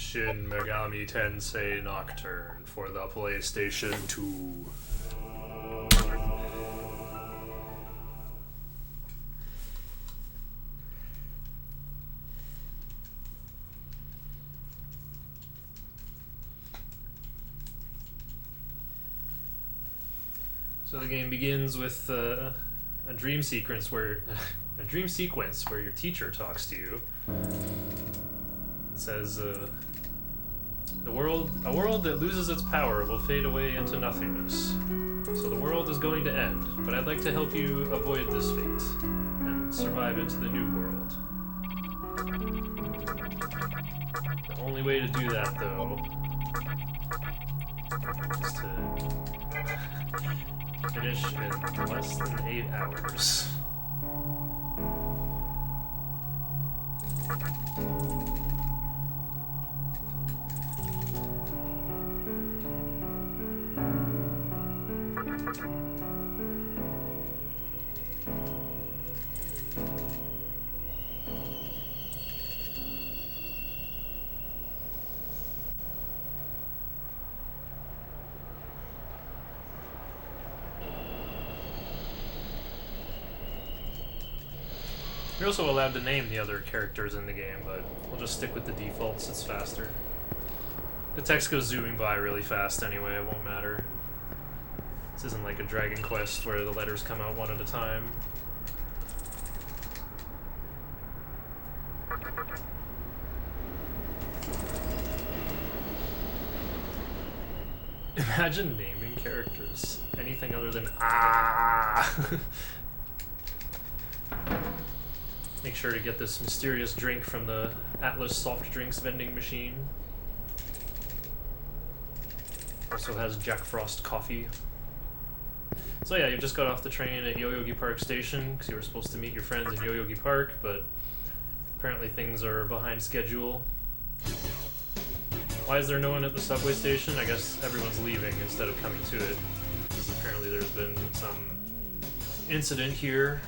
Shin Megami Tensei Nocturne for the PlayStation 2. So the game begins with a dream sequence where your teacher talks to you. It says, a world that loses its power will fade away into nothingness. So the world is going to end, but I'd like to help you avoid this fate and survive it to the new world. The only way to do that, though, is to finish in less than 8 hours. You're also allowed to name the other characters in the game, but we'll just stick with the defaults, it's faster. The text goes zooming by really fast anyway, it won't matter. This isn't like a Dragon Quest where the letters come out one at a time. Imagine naming characters anything other than Make sure to get this mysterious drink from the Atlas soft drinks vending machine. Also has Jack Frost coffee. So yeah, you just got off the train at Yoyogi Park Station because you were supposed to meet your friends in Yoyogi Park, but apparently things are behind schedule. Why is there no one at the subway station? I guess everyone's leaving instead of coming to it, because apparently there's been some incident here.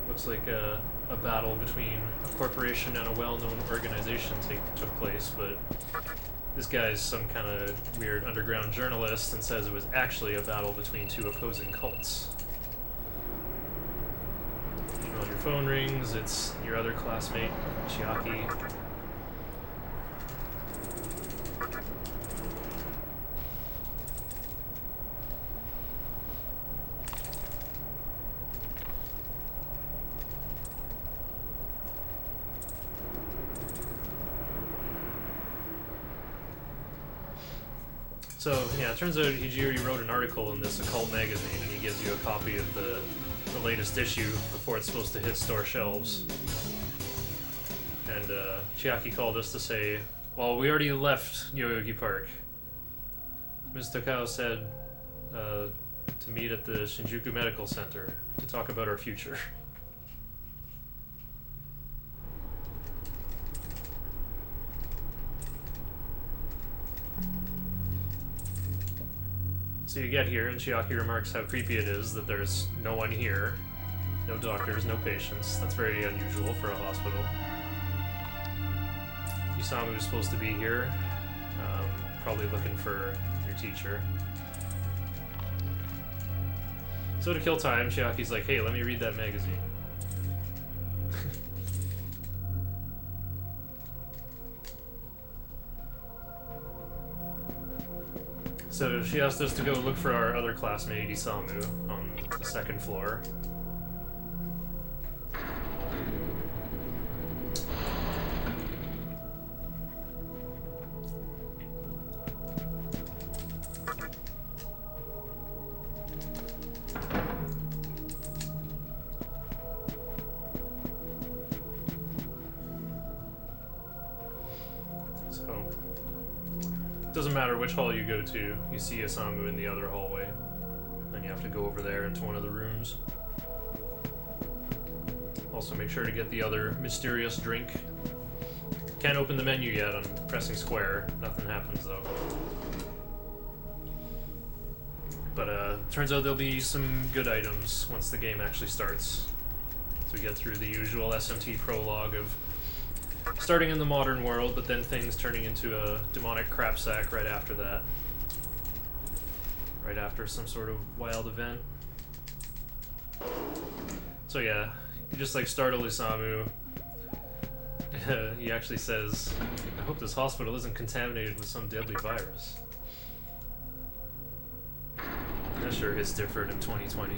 Looks like a battle between a corporation and a well-known organization took place, but this guy's some kind of weird underground journalist and says it was actually a battle between two opposing cults. Even on your phone rings, it's your other classmate, Chiaki. So, yeah, it turns out Hijiri wrote an article in this occult magazine, and he gives you a copy of the latest issue before it's supposed to hit store shelves. And Chiaki called us to say, well, we already left Yoyogi Park. Ms. Takao said to meet at the Shinjuku Medical Center to talk about our future. So you get here, and Chiaki remarks how creepy it is that there's no one here. No doctors, no patients. That's very unusual for a hospital. Isamu is supposed to be here, probably looking for your teacher. So to kill time, Chiaki's like, hey, let me read that magazine. So she asked us to go look for our other classmate, Isamu, on the second floor. Doesn't matter which hall you go to, you see Isamu in the other hallway. Then you have to go over there into one of the rooms. Also make sure to get the other mysterious drink. Can't open the menu yet, I'm pressing square. Nothing happens though. But turns out there'll be some good items once the game actually starts. So we get through the usual SMT prologue of starting in the modern world, but then things turning into a demonic crapsack right after that. Right after some sort of wild event. So yeah, you just like startle Isamu. He actually says, I hope this hospital isn't contaminated with some deadly virus. That sure is different in 2020.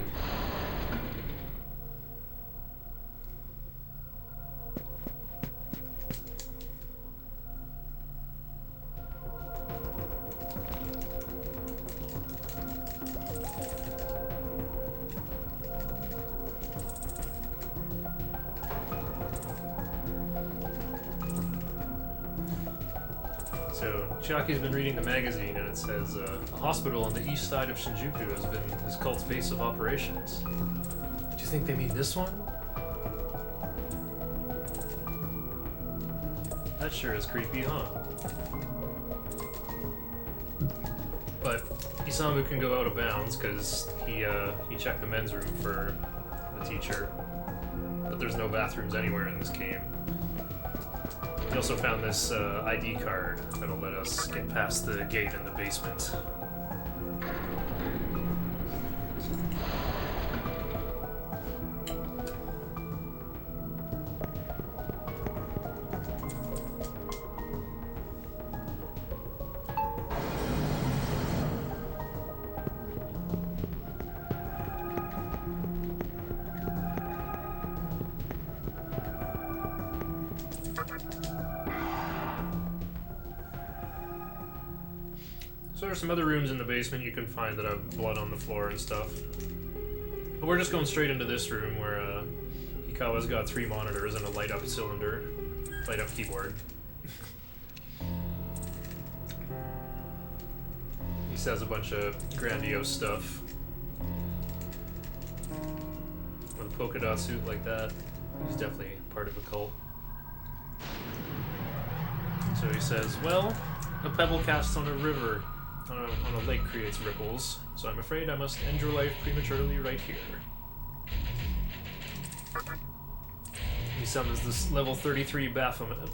So, Chiaki's been reading the magazine and it says, a hospital on the east side of Shinjuku has been his cult's base of operations. Do you think they mean this one? That sure is creepy, huh? But Isamu can go out of bounds because he checked the men's room for the teacher. But there's no bathrooms anywhere in this game. We also found this ID card that'll let us get past the gate in the basement. So there's some other rooms in the basement you can find that have blood on the floor and stuff. But we're just going straight into this room where Hikawa's got 3 monitors and a light-up cylinder. Light-up keyboard. He says a bunch of grandiose stuff. With a polka dot suit like that, he's definitely part of a cult. So he says, well, a pebble cast on a river. On a lake creates ripples, so I'm afraid I must end your life prematurely right here. He summons this level 33 Baphomet.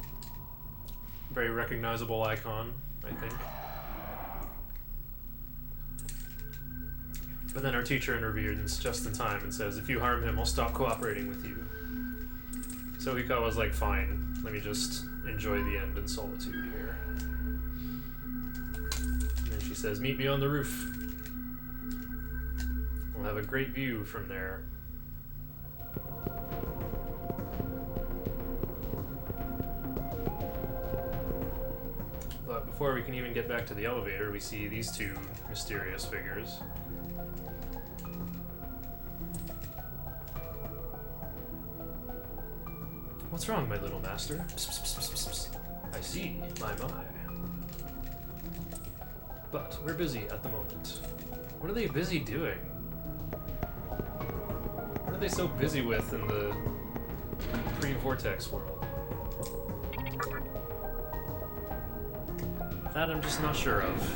Very recognizable icon, I think. But then our teacher intervenes just in time and says, if you harm him, I'll stop cooperating with you. So Hikawa's like, fine, let me just enjoy the end in solitude here. She says, meet me on the roof. We'll have a great view from there. But before we can even get back to the elevator, we see these 2 mysterious figures. What's wrong, my little master? Psst, psst, psst, psst, psst. I see, my. But we're busy at the moment. What are they busy doing? What are they so busy with in the pre-Vortex world? That I'm just not sure of.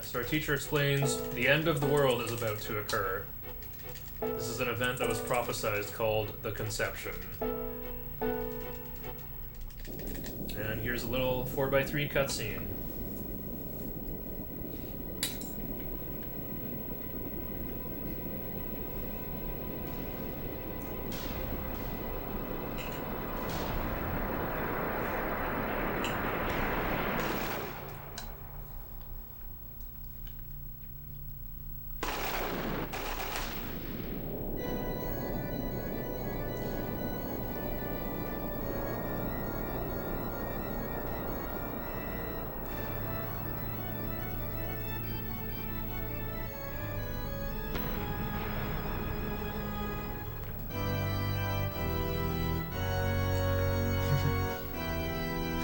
So our teacher explains the end of the world is about to occur. This is an event that was prophesized called the Conception. And here's a little 4x3 cutscene.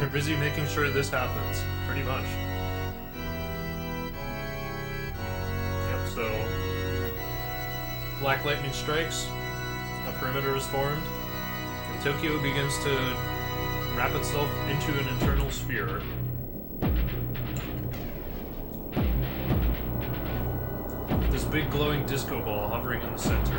They're busy making sure this happens, pretty much. Yep, so Black Lightning strikes, a perimeter is formed, and Tokyo begins to wrap itself into an internal sphere. With this big glowing disco ball hovering in the center.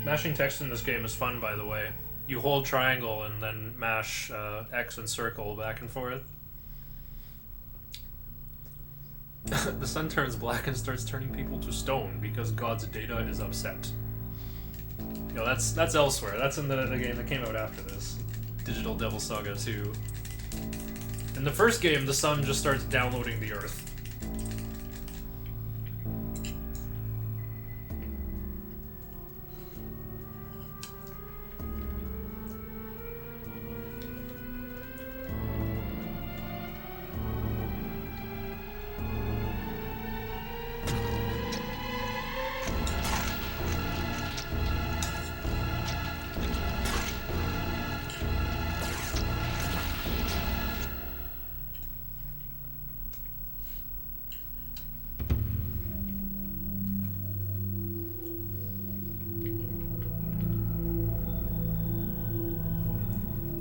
Mashing text in this game is fun, by the way. You hold triangle and then mash X and circle back and forth. The sun turns black and starts turning people to stone because God's data is upset. You know, that's elsewhere. That's in the game that came out after this. Digital Devil Saga 2. In the first game, the sun just starts downloading the Earth.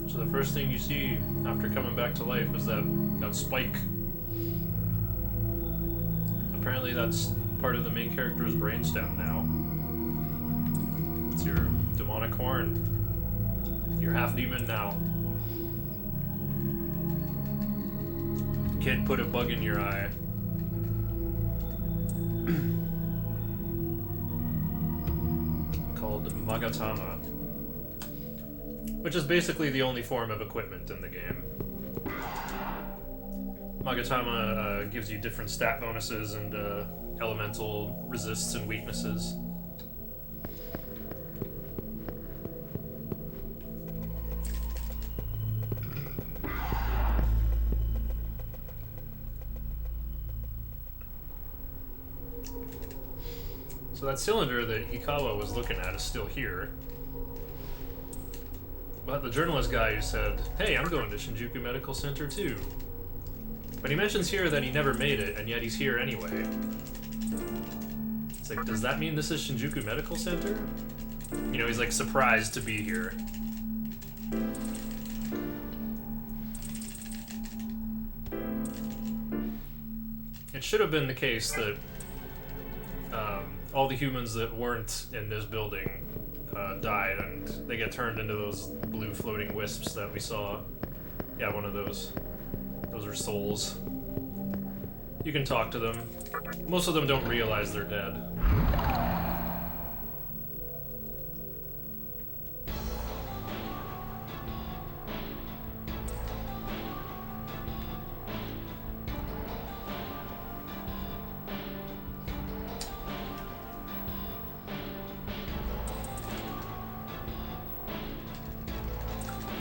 The first thing you see after coming back to life is that spike. Apparently that's part of the main character's brainstem now. It's your demonic horn. You're half demon now. Kid put a bug in your eye. Called Magatama. Which is basically the only form of equipment in the game. Magatama gives you different stat bonuses and elemental resists and weaknesses. So that cylinder that Hikawa was looking at is still here. But the journalist guy who said, "Hey, I'm going to Shinjuku Medical Center too." But he mentions here that he never made it, and yet he's here anyway. It's like, does that mean this is Shinjuku Medical Center? You know, he's like surprised to be here. It should have been the case that all the humans that weren't in this building died, and they get turned into those blue floating wisps that we saw. Yeah, one of those. Those are souls. You can talk to them. Most of them don't realize they're dead.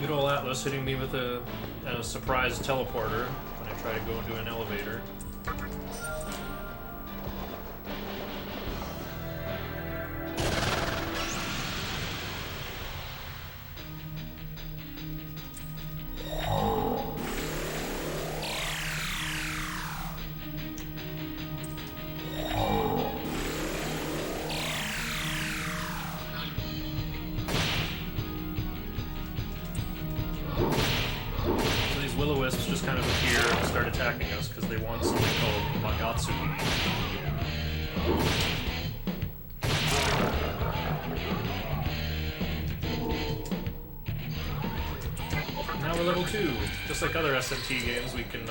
Good old Atlas hitting me with a surprise teleporter when I try to go into an elevator. Will-o-wisps just kind of appear and start attacking us because they want something called Magatsubi. Now we're level 2. Just like other SMT games, we can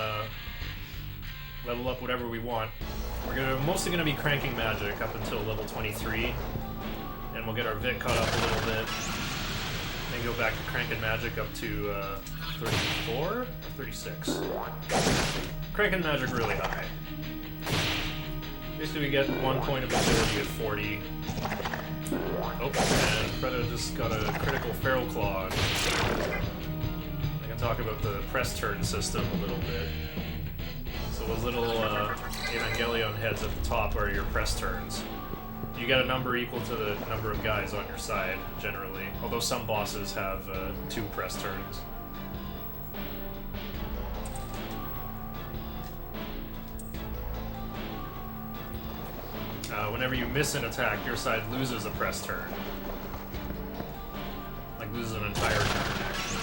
level up whatever we want. We're mostly going to be cranking magic up until level 23, and we'll get our Vit caught up a little bit. Then go back to cranking magic up to 34 or 36. Cranking magic really high. Basically, we get 1 point of ability at 40. Oh, and Freda just got a critical Feral Claw. I can talk about the press turn system a little bit. So those little Evangelion heads at the top are your press turns. You get a number equal to the number of guys on your side, generally. Although some bosses have 2 press turns. Whenever you miss an attack, your side loses a press turn. Like, loses an entire turn, actually.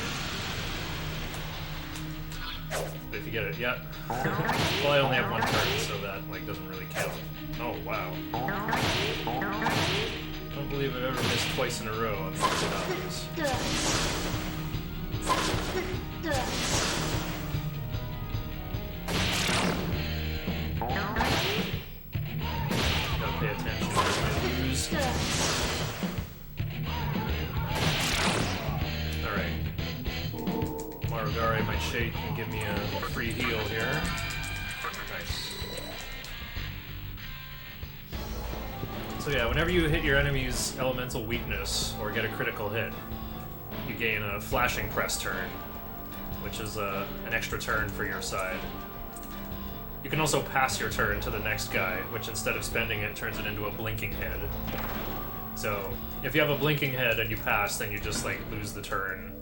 But if you get it, yeah. Well, I only have 1 turn, so that, like, doesn't really count. Oh, wow. I don't believe I've ever missed twice in a row on these values. Gotta pay attention when I lose. Alright. Marugari might shake and give me a free heal here. Nice. So yeah, whenever you hit your enemy's elemental weakness or get a critical hit, you gain a flashing press turn, which is an extra turn for your side. You can also pass your turn to the next guy, which instead of spending it, turns it into a blinking head. So, if you have a blinking head and you pass, then you just, like, lose the turn.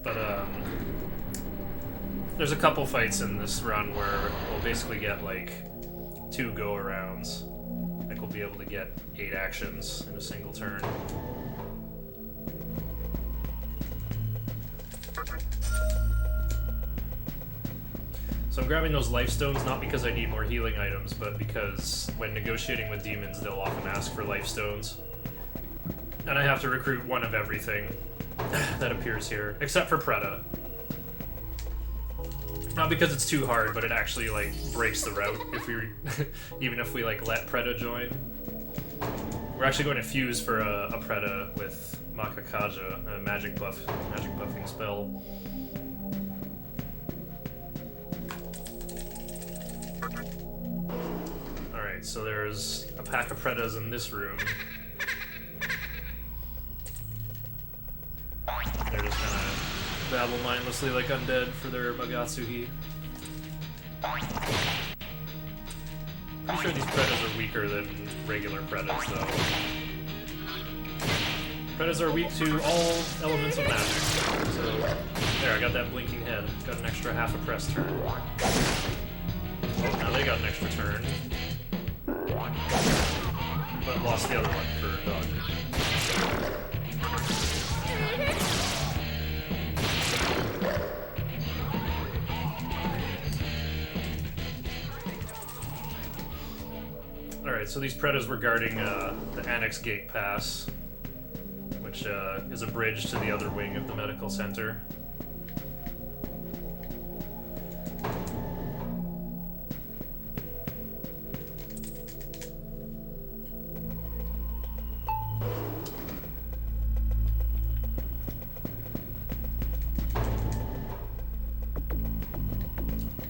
But, there's a couple fights in this run where we'll basically get, like, 2 go-arounds. Like, we'll be able to get 8 actions in a single turn. So I'm grabbing those life stones not because I need more healing items, but because when negotiating with demons, they'll often ask for life stones. And I have to recruit 1 of everything that appears here, except for Preda. Not because it's too hard, but it actually, like, breaks the route if we, even if we, like, let Preda join. We're actually going to fuse for a Preda with Makakaja, a magic buffing spell. Alright, so there's a pack of Predas in this room. They're just gonna babble mindlessly like undead for their Magatsuhi. Pretty sure these Predas are weaker than regular Predas, though. Predas are weak to all elements of magic. So, there, I got that blinking head. Got an extra half a press turn. Oh, now they got an extra turn. But lost the other one for dodging. Alright, so these Predas were guarding the Annex Gate Pass, which is a bridge to the other wing of the medical center.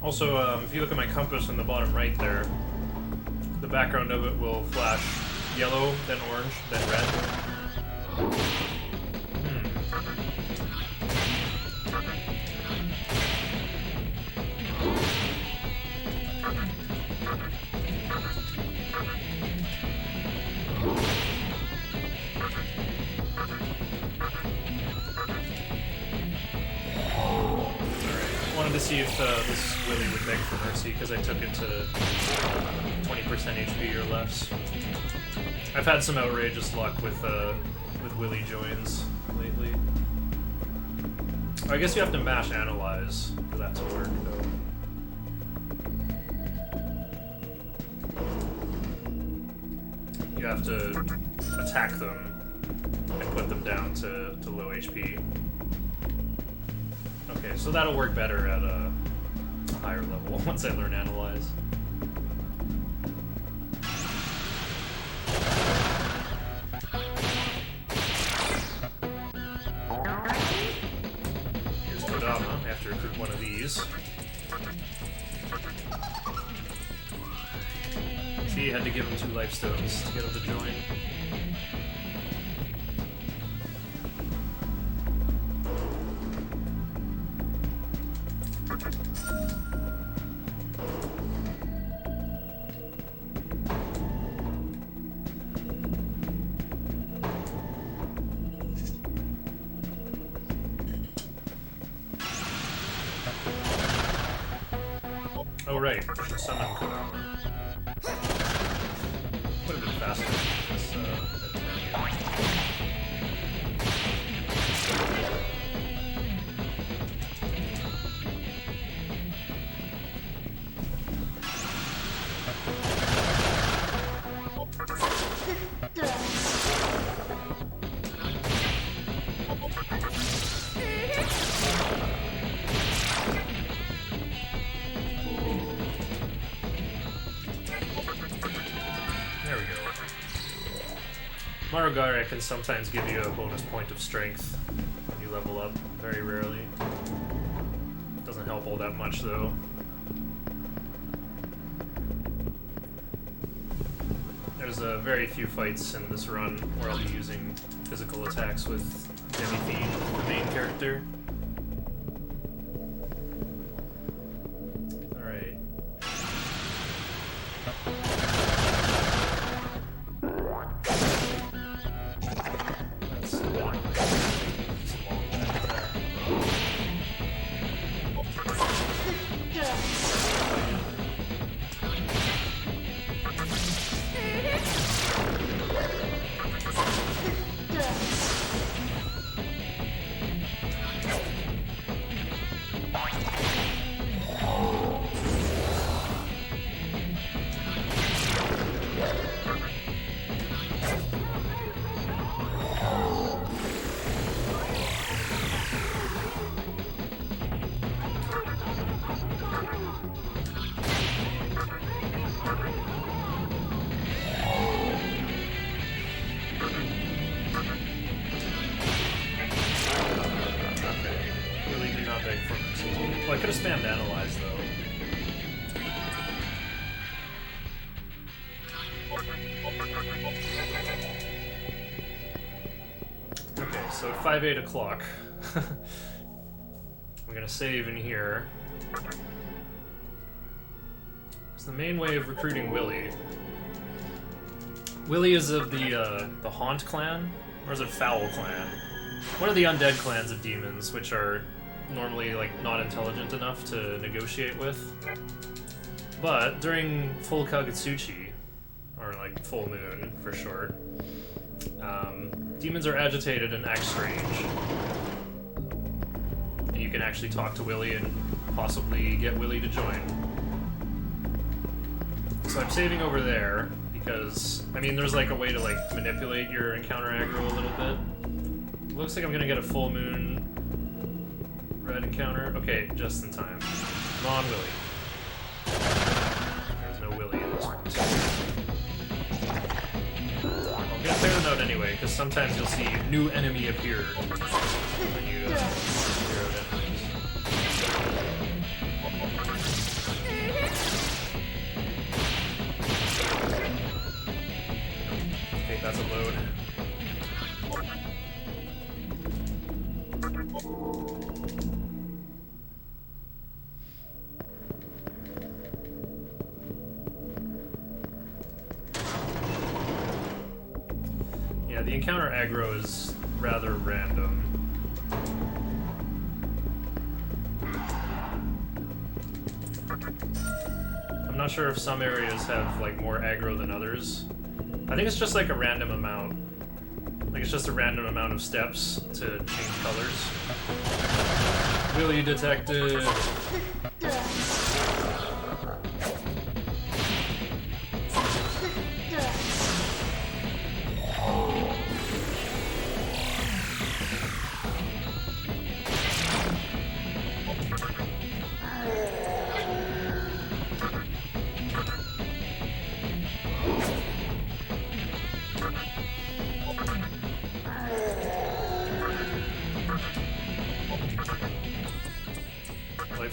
Also, if you look at my compass in the bottom right there, the background of it will flash yellow, then orange, then red. To see if this Willy would beg for mercy, because I took it to 20% HP or less. I've had some outrageous luck with Willy joins lately. I guess you have to mash Analyze for that to work, though. You have to attack them and put them down to low HP. Okay, so that'll work better at a higher level once I learn Analyze. these. See, had to give him 2 life stones to get him to join. Oh right, should summon Kodama. Would have been faster this There we go. Marugare can sometimes give you a bonus point of strength when you level up, very rarely. Doesn't help all that much though. There's very few fights in this run where I'll be using physical attacks with Demi-Fiend, the main character. Alright. That's a long back attack. Well, I could have spammed Analyze, though. Okay, so at 8 o'clock, I'm gonna save in here. It's the main way of recruiting Willy. Willy is of the Haunt clan, or is it Foul clan? One of the undead clans of demons, which are normally like not intelligent enough to negotiate with. But during full Kagutsuchi, or like full moon for short, demons are agitated and act strange. And you can actually talk to Willy and possibly get Willy to join. So I'm saving over there because, I mean, there's like a way to like manipulate your encounter aggro a little bit. Looks like I'm gonna get a full moon red encounter. Okay, just in time. Come on, Willy. There's no Willy in this one. I'm gonna clear them out anyway, because sometimes you'll see new enemy appear when you clear out enemies. Okay, that's a load. Yeah, the encounter aggro is rather random. I'm not sure if some areas have like more aggro than others. I think it's just like a random amount. Like it's just a random amount of steps to change colors. Willy detected.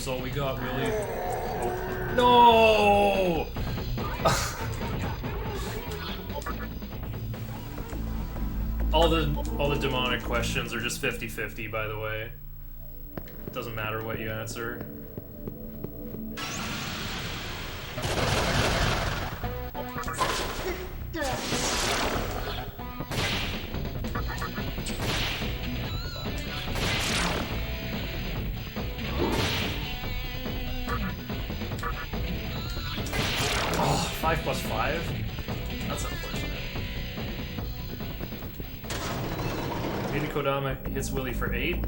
Life's all we got, Willie. Oh. No! all the demonic questions are just 50-50, by the way. It doesn't matter what you answer. Oh, 5 plus 5? That's unfortunate. Maybe Kodama hits Willie for 8?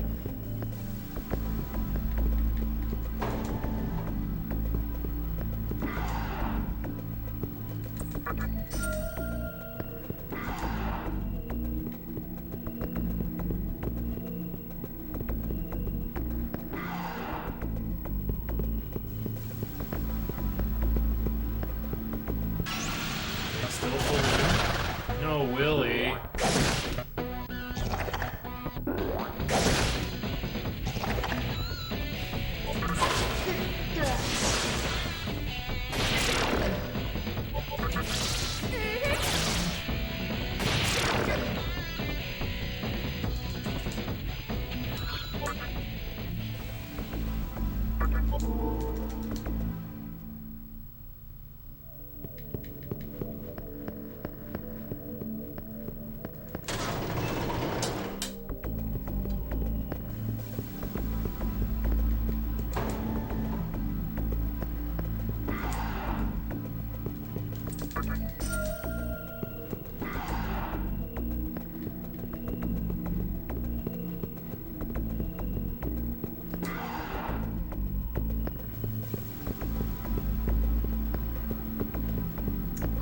No, Willie.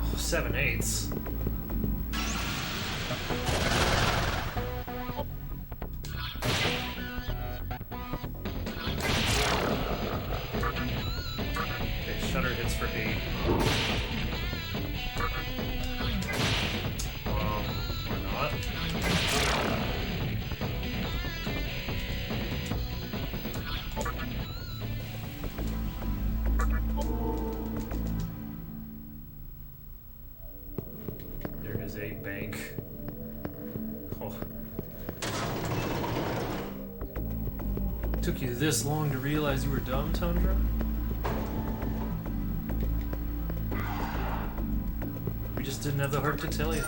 Oh, 7 8s. Okay, Shutter hits for 8. Or not. There is a bank. Oh. Took you this long to realize you were dumb, Tundra? We just didn't have the heart to tell you.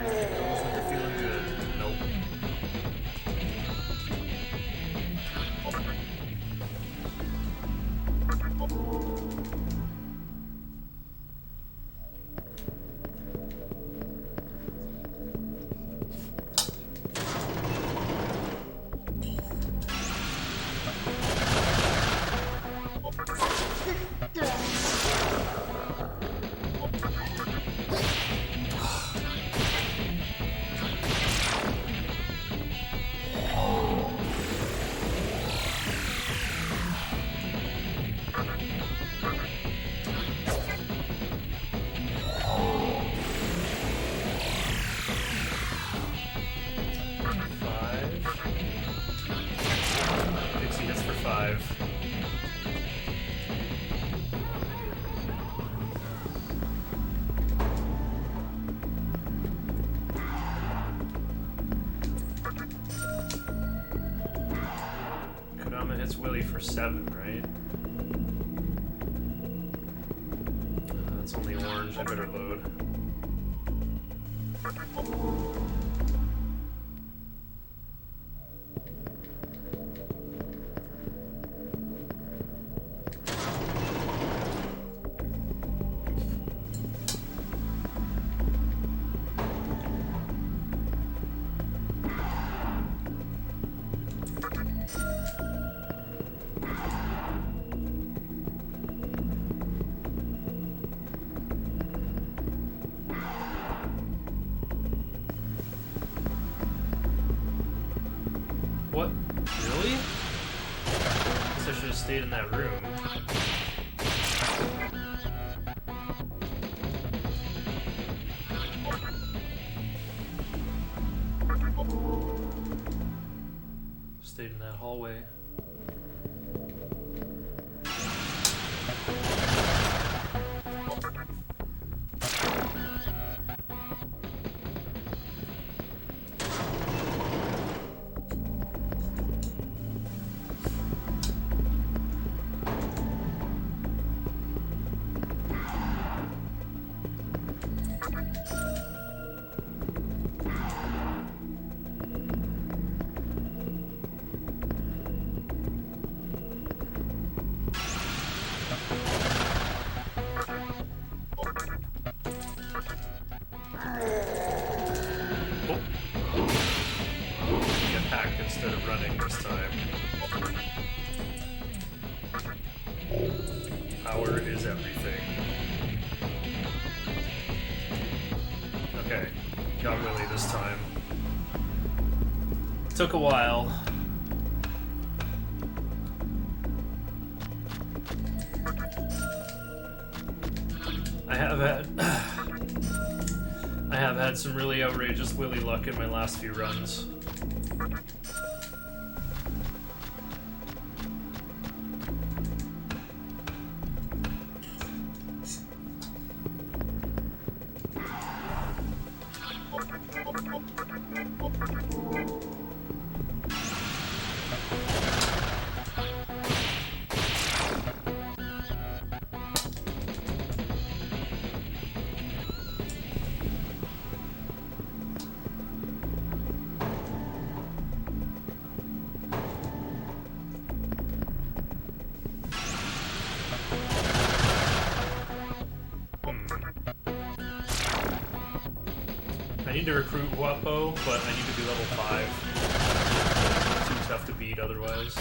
Wasn't it feeling good? Nope. Dixie hits for 5. Kodama hits Willie for 7, right? That's only orange. I better load. What? Really? Guess I should have stayed in that room. Stayed in that hallway. Instead of running this time. Power is everything. Okay, got Willy this time. Took a while. I have had some really outrageous Willy luck in my last few runs. I need to recruit Wapo, but I need to be level 5. Too tough to beat otherwise.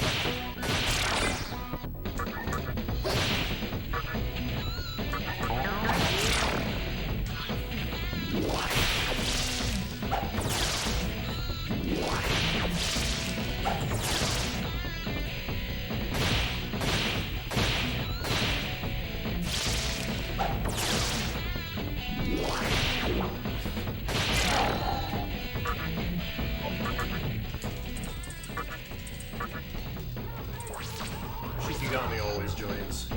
Shikigami always joins.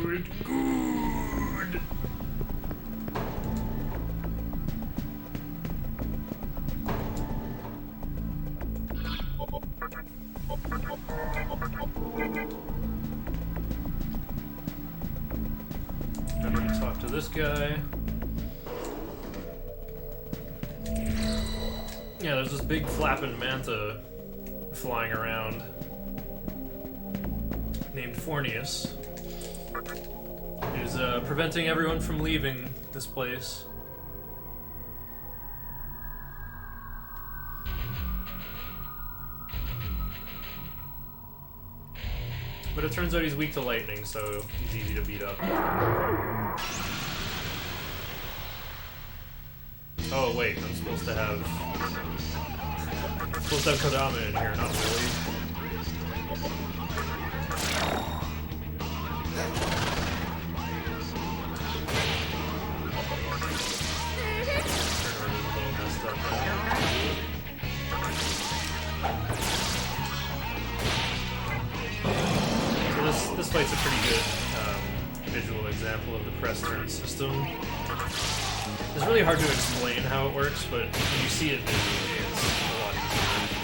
Good, good. I'm gonna talk to this guy. Yeah, there's this big flapping manta flying around named Fornius. Who's preventing everyone from leaving this place. But it turns out he's weak to lightning, so he's easy to beat up. Oh wait, I'm supposed to have Kodama in here, not Willy. So this fight's a pretty good visual example of the press turn system. It's really hard to explain how it works, but when you see it visually, it's a lot easier.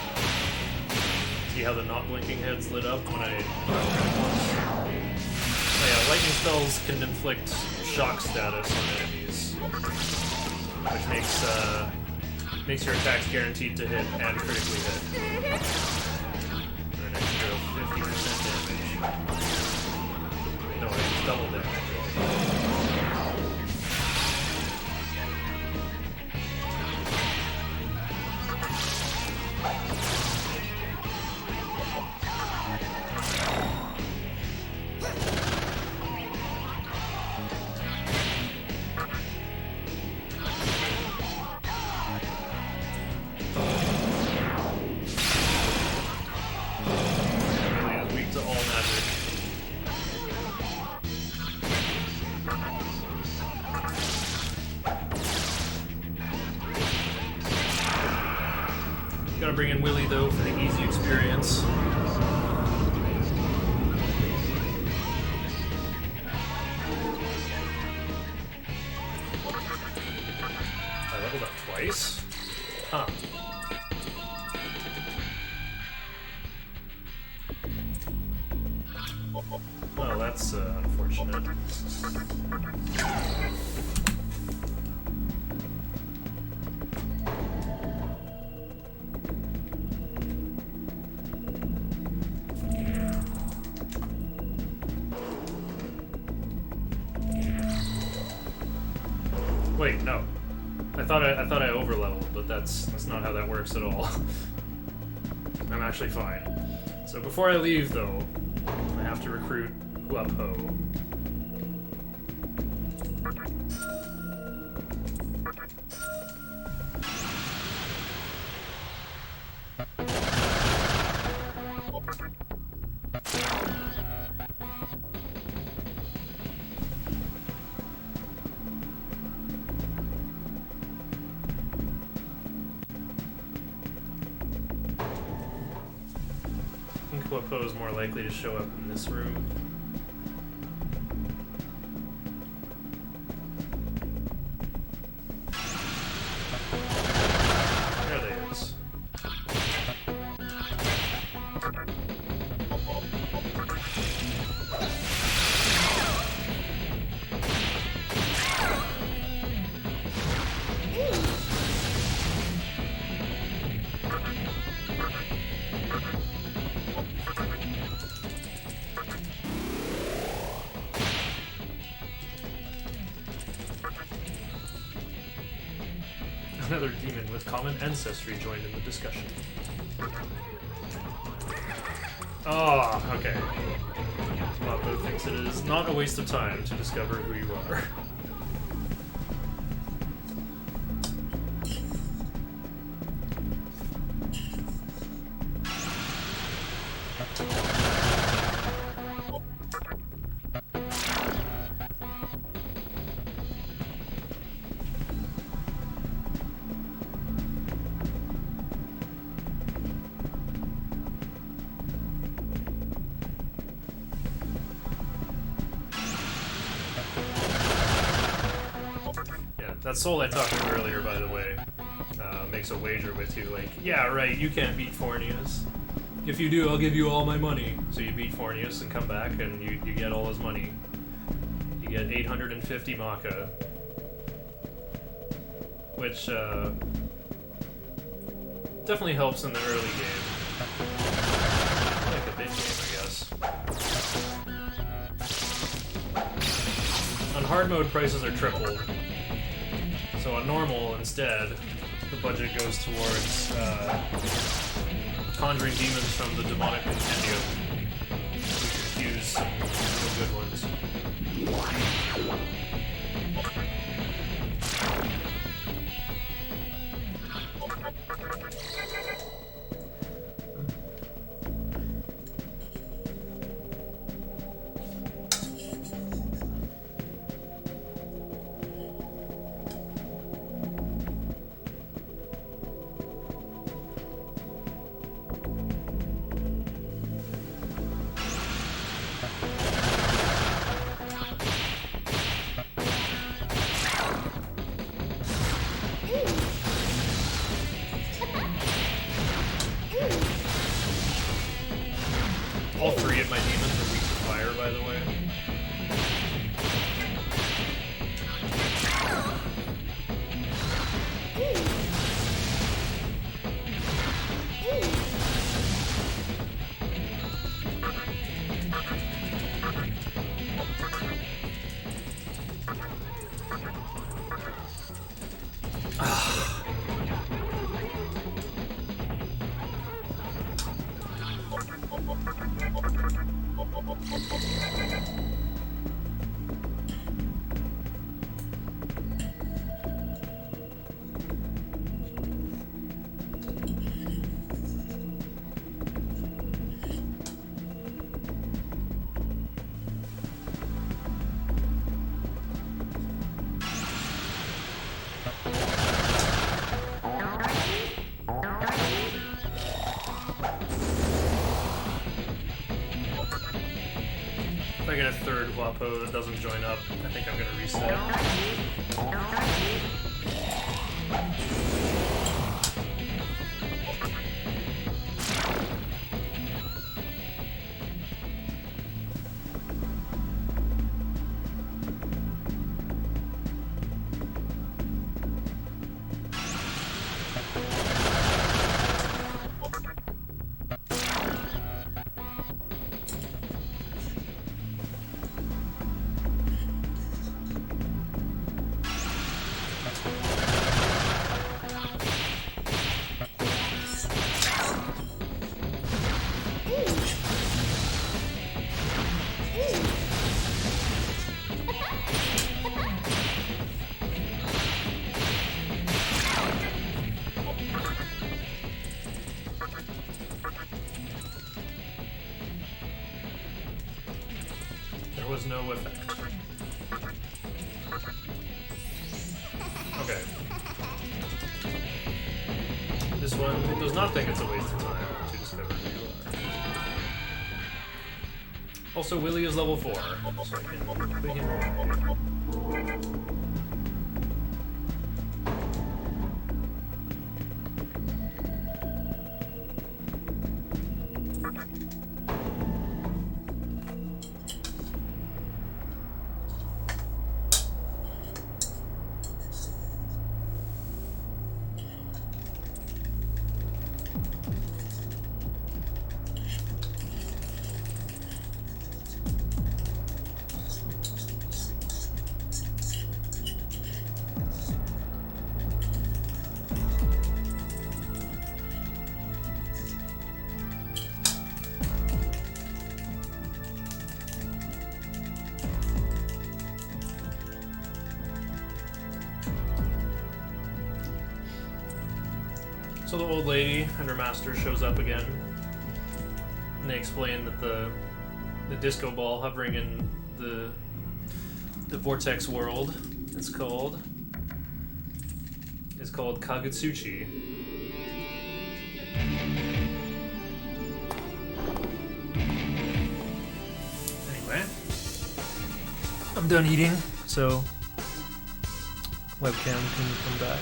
See how the not blinking heads lit up when I... Oh yeah, lightning spells can inflict shock status on enemies, which makes your attacks guaranteed to hit and critically hit. For an extra 50% damage. No, it's double damage. gonna bring in Willy though for the easy experience. I leveled up twice? Huh. Well, that's unfortunate. Wait, no. I thought I overleveled, but that's not how that works at all. I'm actually fine. So before I leave, though, I have to recruit Huapo. I think Huapo is more likely to show up in this room. There they is. Another demon with common ancestry joined in the discussion. Oh, okay. Mappo thinks it is not a waste of time to discover who you are. That soul I talked to earlier, by the way, makes a wager with you, like, yeah, right, you can't beat Fornius. If you do, I'll give you all my money. So you beat Fornius and come back, and you get all his money. You get 850 Maka. Which, definitely helps in the early game. Like a big game, I guess. On hard mode, prices are tripled. So on normal, instead, the budget goes towards conjuring demons from the demonic compendium. We could use some real good ones. All three of my demons are weak to fire, by the way. third Huapo doesn't join up, I think I'm gonna reset. There was no effect. Okay. This one does not think it's a waste of time to discover who you are. Also, Willy is level 4, so I can put him away. So the old lady and her master shows up again, and they explain that the disco ball hovering in the vortex world is called Kagutsuchi. Anyway, I'm done eating, so webcam can come back.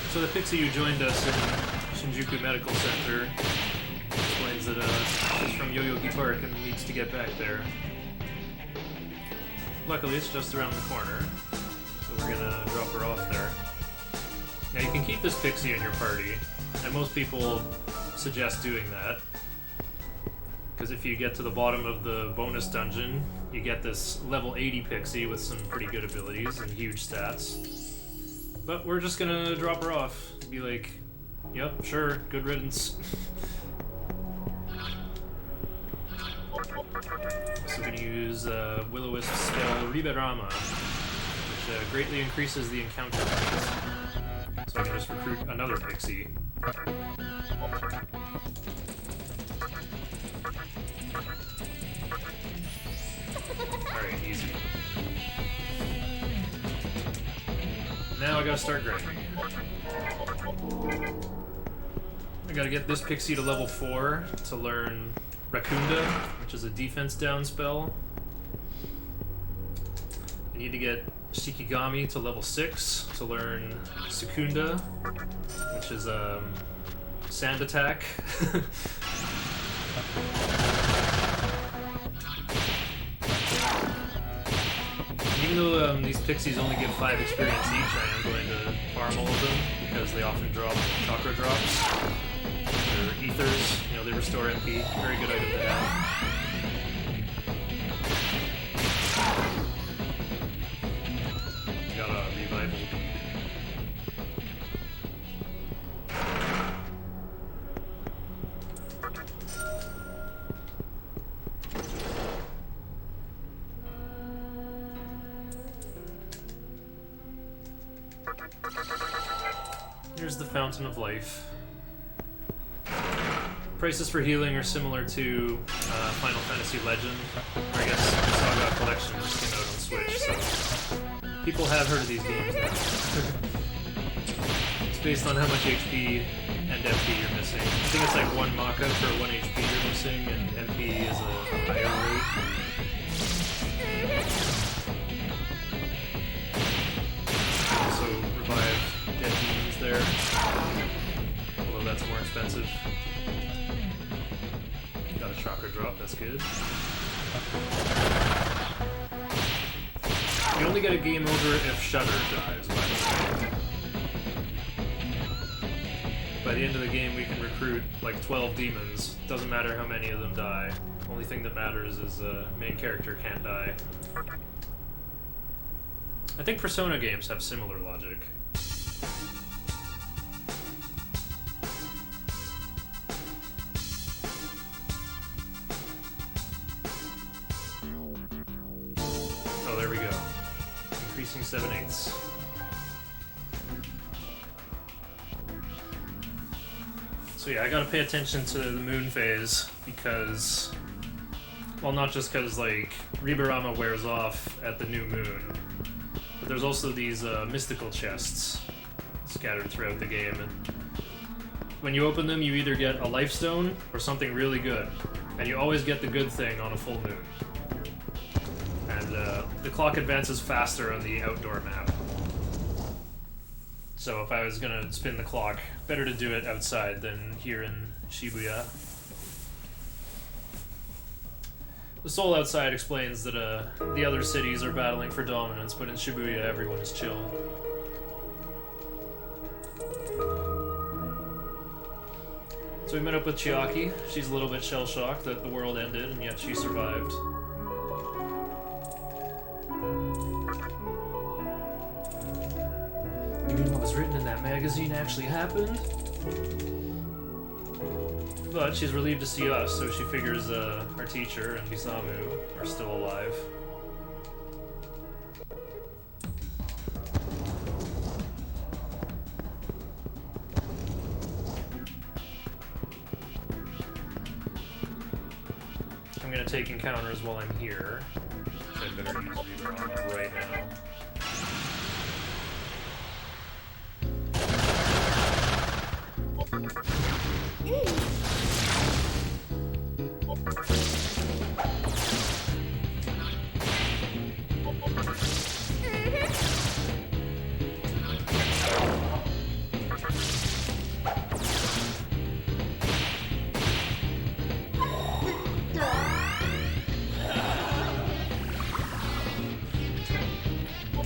So the pixie who joined us in Shinjuku Medical Center explains that she's from Yoyogi Park and needs to get back there. Luckily, it's just around the corner, so we're gonna drop her off there. Now you can keep this pixie in your party, and most people suggest doing that, because if you get to the bottom of the bonus dungeon, you get this level 80 pixie with some pretty good abilities and huge stats. But we're just gonna drop her off. Be like, yep, sure, good riddance. So we're gonna use Will-O-Wisp spell Riberama, which greatly increases the encounter rate. So I can just recruit another pixie. Alright, easy. Now I gotta start grinding. I gotta get this pixie to level 4 to learn Rakunda, which is a defense down spell. I need to get Shikigami to level 6 to learn Sukunda, which is sand attack. Even though these pixies only give 5 experience each, I am going to farm all of them because they often drop chakra drops. Or ethers, you know, they restore MP. Very good item to have. Got a revival bead. There's the Fountain of Life. Prices for healing are similar to Final Fantasy Legend, or I guess Saga Collection just came out on Switch, so people have heard of these games now. It's based on how much HP and MP you're missing. I think it's like 1 Maka for 1 HP you're missing, and MP is a higher rate. Also revive dead demons there, although that's more expensive. Got a chakra drop, that's good. You only get a game over if Shudder dies, by the way. By the end of the game, we can recruit like 12 demons. Doesn't matter how many of them die. Only thing that matters is the main character can't die. I think Persona games have similar logic. Oh, there we go. Increasing 7/8. So yeah, I gotta pay attention to the moon phase because, well, not just because like Ribarama wears off at the new moon, but there's also these mystical chests scattered throughout the game, and when you open them, you either get a life stone or something really good, and you always get the good thing on a full moon. And the clock advances faster on the outdoor map. So if I was gonna spin the clock, better to do it outside than here in Shibuya. The soul outside explains that the other cities are battling for dominance, but in Shibuya everyone is chill. So we met up with Chiaki. She's a little bit shell-shocked that the world ended, and yet she survived. You mean what was written in that magazine actually happened? But she's relieved to see us, so she figures our teacher and Bisamu are still alive. I'm gonna take encounters while I'm here. So I better use Ribarama right now.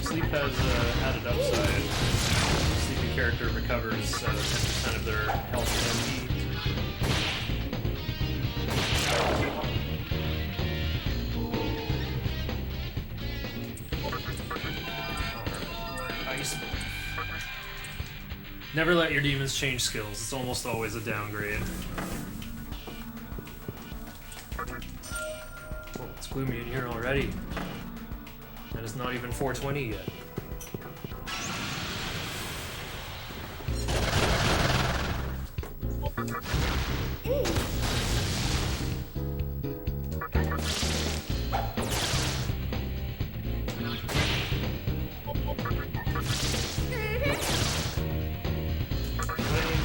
Sleep has added upside. Sleeping character recovers 10% of their health and MP. Ice. Never let your demons change skills. It's almost always a downgrade. Oh, it's gloomy in here already. And it's not even 4:20 yet.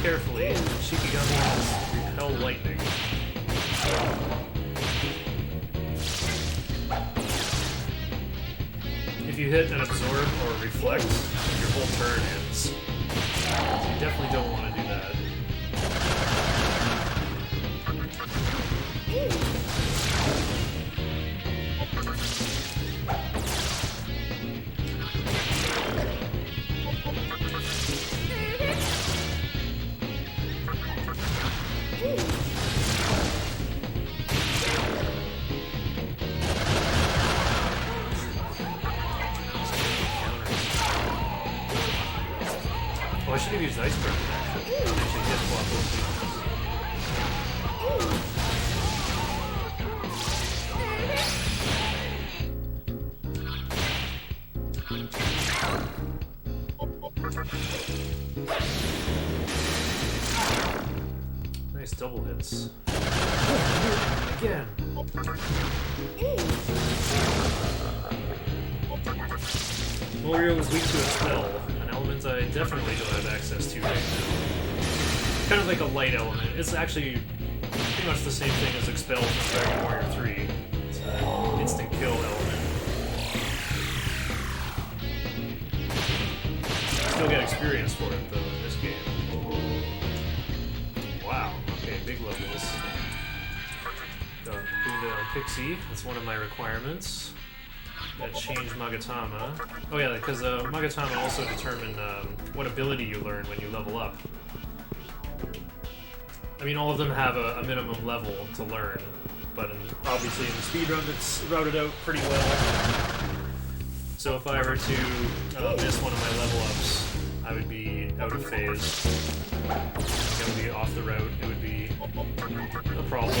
Carefully, Shikigami has repel lightning. If you hit an absorb or reflect, your whole turn ends. So you definitely don't want to do that. Oh, I should have used Ice Breath actually. Actually, hit swap both. elements. Oh, again. Morio is weak to a spell, an element I definitely don't have access to right now. Kind of like a light element. It's actually pretty much the same thing as Expel from Dragon Warrior 3. It's an instant kill element. Still get experience for it though in this game. Wow, okay, big levels. Got Kunda and Pixie, that's one of my requirements. Gotta change Magatama. Oh yeah, because Magatama also determine what ability you learn when you level up. I mean, all of them have a minimum level to learn, but obviously in the speedrun it's routed out pretty well. So if I were to miss one of my level ups, I would be out of phase. It would be off the route. It would be a problem.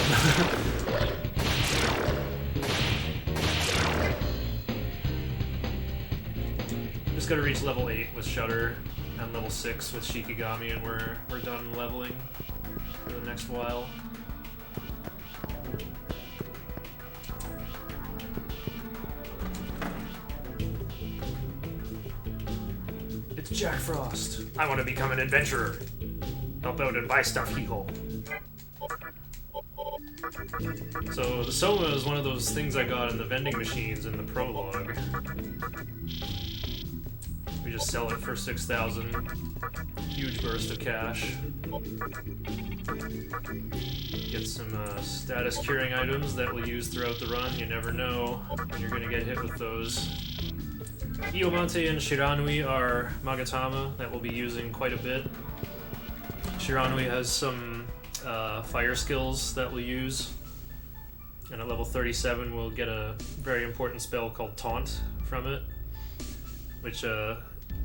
Just gotta reach level 8 with Shudder and level 6 with Shikigami, and we're done leveling for the next while. It's Jack Frost. I want to become an adventurer. Help out and buy stuff, Hee-Ho. So the Soma is one of those things I got in the vending machines in the prologue. We just sell it for 6,000. Huge burst of cash. Get some status curing items that we'll use throughout the run. You never know when you're going to get hit with those. Iomante and Shiranui are Magatama that we'll be using quite a bit. Shiranui has some fire skills that we'll use. And at level 37 we'll get a very important spell called Taunt from it. Which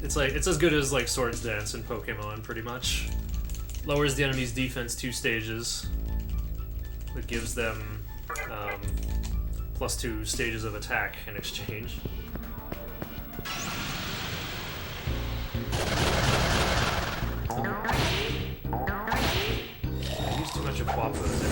it's as good as like Swords Dance in Pokemon, pretty much. Lowers the enemy's defense 2 stages. It gives them +2 stages of attack in exchange. I use too much of Quapos.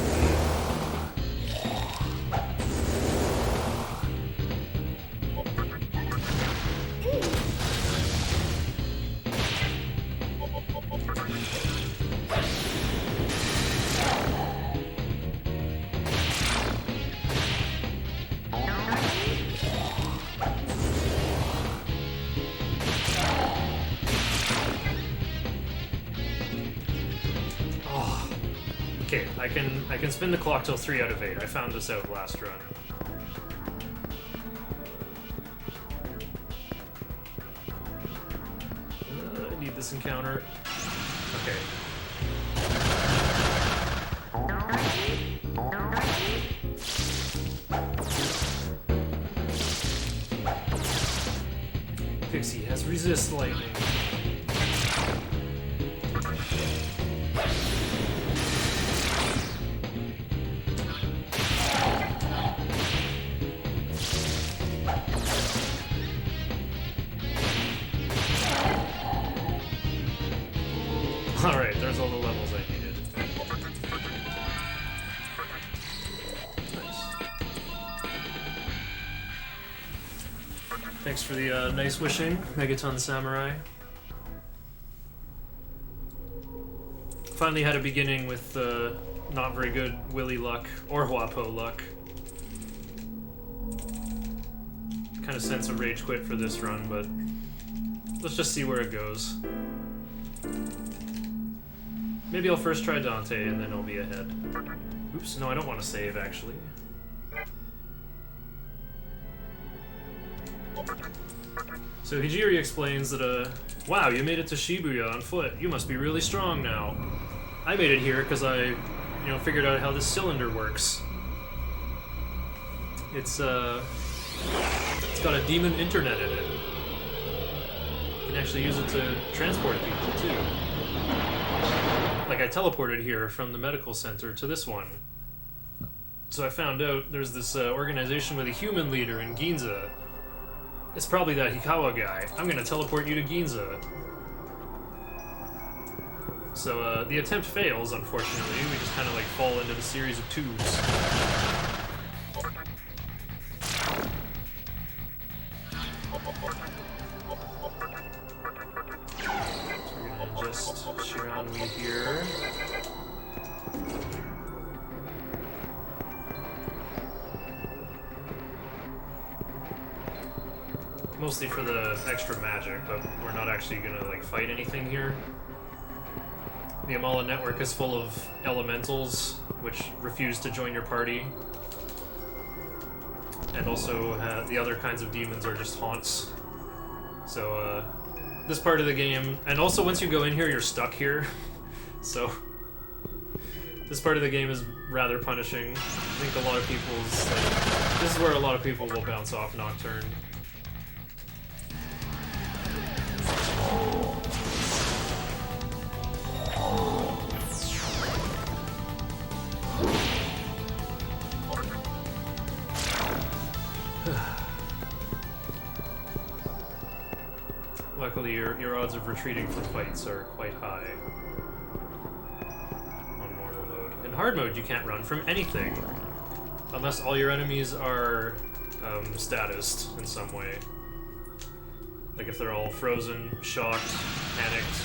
Okay, I can spin the clock till 3 out of 8. I found this out last run. I need this encounter. Okay. Pixie has resist lightning. Alright, there's all the levels I needed. Nice. Thanks for the nice wishing, Megaton Samurai. Finally had a beginning with not very good Willy luck, or Huapo luck. Kinda sense a rage quit for this run, but let's just see where it goes. Maybe I'll first try Dante and then I'll be ahead. Oops, no, I don't want to save actually. So Hijiri explains that, wow, you made it to Shibuya on foot. You must be really strong now. I made it here because I, figured out how this cylinder works. It's got a demon internet in it. You can actually use it to transport people too. Like, I teleported here from the medical center to this one. So I found out there's this organization with a human leader in Ginza. It's probably that Hikawa guy. I'm gonna teleport you to Ginza. So the attempt fails, unfortunately. We just kind of like fall into the series of tubes. So we're gonna just Shiranui here. Mostly for the extra magic, but we're not actually gonna like fight anything here. The Amala network is full of elementals, which refuse to join your party. And also, the other kinds of demons are just haunts. So, this part of the game... And also, once you go in here, you're stuck here. So, this part of the game is rather punishing. I think a lot of people's... Like, this is where a lot of people will bounce off Nocturne. Luckily, your odds of retreating from fights are quite high on normal mode. In hard mode, you can't run from anything, unless all your enemies are statused in some way. Like if they're all frozen, shocked, panicked,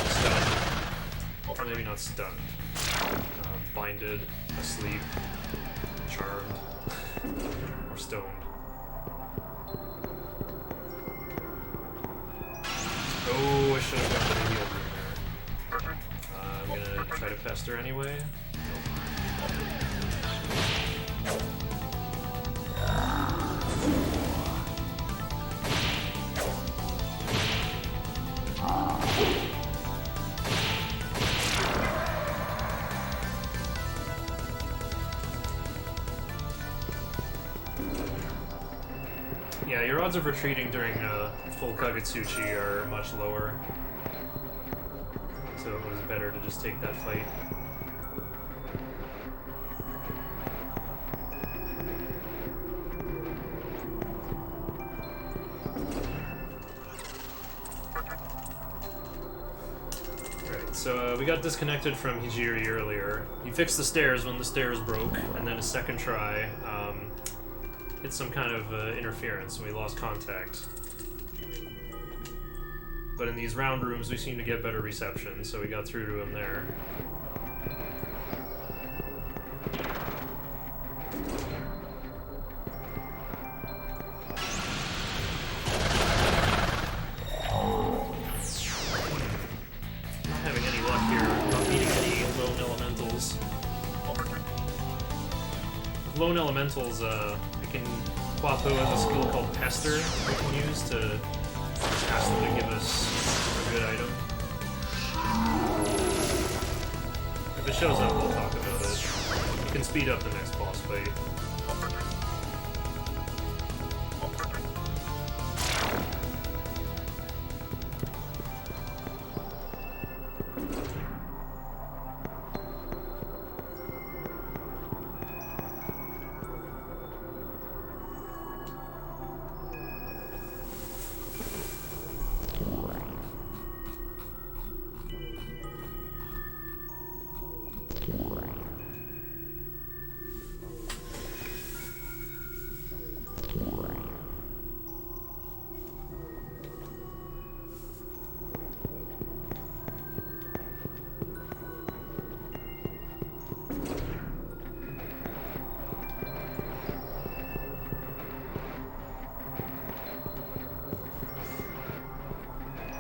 stunned, or maybe not stunned, blinded, asleep, charmed, or stoned. Oh, I should have gone to the heal room there. I'm gonna try to pester anyway. Yeah, your odds of retreating during full Kagutsuchi are much lower. So it was better to just take that fight. Alright, so we got disconnected from Hijiri earlier. He fixed the stairs when the stairs broke, and then a second try hit some kind of interference, and we lost contact. But in these round rooms, we seem to get better reception, so we got through to him there. Not having any luck here, not meeting any lone elementals. With lone elementals, we can Quapo has a skill called Pester we can use to ask them to give us a good item. If it shows up, we'll talk about it. You can speed up the next boss fight.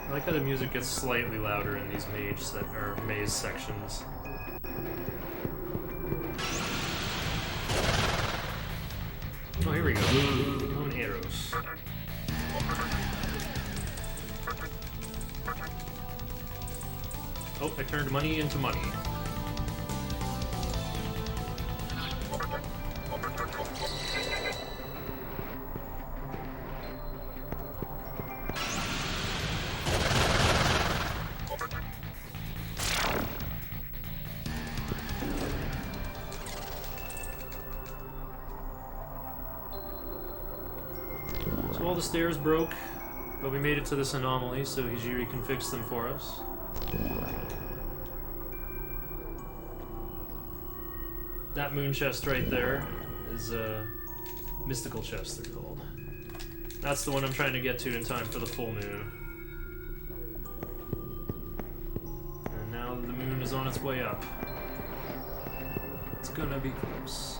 I like how the music gets slightly louder in these maze sections. Oh, here we go. Lone arrows. Oh, I turned money into money. All the stairs broke, but we made it to this anomaly, so Hijiri can fix them for us. that moon chest right there is mystical chest, they're called. That's the one I'm trying to get to in time for the full moon. And now the moon is on its way up. It's gonna be close.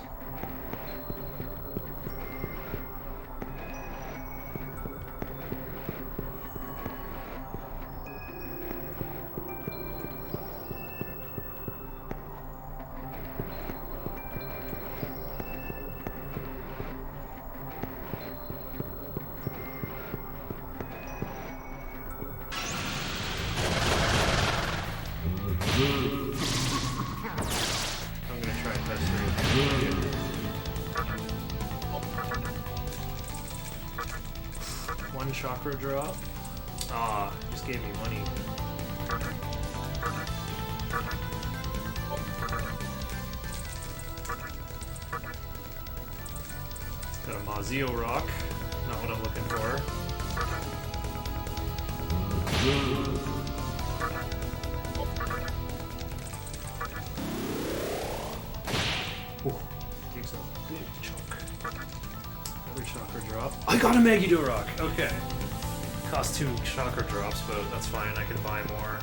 One chakra drop. Ah, just gave me money. Got a Mazio rock. Not what I'm looking for. Takes a big chunk. Another chakra drop. I got a Megiddo rock! Okay. Cost 2 chakra drops, but that's fine. I can buy more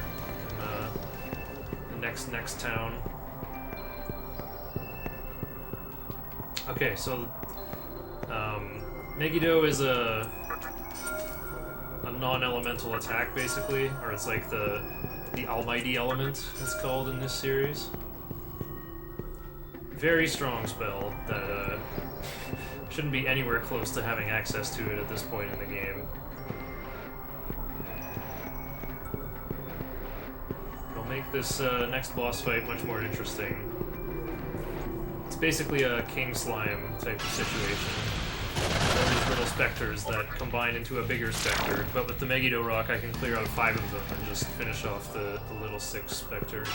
in the next town. Okay, so Megiddo is a non-elemental attack, basically, or it's like the almighty element, it's called in this series. Very strong spell that shouldn't be anywhere close to having access to it at this point in the game. It'll make this next boss fight much more interesting. It's basically a king slime type of situation. All these little specters that combine into a bigger specter, but with the Megiddo rock I can clear out 5 of them and just finish off the little 6 specter.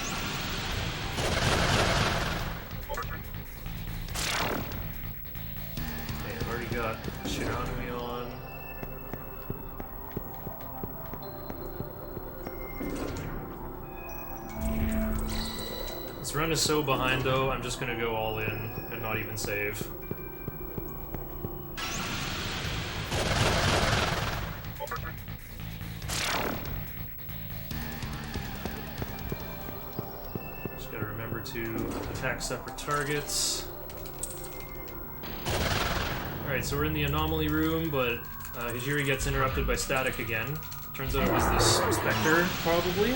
Okay, I've already got Shiranui on. This run is so behind though, I'm just gonna go all in and not even save. Just gotta remember to attack separate targets. Alright, so we're in the anomaly room, but Hijiri gets interrupted by static again. Turns out it was this specter, probably.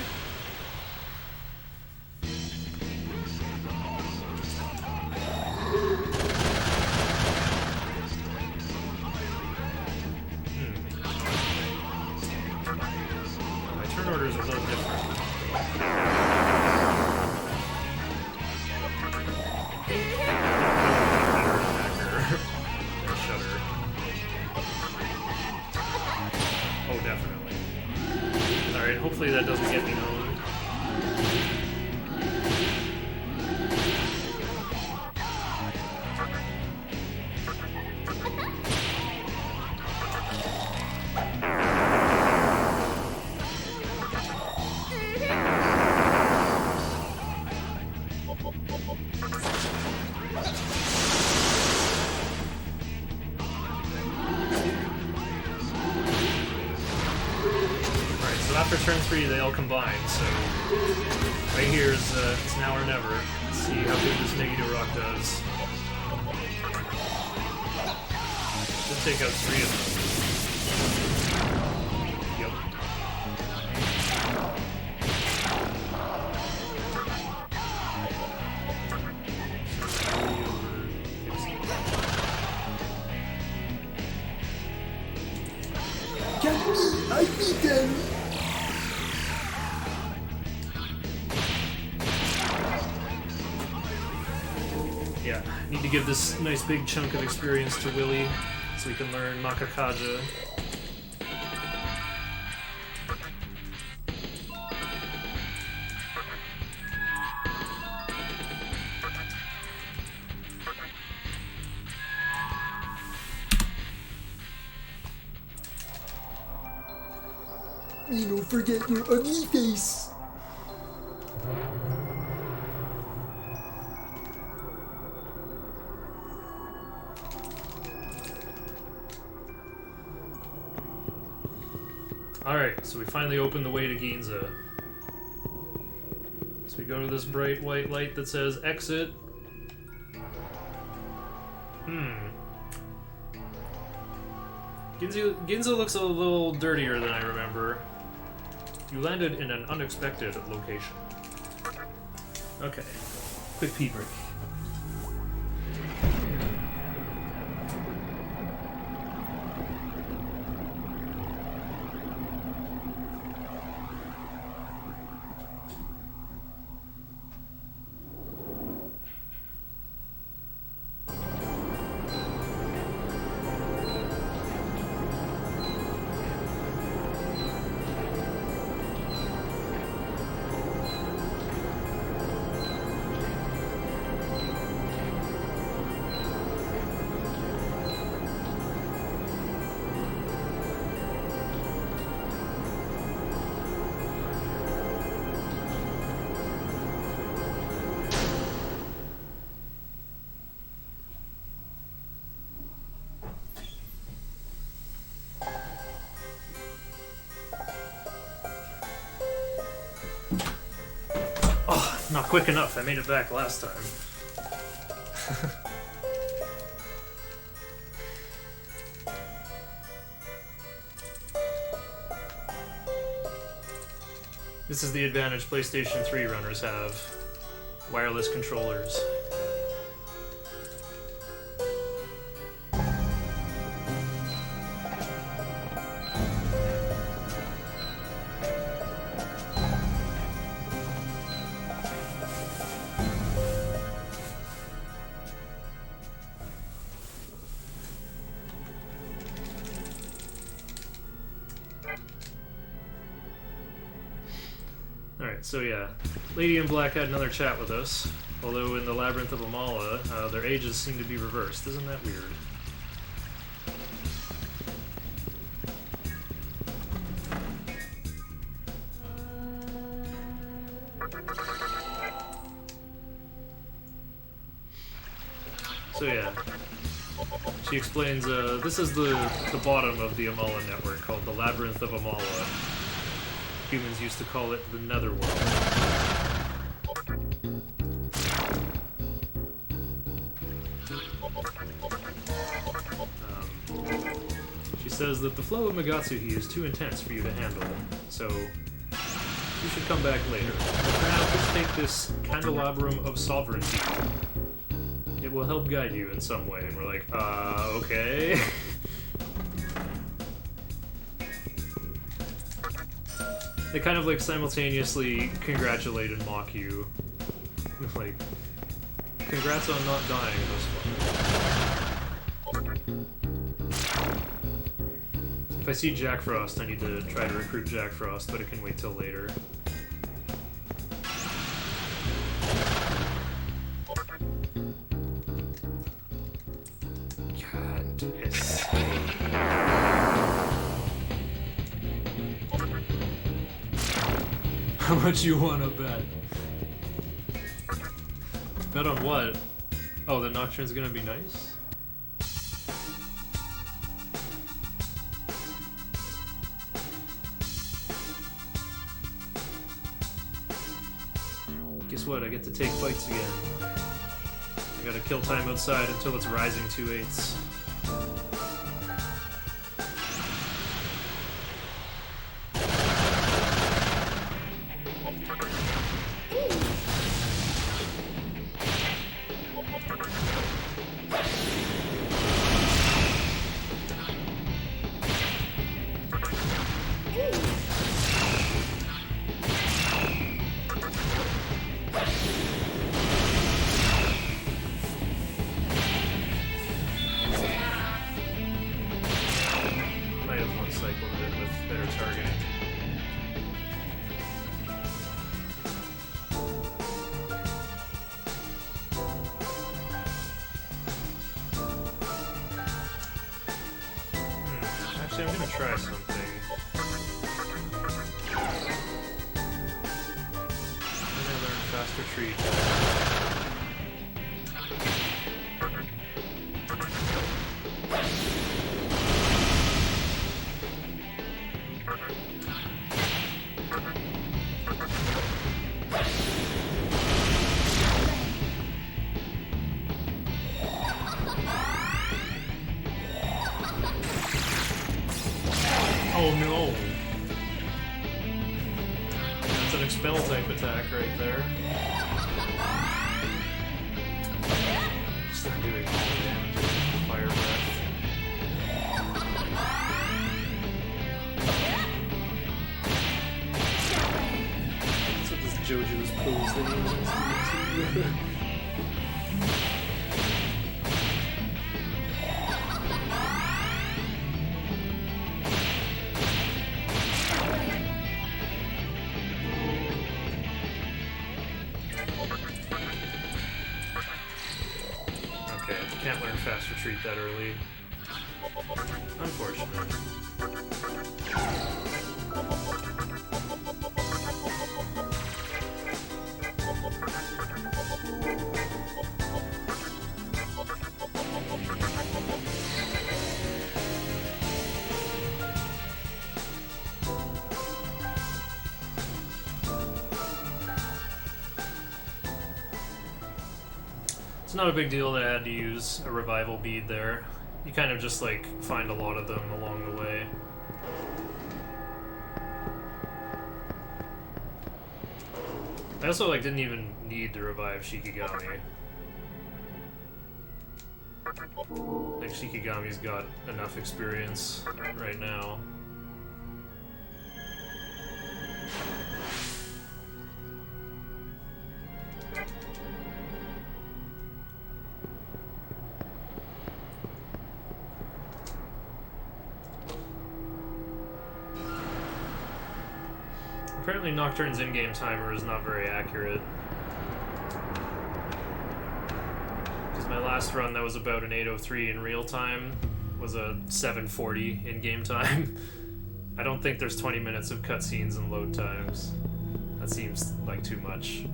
My turn order is a little different. Oh, definitely. Alright, hopefully that doesn't get me known. After turn 3, they all combine, so right here is it's now or never. Let's see how good this Megiddo rock does. Should take out 3 of them. Yep. I beat them! Yeah, need to give this nice big chunk of experience to Willy so we can learn Makakaja. You don't forget your ugly face! Alright, so we finally opened the way to Ginza. So we go to this bright white light that says exit. Ginza looks a little dirtier than I remember. You landed in an unexpected location. Okay. Quick pee break. Not quick enough. I made it back last time. This is the advantage PlayStation 3 runners have. Wireless controllers. Alright, so yeah. Lady in Black had another chat with us, although in the Labyrinth of Amala, their ages seem to be reversed. Isn't that weird? So yeah. She explains, this is the bottom of the Amala network, called the Labyrinth of Amala. Humans used to call it the Netherworld. She says that the flow of Magatsuhi is too intense for you to handle, so you should come back later. But for now, let's take this candelabrum of sovereignty. It will help guide you in some way. And we're like, okay. They kind of like simultaneously congratulate and mock you. Like, congrats on not dying thus far. If I see Jack Frost, I need to try to recruit Jack Frost, but it can wait till later. Can't escape. How much you wanna bet? Bet on what? Oh, the Nocturne's gonna be nice? Guess what? I get to take fights again. I gotta kill time outside until it's rising 2/8. Actually, I'm gonna try something. Then I learn fast retreat. Oh no! That's an expel type attack right there. Just not doing all the damage with fire breath. That's what this JoJo's pose thing is. Can't learn fast retreat that early. Unfortunate. It's not a big deal that I had to use a revival bead there. You kind of just like find a lot of them along the way. I also like didn't even need to revive Shikigami. Like Shikigami's got enough experience right now. Apparently Nocturne's in-game timer is not very accurate. Because my last run that was about an 8:03 in real time was a 7:40 in-game time. I don't think there's 20 minutes of cutscenes and load times. That seems like too much.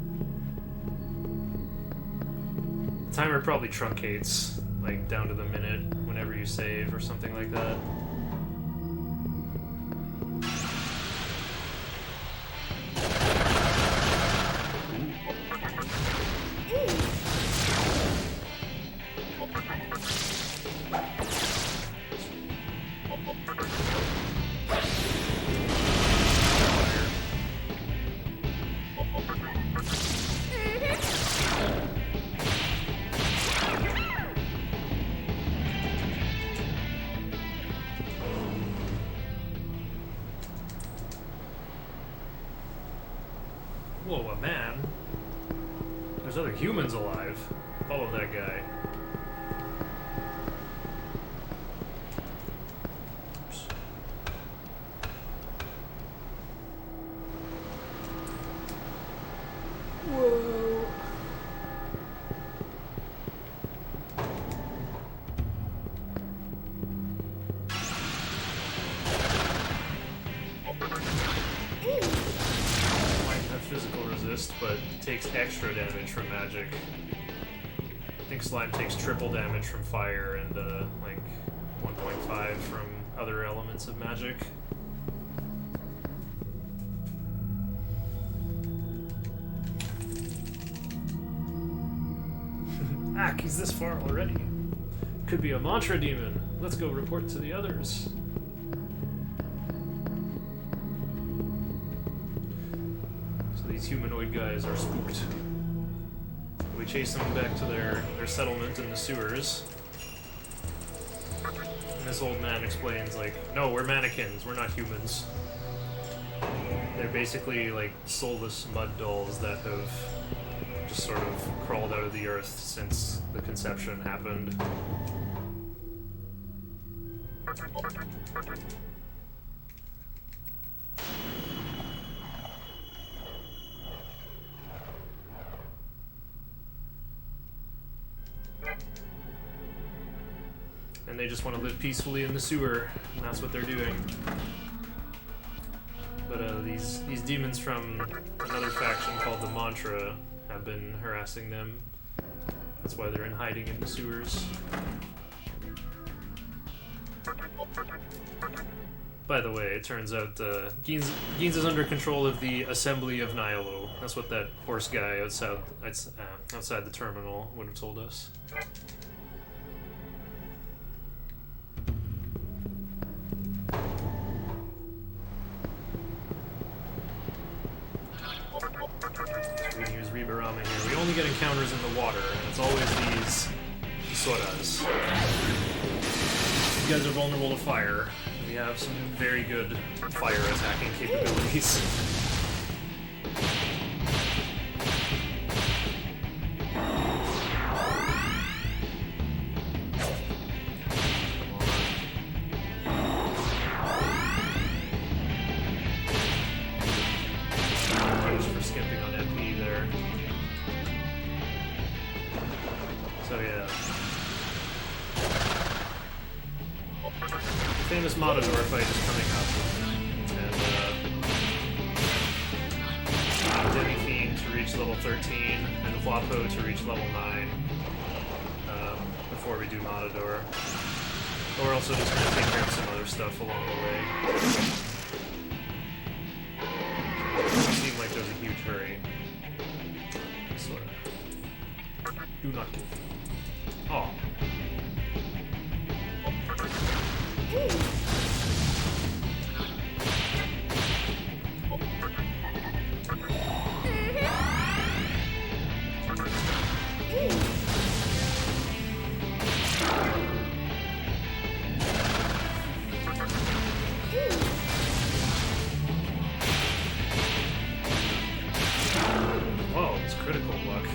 The timer probably truncates, like down to the minute whenever you save or something like that. Whoa, a man? There's other humans alive. Follow that guy. Oops. Whoa. Physical resist, but takes extra damage from magic. I think slime takes triple damage from fire and like 1.5 from other elements of magic. Ack, he's this far already. Could be a mantra demon. Let's go report to the others. These humanoid guys are spooked. We chase them back to their settlement in the sewers. And this old man explains, like, no, we're mannequins, we're not humans. They're basically like soulless mud dolls that have just sort of crawled out of the earth since the conception happened. And they just want to live peacefully in the sewer, and that's what they're doing. But these demons from another faction called the Mantra have been harassing them. That's why they're in hiding in the sewers. By the way, it turns out Ginz is under control of the Assembly of Nihilo. That's what that horse guy outside the terminal would have told us. get encounters in the water, and it's always these Soras. You guys are vulnerable to fire. We have some very good fire attacking capabilities. Famous Matador fight is coming up, and Demi Fiend to reach level 13, and Vlapo to reach level 9 before we do Matador. But we're also just going to take care of some other stuff along the way. It doesn't seem like there's a huge hurry. Sort of. Do not give. Oh. Whoa, it's critical luck.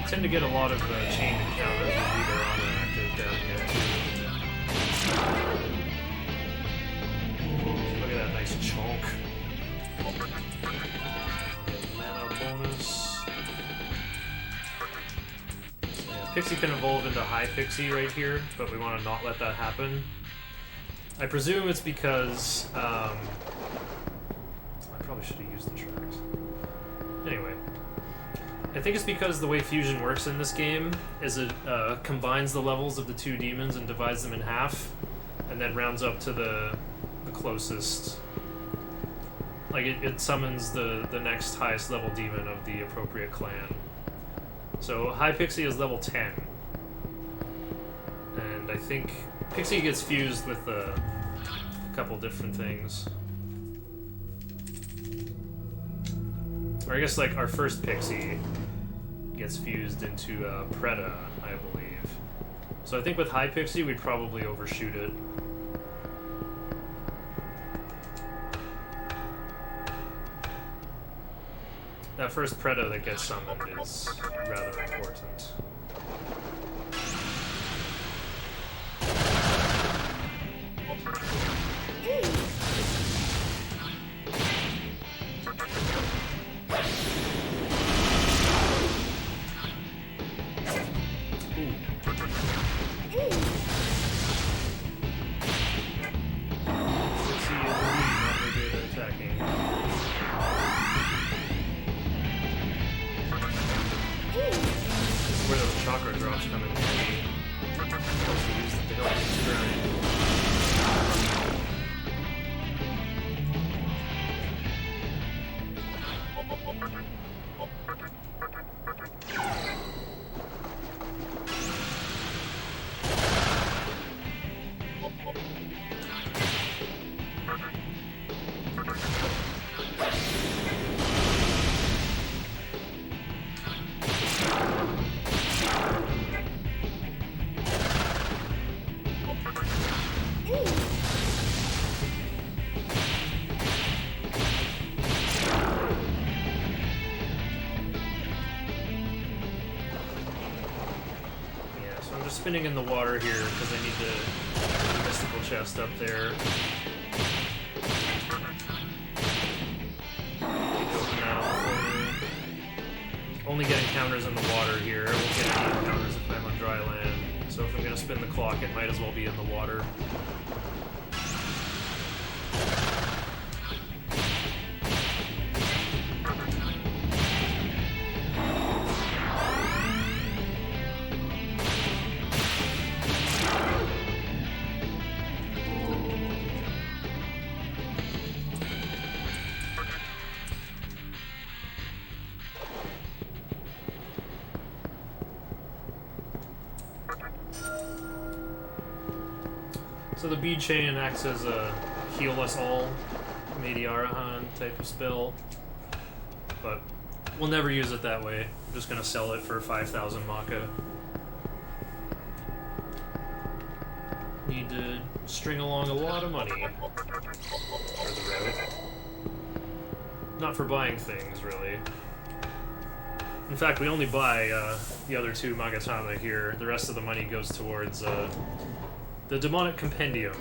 Tend to get a lot of chain encounters with either armor active down here too. Look at that nice chunk. Mana bonus. Yeah, Pixie can evolve into High Pixie right here, but we want to not let that happen. I presume it's because I probably should have used the tracks. Anyway. I think it's because the way fusion works in this game is it combines the levels of the two demons and divides them in half, and then rounds up to the closest. Like it summons the next highest level demon of the appropriate clan. So High Pixie is level 10, and I think Pixie gets fused with a couple different things. Or I guess like our first Pixie gets fused into Preda, I believe. So I think with High Pixie we'd probably overshoot it. That first Preda that gets summoned is rather important. Chakra drops coming in. Supposed to use the help spinning in the water here because I need the mystical chest up there. only get encounters in the water here. I won't get any encounters if I'm on dry land. So if I'm gonna spin the clock, it might as well be in the water. So the bead chain acts as a heal us all, Mady Arahan type of spell, but we'll never use it that way. I'm just gonna sell it for 5,000 Maka. Need to string along a lot of money for the route. Not for buying things, really. In fact, we only buy the other two Magatama here. The rest of the money goes towards the Demonic Compendium,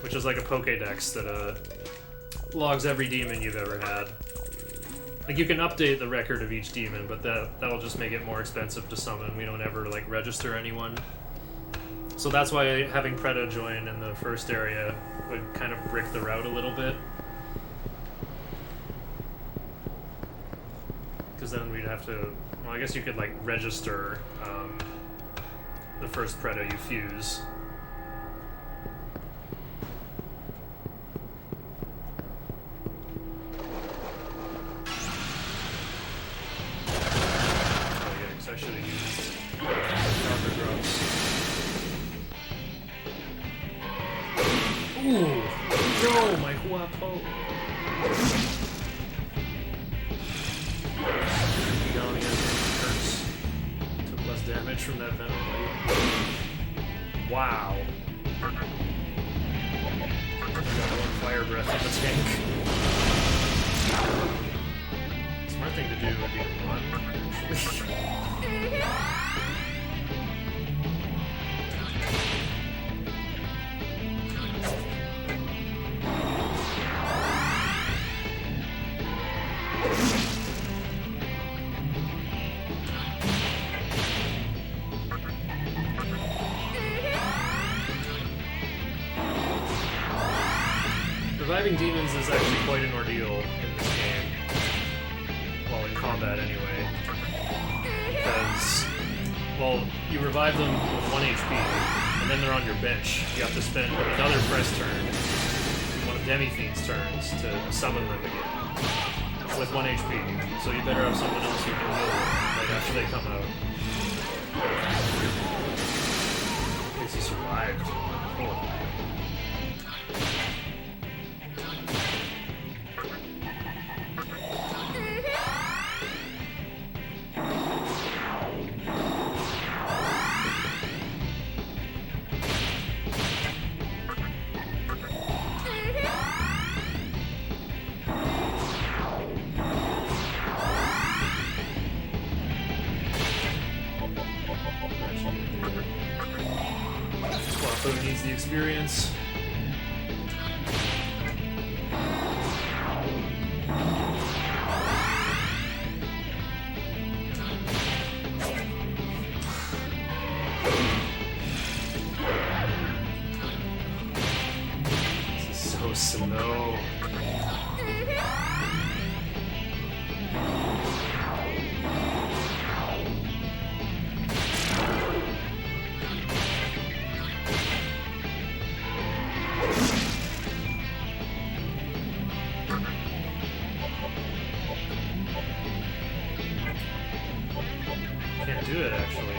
which is like a Pokédex that logs every demon you've ever had. Like, you can update the record of each demon, but that'll just make it more expensive to summon. We don't ever, like, register anyone. So that's why having Preda join in the first area would kind of brick the route a little bit. Because then we'd have to... Well, I guess you could, like, register the first Preda you fuse. I should have used Darker Drops. Ooh! No, my guapo! Down again, hurts. Took less damage from that Venom Blade. Wow! I got one Fire Breath in the tank. Smart thing to do would be to run. Reviving demons is actually quite an ordeal in this game. Well, in combat anyway. Because, well, you revive them with 1 HP, and then they're on your bench. You have to spend another press turn, one of Demi-Fiend's turns, to summon them again. With 1 HP. So you better have someone else who can heal them right after they come out. At least he survived. Cool. Who needs the experience? This is so slow. Can't do it, actually.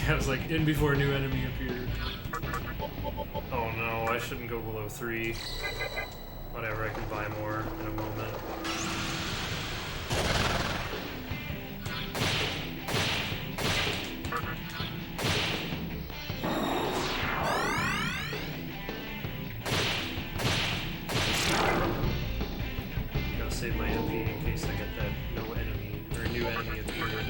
I was like, in before a new enemy appeared. Oh no, I shouldn't go below 3. Whatever, I can buy more in a moment. save my MP in case I get that no enemy or new enemy appeared.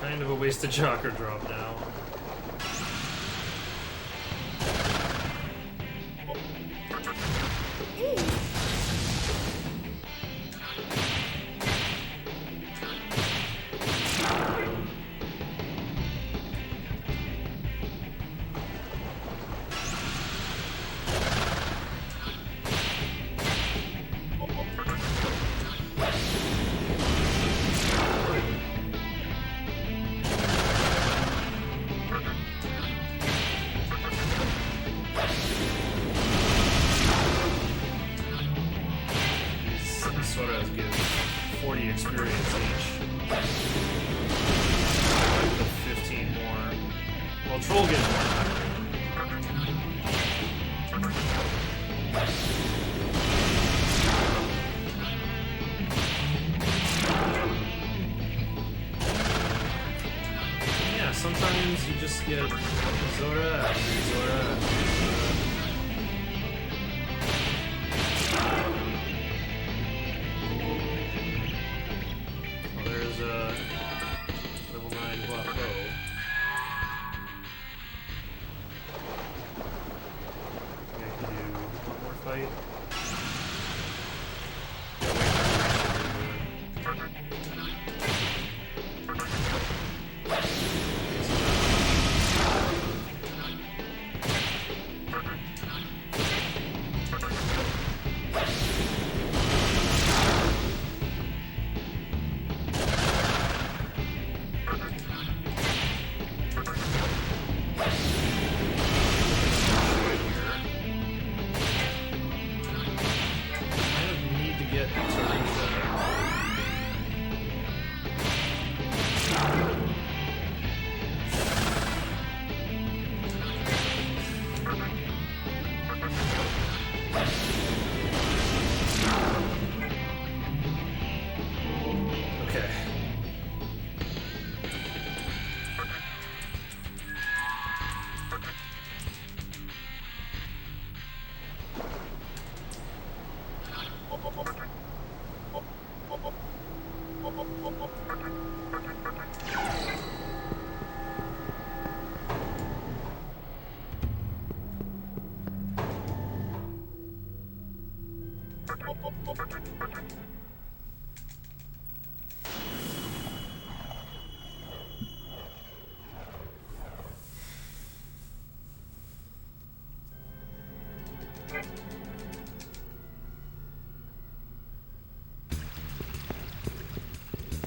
Kind of a wasted chakra drop now. Sometimes you just get Zora after Zora after Zora. Well, there's a level 9 Guapo. I can do one more fight.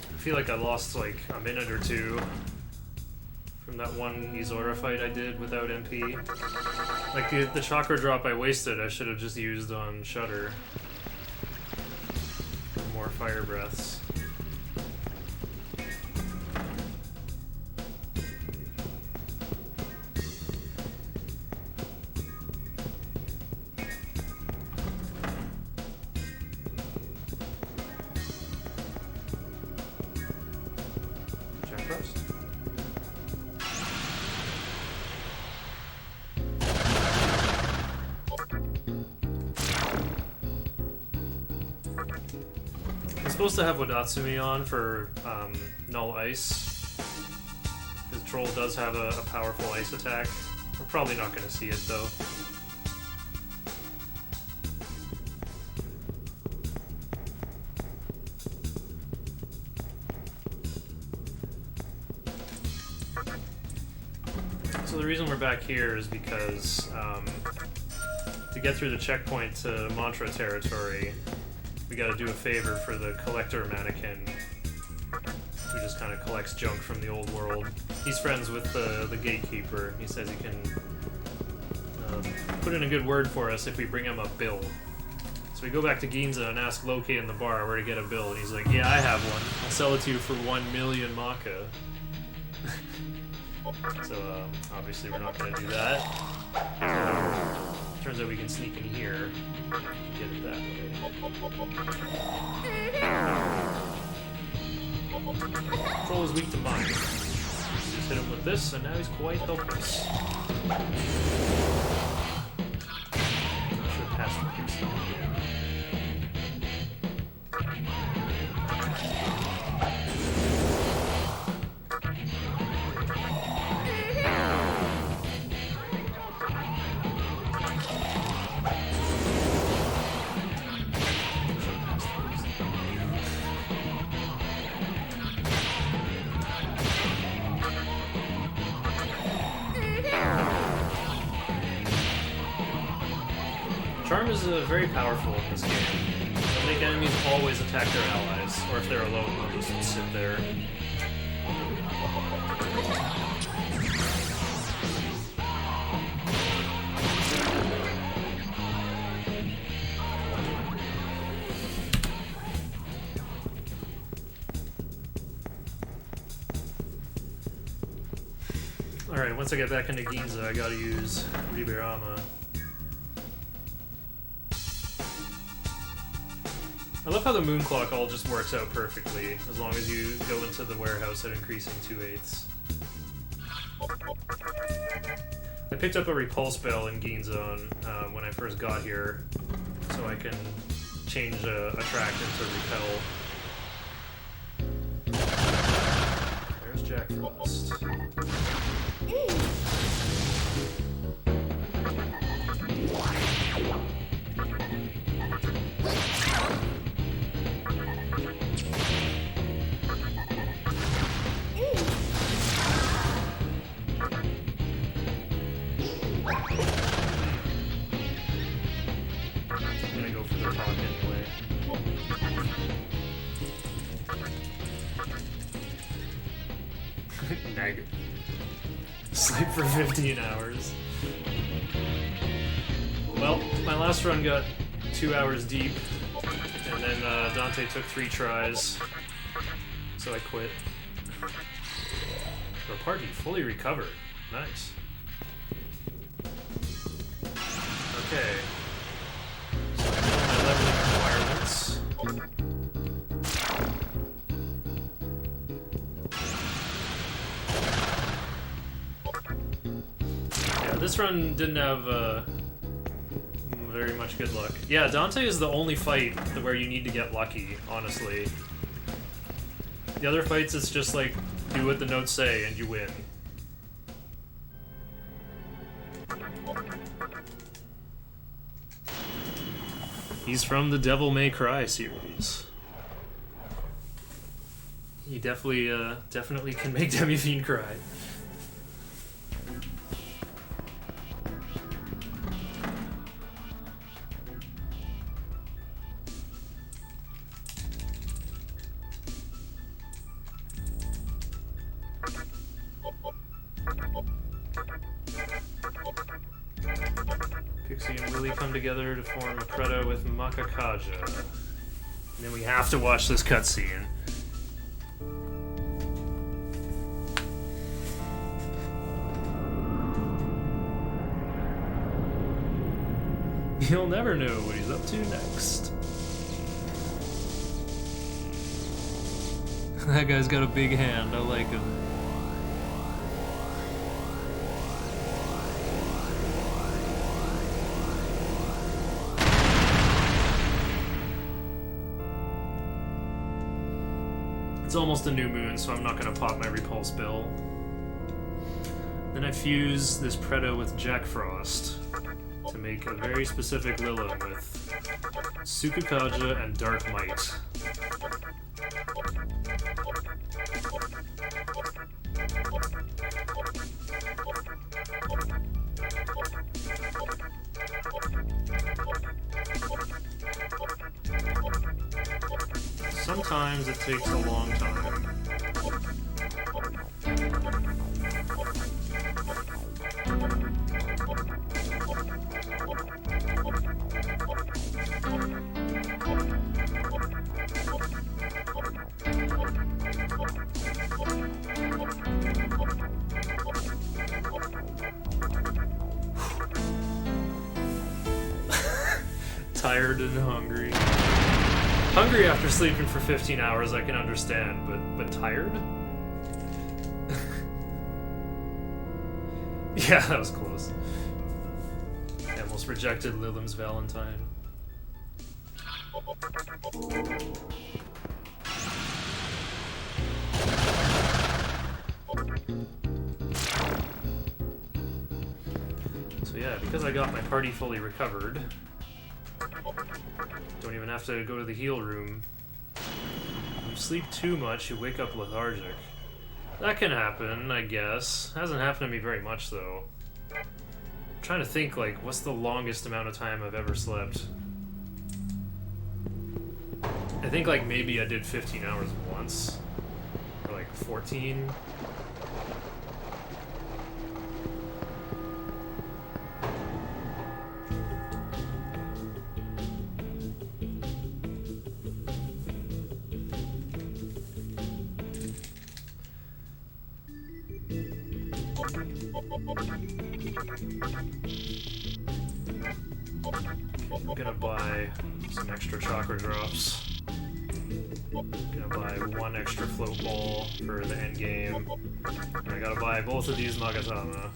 I feel like I lost like a minute or two from that one Izora fight I did without MP. Like the chakra drop I wasted, I should have just used on Shudder. More fire breaths. Supposed to have Wadatsumi on for Null Ice. Because Troll does have a powerful ice attack. We're probably not going to see it though. So the reason we're back here is because to get through the checkpoint to Mantra territory, we gotta do a favor for the collector mannequin, who just kind of collects junk from the old world. He's friends with the gatekeeper. He says he can put in a good word for us if we bring him a bill. So we go back to Ginza and ask Loki in the bar where to get a bill, and he's like, yeah, I have one. I'll sell it to you for 1 million Maka. So obviously we're not gonna do that. Turns out we can sneak in here and get it that way. Troll is weak to mine. Just hit him with this, and now he's quite helpless. Charm is very powerful in this game. It'll make enemies always attack their allies, or if they're alone, they'll just sit there. Alright, once I get back into Ginza, I gotta use Riberama. I love how the moon clock all just works out perfectly, as long as you go into the warehouse at increasing 2/8. I picked up a repulse bell in Ginza when I first got here, so I can change attract into repel. There's Jack Frost. I'm gonna go for the talk anyway. Neg. Sleep for 15 hours. Well, my last run got 2 hours deep, and then Dante took 3 tries, so I quit. The party fully recovered. Nice. Okay. So I know my leveling requirements. Yeah, this run didn't have very much good luck. Yeah, Dante is the only fight where you need to get lucky, honestly. The other fights, it's just like, do what the notes say and you win. He's from the Devil May Cry series. He definitely can make Demi-Fiend cry. Pixie and Willy come together to form a Preto with Makakaja. And then we have to watch this cutscene. You'll never know what he's up to next. That guy's got a big hand, I like him. It's almost a new moon, so I'm not going to pop my repulse bill. Then I fuse this Preto with Jack Frost to make a very specific Lilum with Sukukaja and Dark Might. Sometimes it takes a long time. Tired and hungry. Hungry after sleeping for 15 hours, I can understand, but tired? Yeah, that was close. I almost rejected Lilum's Valentine. So yeah, because I got my party fully recovered, don't even have to go to the heal room. If you sleep too much, you wake up lethargic. That can happen, I guess. Hasn't happened to me very much, though. I'm trying to think, like, what's the longest amount of time I've ever slept? I think, like, maybe I did 15 hours once. Or, like, 14. I'm gonna buy some extra chakra drops. Gonna buy one extra float ball for the end game. And I gotta buy both of these Magatama.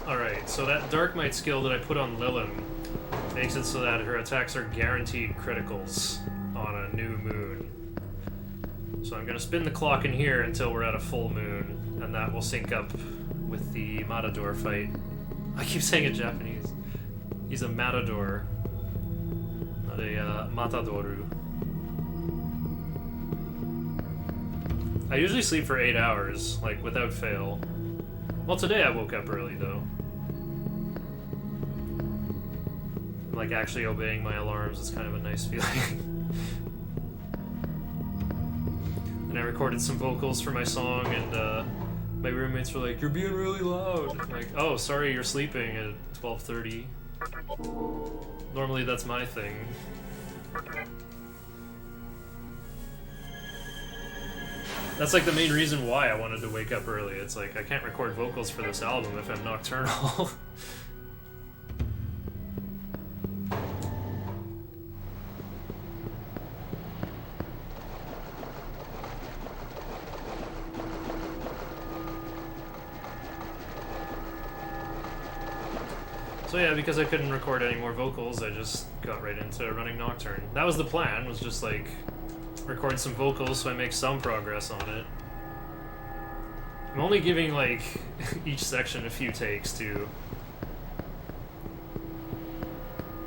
Alright, so that Dark Might skill that I put on Lilin makes it so that her attacks are guaranteed criticals on a new moon. So I'm gonna spin the clock in here until we're at a full moon, and that will sync up with the Matador fight. I keep saying it Japanese. He's a Matador, not a Matadoru. I usually sleep for 8 hours, like without fail. Well, today I woke up early though. Like actually obeying my alarms is kind of a nice feeling. And I recorded some vocals for my song, and my roommates were like, "You're being really loud." I'm like, "Oh, sorry, you're sleeping at 12:30. Normally that's my thing." That's like the main reason why I wanted to wake up early. It's like, I can't record vocals for this album if I'm nocturnal. So yeah, because I couldn't record any more vocals, I just got right into running Nocturne. That was the plan, was just like, record some vocals so I make some progress on it. I'm only giving like, each section a few takes too.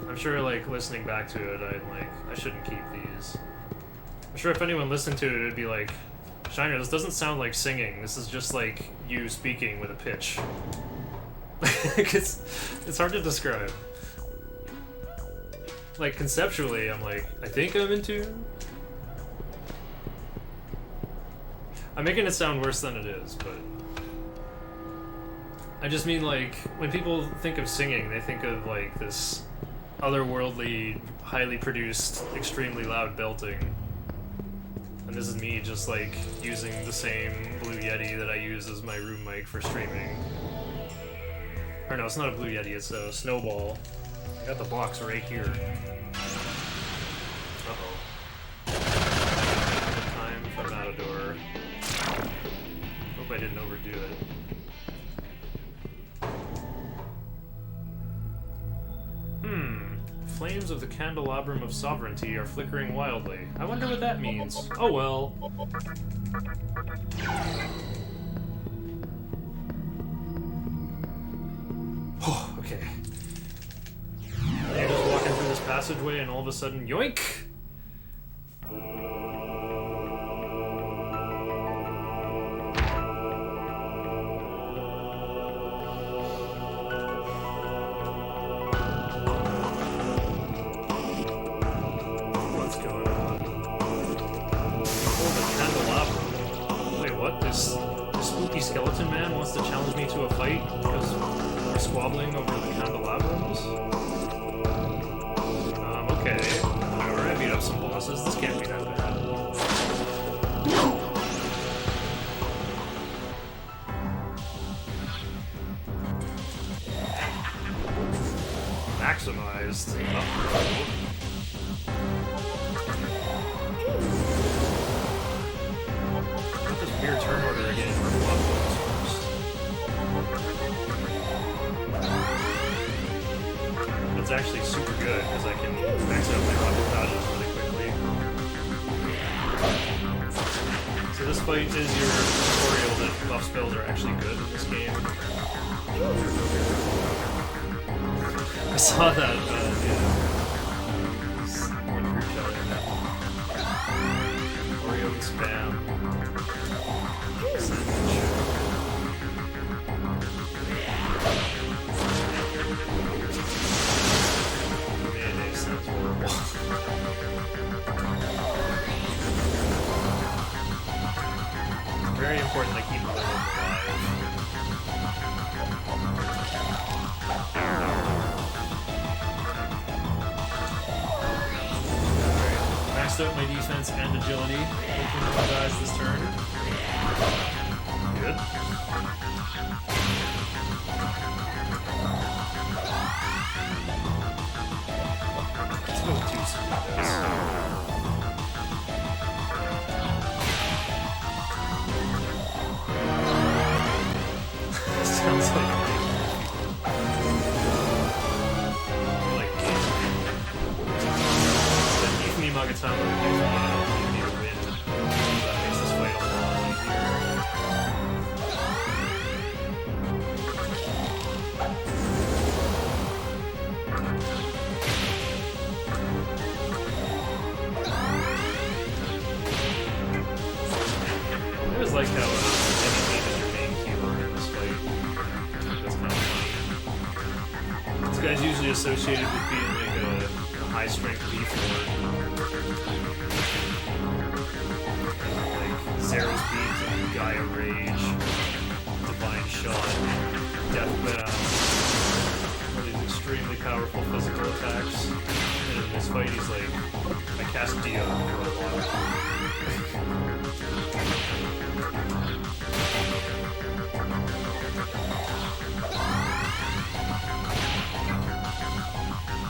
I'm sure like, listening back to it, I shouldn't keep these. I'm sure if anyone listened to it, it'd be like, Shiner, this doesn't sound like singing, this is just like, you speaking with a pitch. It's hard to describe. Like, conceptually, I'm like, I think I'm in tune. I'm making it sound worse than it is, but... I just mean, like, when people think of singing, they think of, like, this otherworldly, highly produced, extremely loud belting. And this is me just, like, using the same Blue Yeti that I use as my room mic for streaming. Or no, it's not a Blue Yeti, it's a Snowball. I got the box right here. Uh-oh. Time for Matador. Hope I didn't overdo it. Flames of the Candelabrum of Sovereignty are flickering wildly. I wonder what that means. Oh well. Oh, okay. You're just walking through this passageway and all of a sudden, yoink! What's going on? Oh, the candelabrum. Wait, what? This spooky skeleton man wants to challenge me to a fight because we're squabbling over the candelabrums? Okay. Whatever, I beat up some bosses. This can't be that bad. Maximized. Uh-oh. Get this weird turn order again for blood balls first. It's actually super good because I can max out my rocket dodges really quickly. So this fight is your tutorial that buff spells are actually good in this game. I saw that, yeah. More group chat. important, like keeping them alive. Maxed out my defense and agility. Hoping no one dies this turn. Good. Let's go with 2 speed. Sounds like give me Magatama, give me a win. That makes this fight a lot easier. I always like how anything is your main keyword in this fight. That's kind of funny. This guy's usually associated with being like a high-strength beef lord. Like Zero's Beat, Gaia Rage, Divine Shot, Death Bound. All these extremely powerful physical attacks. And in this fight he's like, I cast Dio for a while.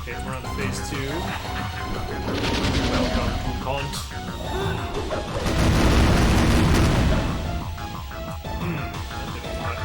Okay, we're on to phase 2. Welcome, Kont. That did a lot.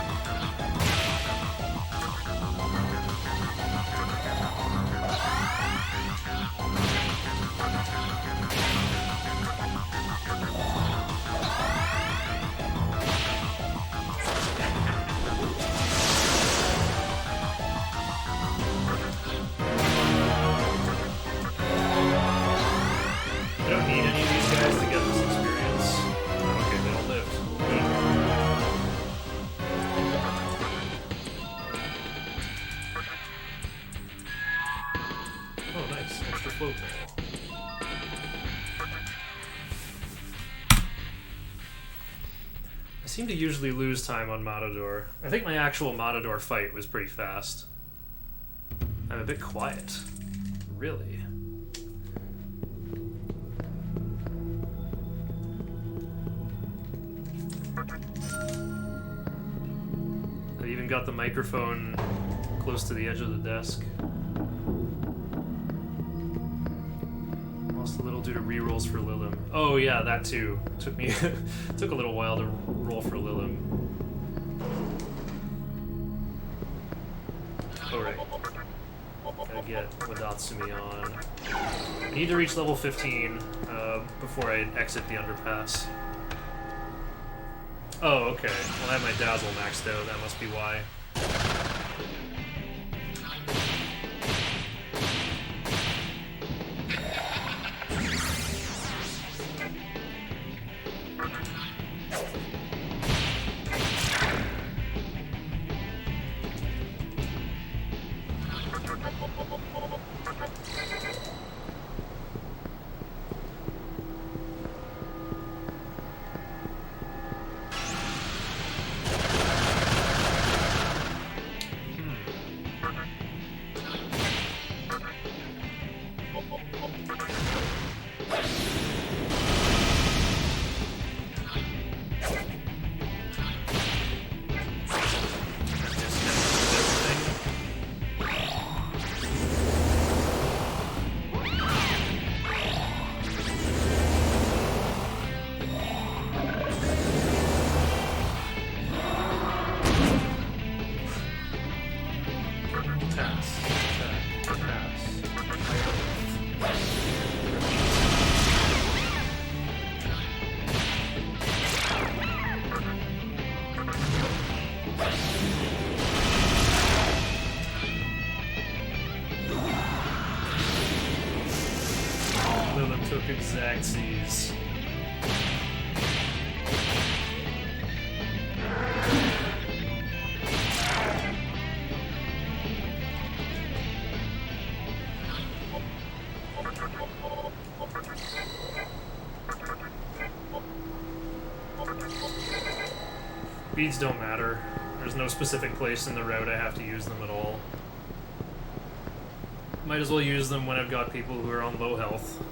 I don't need any of these guys to get this experience. Okay, they all lived. Oh, nice. Extra float ball. I seem to usually lose time on Matador. I think my actual Matador fight was pretty fast. I'm a bit quiet. Really? I even got the microphone close to the edge of the desk. Lost a little due to rerolls for Lilim. Oh yeah, that too. Took me took a little while to roll for Lilim. Oh right. Gotta get Wadatsumi on. I need to reach level 15 before I exit the underpass. Oh, okay. Well, I have my Dazzle maxed out. That must be why. took exact C's. Beads don't matter. There's no specific place in the route I have to use them at all. Might as well use them when I've got people who are on low health.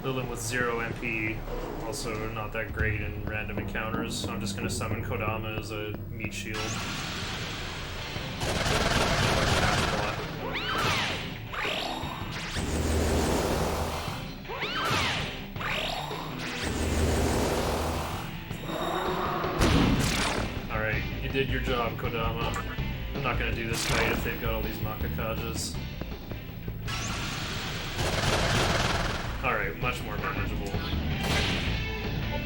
Lilin with 0 MP, also not that great in random encounters, so I'm just going to summon Kodama as a meat shield. Alright, you did your job, Kodama. I'm not going to do this fight if they've got all these Makakajas. Alright, much more manageable. Oh,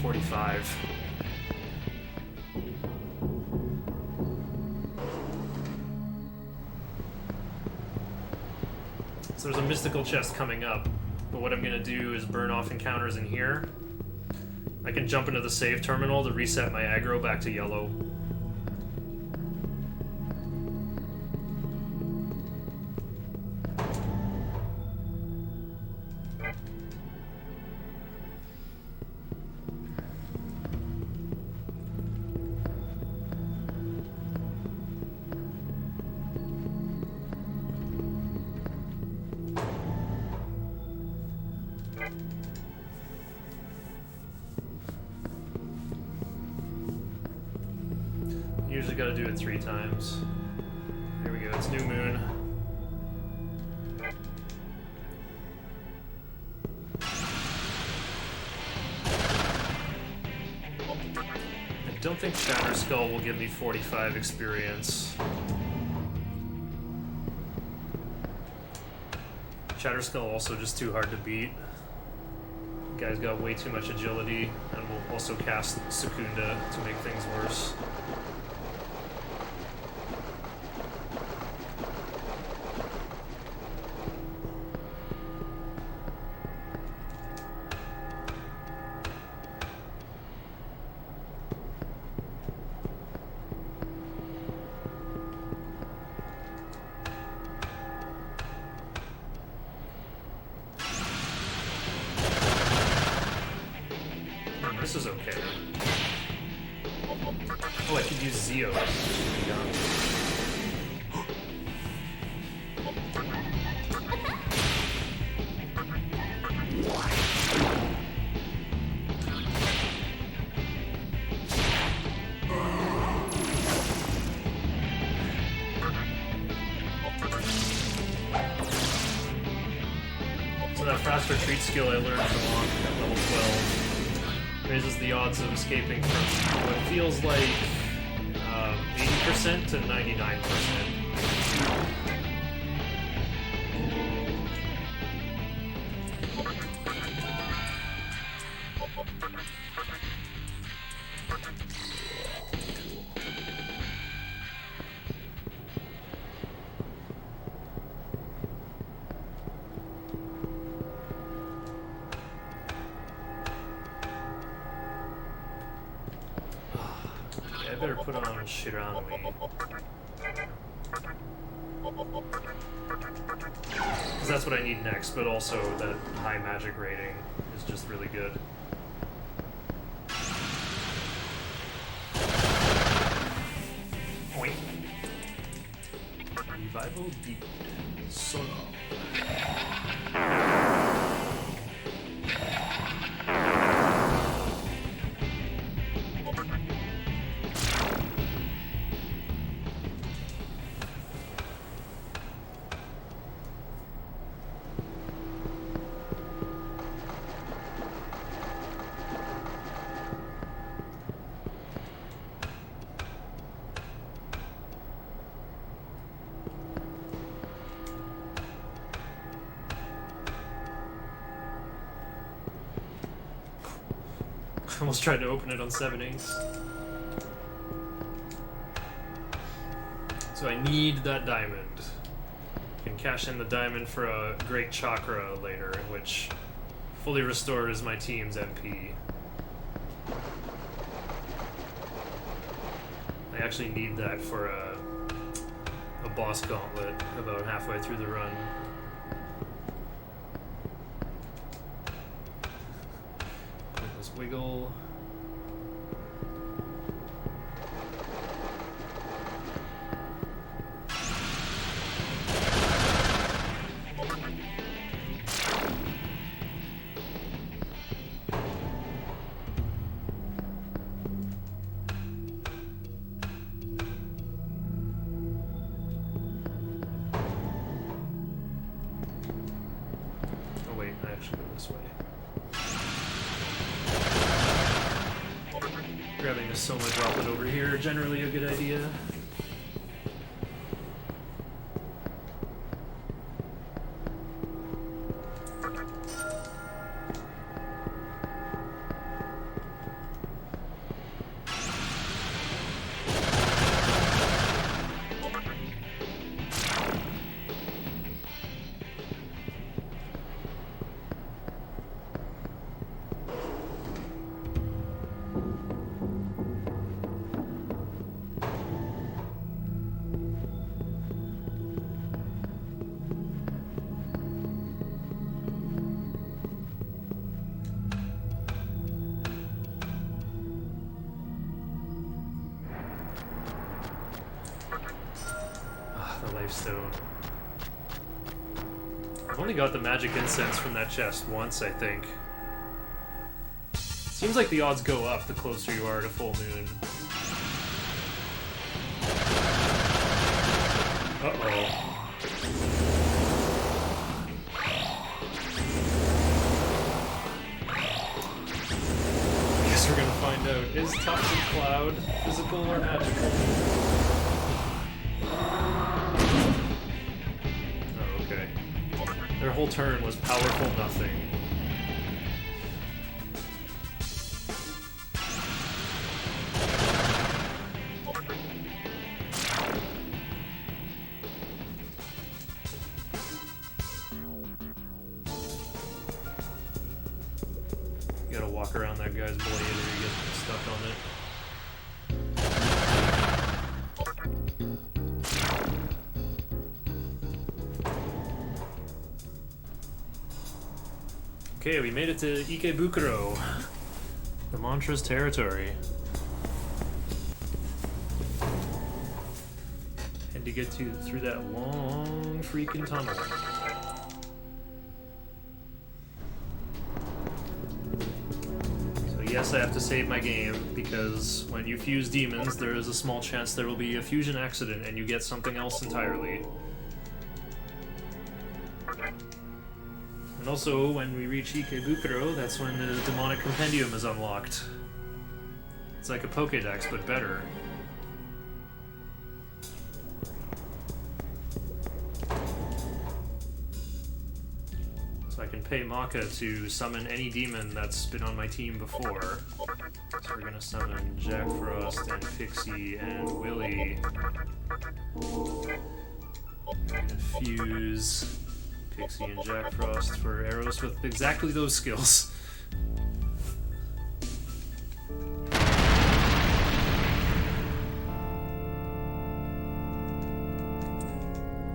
45. So there's a mystical chest coming up, but what I'm gonna do is burn off encounters in here. I can jump into the save terminal to reset my aggro back to yellow. Usually gotta do it 3 times. Here we go, it's New Moon. I don't think Shatter Skull will give me 45 experience. Shatter Skull also just too hard to beat. The guy's got way too much agility, and will also cast Secunda to make things worse. This is okay. Oh, I could use Zeo. So that fast retreat skill I learned from Monk at level 12 raises the odds of escaping from what feels like 80% to 99%. I better put on Shiranui. Because that's what I need next, but also that high magic rating is just really good. Point. Revival Deep. Solo. Almost tried to open it on 7/8. So I need that diamond. I can cash in the diamond for a great chakra later, which fully restores my team's MP. I actually need that for a boss gauntlet about halfway through the run. Pointless wiggle. Grabbing a Soma droplet over here, generally a good idea. Stone. I've only got the magic incense from that chest once, I think. Seems like the odds go up the closer you are to full moon. Uh-oh. Guess we're gonna find out. Is Toxic Cloud physical or magical? Their whole turn was powerful nothing. You gotta walk around that guy's blade or you get stuck on it. Okay, we made it to Ikebukuro, the mantra's territory. And to get through that long freaking tunnel. So yes, I have to save my game, because when you fuse demons, there is a small chance there will be a fusion accident and you get something else entirely. And also, when we reach Ikebukuro, that's when the demonic compendium is unlocked. It's like a Pokédex, but better. So I can pay Maka to summon any demon that's been on my team before. So we're gonna summon Jack Frost and Pixie and Willy. We're gonna fuse Pixie and Jack Frost for arrows with exactly those skills.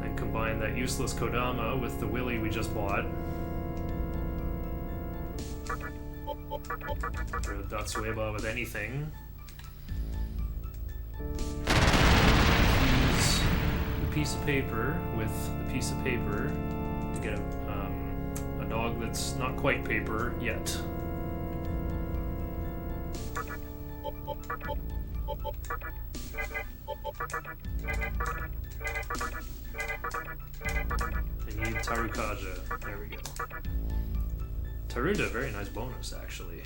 And combine that useless Kodama with the Willy we just bought. Or Datsueba with anything. Use the piece of paper with the piece of paper to get a dog that's not quite paper yet. I need Tarukaja. There we go. Taruda, very nice bonus, actually.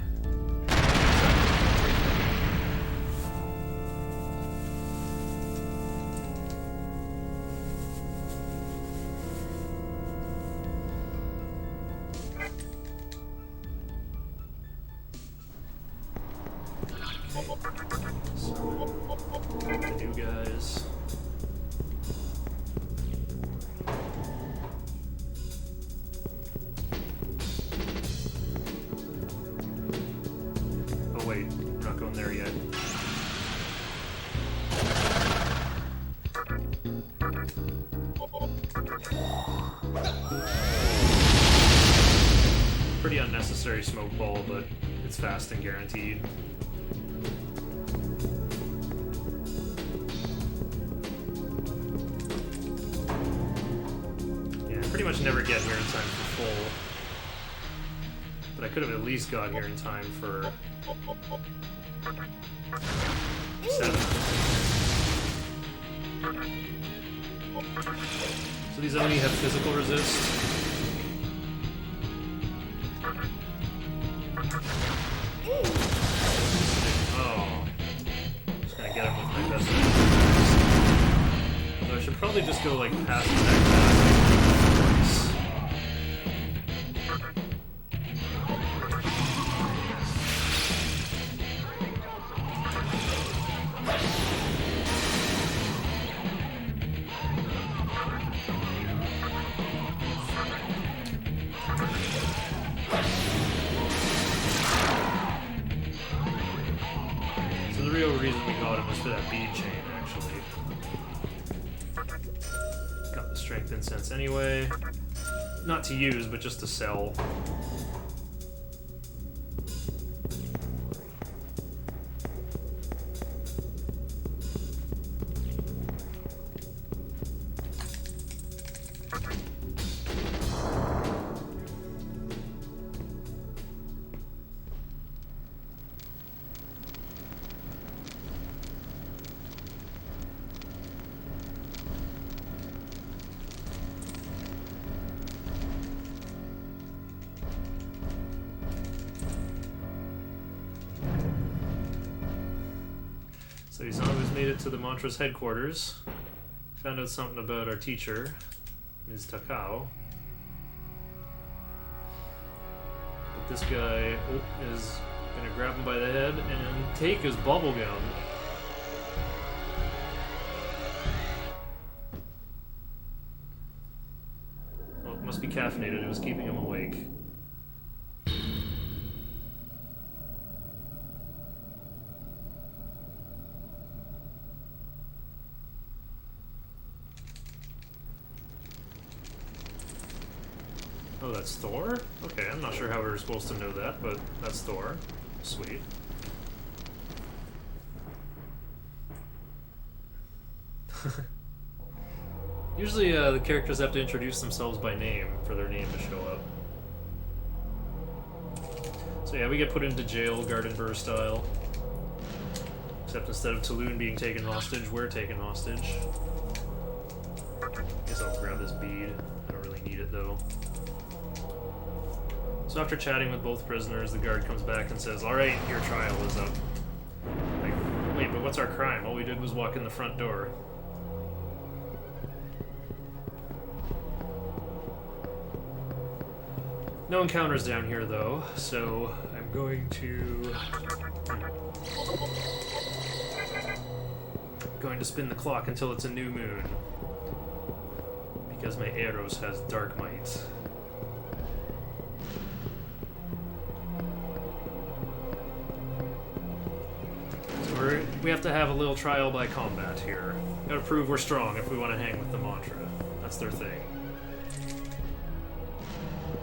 The new guys. Pretty unnecessary smoke ball, but it's fast and guaranteed. Yeah, I pretty much never get here in time for full. But I could have at least got here in time for 7. So these only have physical resist. Oh. Just gonna get him with my best friend. So I should probably just go like past the back. Anyway, not to use, but just to sell. So Isamu's made it to the Mantra's headquarters. Found out something about our teacher, Ms. Takao. But this guy is gonna grab him by the head and take his bubble gum. Well, it must be caffeinated. It was keeping him awake. Oh, that's Thor? Okay, I'm not sure how we were supposed to know that, but that's Thor. Sweet. Usually the characters have to introduce themselves by name for their name to show up. So yeah, we get put into jail, Gardenburg style. Except instead of Tulun being taken hostage, we're taken hostage. Guess I'll grab this bead. I don't really need it though. So after chatting with both prisoners, the guard comes back and says, "Alright, your trial is up." Like, wait, but what's our crime? All we did was walk in the front door. No encounters down here though, so I'm going to... going to spin the clock until it's a new moon. Because my Eros has dark might. We have to have a little trial by combat here. Gotta prove we're strong if we want to hang with the Mantra. That's their thing.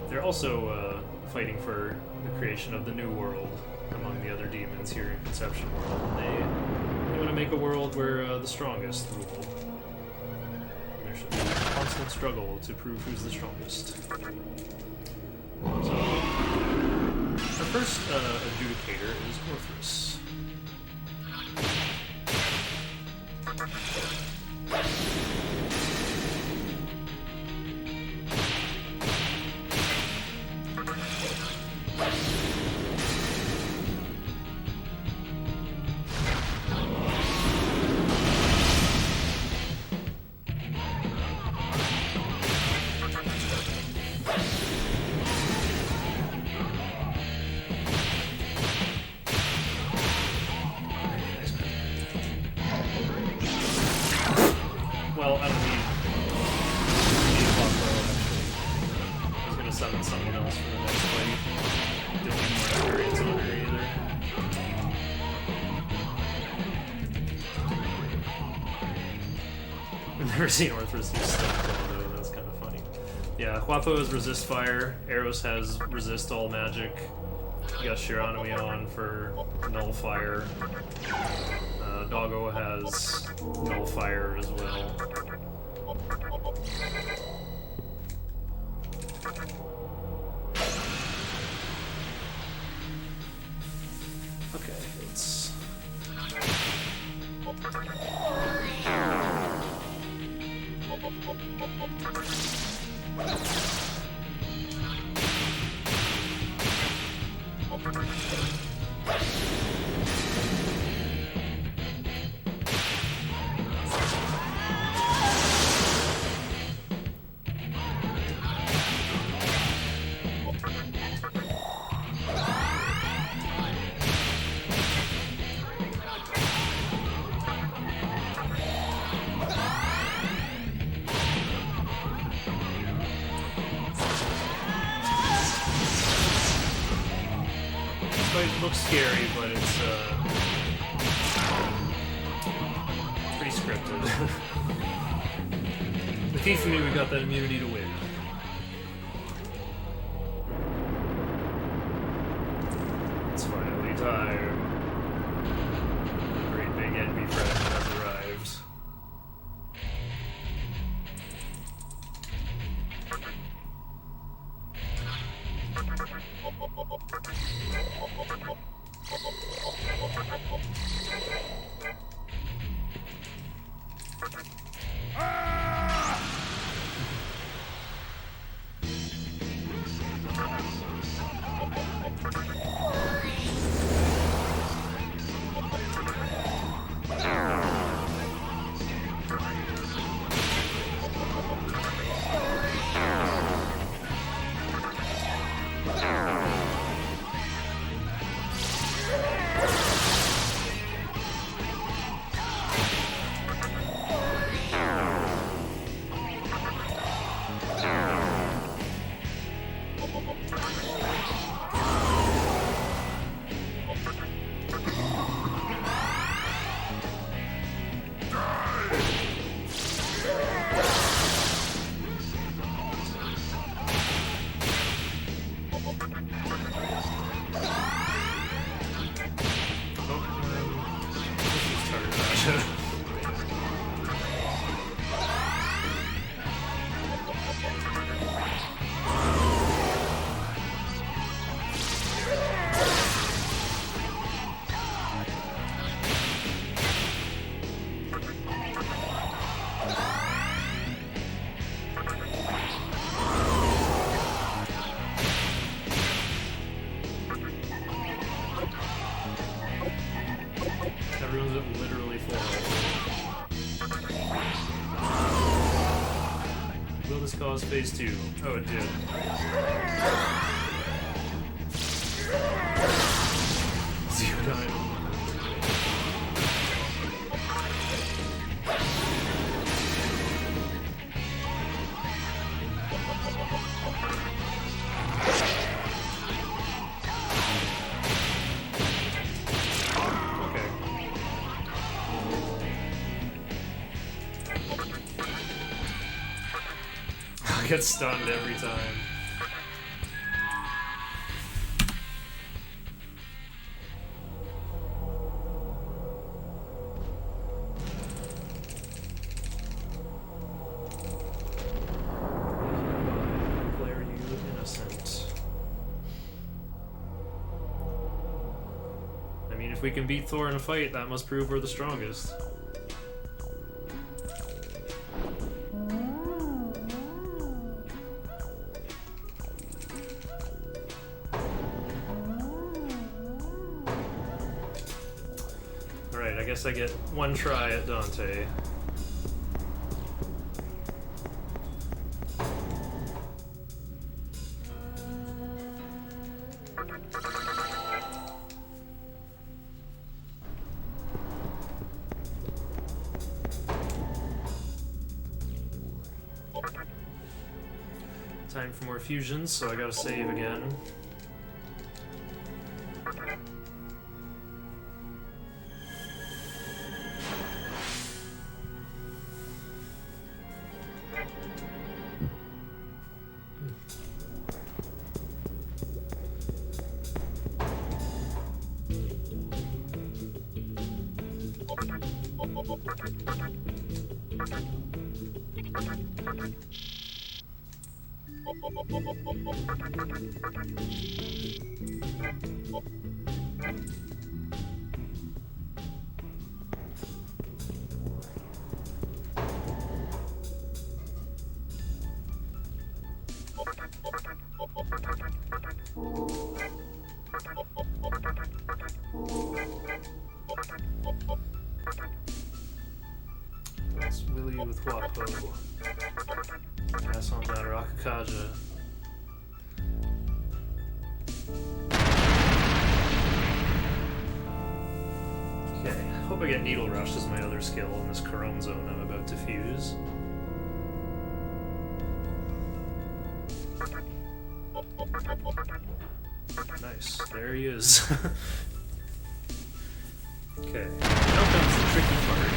They're also fighting for the creation of the new world among the other demons here in Conception World. And they want to make a world where the strongest rule. And there should be a constant struggle to prove who's the strongest. So, our first adjudicator is Orthrus. Well, I don't need a buffalo, actually. I was gonna summon someone else for the next fight. Don't need more experience on her either. I've never seen Orthrus use Stone, though. That's kind of funny. Yeah, Huapo has resist fire. Eros has resist all magic. You got Shiranui on for null fire. Doggo has null fire as well. Okay, it's... It looks scary, but it's pretty scripted. The key for me, we got that immunity to win. It's finally time. The great big enemy friend has arrived. Everyone's at literally full health. Will this cause phase 2? Oh, it did. Zero. I get stunned every time. Declare you innocent. I mean, if we can beat Thor in a fight, that must prove we're the strongest. I guess I get one try at Dante. Time for more fusions, so I gotta save again. That's Willy with Wapo. Pass on that Rakakaja. Okay, hope I get Needle Rush as my other skill in this Corone zone I'm about to fuse. Nice, there he is. Okay, now comes the tricky part.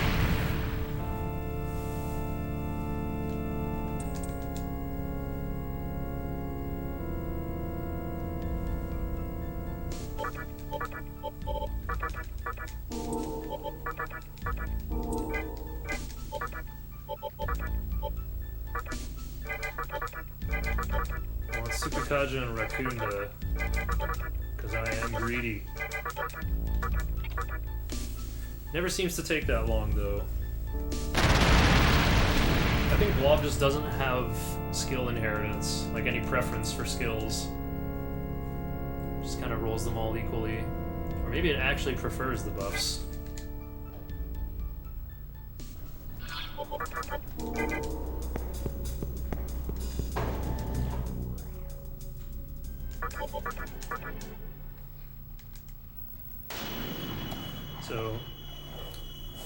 I want Tsukikaja and Rakunda, because I am greedy. Never seems to take that long, though. I think Blob just doesn't have skill inheritance, like any preference for skills. Just kind of rolls them all equally. Or maybe it actually prefers the buffs. So,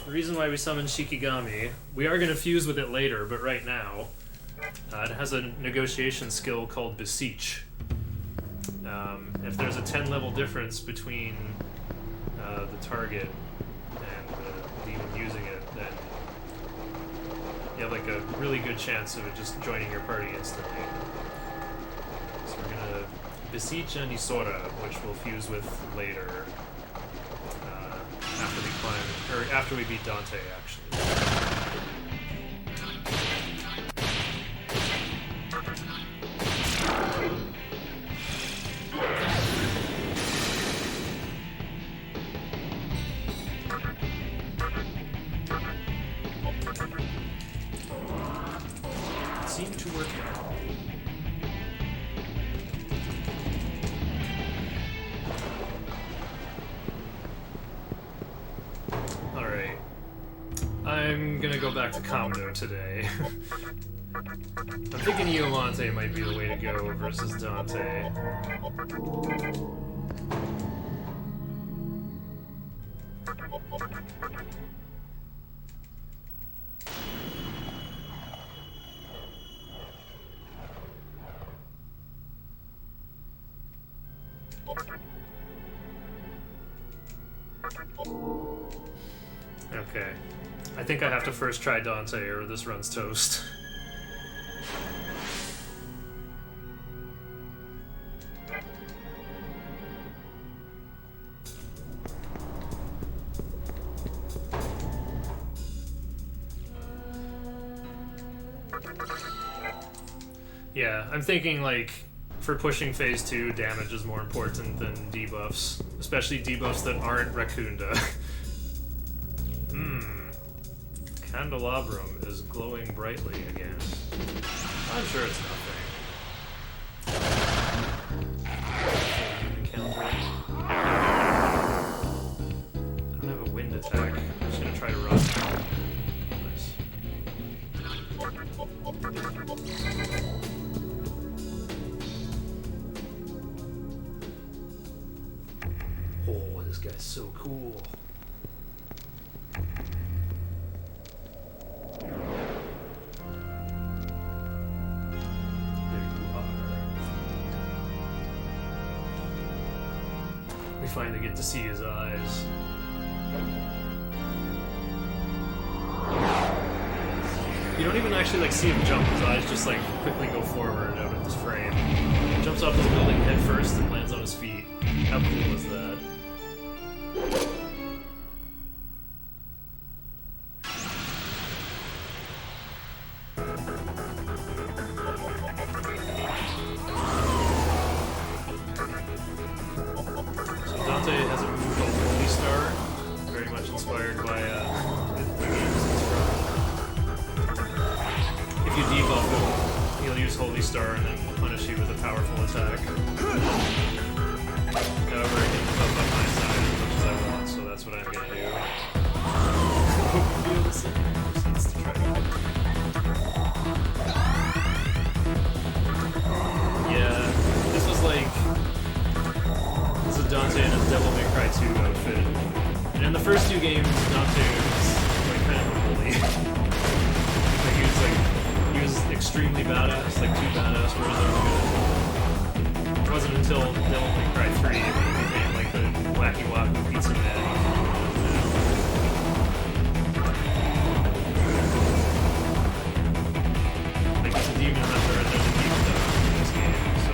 the reason why we summoned Shikigami, we are going to fuse with it later, but right now, it has a negotiation skill called Beseech. If there's a 10 level difference between the target and the demon using it, then you have like a really good chance of it just joining your party instantly. So we're going to Beseech and Isora, which we'll fuse with later. After we climb, or after we beat Dante, actually. It seemed to work out. I'm gonna go back to Kamado today. I'm thinking Iomante might be the way to go versus Dante. Okay. I think I have to first try Dante or this run's toast. Yeah, I'm thinking like for pushing phase 2, damage is more important than debuffs, especially debuffs that aren't Rakunda. Candelabrum is glowing brightly again. I'm sure it's nothing. Encounter. I don't have a wind attack. I'm just gonna try to run. Nice. Oh, this guy's so cool. We finally get to see his eyes. You don't even actually like see him jump. His eyes just like quickly go forward out of this frame. He jumps off this building head first and lands on his feet. How cool is that? use Holy Star and then punish you with a powerful attack. However, I can buff up my side as much as I want, so that's what I'm gonna do. Needs to try to... Yeah, this was like... This is Dante in his Devil May Cry 2 outfit. And in the first two games, Dante was like kind of a bully. Like he was extremely badass, like too badass for his own good. It wasn't until Devil May Cry 3 when he became like the wacky wahoo pizza man. Like he's a demon hunter and there's a demon hunter in this game, so...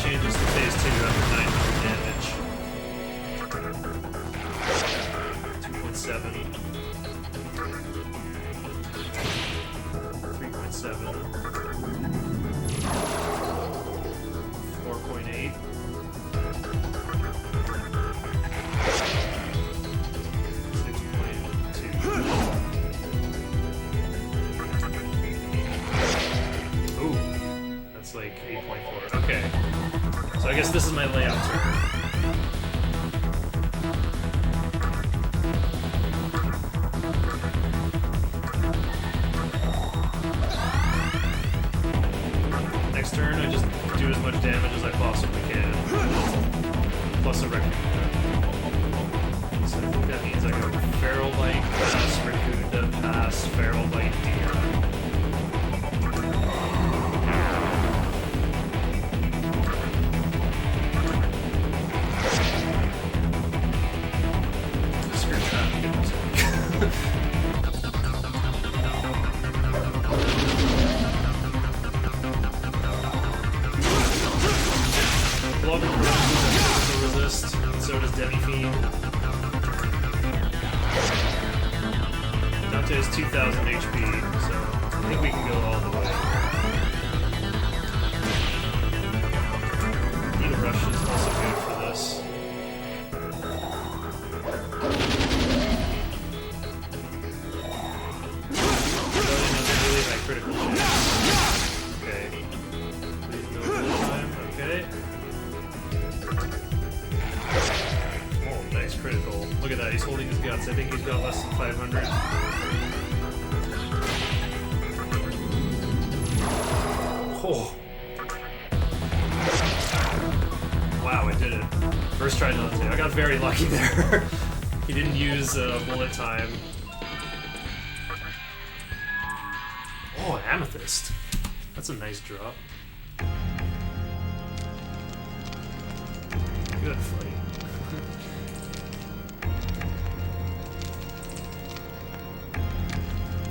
Changes to phase 2 after 900 damage. 2.7. 3.7. 4.8. 6.2. Ooh, that's like 8.4. Okay. So I guess this is my layout turn. Next turn, I just do as much damage as I possibly can. Plus a Raccoon. So I think that means I go Feral Bite, Pass, Raccoon, Pass, Feral Bite, Deer. Dante has 2,000 HP, so I think we can go all the way. Needle Rush is also good for this. Really high critical chance. Okay. Please no time. Okay. Oh, nice critical. Look at that, he's holding his guts. I think he's got less than 500. Oh. Wow, I did it. First try Dante. I got very lucky there. He didn't use bullet time. Oh, an amethyst. That's a nice drop. Good fight.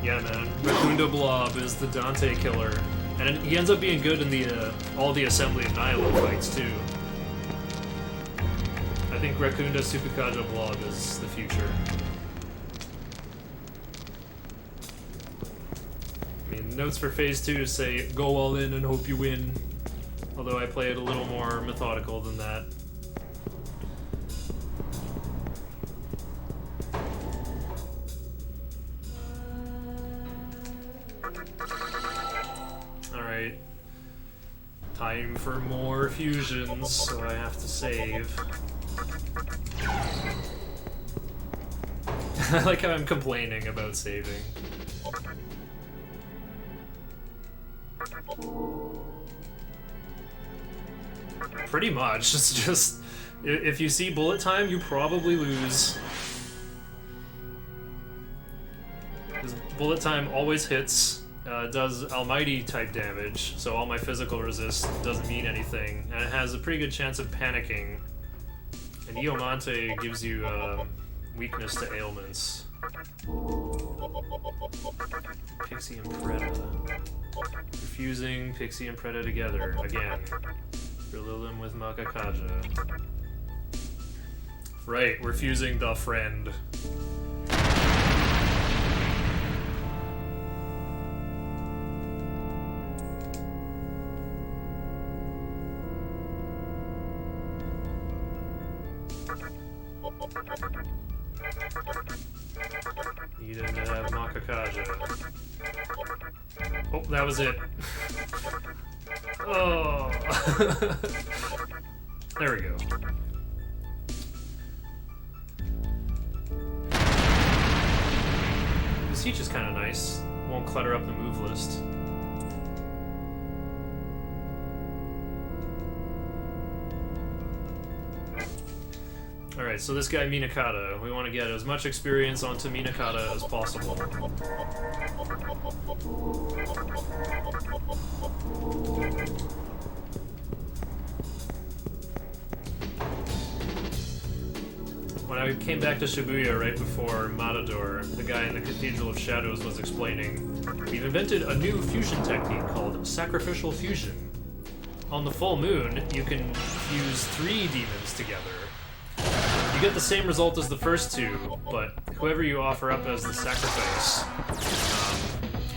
Yeah, man. Raccoon Blob is the Dante killer. And he ends up being good in the all the Assembly of Nihilo fights, too. I think Raccoon Tsukakaja Blob is the future. I mean, notes for Phase 2 say, go all in and hope you win. Although I play it a little more methodical than that. Alright. Time for more fusions, so I have to save. I like how I'm complaining about saving. Pretty much, it's just... If you see bullet time, you probably lose. Because bullet time always hits, does almighty type damage, so all my physical resist doesn't mean anything, and it has a pretty good chance of panicking. And Iomante gives you weakness to ailments. Pixie and Preda. Refusing Pixie and Preda together, again. Beryllium with Makakaja. Right, we're fusing the friend. Needed to have Makakaja. Oh, that was it. Oh. There we go. The siege is kind of nice. Won't clutter up the move list. Alright, so this guy Minakata, we want to get as much experience onto Minakata as possible. When I came back to Shibuya right before Matador, the guy in the Cathedral of Shadows was explaining, we've invented a new fusion technique called Sacrificial Fusion. On the full moon, you can fuse 3 demons together. You get the same result as the first 2, but whoever you offer up as the sacrifice,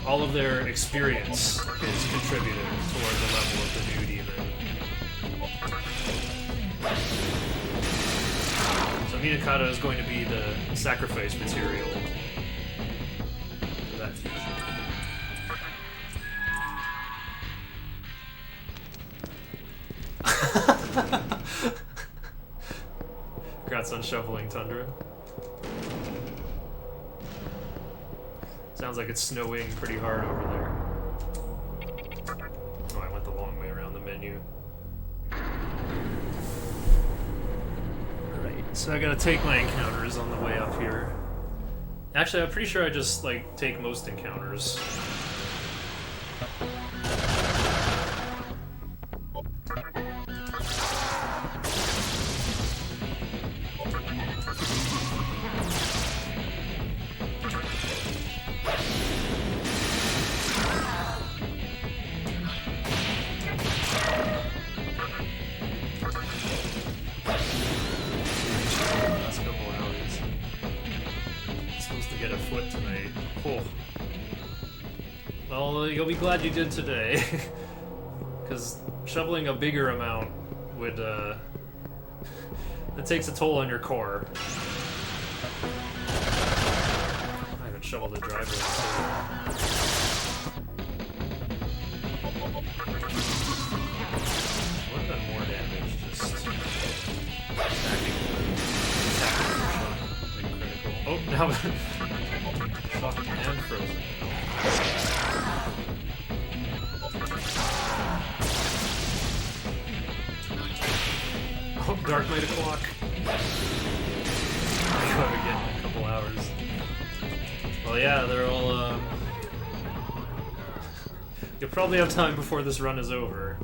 all of their experience is contributed toward the level of the new demon. So Minakata is going to be the sacrifice material for that fusion. Congrats on shoveling Tundra. Sounds like it's snowing pretty hard over there. Oh, I went the long way around the menu. Alright, so I gotta take my encounters on the way up here. Actually, I'm pretty sure I just, like, take most encounters. You'll be glad you did today, because shoveling a bigger amount would, it takes a toll on your core. I haven't shoveled a driveway, so... Would have done more damage, just attacking critical. Oh, now shocked and frozen. Oh, Dark Knight o'clock. I'll go again in a couple hours. Well, yeah, they're all, you'll probably have time before this run is over.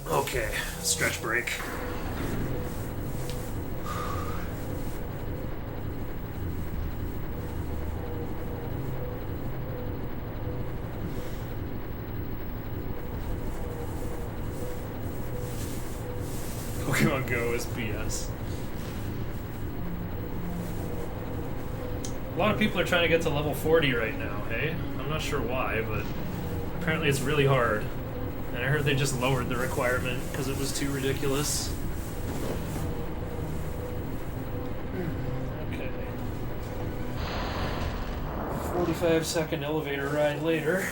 Okay, stretch break. Pokemon Go is BS. A lot of people are trying to get to level 40 right now, hey? I'm not sure why, but apparently it's really hard. And I heard they just lowered the requirement because it was too ridiculous. Okay. 45-second elevator ride later.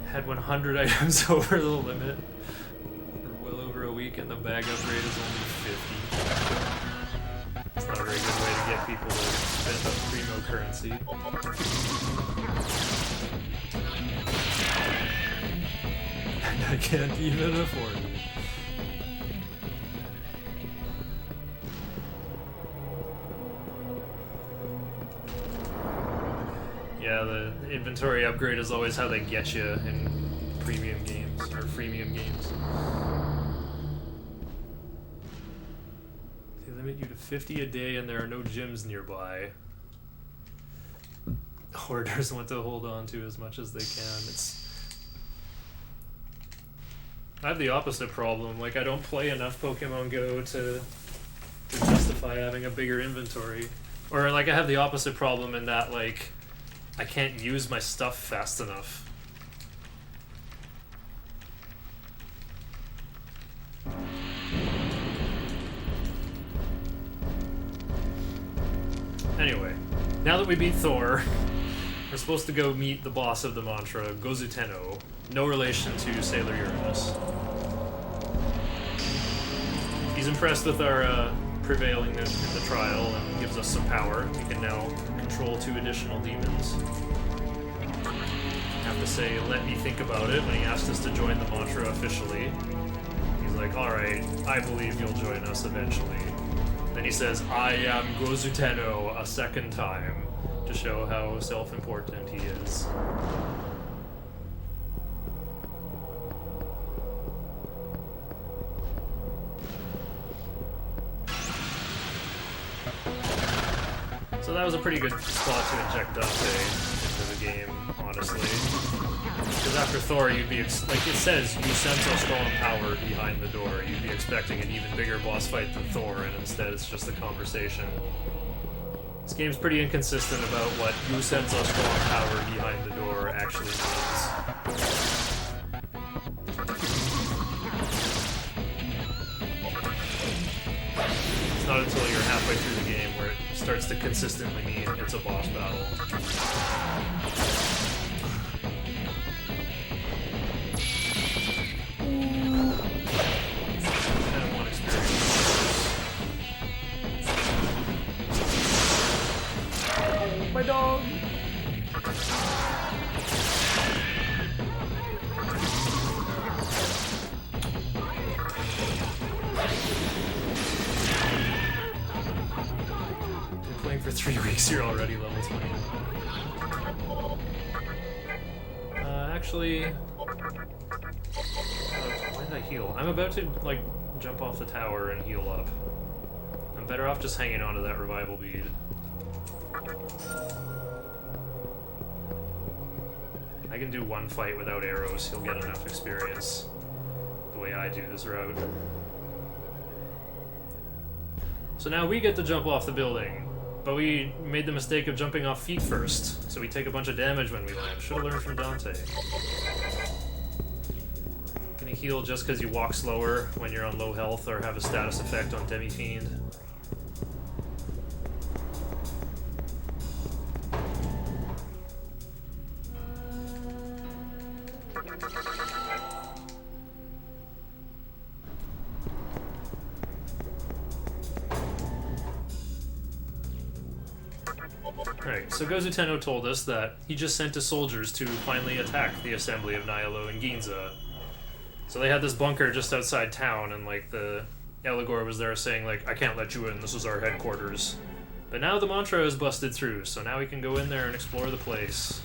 Had 100 items over the limit. And the bag upgrade is only 50. It's not a very good way to get people to spend up primo currency. And I can't even afford it. Yeah, the inventory upgrade is always how they get you in premium games, or freemium games. Limit you to 50 a day and there are no gyms nearby. Hoarders want to hold on to as much as they can. I have the opposite problem. Like, I don't play enough Pokemon Go to justify having a bigger inventory. Or, like, I have the opposite problem in that, like, I can't use my stuff fast enough. Anyway, now that we beat Thor, we're supposed to go meet the boss of the mantra, Gozuteno, no relation to Sailor Uranus. He's impressed with our prevailing in the trial and gives us some power. We can now control 2 additional demons. I have to say, let me think about it when he asked us to join the mantra officially. He's like, alright, I believe you'll join us eventually. Then he says, I am Gozuteno a second time, to show how self-important he is. So that was a pretty good spot to inject Dante into the game, honestly. Because after Thor, you'd be, like it says, you sense a strong power behind the door. You'd be expecting an even bigger boss fight than Thor, and instead it's just a conversation. This game's pretty inconsistent about what you sense a strong power behind the door actually means. It's not until you're halfway through the game where it starts to consistently mean it's a boss battle. My dog! Been playing for 3 weeks, you're already level 20. Actually... why did I heal? I'm about to, like, jump off the tower and heal up. I'm better off just hanging on to that revival bead. I can do one fight without arrows, he'll get enough experience the way I do this route. So now we get to jump off the building, but we made the mistake of jumping off feet first, so we take a bunch of damage when we land. Should've learned from Dante. Can you heal just because you walk slower when you're on low health or have a status effect on Demi-Fiend? Alright, so Gozuteno told us that he just sent his soldiers to finally attack the assembly of Nihilo and Ginza. So they had this bunker just outside town, and like the Eligor was there saying like, I can't let you in, this is our headquarters. But now the mantra is busted through, so now we can go in there and explore the place.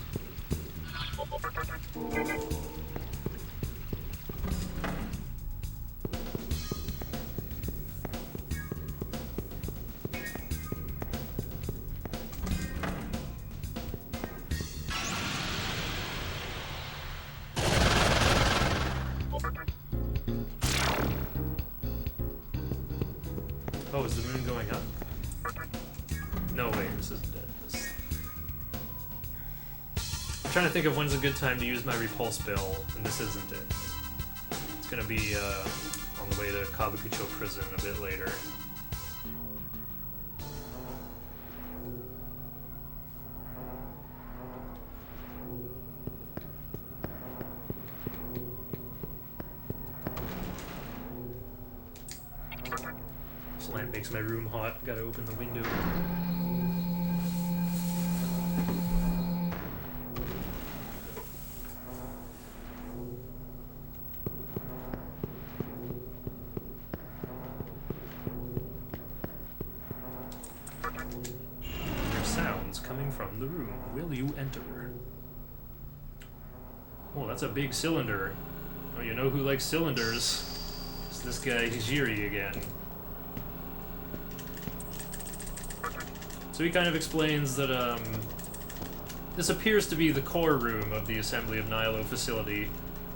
Oh, is the moon going up? No, wait, this isn't it. I'm trying to think of when's a good time to use my repulse bill, and this isn't it. It's gonna be on the way to Kabukicho prison a bit later. This lamp makes my room hot. Gotta open the window. There's sounds coming from the room. Will you enter? Oh, that's a big cylinder. Oh, you know who likes cylinders? It's this guy Hijiri again. So he kind of explains that this appears to be the core room of the Assembly of Nihilo facility,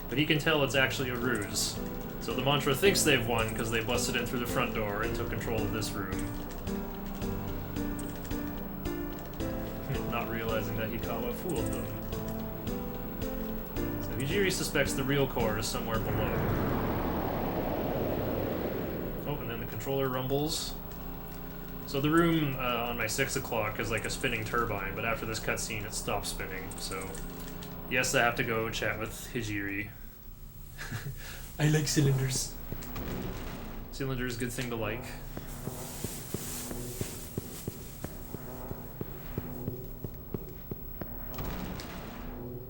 but he can tell it's actually a ruse. So the mantra thinks they've won because they busted in through the front door and took control of this room. Not realizing that Hikawa fooled them. So Hijiri suspects the real core is somewhere below. controller rumbles. So the room on my 6 o'clock is like a spinning turbine, but after this cutscene it stops spinning, so yes, I have to go chat with Hijiri. I like cylinders. Cylinders, good thing to like.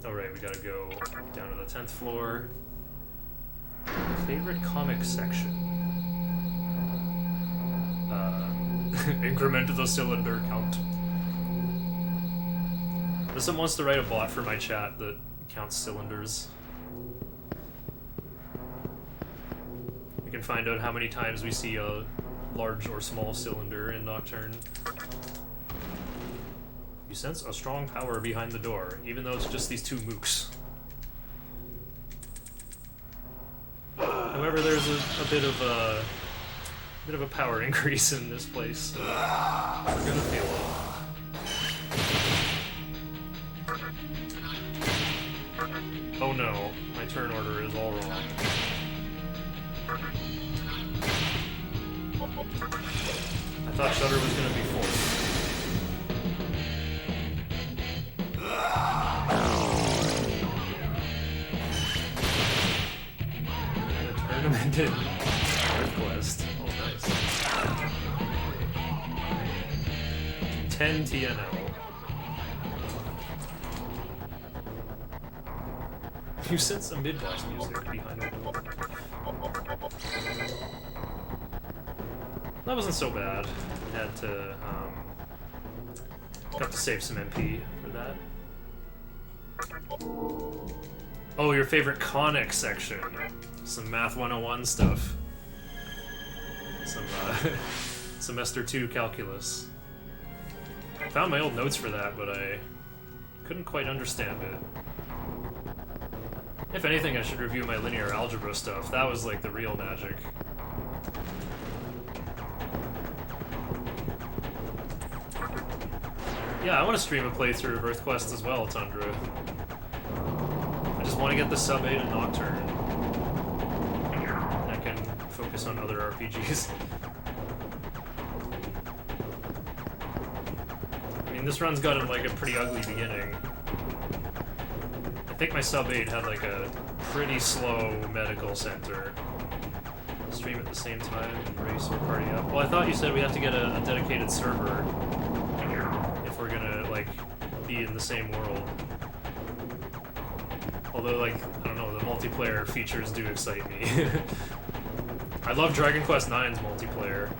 Alright, we gotta go down to the 10th floor. Favorite comic section? Increment the cylinder count. If someone wants to write a bot for my chat that counts cylinders, you can find out how many times we see a large or small cylinder in Nocturne. You sense a strong power behind the door, even though it's just these two mooks. However, there's a bit of a power increase in this place, so we're gonna feel it. Oh no, my turn order is all wrong. I thought Shutter was gonna be fourth. And a tournament in Request. Oh, nice. 10 TNL. You sense some mid-boss music behind the door. That wasn't so bad. Had to, got to save some MP for that. Oh, your favorite conic section. Some Math 101 stuff. Some, Semester 2 calculus. I found my old notes for that, but I couldn't quite understand it. If anything, I should review my linear algebra stuff. That was like the real magic. Yeah, I want to stream a playthrough of EarthQuest as well, Tundra. I just want to get the sub 8 and Nocturne. And I can focus on other RPGs. I mean, this run's got like a pretty ugly beginning. I think my sub 8 had like a pretty slow medical center. I'll stream at the same time and race or party up. Well, I thought you said we have to get a dedicated server if we're gonna like be in the same world. Although, like, I don't know, the multiplayer features do excite me. I love Dragon Quest IX's multiplayer.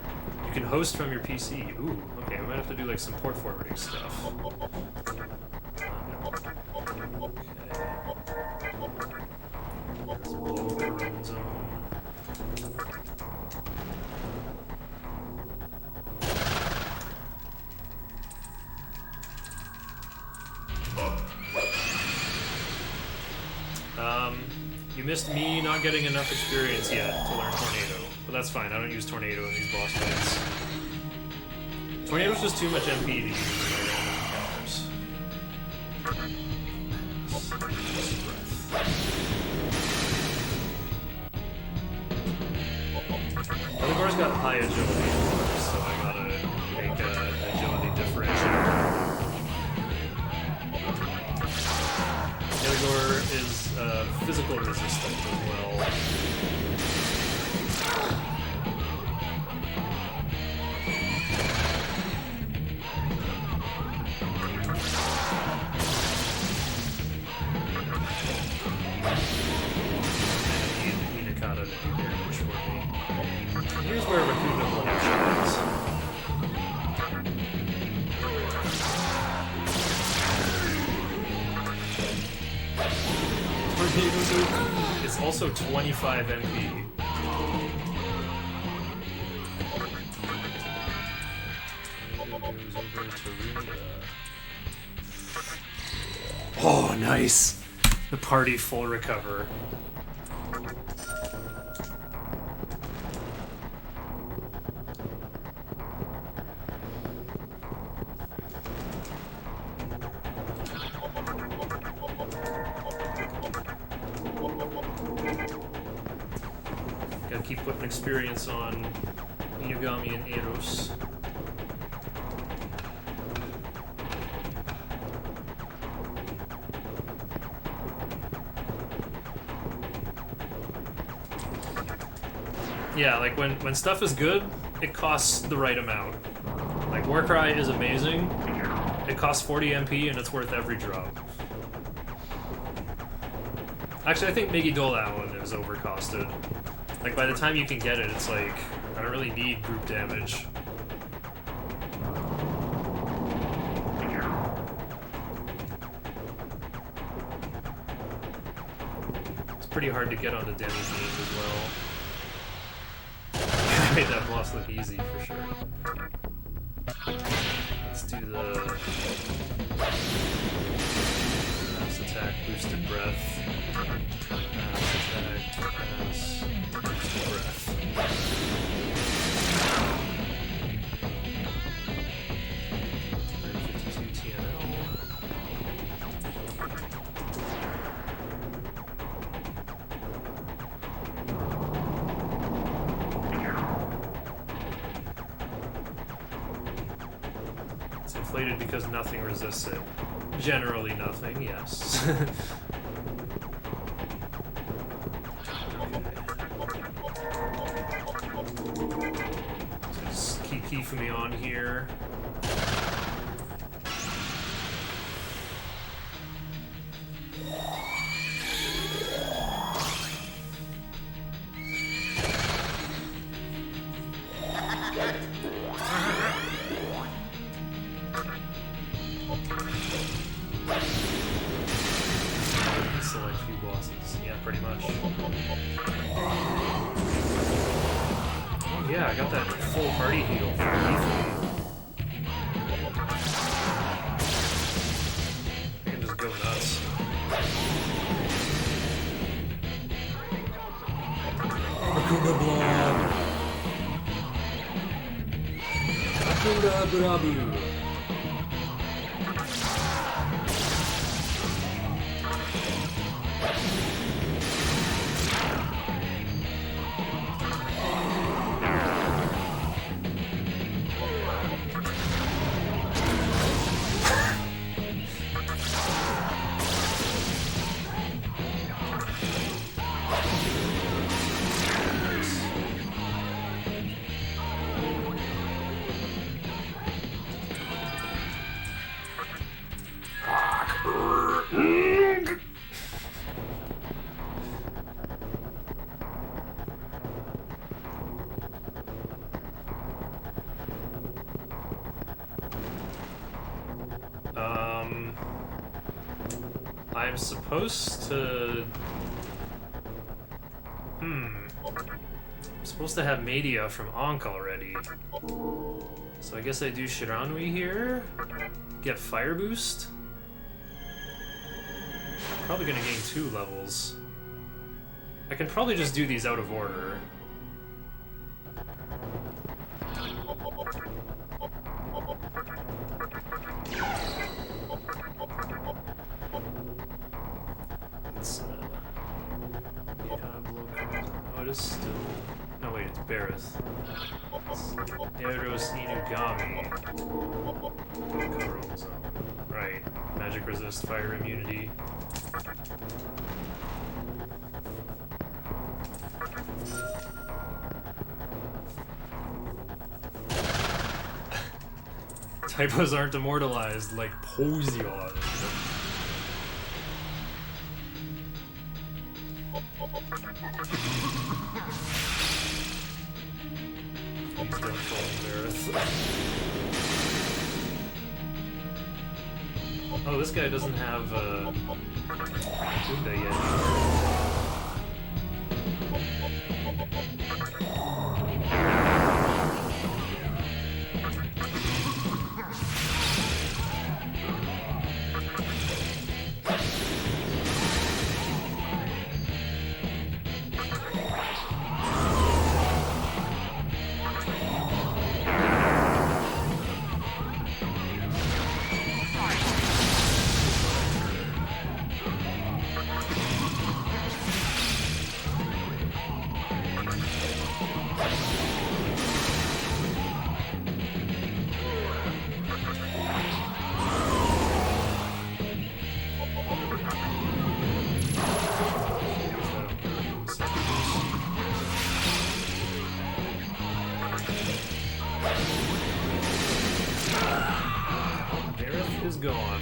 You can host from your PC. Ooh, okay, we might have to do like some port forwarding stuff. Let's blow the run zone. You missed me not getting enough experience yet to learn Tornado, but that's fine. I don't use Tornado in these boss fights. Tornado's just too much MP to use in my random encounters. Eldegore's got high agility, so I gotta make an agility differentiator. Elgor is physical resistant as well. Minakata to do damage for me. Here's where Rakuda Blanche is. It's also 25 MP. Oh, nice! The party full recover. Gotta keep putting experience on Inugami and Eros. Yeah, like when stuff is good, it costs the right amount. Like Warcry is amazing. It costs 40 MP and it's worth every drop. Actually, I think Miggy Dole that one is overcosted. Like by the time you can get it, it's like I don't really need group damage. It's pretty hard to get onto Demi's games as well. Made that boss look easy for sure. Let's do the mass attack, boosted breath. Mass attack, mass, boosted breath. 952 TNL. Inflated because nothing resists it. Generally nothing, yes. Okay. So just keep Kifumi on here. Select few bosses. Yeah, pretty much. Oh, yeah, I got that full party heal from Kifumi. I can just go nuts. Akuna Blob. Akuna Brabu. I'm supposed to... I'm supposed to have Media from Ankh already. So I guess I do Shiranui here. Get Fire Boost. Probably gonna gain 2 levels. I can probably just do these out of order. It's, oh, it is still... No, wait, it's Barith. Eros Inugami. Cover zone. Right. Magic resist, fire immunity. Typos aren't immortalized like Posion. Please don't fall embarrassed. Oh, this guy doesn't have Bunda yet. gone.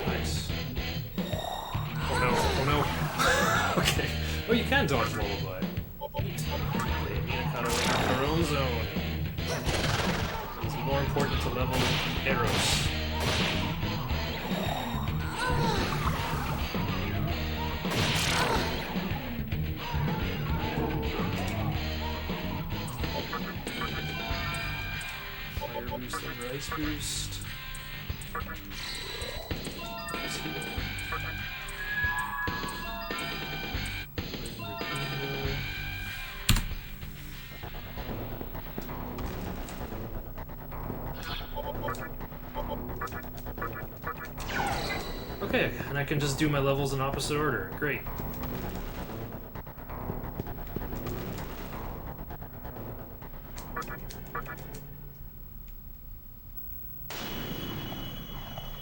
Nice. Oh no, oh no. Okay. Oh, you can dodge Lullaby. They need to cut away from their own zone. It's more important to level arrows. Fire boost over ice boost. Let's heal. Okay, and I can just do my levels in opposite order. Great.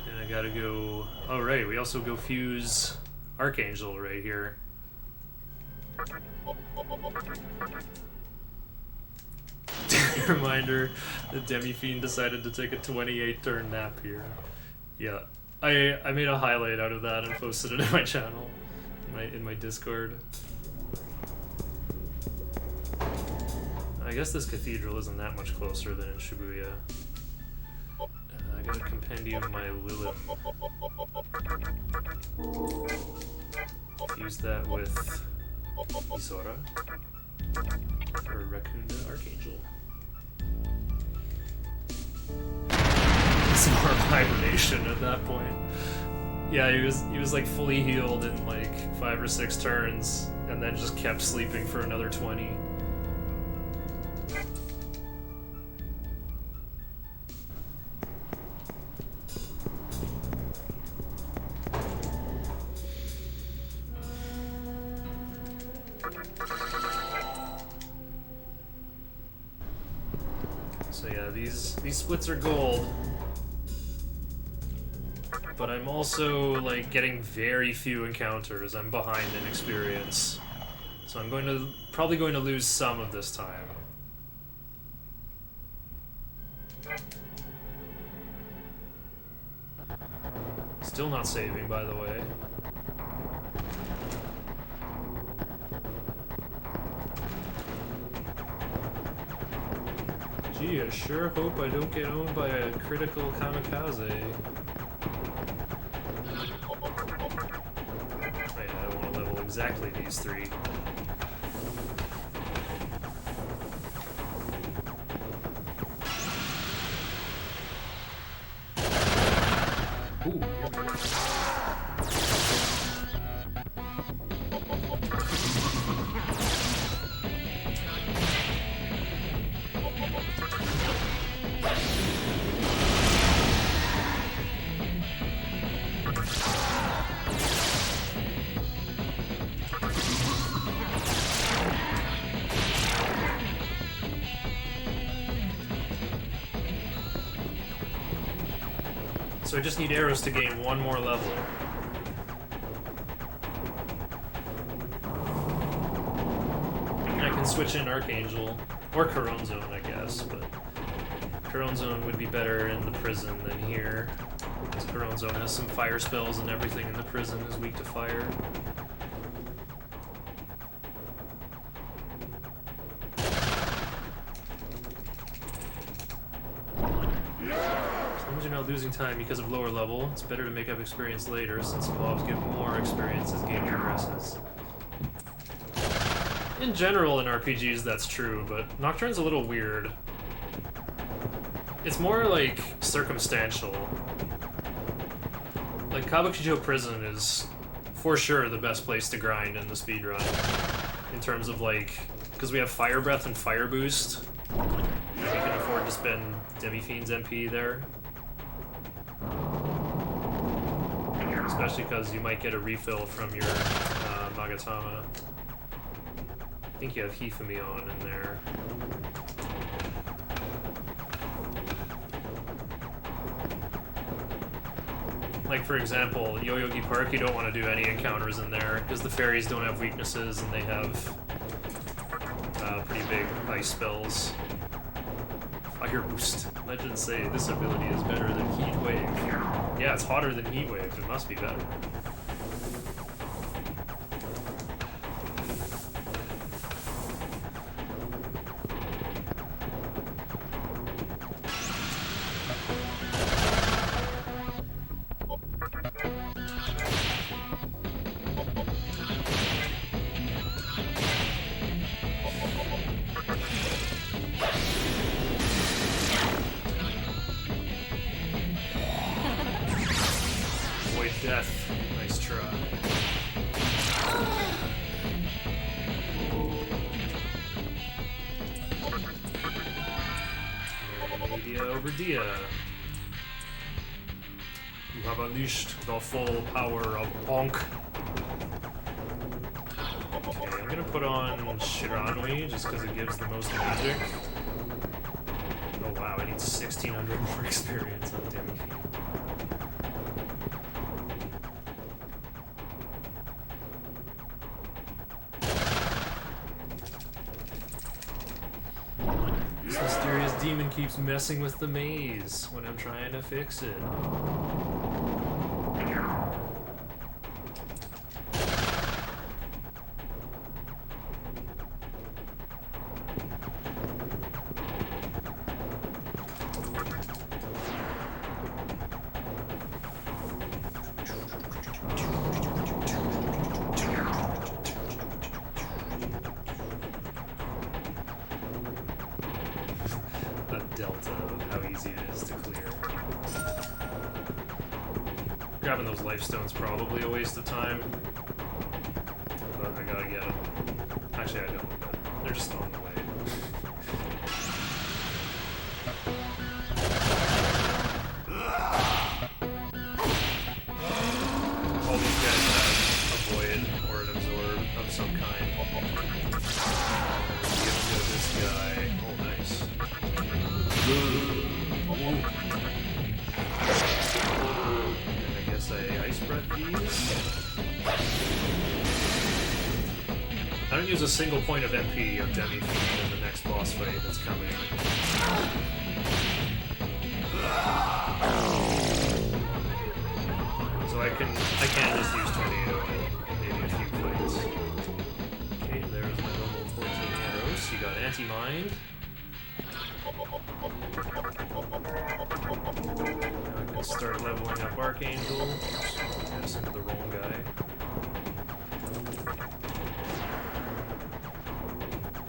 And I gotta go... Oh right, we also go fuse Archangel right here. Reminder, the Demi-Fiend decided to take a 28-turn nap here. Yeah. I made a highlight out of that and posted it in my channel, in my Discord. I guess this cathedral isn't that much closer than in Shibuya. I got a compendium my Lilith. Use that with Isora for Raccoon Archangel. It's more of hibernation at that point. Yeah, he was like fully healed in like 5 or 6 turns, and then just kept sleeping for another 20. So yeah, these splits are gold. But I'm also, like, getting very few encounters. I'm behind in experience. So I'm probably going to lose some of this time. Still not saving, by the way. Gee, I sure hope I don't get owned by a critical kamikaze. Exactly these 3. Ooh, So I just need arrows to gain 1 more level. I can switch in Archangel, or Corone Zone, I guess, but Corone Zone would be better in the prison than here, because Corone Zone has some fire spells and everything in the prison is weak to fire. You're not losing time because of lower level. It's better to make up experience later, since mobs give more experience as game progresses. In general, in RPGs, that's true, but Nocturne's a little weird. It's more, like, circumstantial. Like, Kabukicho Prison is, for sure, the best place to grind in the speedrun. In terms of, like, because we have Fire Breath and Fire Boost. We can afford to spend Demi-Fiend's MP there. Especially because you might get a refill from your Magatama. I think you have Hifumi in there. Like, for example, Yoyogi Park, you don't want to do any encounters in there, because the fairies don't have weaknesses and they have pretty big ice spells. Fire Boost. Legends say this ability is better than Heat Wave. Yeah, it's hotter than Heat Wave. It must be better. Death. Nice try. Media over Dia. You have unleashed the full power of Onk. Okay, I'm gonna put on Shiranui just because it gives the most magic. Oh wow, I need 1600 more experience on Demifeet. Demon keeps messing with the maze when I'm trying to fix it. Delta of how easy it is to clear. Grabbing those life stones probably a waste of time, but I gotta get them. Actually, I don't, but they're just on the way. All these guys have a void or an absorb of some kind. Give to this guy. Oh, nice. And I guess I ice breath these. I don't use a single point of MP on Demifeet in the next boss fight that's coming. So I can just use Tornado in maybe a few fights. Okay, there's my level 14 arrows. You got Anti-Mind. Now I can start leveling up Archangel. Oops, into the wrong guy.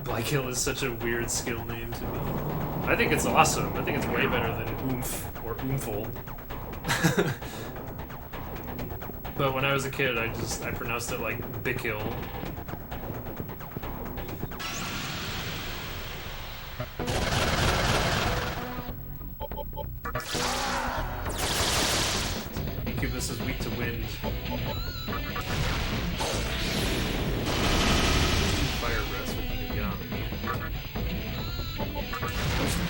Blackhill is such a weird skill name to me. I think it's awesome. I think it's way better than Oomph or Oomful. But when I was a kid, I pronounced it like Bickhill. Incubus is weak to wind. Fire Breath with Inuyami.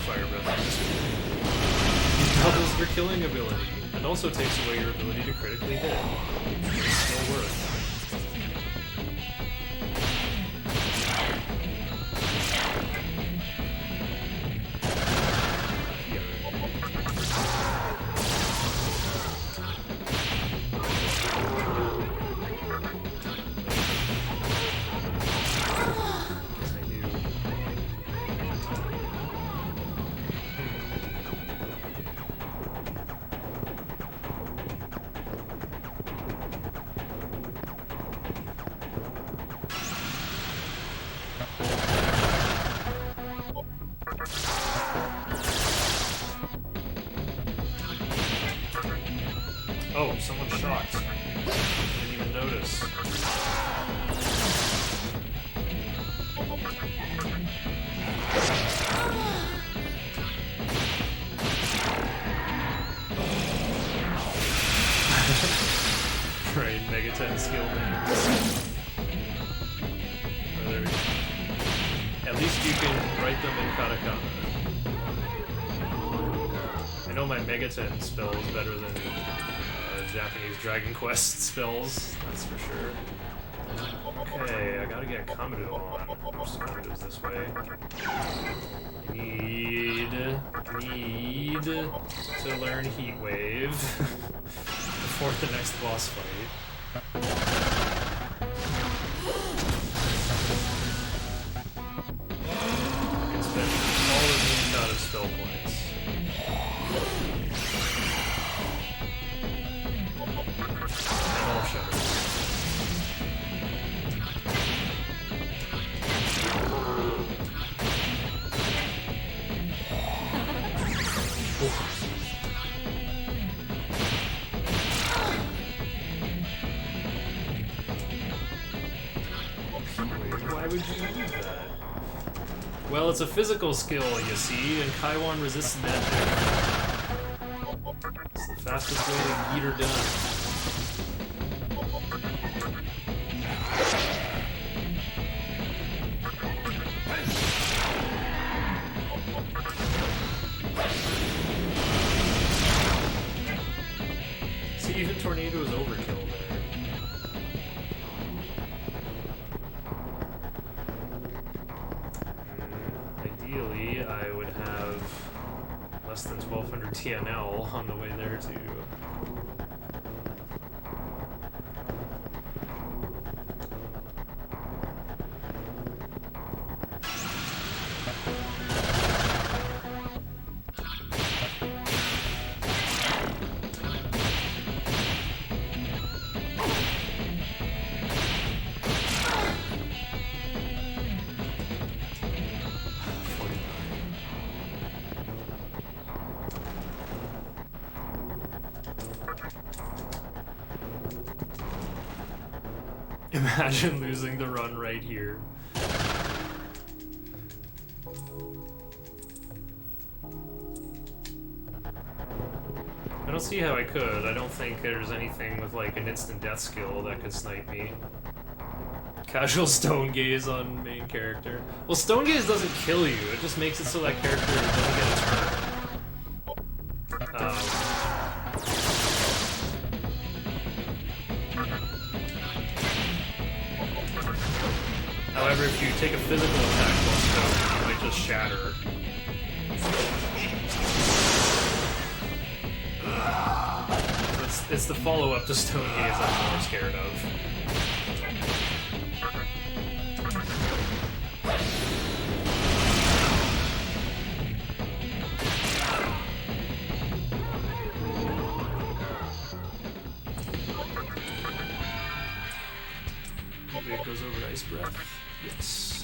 Fire Breath doubles your killing ability, and also takes away your ability to critically hit. It's still worth. Oh, someone's shocked. Didn't even notice. Right, Mega 10 skill names. At least you can write them in katakana. I know my Mega 10 spell is better than Japanese Dragon Quest spells, that's for sure. Okay, I gotta get Kamado on. Oops, Kamado's this way. I need to learn Heat Wave before the next boss fight. I can spend all of Mikada's spell points. And all shutters. Why would you do that? Well, it's a physical skill, you see, and Kaiwan resists magic. It's the fastest way to get her done. See, even Tornado is overkill there. Ideally, I would have less than 1200 TNL on the way there, too. Imagine losing the run right here. I don't see how I could. I don't think there's anything with like an instant death skill that could snipe me. Casual Stone Gaze on main character. Well, Stone Gaze doesn't kill you, it just makes it so that character doesn't get a turn. However, if you take a physical attack while stoned, you might just shatter. So it's the follow-up to Stone Gaze I'm more scared of. Maybe it goes over Ice Breath. Yes.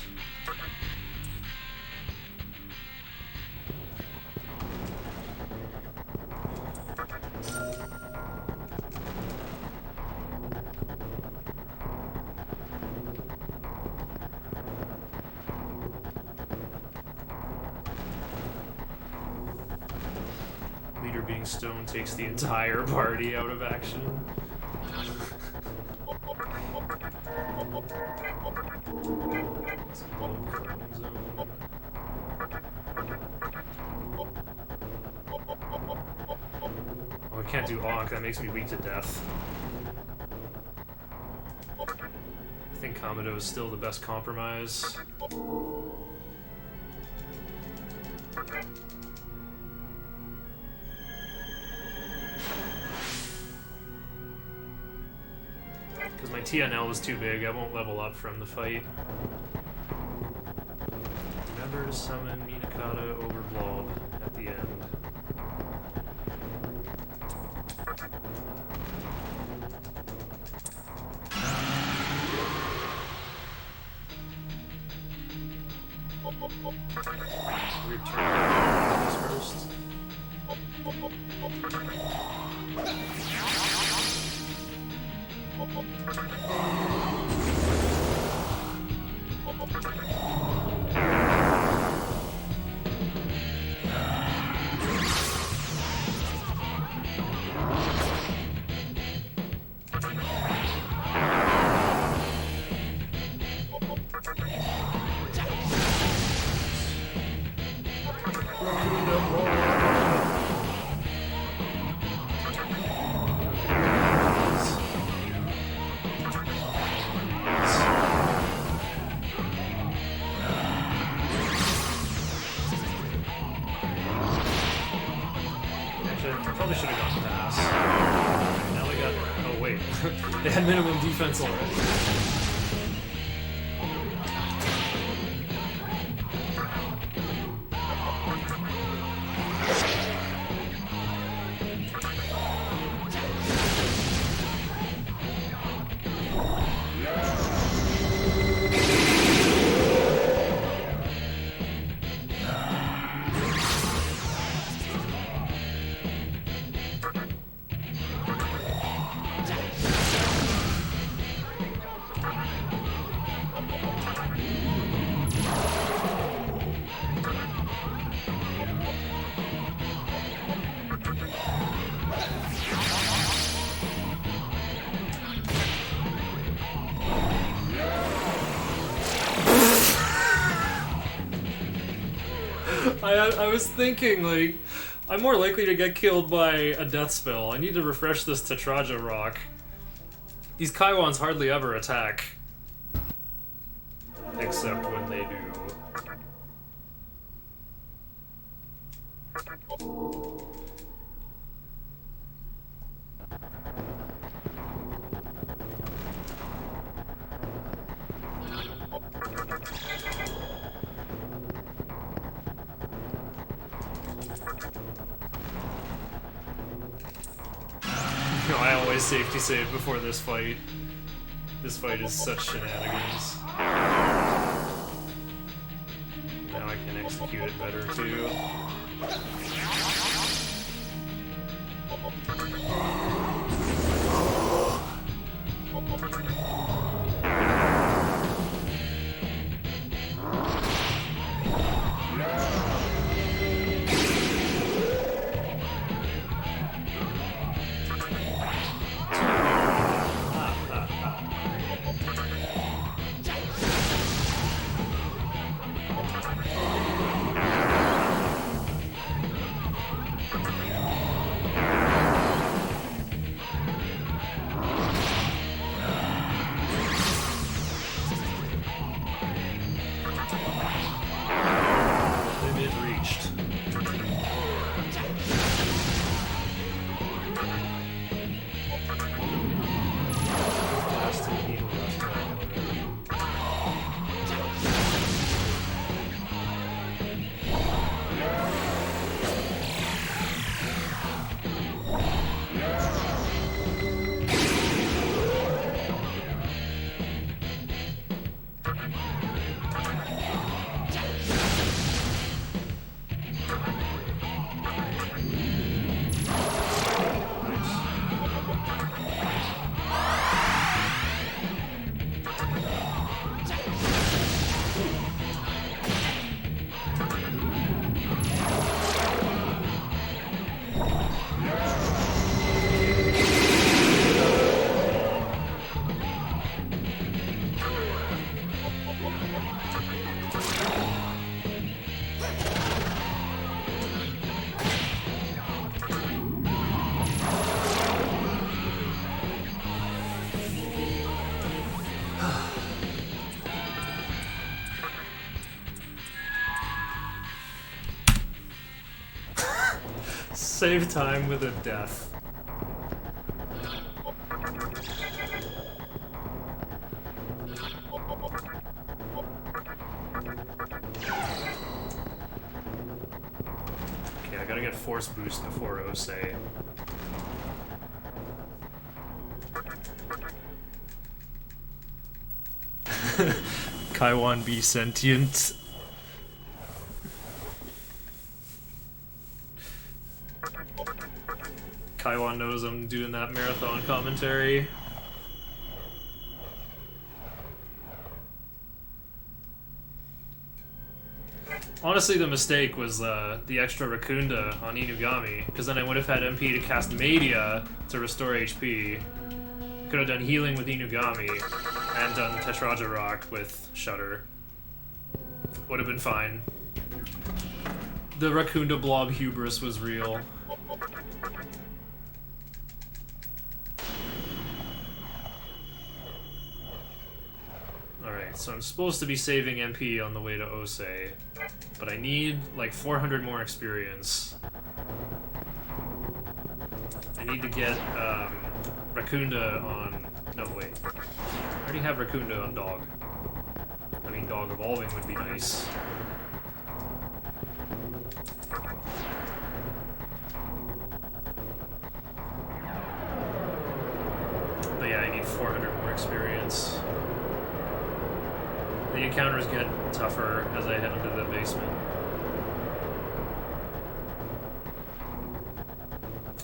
Leader being stoned takes the entire party out of action. Oh, I can't do Ankh, that makes me weak to death. I think Kamado is still the best compromise. Because my TNL is too big, I won't level up from the fight. Remember to summon Minakata over Blob at the end. Return first. They had minimum defense already. I was thinking, like, I'm more likely to get killed by a death spell. I need to refresh this Tetraja rock. These Kaiwans hardly ever attack. Except when they do. No, I always safety save before this fight. This fight is such shenanigans. Now I can execute it better too. Save time with a death. Okay, I gotta get force boost before Osei. Kaiwan be sentient. Kaiwan knows I'm doing that marathon commentary. Honestly, the mistake was the extra Rakunda on Inugami, because then I would have had MP to cast Media to restore HP. Could have done healing with Inugami, and done Tetraja Rock with Shudder. Would have been fine. The Rakunda blob hubris was real. Alright, so I'm supposed to be saving MP on the way to Osei, but I need like 400 more experience. I need to get Raccoonda on... No, wait. I already have Raccoonda on dog. I mean, dog evolving would be nice. But yeah, I need 400 more experience. The encounters get tougher as I head into the basement.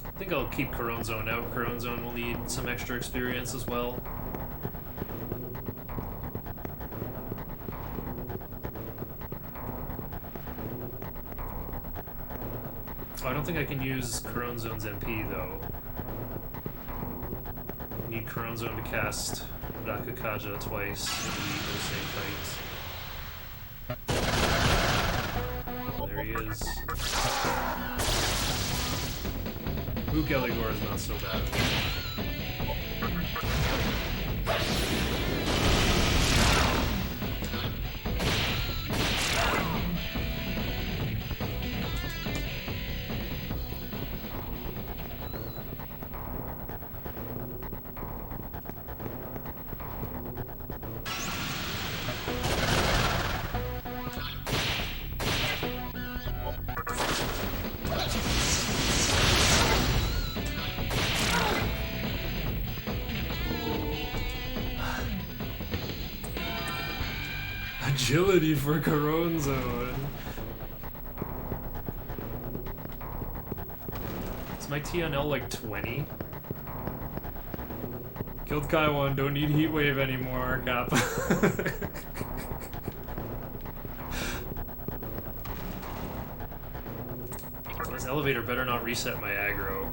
I think I'll keep Corone Zone out. Corone Zone will need some extra experience as well. Oh, I don't think I can use Corone Zone's MP though. I need Corone Zone to cast Rakukaja twice in the same fight. There he is. Mook Eligor is not so bad. Agility for Corone Zone. Is my TNL like 20? Killed Kaiwan, don't need Heat Wave anymore, Kappa. This elevator better not reset my aggro.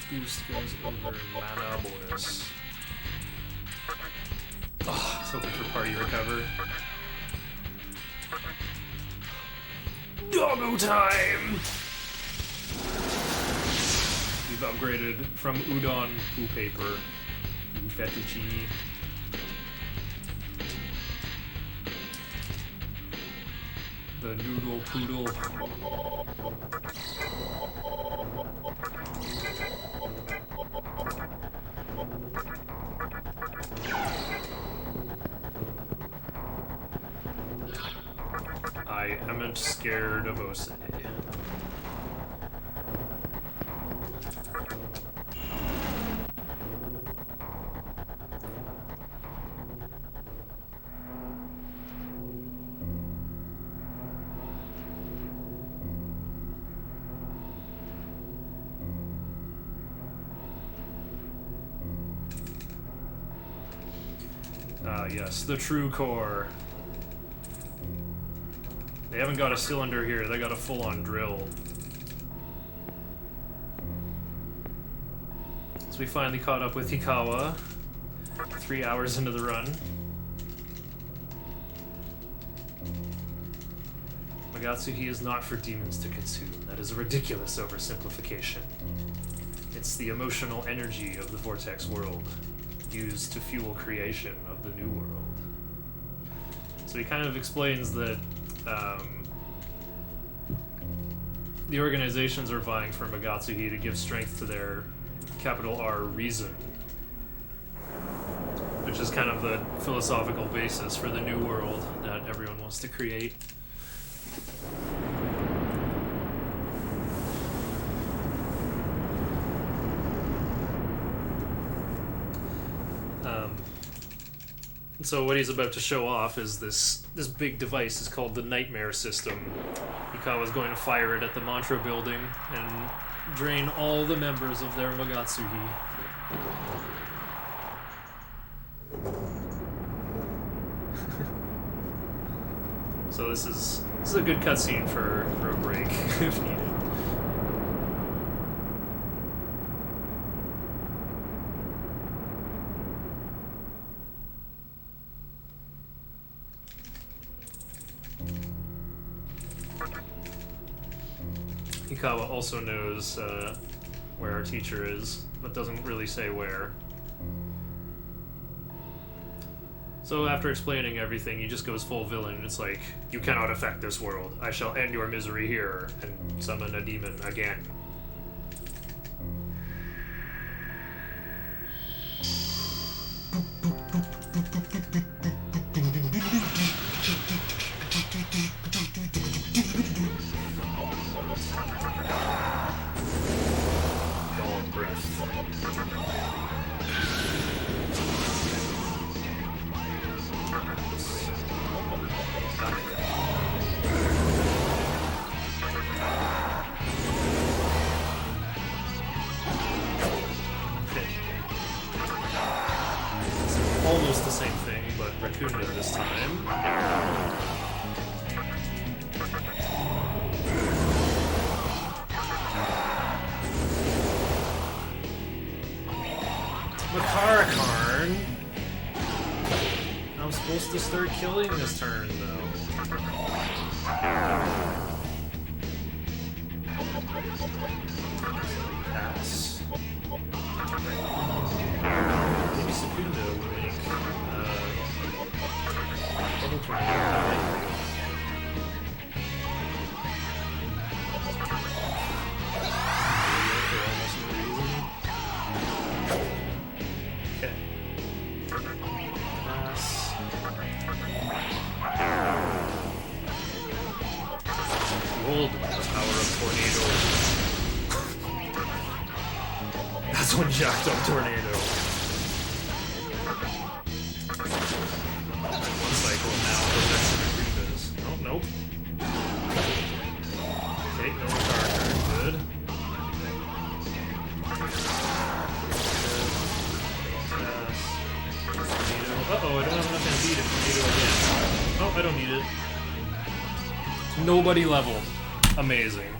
Boost goes over mana bonus. Oh, I was hoping for party recover. Doggo time! We've upgraded from udon poo paper to fettuccine. The noodle poodle. I am scared of Ose. Yes, the true core. They haven't got a cylinder here, they got a full-on drill. So we finally caught up with Hikawa, 3 hours into the run. Magatsuhi is not for demons to consume. That is a ridiculous oversimplification. It's the emotional energy of the Vortex world, used to fuel creation of the new world. So he kind of explains that the organizations are vying for Magatsuhi to give strength to their capital R reason, which is kind of the philosophical basis for the new world that everyone wants to create. So what he's about to show off is this big device is called the Nightmare System. Ikawa's going to fire it at the Mantra building and drain all the members of their Magatsuhi. So this is a good cutscene for a break if needed. Ikawa also knows where our teacher is, but doesn't really say where. So after explaining everything, he just goes full villain. It's like, you cannot affect this world. I shall end your misery here, and summon a demon again. Dog breath. Almost the same thing, but Raccoon this time. Makarakarn? I'm supposed to start killing this turn, though. Pass. Maybe Sukunda will make double tornado. For almost no reason. Okay. Pass. Behold the power of tornado. That's one jacked up tornado. One cycle now for next to the Reapers. Oh, nope. Okay, no charger. Good. Uh-oh, I don't have enough MP to tornado again. Oh, I don't need it. Nobody leveled. Amazing.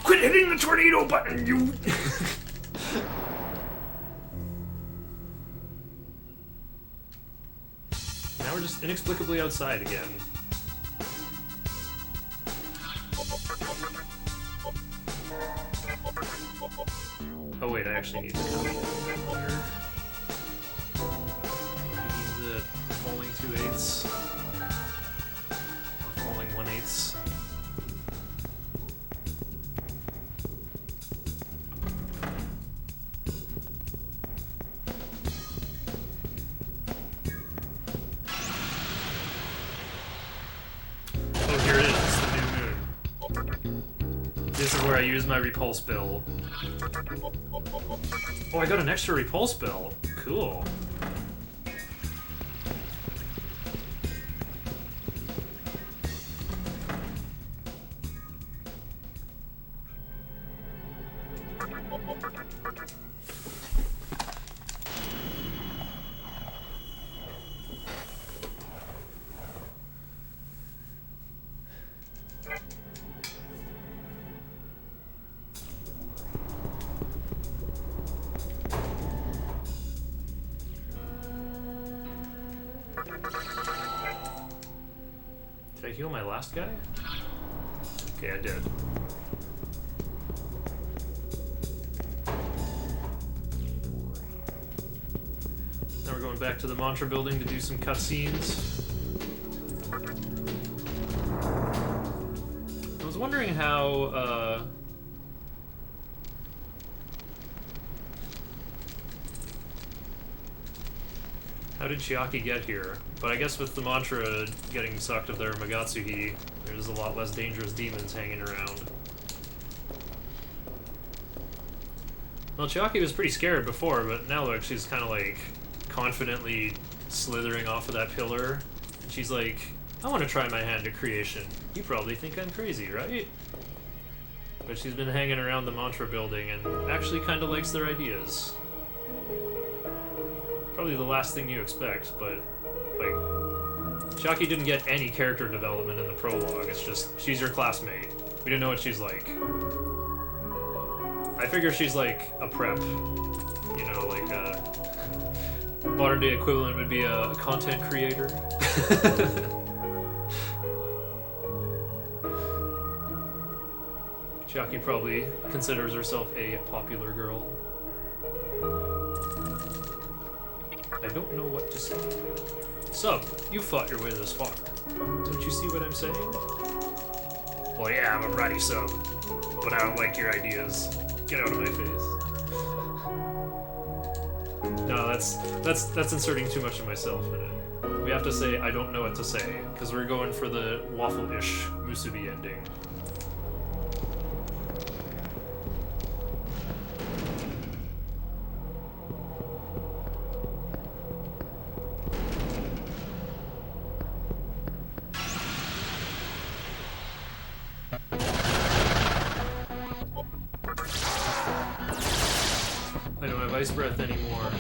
Quit hitting the tornado button, you... Now we're just inexplicably outside again. Oh wait, I actually need to come in here. Need the falling 2/8 or falling 1/8. Oh, here it is. It's the new moon. This is where I use my repulse bill. Oh, I got an extra repulse bill. Cool. Did I heal my last guy? Okay, I did. Now we're going back to the Mantra building to do some cutscenes. I was wondering how, how did Chiaki get here? But I guess with the Mantra getting sucked of their Magatsuhi, there's a lot less dangerous demons hanging around. Well, Chiaki was pretty scared before, but now look, she's kind of like confidently slithering off of that pillar. And she's like, I want to try my hand at creation. You probably think I'm crazy, right? But she's been hanging around the Mantra building and actually kind of likes their ideas. Probably the last thing you expect, but, like, Chiaki didn't get any character development in the prologue. It's just, she's your classmate. We didn't know what she's like. I figure she's like a prep. You know, like a modern day equivalent would be a content creator. Chiaki probably considers herself a popular girl. I don't know what to say. So, you fought your way this far. Don't you see what I'm saying? Well, yeah, I'm a bratty sub, but I don't like your ideas. Get out of my face. No, that's inserting too much of myself in it. We have to say, I don't know what to say, because we're going for the waffle-ish Musubi ending. I don't have ice breath anymore.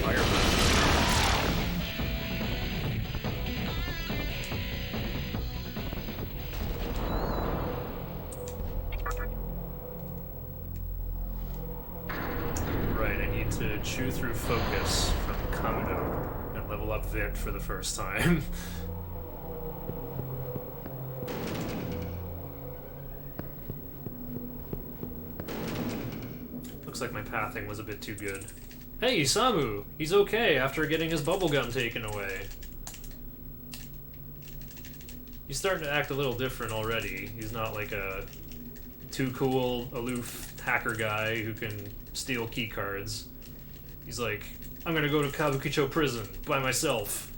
Fire breath. Right, I need to chew through focus from Kamado and level up Vit for the first time. Looks like my pathing was a bit too good. Hey, Isamu! He's okay after getting his bubblegum taken away. He's starting to act a little different already. He's not like a too cool, aloof hacker guy who can steal keycards. He's like, I'm gonna go to Kabukicho prison by myself.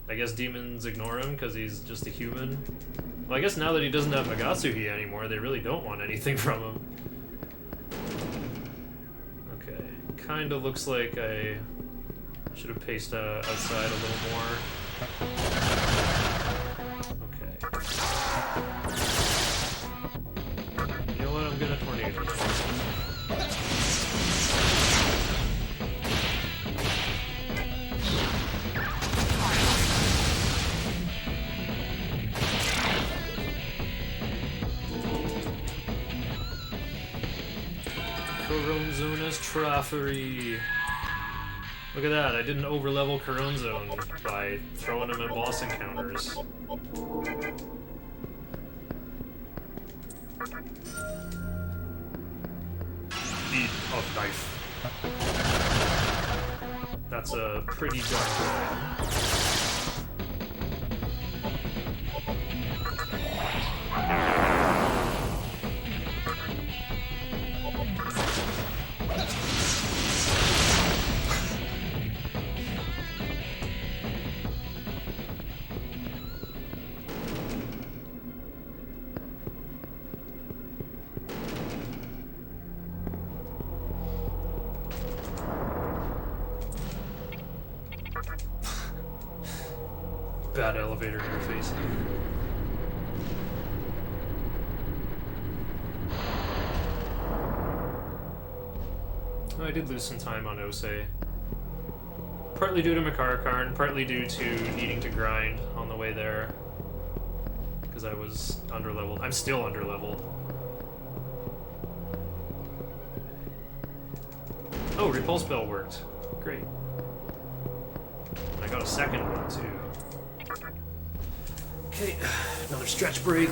I guess demons ignore him because he's just a human. Well, I guess now that he doesn't have Magatsuhi anymore, they really don't want anything from him. Okay, kinda looks like I should have paced outside a little more. Okay. You know what, I'm gonna tornado this. Coronzona's Traffery. Look at that, I didn't overlevel Coronzone by throwing him in boss encounters. Need of knife. That's a pretty dark way. Bad elevator interface. Oh, I did lose some time on Osei. Partly due to Makarakarn, partly due to needing to grind on the way there. Because I was underleveled. I'm still underleveled. Oh, Repulse Bell worked. Great. And I got a second one, too. Okay, another stretch break.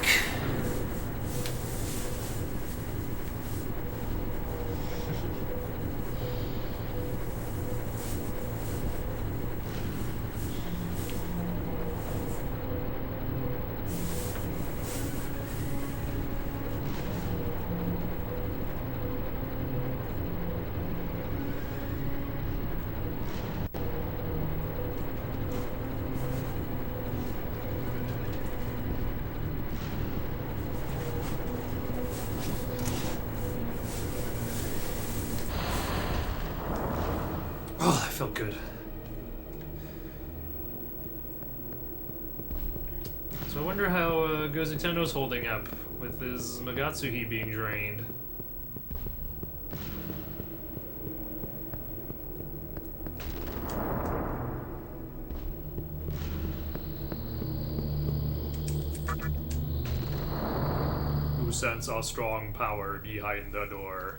felt good. So I wonder how Gozutenno's holding up with his Magatsuhi being drained. Who sense a strong power behind the door?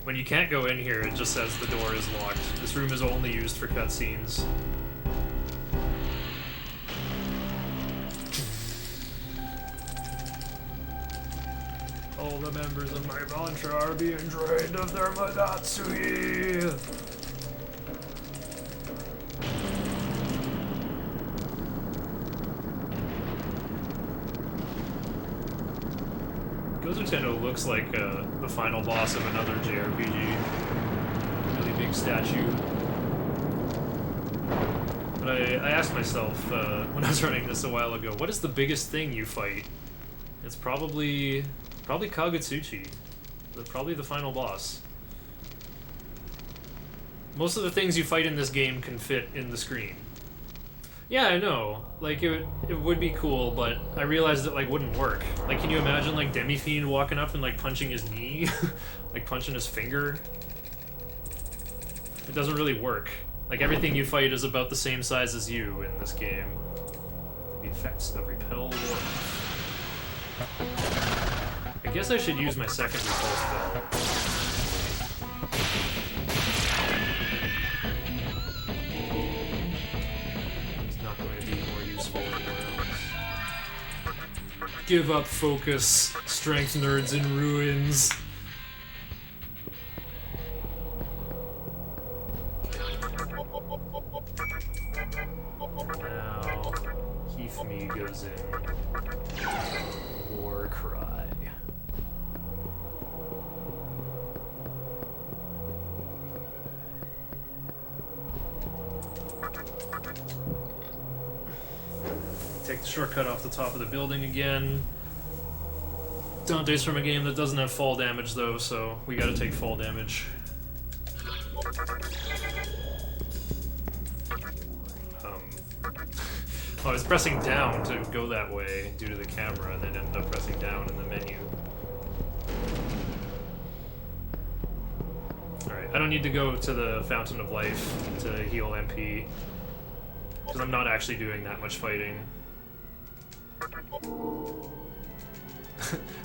When you can't go in here, it just says the door is locked. This room is only used for cutscenes. All the members of my mantra are being drained of their Magatsuhi. Gozutenno looks like the final boss of another JRPG. Really big statue. But I asked myself when I was running this a while ago, what is the biggest thing you fight? It's probably Kagutsuchi. Probably the final boss. Most of the things you fight in this game can fit in the screen. Yeah, I know. Like, it would be cool, but I realized it, like, wouldn't work. Like, can you imagine, like, Demi-Fiend walking up and, like, punching his knee? Like, punching his finger? It doesn't really work. Like, everything you fight is about the same size as you in this game. The effects of repel warmth. I guess I should use my second repulse spell. It's not going to be more useful anywhere else. Give up focus, strength nerds in ruins. Now, Heath-me goes in. War cry. Take the shortcut off the top of the building again. Dante's from a game that doesn't have fall damage though, so we gotta take fall damage. I was pressing down to go that way due to the camera, and then ended up pressing down in the menu. Alright, I don't need to go to the Fountain of Life to heal MP, because I'm not actually doing that much fighting.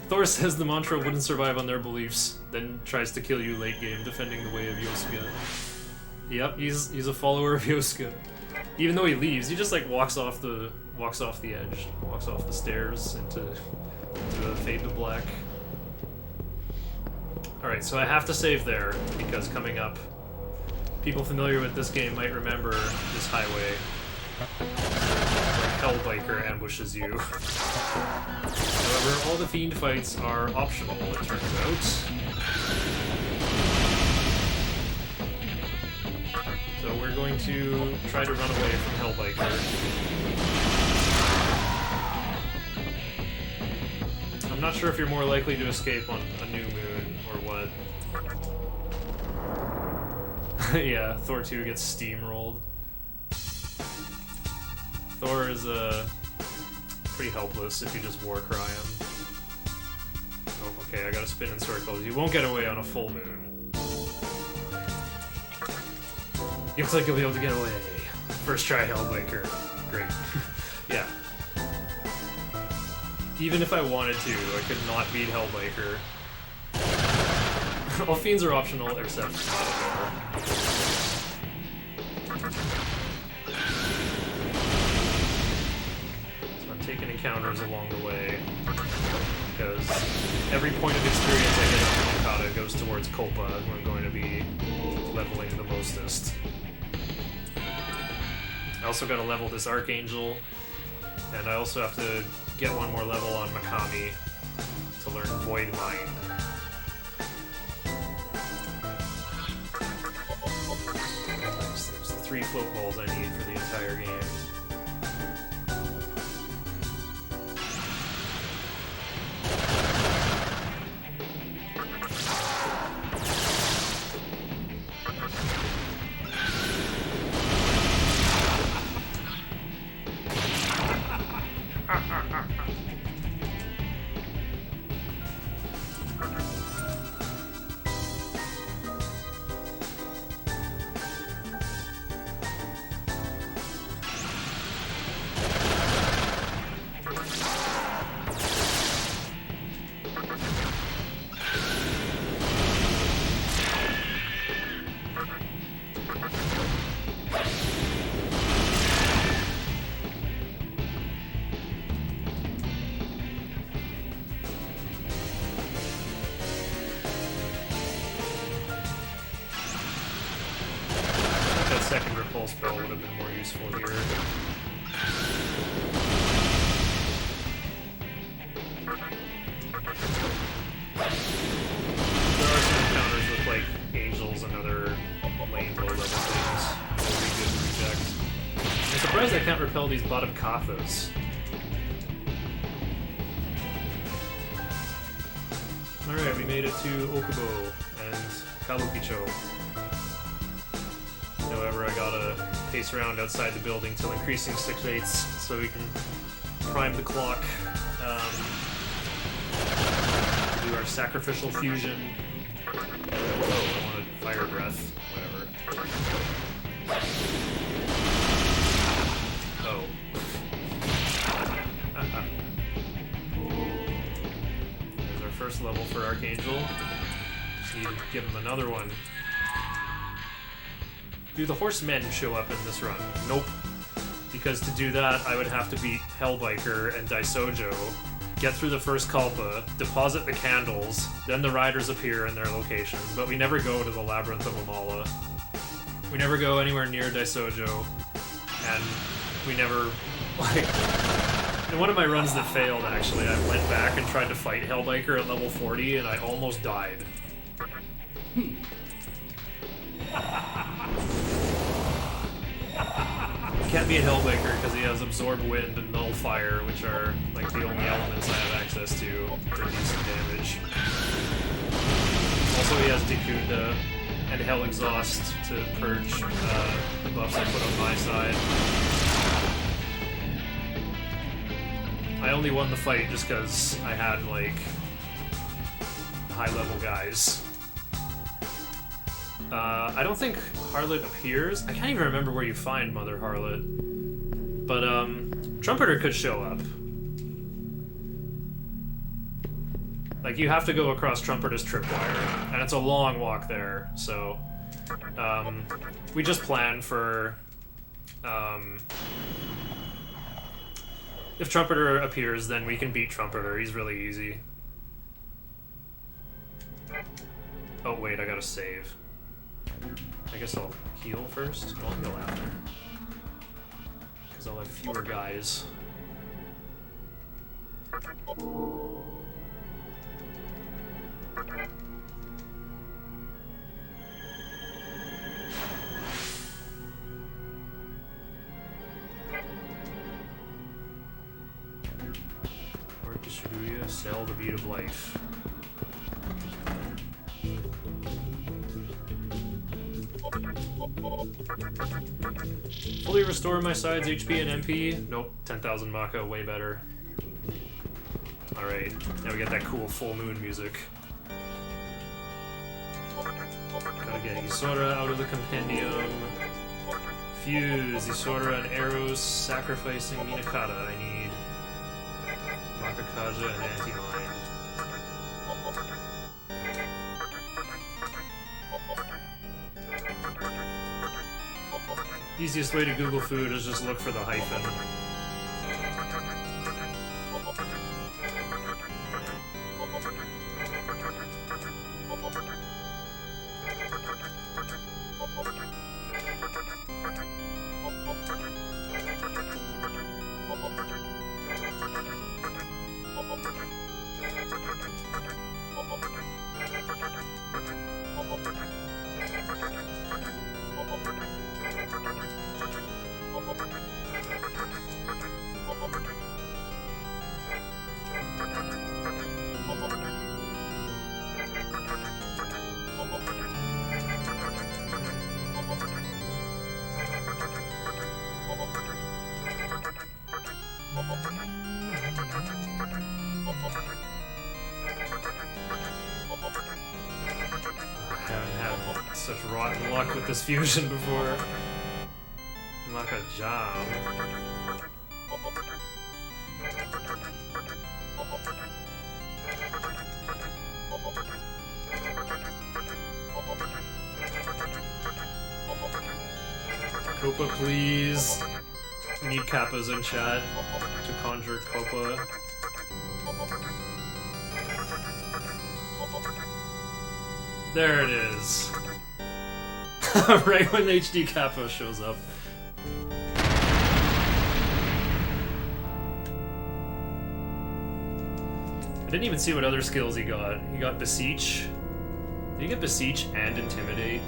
Thor says the mantra wouldn't survive on their beliefs, then tries to kill you late game defending the way of Yosuke. Yep, he's a follower of Yosuke. Even though he leaves, he just like walks off the edge, walks off the stairs into fade to black. Alright, so I have to save there, because coming up, people familiar with this game might remember this highway. Hellbiker ambushes you. However, all the fiend fights are optional, it turns out. So we're going to try to run away from Hellbiker. I'm not sure if you're more likely to escape on a new moon or what. Yeah, Thor 2 gets steamrolled. Thor is pretty helpless if you just war cry him. Oh, okay, I gotta spin in circles. You won't get away on a full moon. Looks like you'll be able to get away. First try, Hellbiker. Great. Yeah. Even if I wanted to, I could not beat Hellbiker. All fiends are optional, except Mother. So I'm taking encounters along the way, because every point of experience I get on Okada goes towards Culpa, who I'm going to be leveling the mostest. I also gotta level this Archangel, and I also have to get one more level on Mikami to learn Void Mind. Nice, there's the 3 float balls I need for the entire game. spell would have been more useful here. There are some encounters with like angels and other lame low level things that would be good to reject. I'm surprised I can't repel these bottom kathas. Alright, we made it to Okubo and Kabukicho. However, I gotta pace around outside the building till increasing 6 rates so we can prime the clock. Do our sacrificial fusion. Oh, I wanted fire breath. Whatever. Oh. There's our first level for Archangel. Just need to give him another one. Do the horsemen show up in this run? Nope. Because to do that, I would have to beat Hellbiker and Daisojo, get through the first Kalpa, deposit the candles, then the riders appear in their locations, but we never go to the Labyrinth of Amala. We never go anywhere near Daisojo, and we never, like... In one of my runs that failed, actually, I went back and tried to fight Hellbiker at level 40, and I almost died. Can't be a Hellbaker because he has Absorb Wind and Null Fire, which are like the only elements I have access to for decent damage. Also, he has Dekunda and Hell Exhaust to purge the buffs I put on my side. I only won the fight just because I had like high-level guys. I don't think Harlot appears. I can't even remember where you find Mother Harlot. But, Trumpeter could show up. Like, you have to go across Trumpeter's tripwire, and it's a long walk there, so... we just plan for... if Trumpeter appears, then we can beat Trumpeter. He's really easy. Oh, wait, I gotta save. I guess I'll heal first. I'll heal after. Because I'll have fewer guys. Or to Shibuya, sell the beat of life. Fully restore my side's HP and MP? Nope, 10,000 Maka, way better. Alright, now we get that cool full moon music. Gotta get Isora out of the compendium. Fuse, Isora and arrows, sacrificing Minakata. I need Makakaja and Anti-Mind. Easiest way to Google food is just look for the hyphen. Such rotten luck with this fusion before. Maka Jam. Copa, please. We need Kappas in chat to conjure Copa. There it is. Right when HD Kappa shows up. I didn't even see what other skills he got. He got Beseech. Did he get Beseech and Intimidate?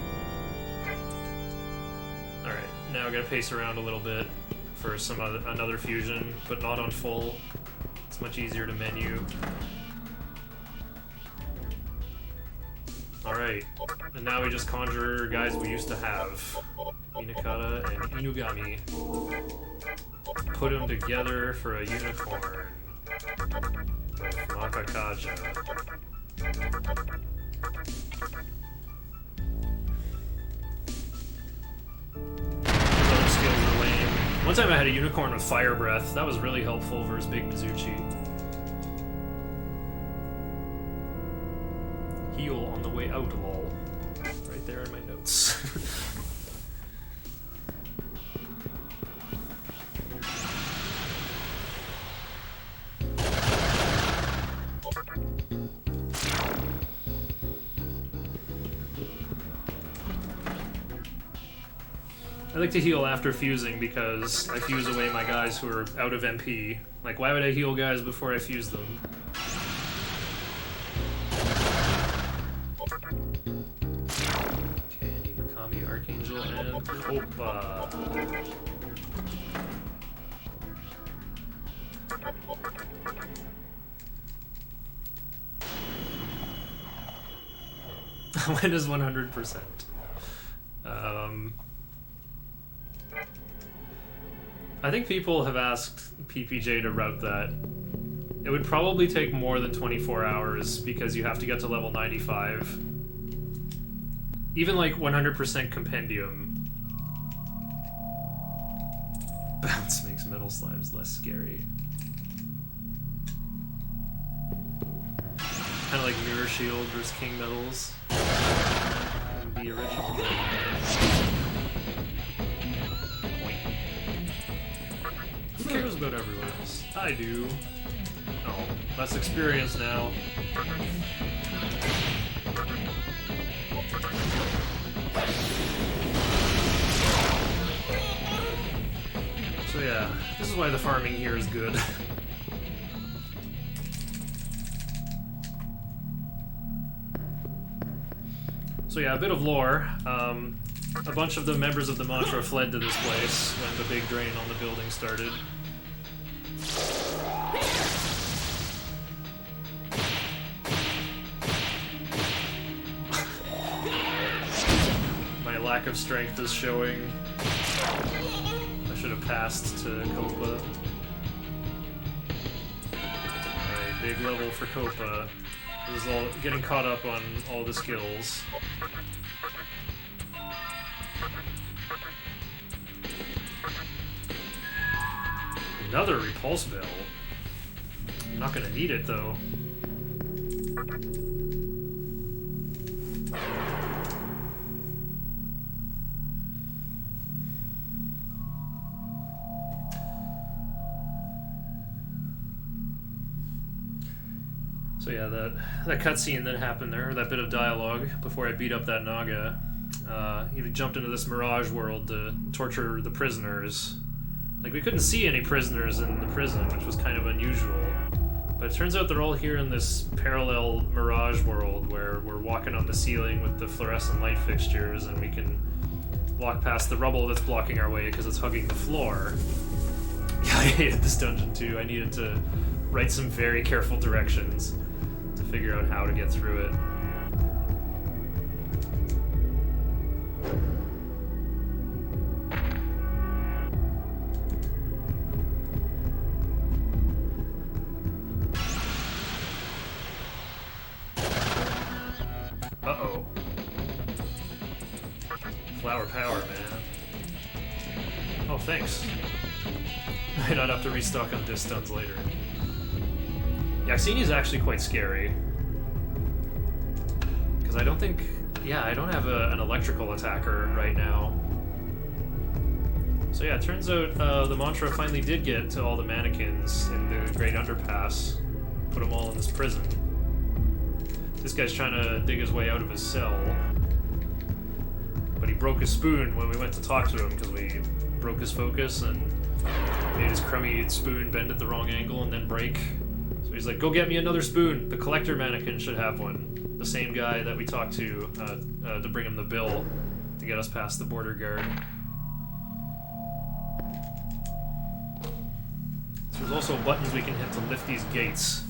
Alright, now I gotta pace around a little bit for another fusion, but not on full. It's much easier to menu. Alright, and now we just conjure guys we used to have. Inakata and Inugami. Put them together for a unicorn. With Makakaja. Those skills are lame. One time I had a unicorn with Fire Breath. That was really helpful versus Big Mizuchi. Heal on the way out, lol. Right there in my notes. I like to heal after fusing because I fuse away my guys who are out of MP. Like, why would I heal guys before I fuse them? Okay, Mikami, Archangel, and Kopa. When is 100%? I think people have asked PPJ to route that. It would probably take more than 24 hours because you have to get to level 95. Even like 100% compendium. Bounce makes metal slimes less scary. Kind of like Mirror Shield versus King Metals. And the original. Who cares about everyone else? I do. Oh, less experience now. So yeah, this is why the farming here is good. So yeah, a bit of lore. A bunch of the members of the Mantra fled to this place when the big drain on the building started. My lack of strength is showing. I should have passed to Copa. Alright, big level for Copa. This is all getting caught up on all the skills. Another repulse bell. I'm not gonna need it though. So yeah, that cutscene that happened there, that bit of dialogue before I beat up that Naga, he jumped into this mirage world to torture the prisoners. Like, we couldn't see any prisoners in the prison, which was kind of unusual. But it turns out they're all here in this parallel mirage world where we're walking on the ceiling with the fluorescent light fixtures and we can walk past the rubble that's blocking our way because it's hugging the floor. Yeah, I hated this dungeon too. I needed to write some very careful directions to figure out how to get through it. Uh-oh. Flower power, man. Oh, thanks. I don't have to restock on disc stuns later. Yaxini's actually quite scary. Because I don't think... Yeah, I don't have an electrical attacker right now. So yeah, it turns out the Mantra finally did get to all the mannequins in the Great Underpass. Put them all in this prison. This guy's trying to dig his way out of his cell. But he broke his spoon when we went to talk to him because we broke his focus and made his crummy spoon bend at the wrong angle and then break. So he he's like, go get me another spoon. The collector mannequin should have one. The same guy that we talked to bring him the bill to get us past the border guard. So there's also buttons we can hit to lift these gates,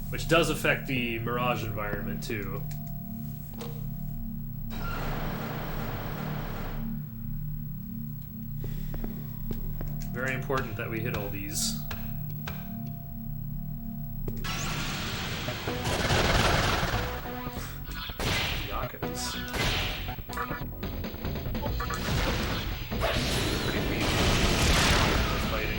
which does affect the Mirage environment too. Very important that we hit all these. Yakas. Pretty weak. Fighting.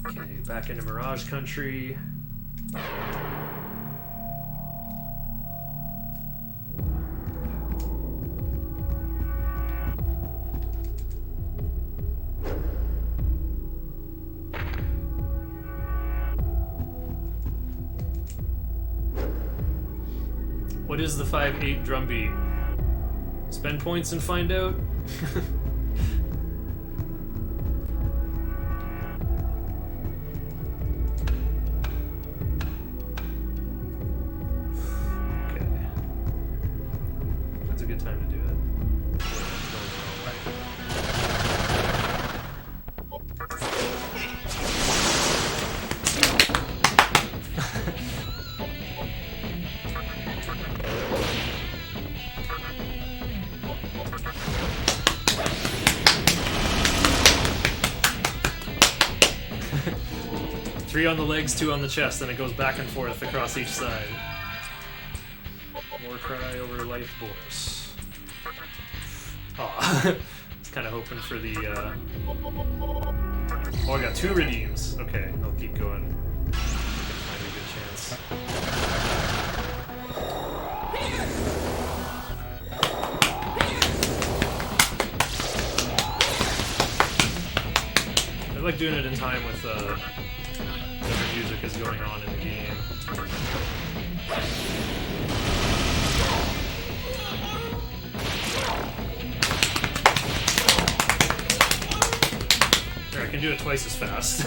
Okay, back into Mirage Country. What is the 5/8 drum beat? Spend points and find out? Okay. That's a good time to do it. Three on the legs, two on the chest, and it goes back and forth across each side. War cry over life Boris. Aw. I was kind of hoping for the, Oh, I got 2 redeems. Okay, I'll keep going. I can find a good chance. I like doing it in time with, whatever music is going on in the game. There, I can do it twice as fast.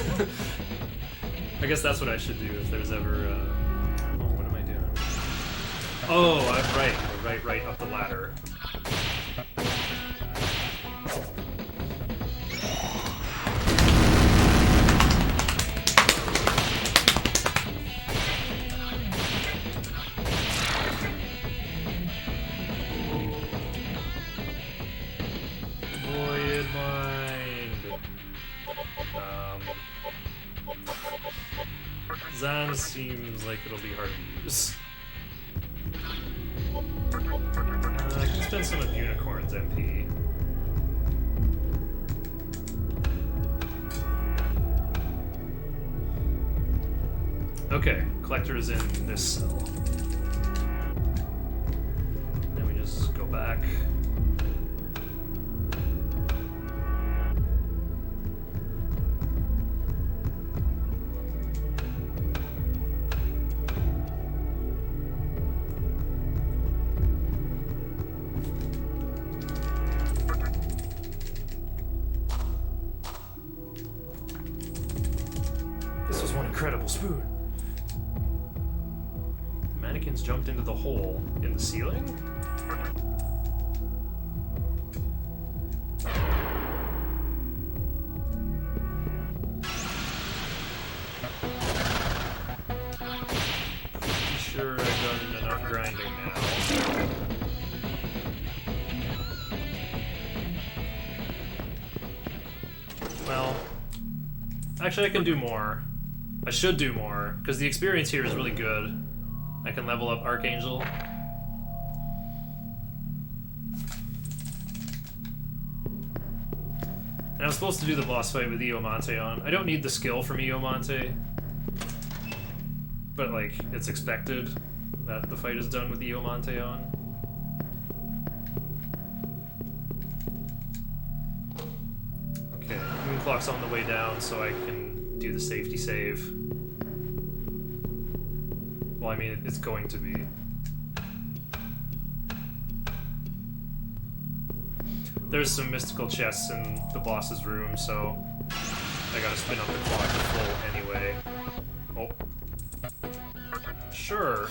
I guess that's what I should do if there's ever, Oh, what am I doing? Oh, right, up the ladder. Zan seems like it'll be hard to use. I can spend some of Unicorn's MP. Okay, Collector is in this cell. Then we just go back. Incredible spoon. The mannequins jumped into the hole in the ceiling? Pretty sure I've done enough grinding now. Well, actually I can do more. I should do more, because the experience here is really good. I can level up Archangel. And I'm supposed to do the boss fight with Iomonte on. I don't need the skill from Iomonte. But, like, it's expected that the fight is done with the Iomante on. Okay, moon clock's on the way down, so I can do the safety save. Well, I mean, it's going to be. There's some mystical chests in the boss's room, so I gotta spin up the clock to full anyway. Oh. Sure.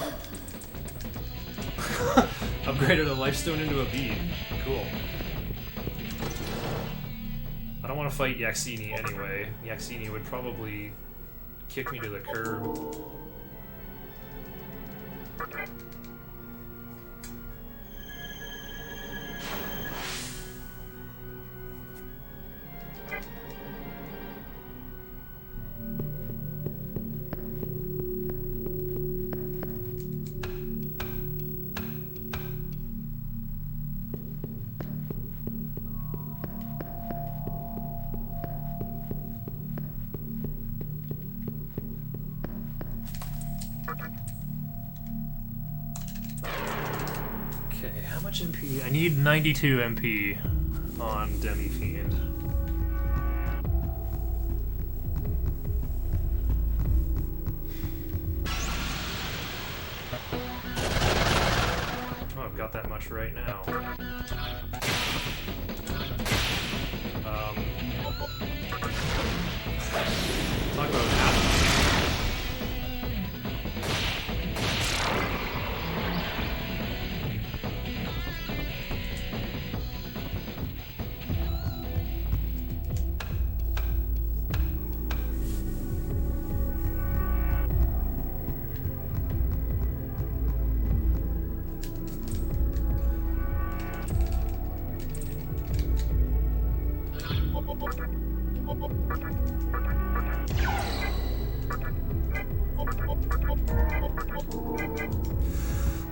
Upgraded a lifestone into a bead. Cool. I don't want to fight Yaxini anyway. Yaxini would probably kick me to the curb. MP. I need 92 MP on Demi Fiend. Oh, I've got that much right now. Talk about that.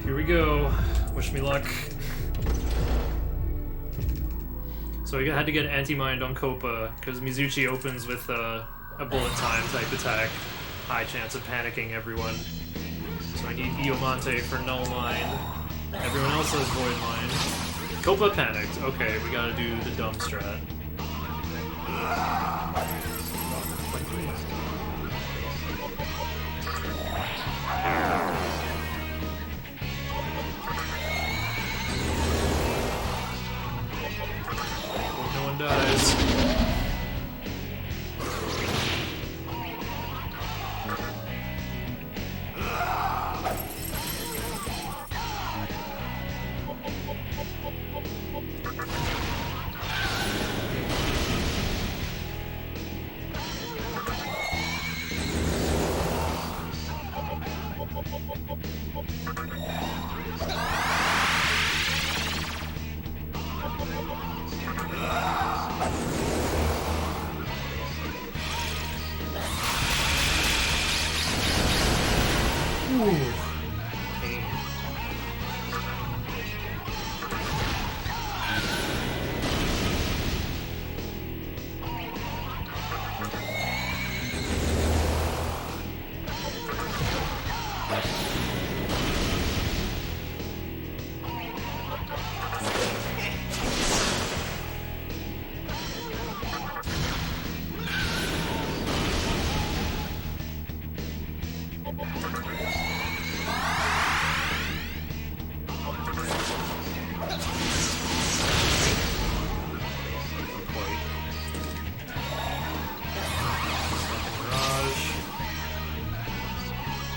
Here we go. Wish me luck. So we had to get anti-mind on Copa, because Mizuchi opens with a bullet time type attack. High chance of panicking everyone. So I need Iomante for null mind. Everyone else has void mind. Copa panicked. Okay, we gotta do the dumb strat. Hope no one dies.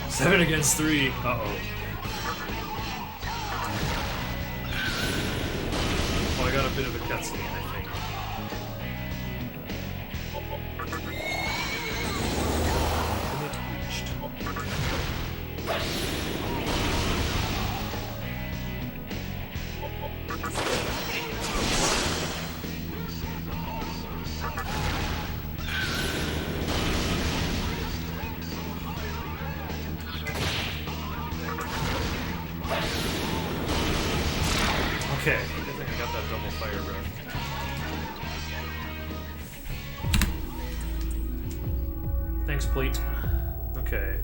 Seven against 3. Uh-oh. Well, I got a bit of a cutscene, I think. Okay, good thing I got that double fire breath. Thanks, plate. Okay.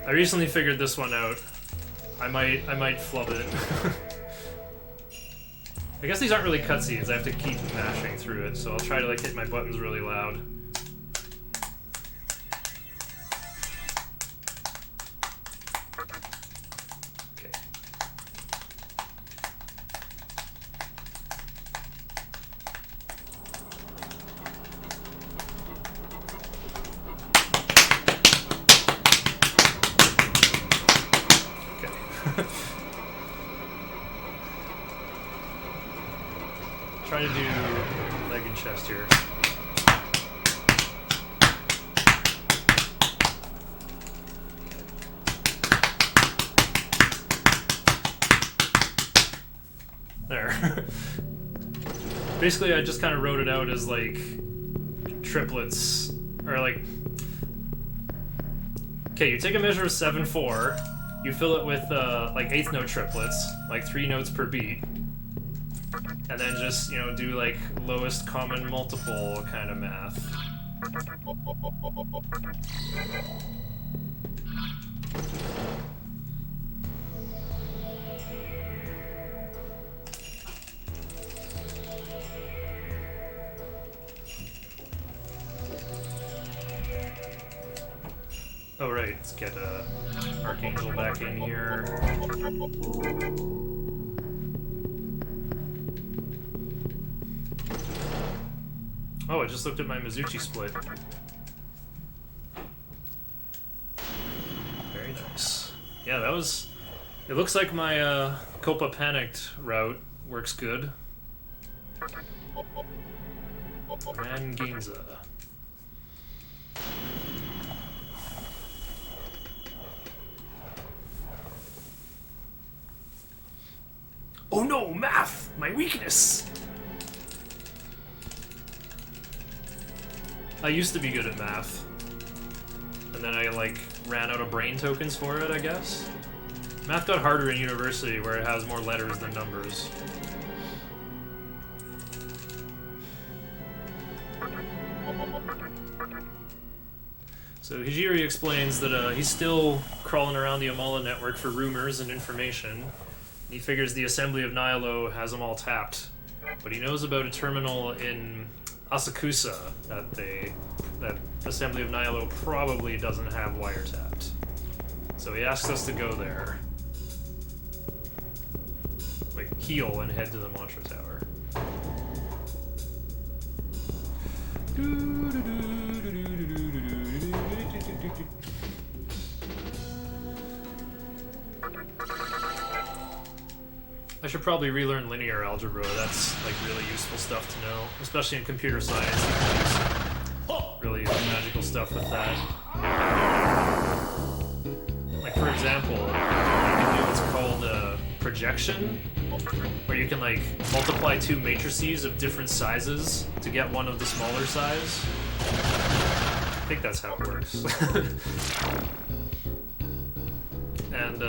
I recently figured this one out. I might flub it. I guess these aren't really cutscenes. I have to keep mashing through it, so I'll try to like hit my buttons really loud. Okay. Okay. Try to do leg and chest here. There. Basically, I just kind of wrote it out as like triplets, or like. Okay, you take a measure of 7/4, you fill it with like eighth note triplets, like 3 notes per beat. And then just, you know, do like lowest common multiple kind of math. Oh right, let's get Archangel back in here. Oh, I just looked at my Mizuchi split. Very nice. Yeah, that was... It looks like my Copa Panicked route works good. Manginza. Oh no, math! My weakness! I used to be good at math. And then I, like, ran out of brain tokens for it, I guess. Math got harder in university, where it has more letters than numbers. So Hijiri explains that he's still crawling around the Amala network for rumors and information. He figures the Assembly of Nihilo has them all tapped. But he knows about a terminal in Asakusa that Assembly of Nihilo probably doesn't have wiretapped. So he asks us to go there. Like, heal and head to the mantra tower. I should probably relearn linear algebra. That's like really useful stuff to know, especially in computer science. You can use really magical stuff with that. Like for example, you can do what's called projection, where you can like multiply 2 matrices of different sizes to get one of the smaller size. I think that's how it works. And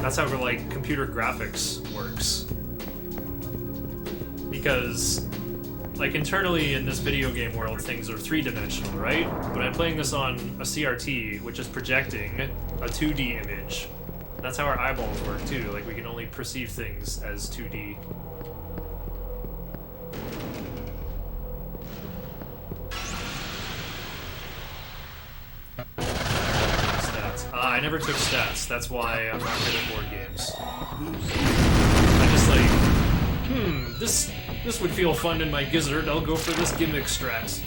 that's how like computer graphics works. Because like internally in this video game world things are 3-dimensional, right? But I'm playing this on a CRT, which is projecting a 2D image. That's how our eyeballs work too. Like we can only perceive things as 2D. I never took stats, that's why I'm not good at board games. I just like, this would feel fun in my gizzard, I'll go for this gimmick strat.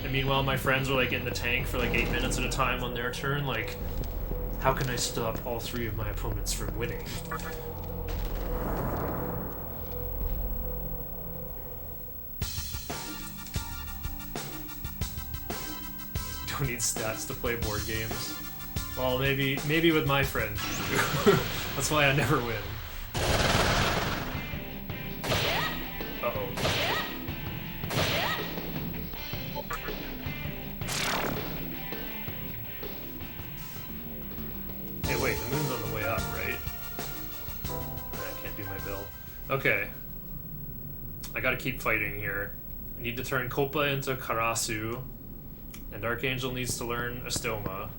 And meanwhile my friends are like in the tank for like 8 minutes at a time on their turn, like, how can I stop all 3 of my opponents from winning? Don't need stats to play board games. Well, maybe with my friends you do. That's why I never win. Uh-oh. Hey, wait, the moon's on the way up, right? I can't do my bill. Okay. I gotta keep fighting here. I need to turn Copa into Karasu, and Archangel needs to learn Astoma.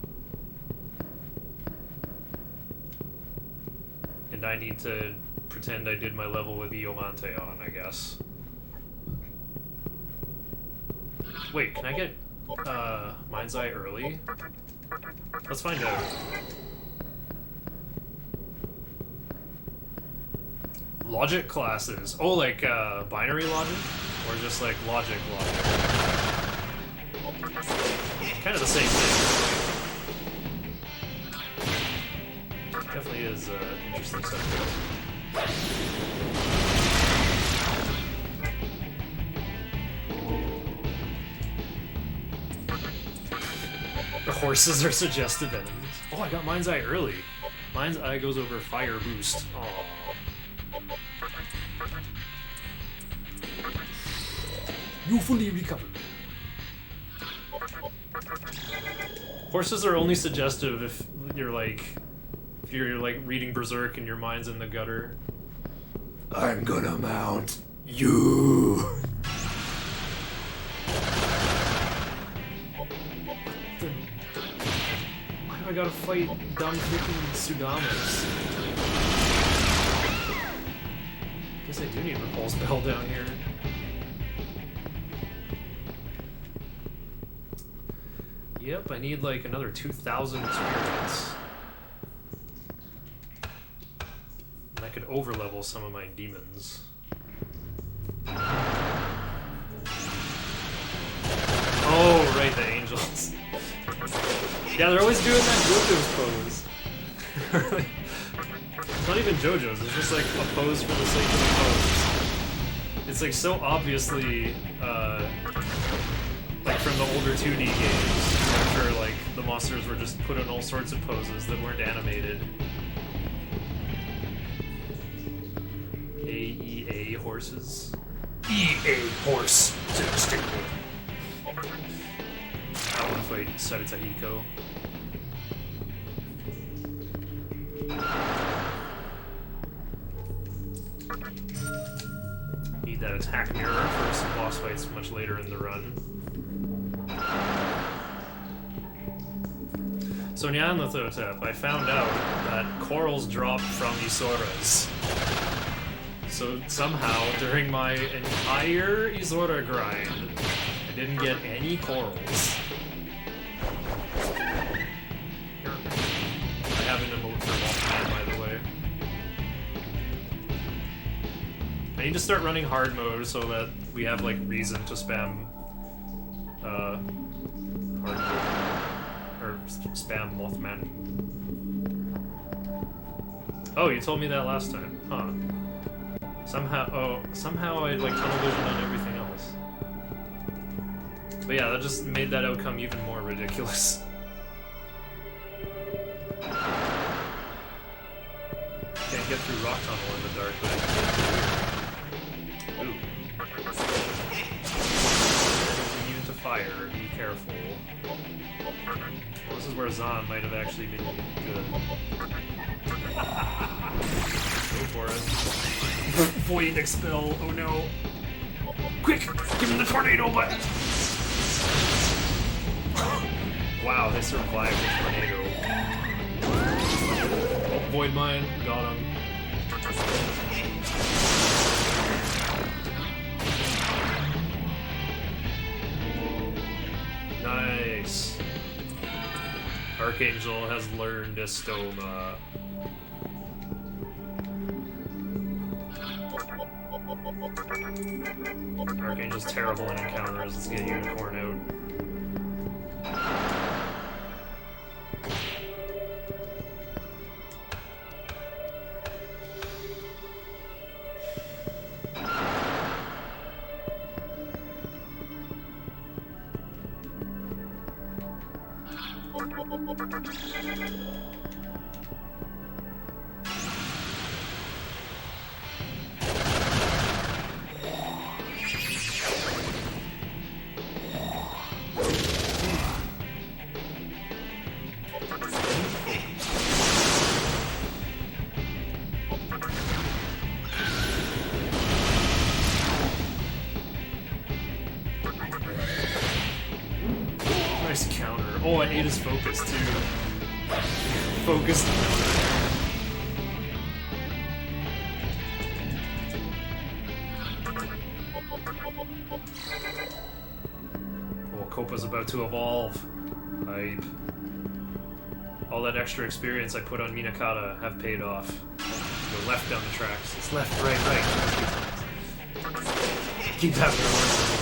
And I need to pretend I did my level with Iomante on, I guess. Wait, can I get Mind's Eye early? Let's find out. Logic classes. Oh, like binary logic? Or just like logic? Kind of the same thing. Definitely is an interesting subject. The horses are suggestive enemies. Oh, I got Mind's Eye early. Mind's Eye goes over Fire Boost. Aww. You fully recovered. Horses are only suggestive if you're like reading Berserk and your mind's in the gutter. I'm gonna mount you. Why do I gotta fight dumb freaking Sudamas? Guess I do need Repulse Bell down here. Yep, I need like another 2,000 experience. And I could overlevel some of my demons. Oh, right, the angels. Yeah, they're always doing that JoJo's pose. It's not even JoJo's, it's just like a pose for the sake of a pose. It's like so obviously, like from the older 2D games, where like the monsters were just put in all sorts of poses that weren't animated. AEA horses. EA horse to the stable. I want to fight Sarutahiko. Need that attack mirror for some boss fights much later in the run. So Nyanlathotep, I found out that corals drop from Isoras. So somehow, during my entire Isora grind, I didn't get any corals. I have an emote for Mothman, by the way. I need to start running hard mode so that we have like reason to spam hard mode. Or spam Mothman. Oh, you told me that last time, huh? Somehow I like tunnel vision on everything else. But yeah, that just made that outcome even more ridiculous. Can't get through rock tunnel in the dark, but I can get through. Ooh. Immune to fire, be careful. Well, this is where Zahn might have actually been good. Go for it. Void expel, oh no. Quick! Give him the tornado button! Wow, they survived the tornado. Oh, Void Mine, got him. Nice. Archangel has learned Astoma. Archangel's terrible in encounters. Let's get Unicorn out. Oh, I ate his focus too. Focus. Oh, Copa's about to evolve. Hype. All that extra experience I put on Minakata have paid off. Go left down the tracks. It's left, right, right. Keep having your horse.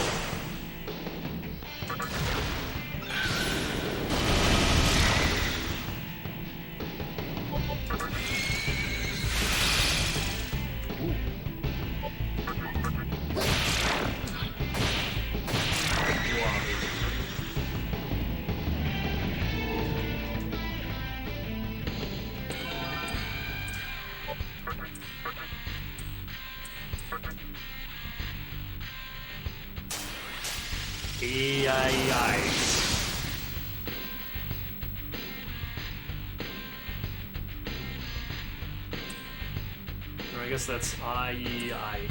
I guess that's I.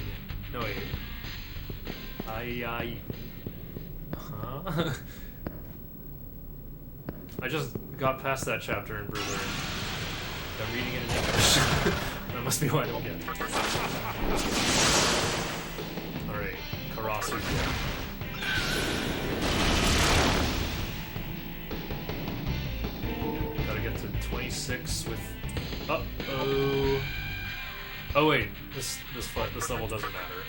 No wait. I. Huh? I just got past that chapter in Berserk. I'm reading it in English. That must be why I don't get it. Alright, Karasu. Gotta get to 26 with. Uh-oh. Oh wait, this level doesn't matter.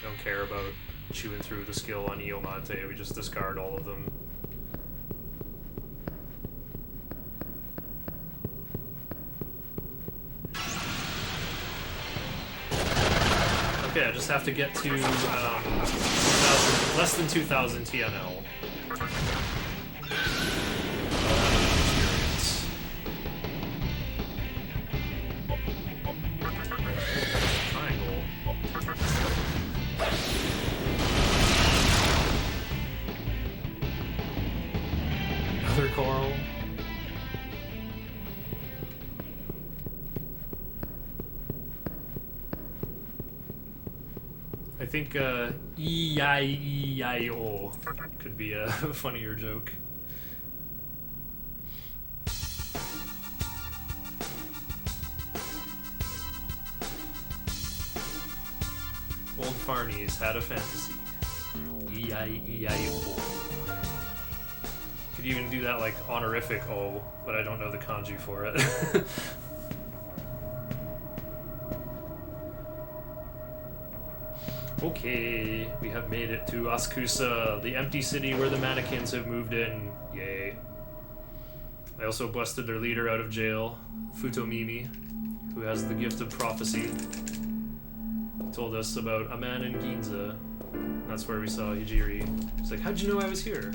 Don't care about chewing through the skill on Iomate, we just discard all of them. Okay, I just have to get to 2,000, less than 2,000 TNL. Coral. I think E-I-E-I-O could be a funnier joke. Old Farnies had a fantasy. E-I-E-I-O. Could even do that like honorific O, but I don't know the kanji for it. Okay, we have made it to Asakusa, the empty city where the mannequins have moved in. Yay. I also busted their leader out of jail, Futomimi, who has the gift of prophecy. Told us about a man in Ginza. That's where we saw Hijiri. He's like, how'd you know I was here?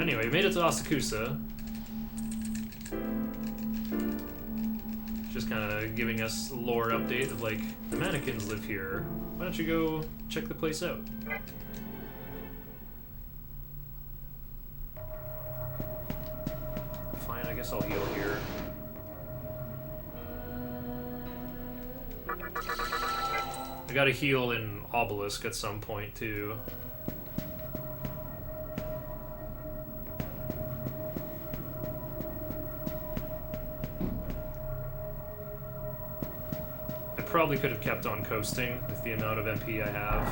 Anyway, we made it to Asakusa. Just kind of giving us a lore update of like, the mannequins live here. Why don't you go check the place out? Fine, I guess I'll heal here. I gotta heal in Obelisk at some point too. Probably could have kept on coasting with the amount of MP I have.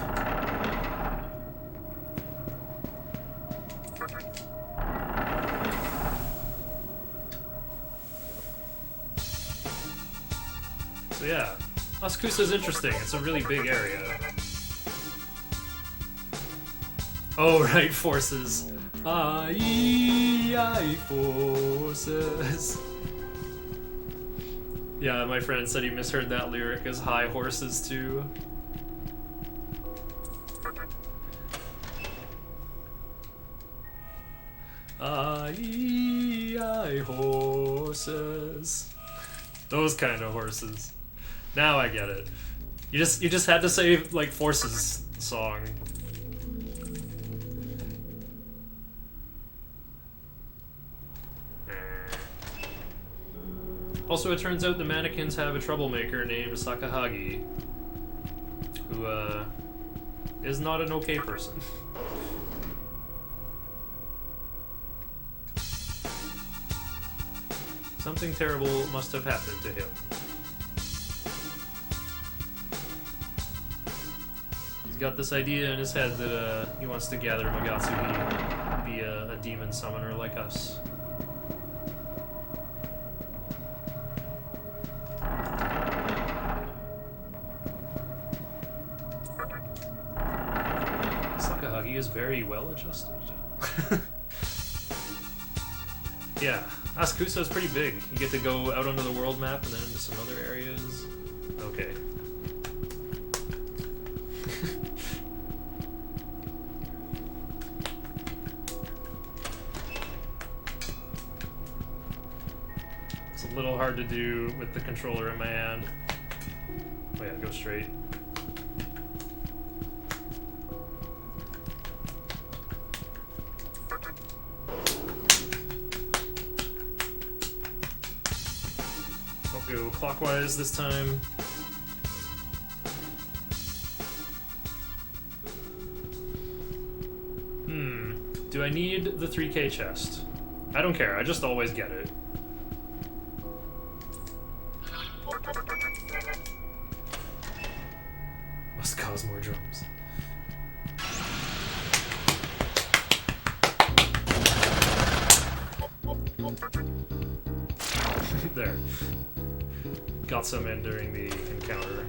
So yeah, Asakusa is interesting. It's a really big area. Oh right, forces. I forces. Yeah, my friend said he misheard that lyric as high horses too. I horses. Those kind of horses. Now I get it. You just had to say like forces song. Also, it turns out the mannequins have a troublemaker named Sakahagi, who, is not an okay person. Something terrible must have happened to him. He's got this idea in his head that he wants to gather Magatsuhi, be a demon summoner like us. Sakahagi is very well adjusted. Yeah, Asakusa is pretty big. You get to go out onto the world map and then into some other areas. Okay. It's a little hard to do with the controller in my hand. Oh yeah, go straight. Go clockwise this time. Do I need the 3K chest? I don't care, I just always get it. Must cause more drums. There. Got some in during the encounter.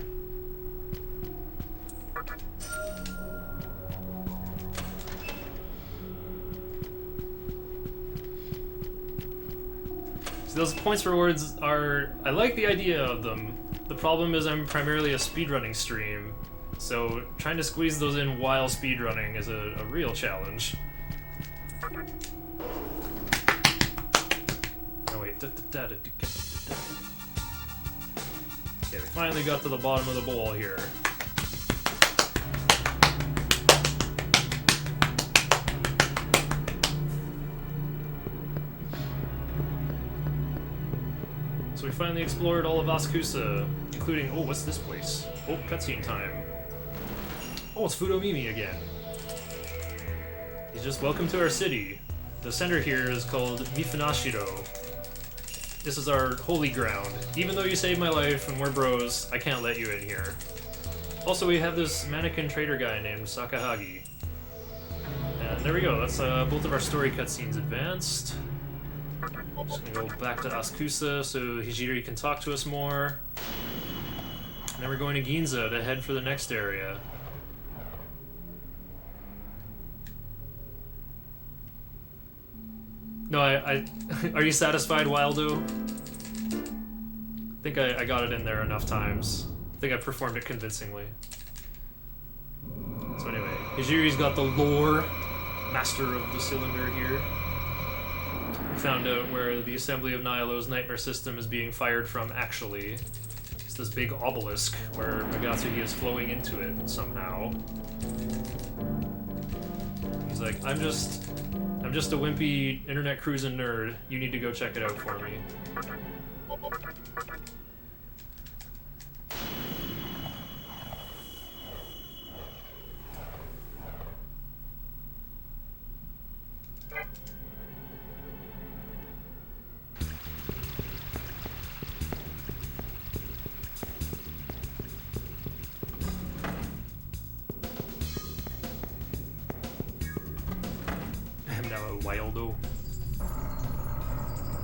So those points rewards are... I like the idea of them. The problem is I'm primarily a speedrunning stream, so trying to squeeze those in while speedrunning is a real challenge. Oh wait. Okay, we finally got to the bottom of the bowl here. So we finally explored all of Asakusa, including... Oh, what's this place? Oh, cutscene time. Oh, it's Fudomimi again. He's just welcome to our city. The center here is called Mifunashiro. This is our holy ground. Even though you saved my life and we're bros, I can't let you in here. Also, we have this mannequin trader guy named Sakahagi. And there we go, that's both of our story cutscenes advanced. Just gonna go back to Asakusa so Hijiri can talk to us more. And then we're going to Ginza to head for the next area. No, are you satisfied, Wildo? I think I got it in there enough times. I think I performed it convincingly. So anyway, Hijiri's got the lore, master of the cylinder here. We found out where the assembly of Nihilo's nightmare system is being fired from actually. It's this big obelisk where Magatsuhi is flowing into it somehow. He's like, I'm just a wimpy internet cruising nerd. You need to go check it out for me. Wildo.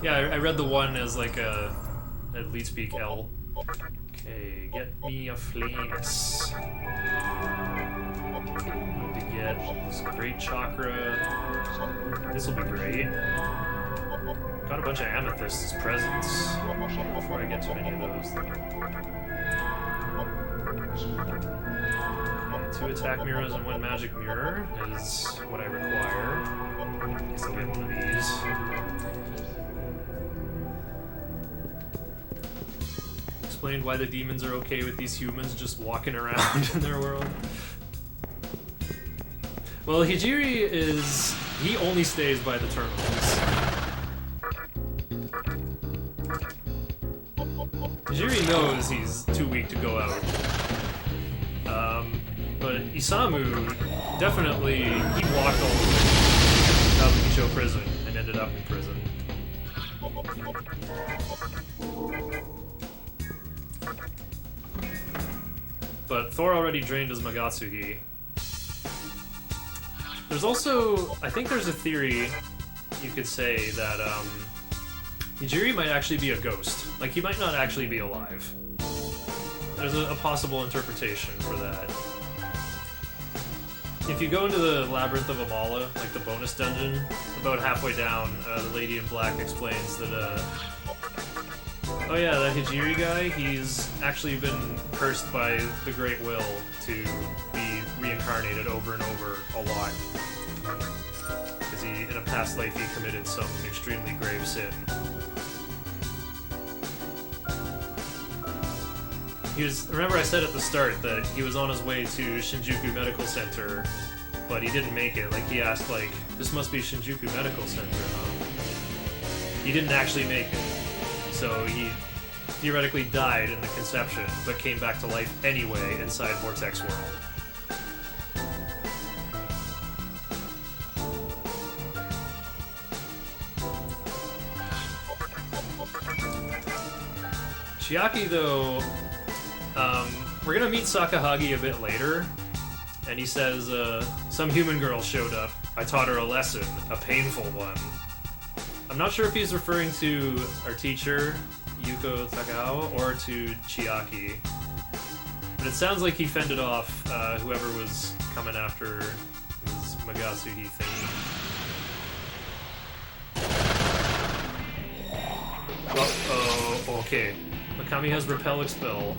Yeah, I read the one as like a at lead speak L. Okay, get me a flamus. Need to get this great chakra. This will be great. Got a bunch of amethysts as presents. Before I get to any of those. Okay, 2 attack mirrors and 1 magic mirror is what I require. I guess I'll get one of these. Explained why the demons are okay with these humans just walking around in their world. Well, Hijiri is... he only stays by the terminals. Hijiri knows he's too weak to go out. But Isamu definitely... he walked all the way out of Isho prison and ended up in prison. But Thor already drained his Magatsuhi. There's also, I think there's a theory, you could say, that Hijiri might actually be a ghost. Like, he might not actually be alive. There's a possible interpretation for that. If you go into the Labyrinth of Amala, like the bonus dungeon, about halfway down, the lady in black explains that, oh yeah, that Hijiri guy, he's actually been cursed by the Great Will to be reincarnated over and over a lot. Because in a past life, he committed some extremely grave sin. Remember I said at the start that he was on his way to Shinjuku Medical Center, but he didn't make it. Like, he asked, like, this must be Shinjuku Medical Center, huh? He didn't actually make it. So he theoretically died in the conception, but came back to life anyway inside Vortex World. Chiaki, though, we're gonna meet Sakahagi a bit later, and he says, some human girl showed up. I taught her a lesson, a painful one. I'm not sure if he's referring to our teacher, Yuko Takao, or to Chiaki. But it sounds like he fended off whoever was coming after his Magatsuhi thingy. Uh-oh, okay. Mikami has Repel Expel.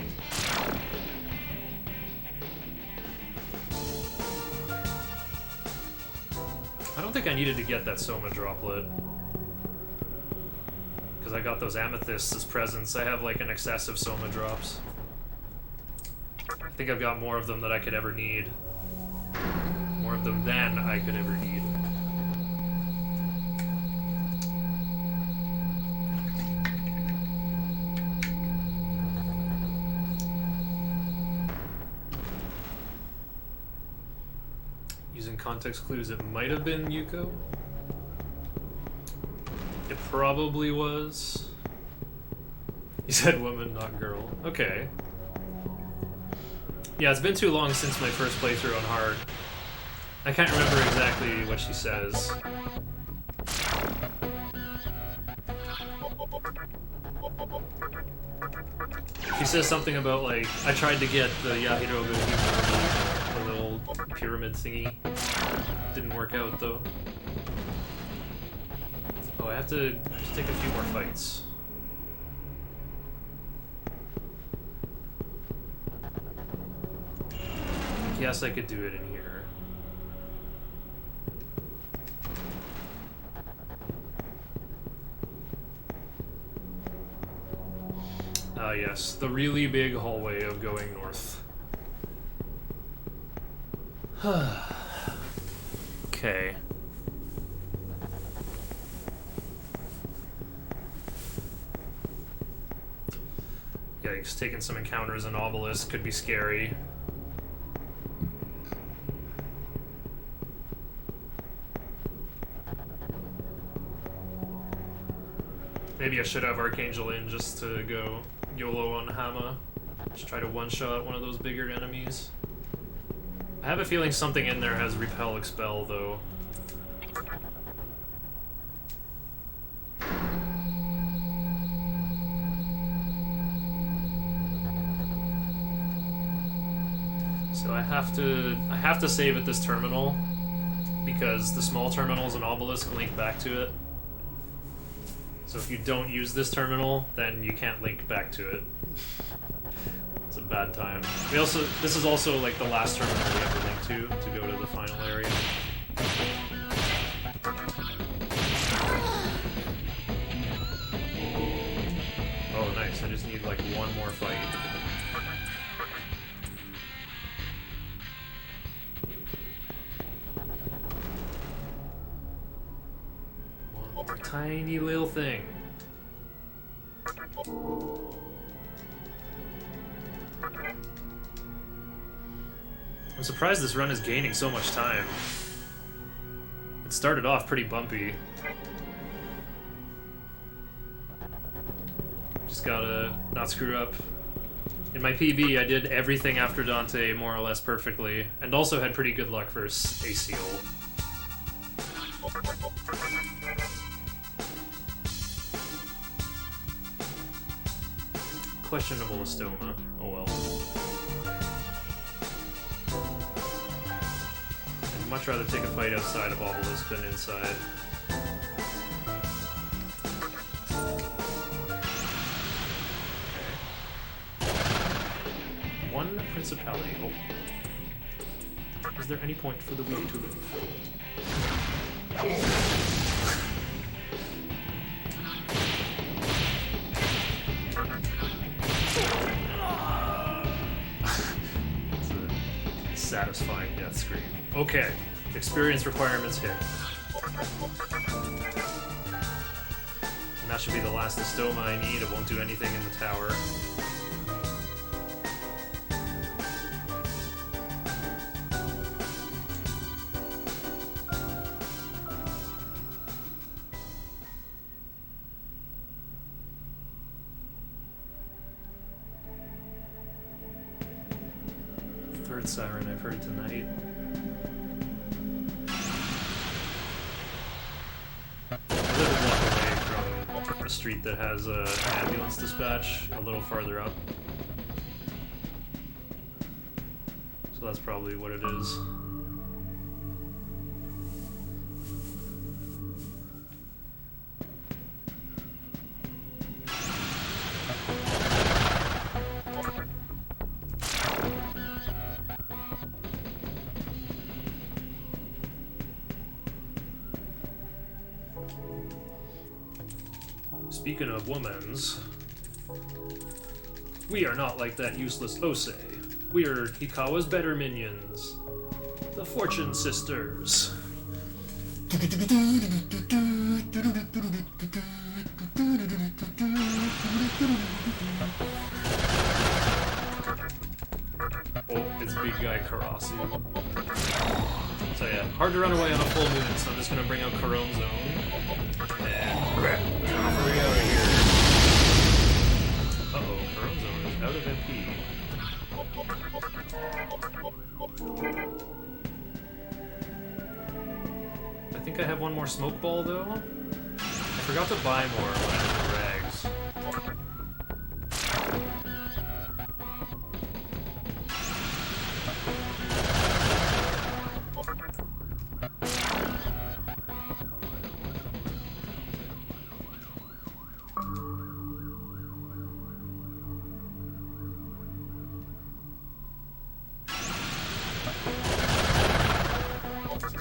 I don't think I needed to get that Soma droplet. Because I got those amethysts as presents. I have like an excess of Soma drops. I think I've got more of them than I could ever need. More of them than I could ever need. Using context clues, it might have been Yuko. It probably was. You said woman, not girl. Okay. Yeah, it's been too long since my first playthrough on hard. I can't remember exactly what she says. She says something about, like, I tried to get the Yahiroga, the little pyramid thingy. Didn't work out, though. Oh, I have to take a few more fights. Yes, I could do it in here. Ah, yes, the really big hallway of going north. Okay. Yikes, taking some encounters in Obelisk could be scary. Maybe I should have Archangel in just to go YOLO on Hama. Just try to one-shot one of those bigger enemies. I have a feeling something in there has Repel Expel, though. So I have to save at this terminal, because the small terminals in Obelisk link back to it. So if you don't use this terminal, then you can't link back to it. It's a bad time. This is also like the last terminal we ever link to go to the final area. Oh, nice. I just need like one more fight. One more tiny little thing. I'm surprised this run is gaining so much time. It started off pretty bumpy. gotta not screw up. In my PB, I did everything after Dante more or less perfectly, and also had pretty good luck versus a seal. Questionable Estoma. Oh well. I'd much rather take a fight outside of Obelisk than inside. One principality. Oh. Is there any point for the weak to live? It's a satisfying death scream. Okay, experience requirements hit. And that should be the last Estoma I need. It won't do anything in the tower. Third siren I've heard tonight. I live a block away from a street that has an ambulance dispatch a little farther up. So that's probably what it is. Speaking of womans, we are not like that useless Ose. We are Hikawa's better minions. The Fortune Sisters. Oh, it's big guy Karasu. So yeah, hard to run away on a full moon, so I'm just gonna bring out Corone Zone. And hurry out of here. Uh-oh, Corone Zone is out of MP. I think I have one more smoke ball though. I forgot to buy more when I had the rags.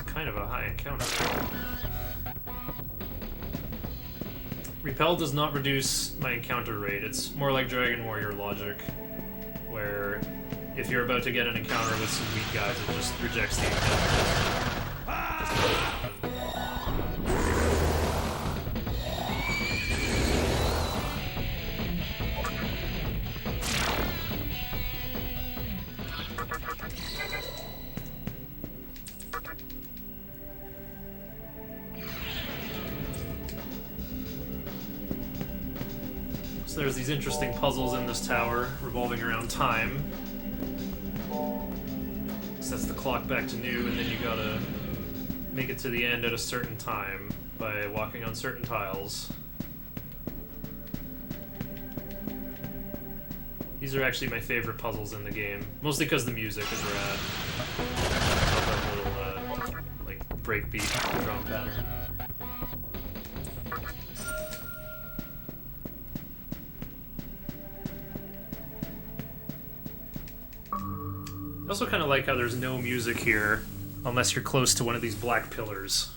Kind of a high encounter. Repel does not reduce my encounter rate. It's more like Dragon Warrior logic, where if you're about to get an encounter with some weak guys, it just rejects the encounter. So there's these interesting puzzles in this tower revolving around time. Sets the clock back to new, and then you gotta make it to the end at a certain time by walking on certain tiles. These are actually my favorite puzzles in the game, mostly because the music is rad. That little, like, breakbeat drum pattern. I also kind of like how there's no music here unless you're close to one of these black pillars.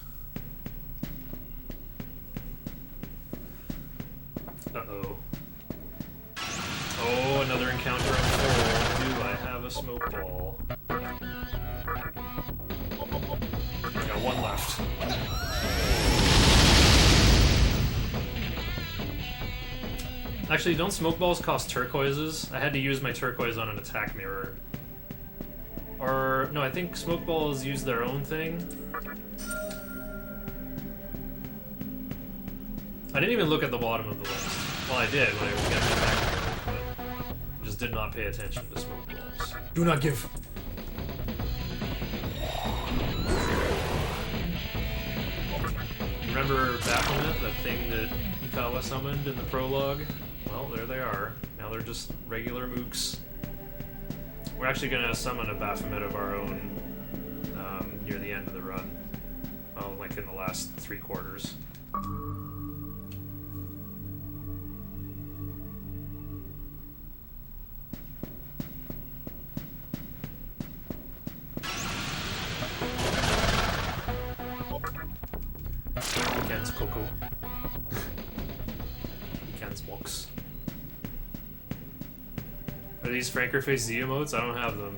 Uh-oh. Oh, another encounter on full. Do I have a smoke ball? I got one left. Actually, don't smoke balls cost turquoises? I had to use my turquoise on an attack mirror. Or, no, I think smoke balls use their own thing. I didn't even look at the bottom of the list. Well, I did when I was getting it back. did not pay attention to smoke balls. Do not give. Remember Baphomet, that thing that Ikawa summoned in the prologue? Well, there they are. Now they're just regular mooks. We're actually gonna summon a Baphomet of our own near the end of the run. Well, like in the last 3 quarters. Weekends Coco. Weekends Walks. Are these Franker Face Z emotes? I don't have them.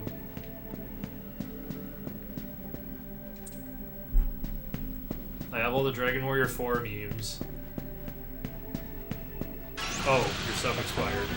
I have all the Dragon Warrior 4 memes. Oh, your sub expired.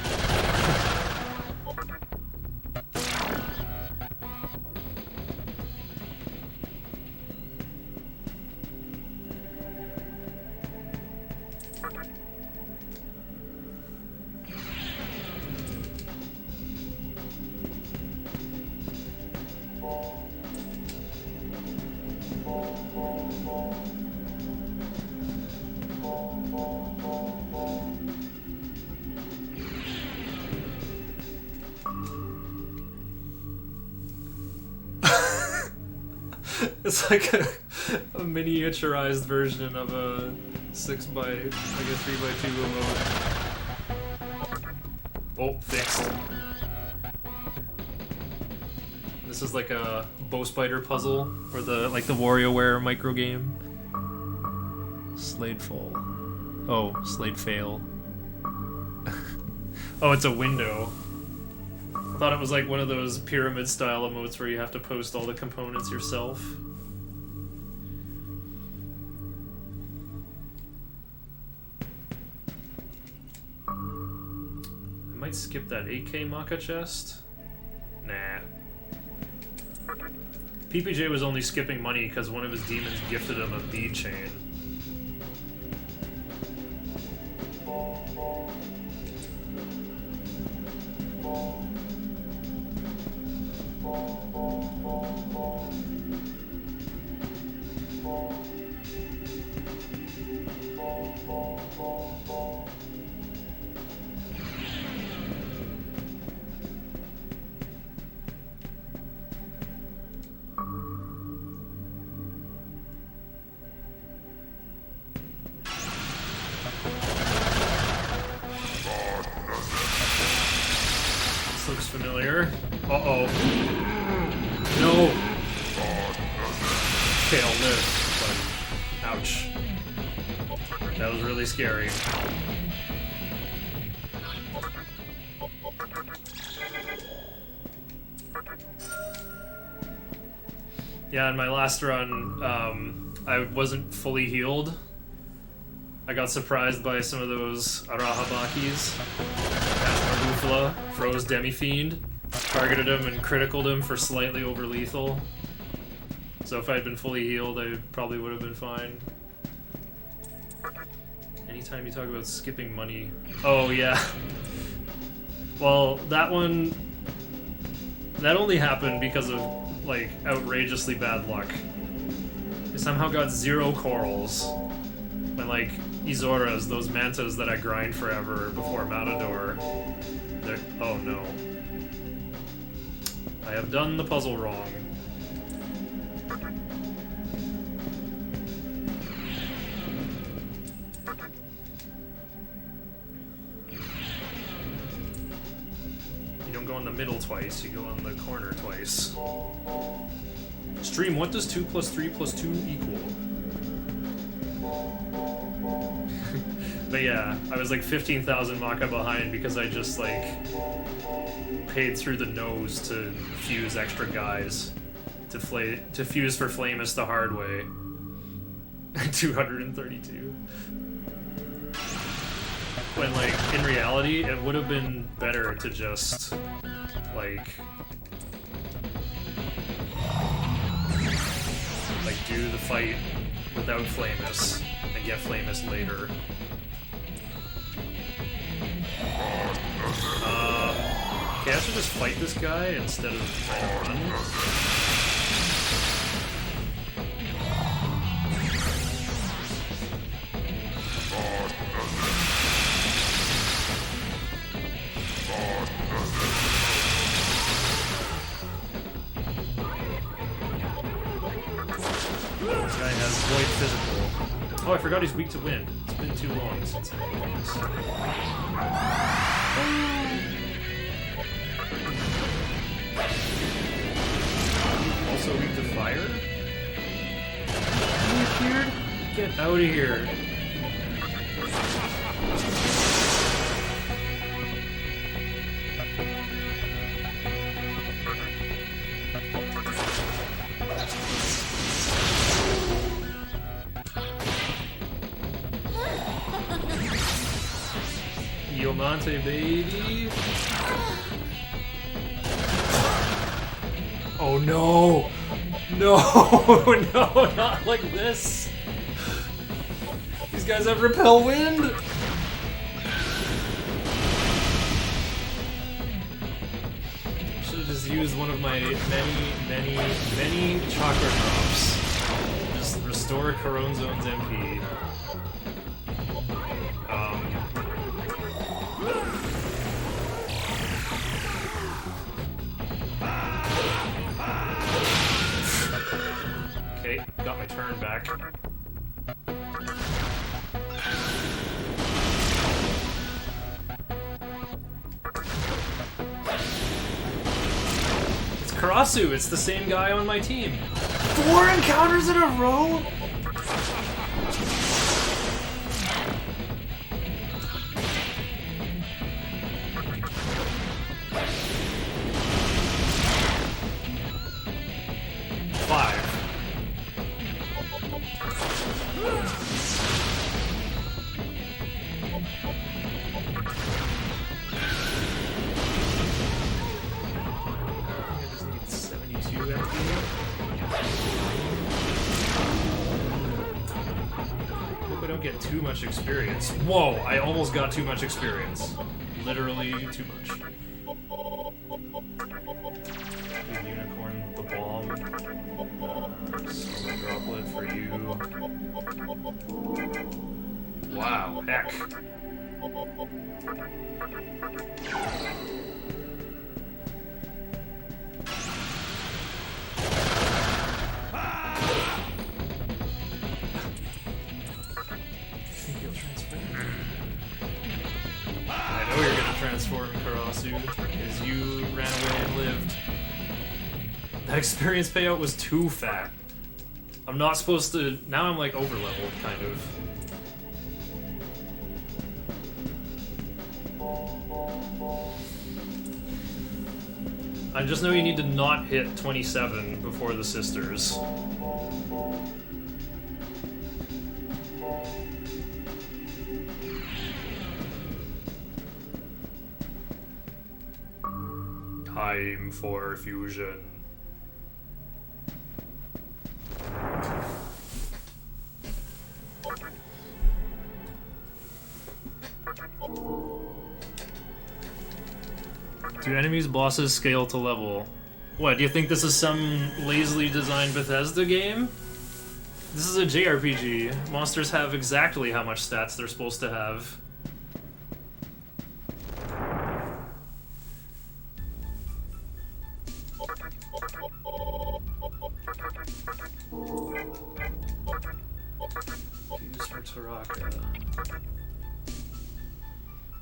It's like a miniaturized version of a 6x, like a 3x2 emote. Oh, fixed. This is like a bow spider puzzle for the like the WarioWare micro game. Slade fall. Oh, Slade fail. Oh, it's a window. I thought it was like one of those pyramid style emotes where you have to post all the components yourself. I might skip that 8K Maka chest. Nah. PPJ was only skipping money because one of his demons gifted him a bead chain. Looks familiar. Uh-oh. No! Okay, I'll live, but ouch. That was really scary. Yeah, in my last run, I wasn't fully healed. I got surprised by some of those Arahabakis. Bufla, froze Demi-Fiend, targeted him and criticaled him for slightly over lethal. So if I had been fully healed, I probably would have been fine. Anytime you talk about skipping money... Oh, yeah. Well, that one... That only happened because of, like, outrageously bad luck. I somehow got 0 corals. When, like, Izoras, those mantas that I grind forever before Matador... They're... Oh, no. I have done the puzzle wrong. You don't go in the middle twice, you go in the corner twice. Stream, what does 2 plus 3 plus 2 equal? But yeah, I was like 15,000 Maka behind because I just like paid through the nose to fuse extra guys to fuse for Flamus the hard way. 232. When like in reality it would have been better to just like do the fight without Flamus and get Flamus later. Okay, I should just fight this guy instead of trying to run. This guy has void physical. Oh, I forgot he's weak to wind. It's been too long since I played this. Also weak to fire? He appeared? Get out of here. Diamante, baby. Oh no! No! No, not like this! These guys have repel wind! Should've just used one of my many chakra drops. Just restore Corone Zone's MP. Okay, got my turn back. It's Karasu, it's the same guy on my team. 4 encounters in a row? Too much experience. Whoa, I almost got too much experience. Literally too much. The unicorn, the bomb. Solar droplet for you. Wow, heck. Transform Karasu, because you ran away and lived. That experience payout was too fat. I'm not supposed to... Now I'm like over-leveled, kind of. I just know you need to not hit 27 before the sisters. Time for fusion. Do enemies' bosses scale to level? What, do you think this is some lazily designed Bethesda game? This is a JRPG. Monsters have exactly how much stats they're supposed to have. Use for Taraka.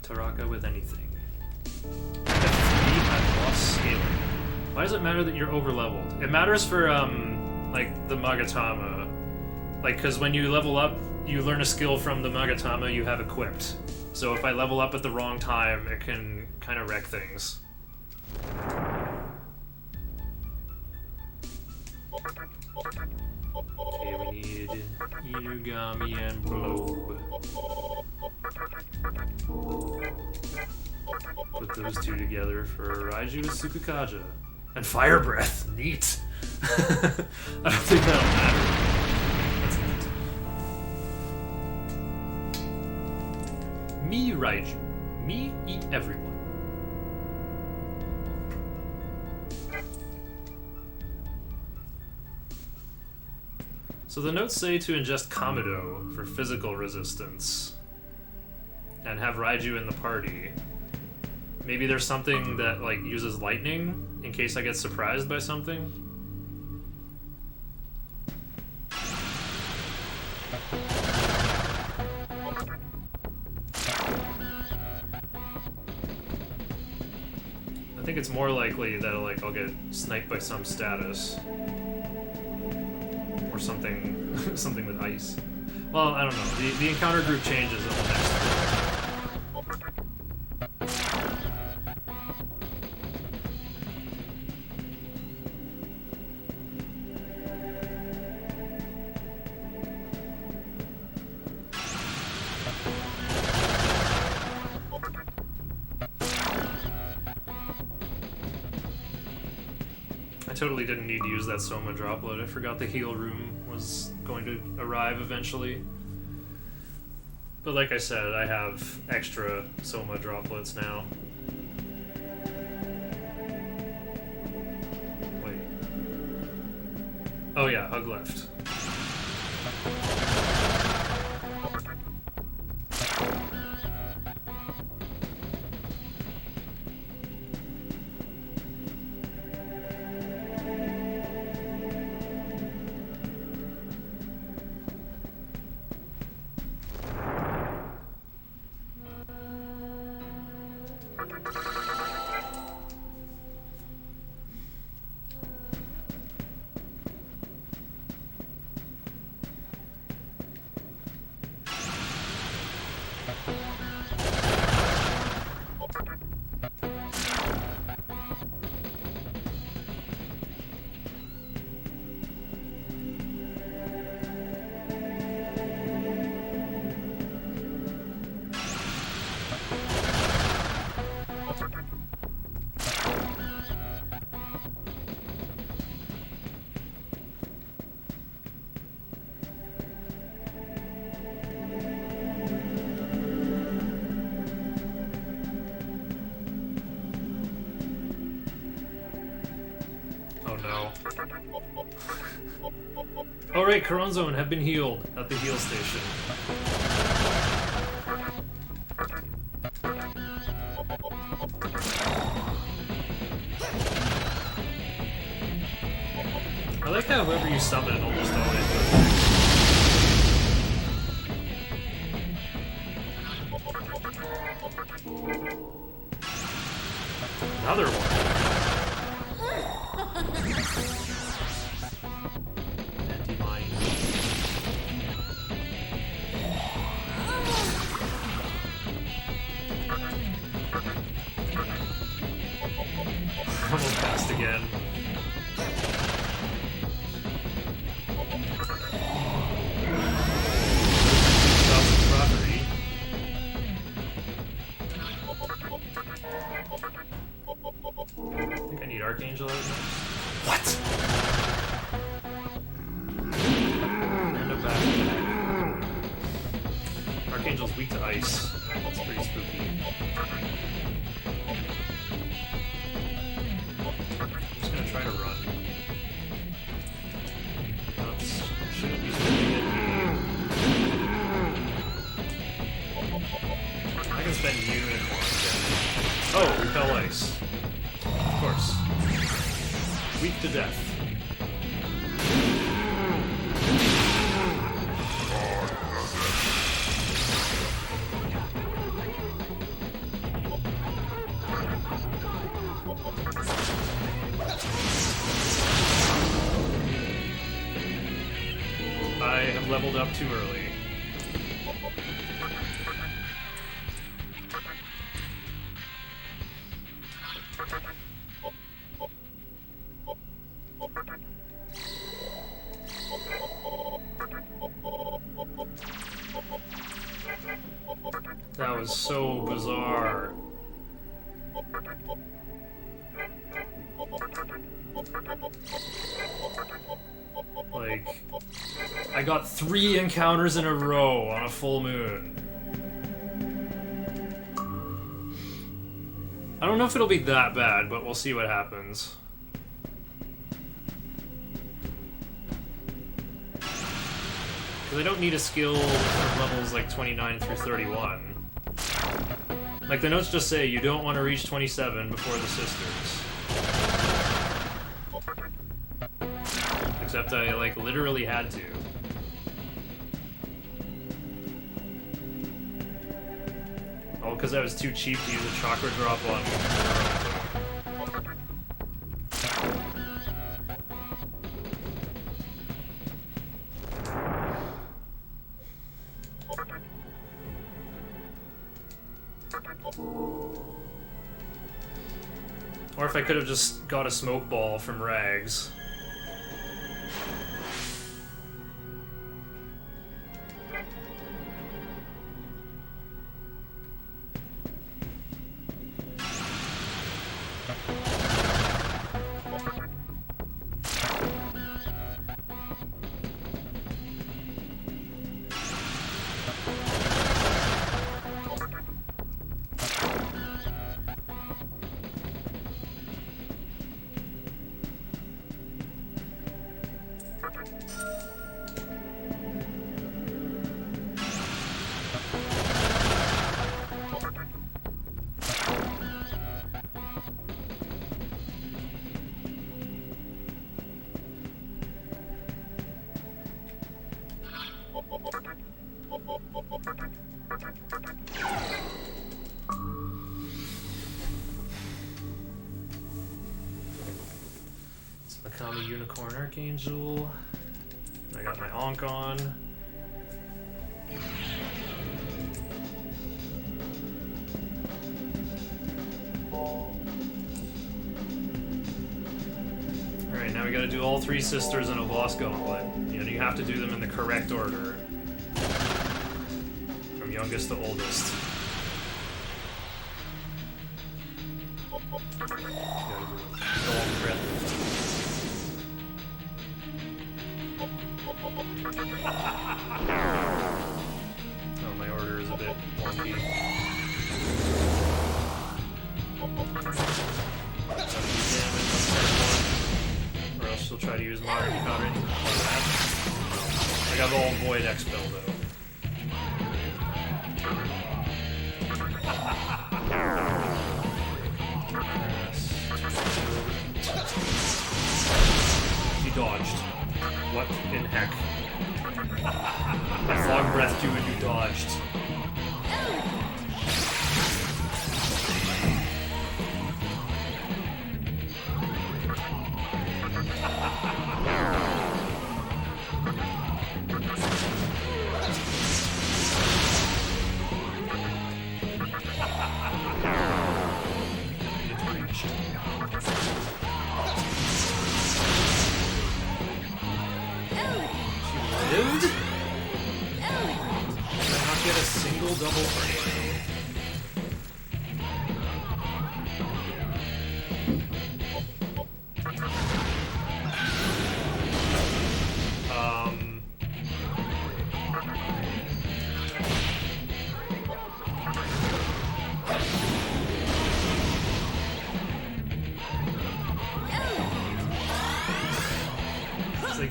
Taraka with anything. Why does it matter that you're over-leveled? It matters for, like, the Magatama. Like, because when you level up, you learn a skill from the Magatama you have equipped. So if I level up at the wrong time, it can kind of wreck things. Okay, we need Inugami and Blobe. Put those two together for Raiju Sukukaja. And Fire Breath, neat! I don't think that'll matter. That's neat. Me Raiju. Me eat everyone. So the notes say to ingest Komodo for physical resistance. And have Raiju in the party. Maybe there's something that, like, uses lightning in case I get surprised by something. I think it's more likely that, like, I'll get sniped by some status. Or something, something with ice. Well, I don't know. The encounter group changes in the next group. I totally didn't need to use that Soma droplet. I forgot the heal room was going to arrive eventually. But like I said, I have extra Soma droplets now. Wait. Oh yeah, hug left. Alright, Coronzone have been healed at the heal station. I like how whoever you summon almost always does it. Another one. Almost passed again. Property. I think I need Archangel out of this. What? And a back. Archangel's weak to ice. That's pretty spooky. Try to run. Shouldn't be spending it. I can spend unicorn. Oh, repel ice. Of course. Weak to death. I have leveled up too early. That was so bizarre. Like, I got 3 encounters in a row on a full moon. I don't know if it'll be that bad, but we'll see what happens. Because I don't need a skill from levels like 29 through 31. Like, the notes just say, you don't want to reach 27 before the sisters. Except I, like, literally had to. All because I was too cheap to use a chakra drop on... Or if I could have just got a smoke ball from Rags. Akami Unicorn Archangel. I got my Ankh on. Alright, now we gotta do all three sisters in a boss gauntlet. You know, you have to do them in the correct order. From youngest to oldest. Oh, my order is a bit wonky. Or else she'll try to use Modern Cutter. I got the old Void Expel though. She dodged. What in heck? I fog breathed you and you dodged.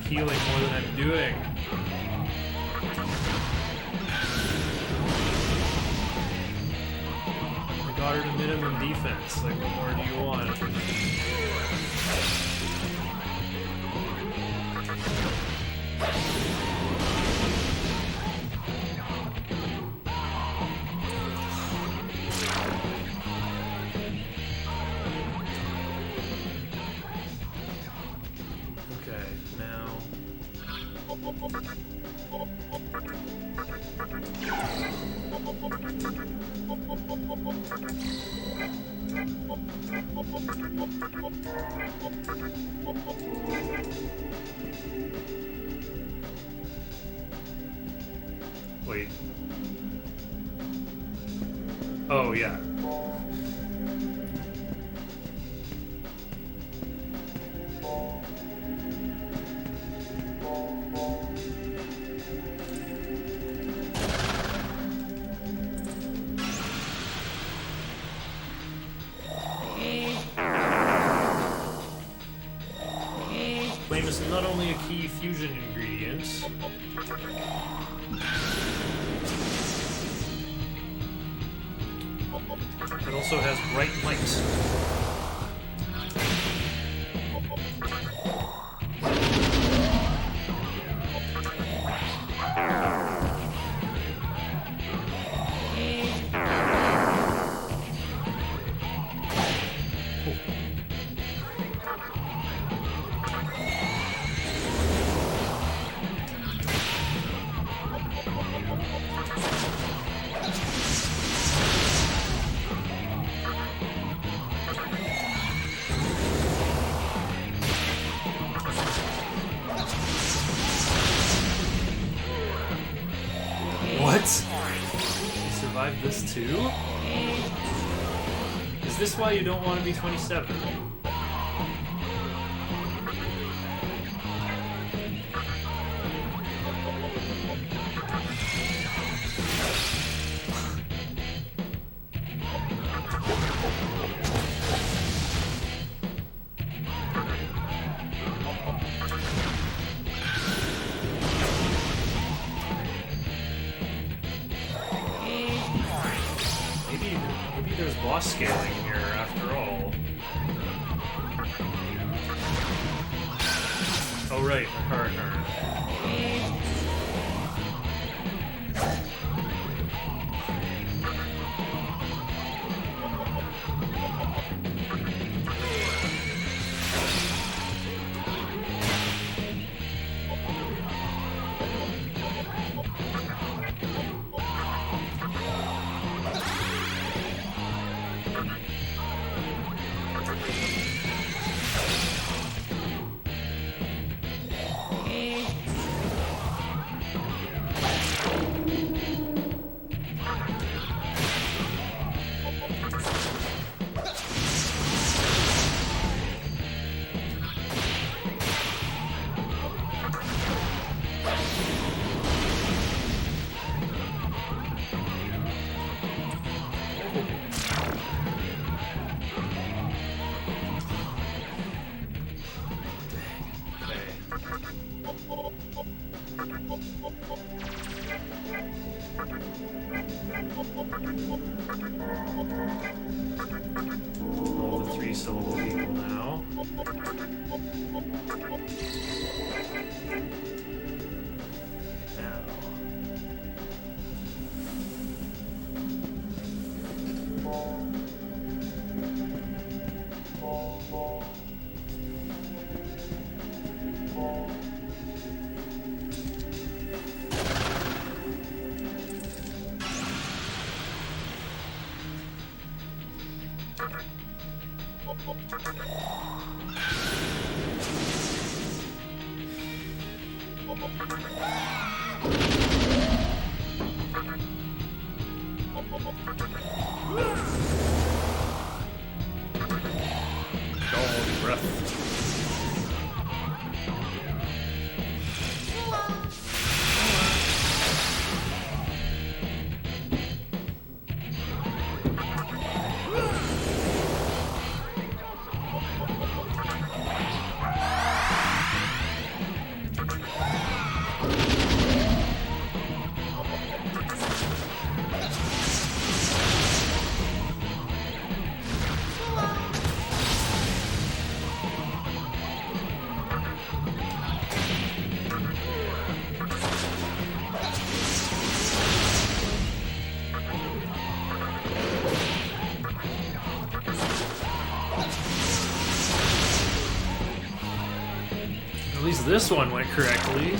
Healing more than I'm doing. I got her to minimum defense. Like, what more do you want? Wait. Oh, yeah. Flame is not only a key fusion ingredient, it also has bright light. What? You survived this too? Is this why you don't want to be 27? Maybe there's boss scaling here after all. Oh right, the card card. All the 3-syllable people now. Dog breath. At least this one went correctly.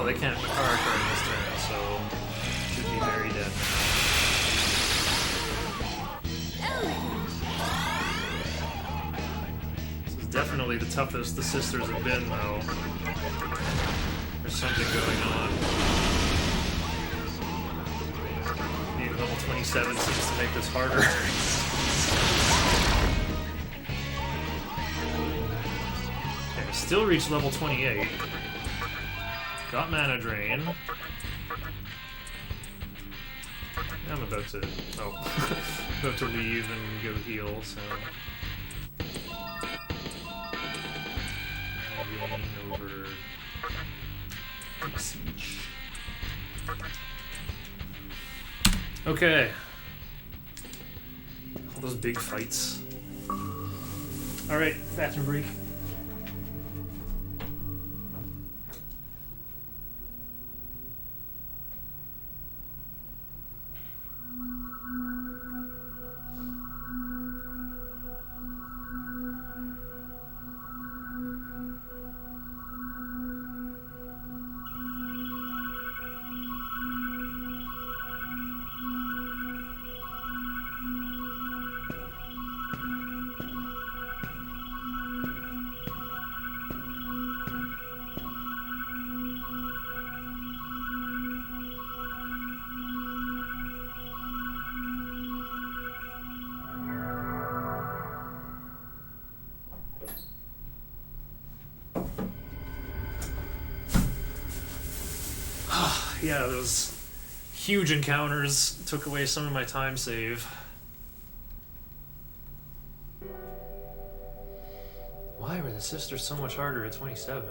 Well, they can't Makara turn this turn, so should be very dead. This is definitely the toughest the sisters have been, though. There's something going on. Being level 27 seems to make this harder. Okay, still reached level 28. Got mana drain. I'm about to about to leave and go heal, so gain over siege. Okay. All those big fights. Alright, bathroom break. Yeah, those huge encounters took away some of my time save. Why were the sisters so much harder at 27?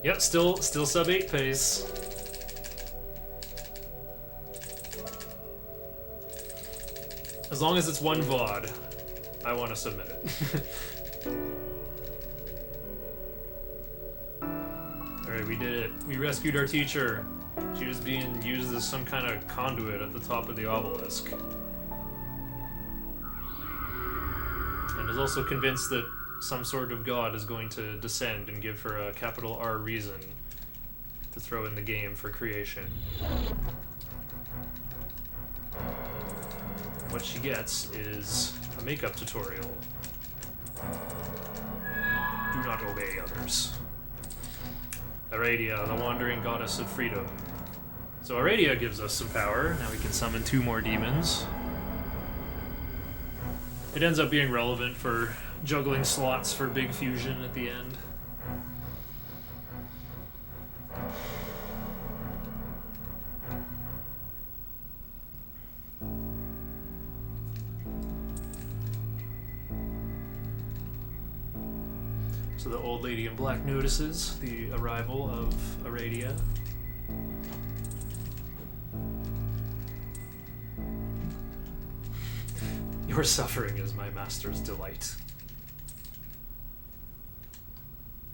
Yep, still sub 8 pace. As long as it's one VOD, I want to submit it. Alright, we did it. We rescued our teacher. She was being used as some kind of conduit at the top of the obelisk. And is also convinced that some sort of god is going to descend and give her a capital R reason to throw in the game for creation. What she gets is a makeup tutorial. Do not obey others. Aradia, the wandering goddess of freedom. So Aradia gives us some power. Now we can summon 2 more demons. It ends up being relevant for juggling slots for big fusion at the end. So the old lady in black notices the arrival of Aradia. Your suffering is my master's delight.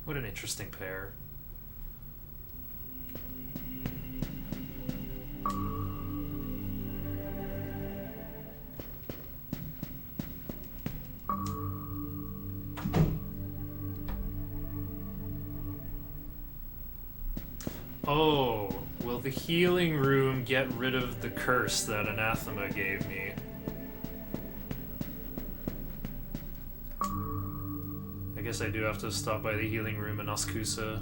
What an interesting pair. Oh, will the healing room get rid of the curse that Anathema gave me? I guess I do have to stop by the healing room in Oskusa.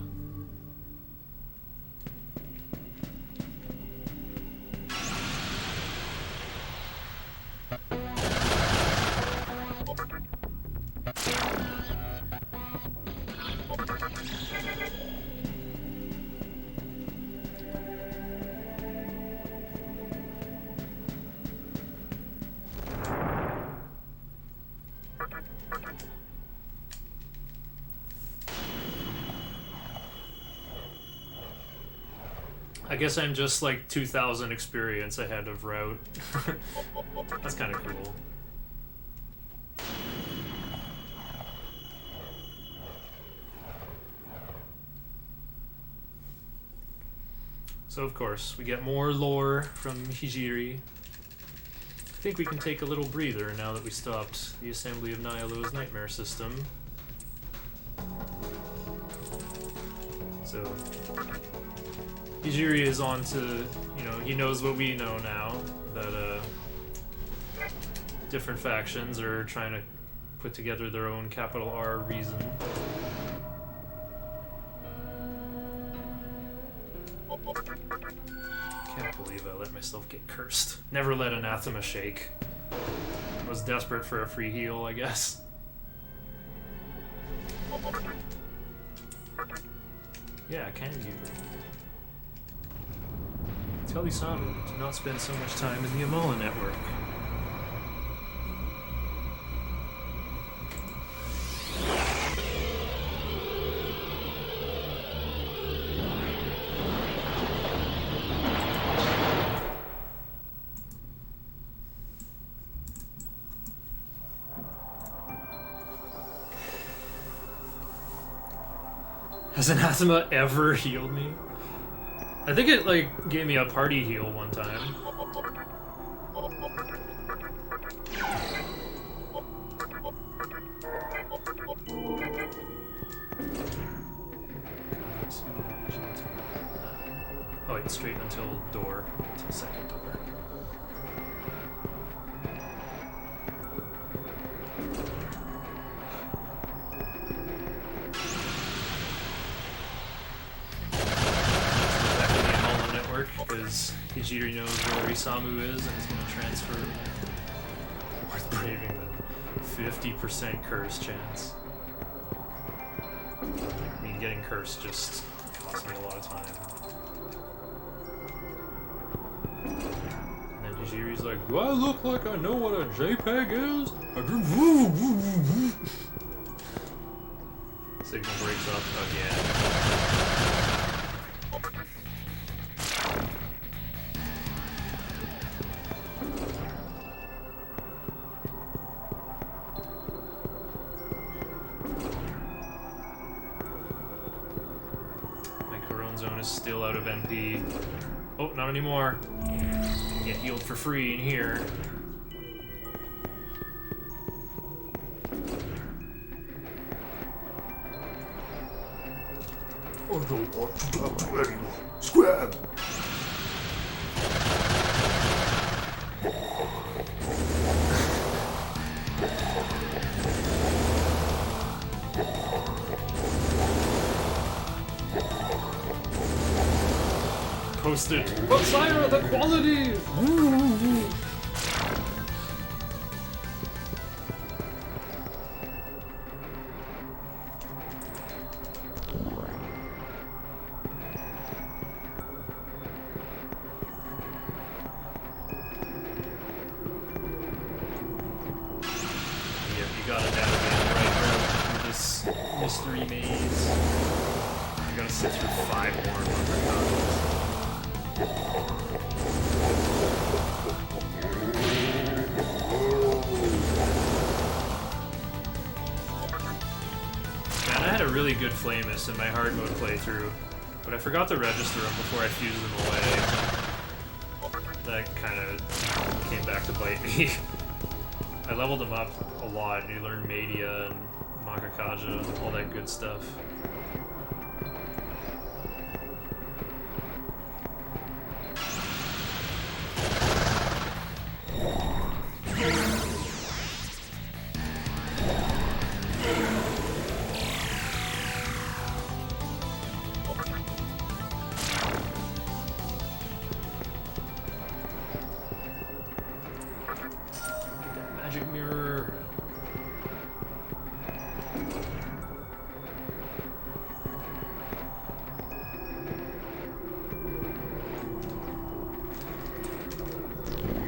I guess I'm just like 2,000 experience ahead of Route. That's kind of cool. So of course, we get more lore from Hijiri. think we can take a little breather now that we stopped the assembly of Nihilo's nightmare system. So, Hijiri is on to, you know, he knows what we know now, that different factions are trying to put together their own capital R reason. Can't believe I let myself get cursed. Never let anathema shake. I was desperate for a free heal, I guess. Yeah, can you? Tell Isamu to not spend so much time in the Amola network. Has anathema ever healed me? I think it, like, gave me a party heal one time. Oh wait, straight until door. Until second door. Because Hijiri knows where Isamu is and is going to transfer. Worth braving the 50% curse chance. I mean, getting cursed just cost me a lot of time. And then Hijiri's like, do I look like I know what a JPEG is? Signal breaks up again. Zone is still out of NP. Oh, not anymore. You can get healed for free in here. I don't want to battle anyone. Scram! Posted. But Sire, the quality! Yep, you gotta navigate the right route through this mystery maze. You gotta sit through 5 more undercover. Man, I had a really good Flamus in my hard mode playthrough, but I forgot to register them before I fused them away. That kind of came back to bite me. I leveled them up a lot, and you learn Media and Makakaja and all that good stuff. Magic mirror.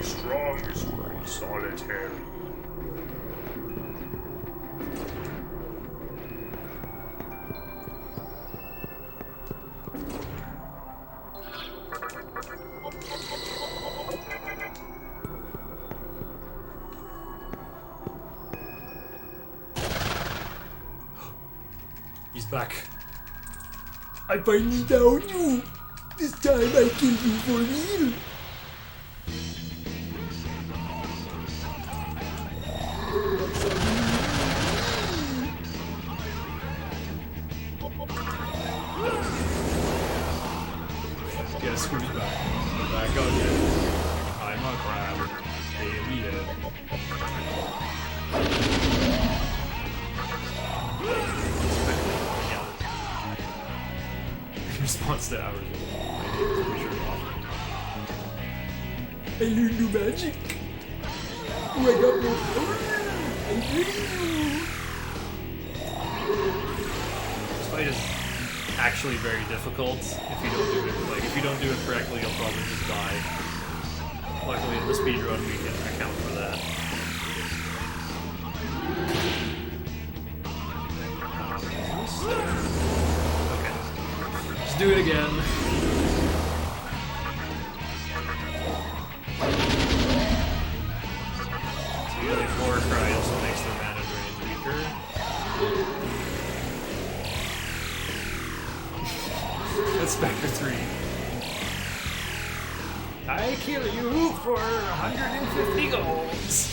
Strong is very solitary. He's back. I finally found you. This time I kill you for real. the hours of my name is pretty sure offering. I learned new magic. Oh, I got more power. I learned you. This fight is actually very difficult if you don't do it. Like, if you don't do it correctly, you'll probably just die. Luckily, in the speedrun, we can account for that. Okay. Just do it again. So usually War Cry also makes their mana drains weaker. That's Spectre 3. I kill you for 150 golds.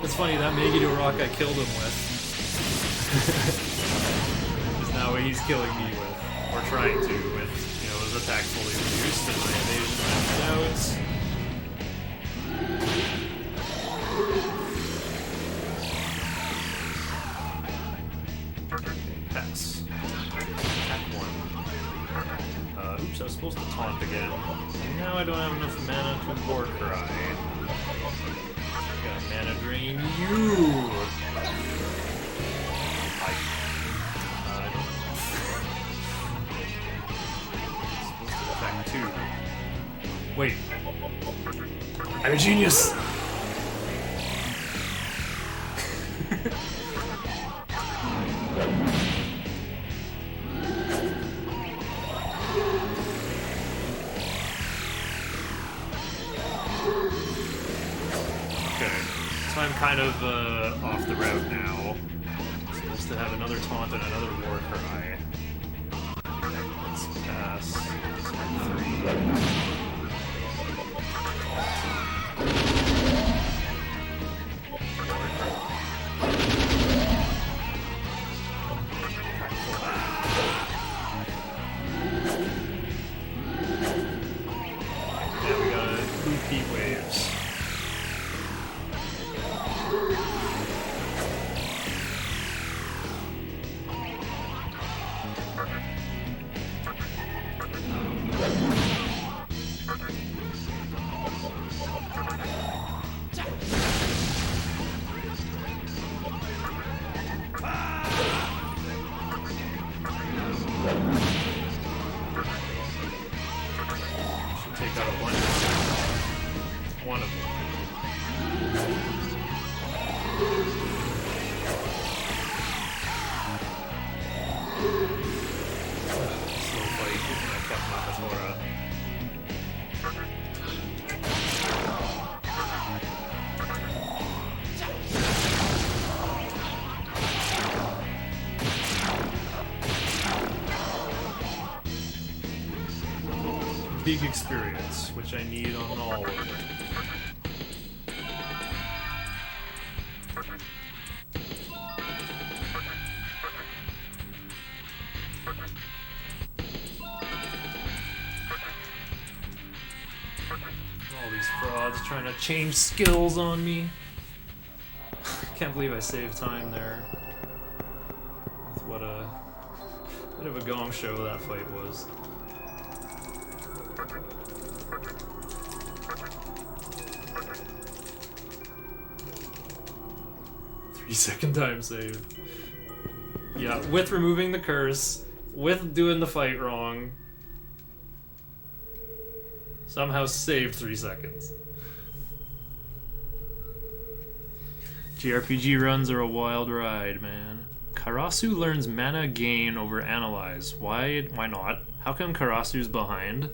It's funny, that Megiddo rock I killed him with is now what he's killing me with, or trying to, with, you know, his attack fully reduced and my evasion maxed out. Pass. Attack 1. Oops, I was supposed to taunt again. And now I don't have enough mana to War Cry. Gotta mana drain you! Supposed to attack 2. Wait. I'm a genius! So I'm kind of off the route now. I'm supposed to have another taunt and another War Cry. Let's pass. 3. Yeah, we got blue heat waves. Take out a one of them. Slow fight. I kept Makatora. Big experience, which I need on all of them. All these frauds trying to change skills on me. Can't believe I saved time there. With what a bit of a gong show that fight was. Second time save. Yeah, with removing the curse, with doing the fight wrong. Somehow saved 3 seconds. JRPG runs are a wild ride, man. Karasu learns mana gain over analyze. Why not? How come Karasu's behind?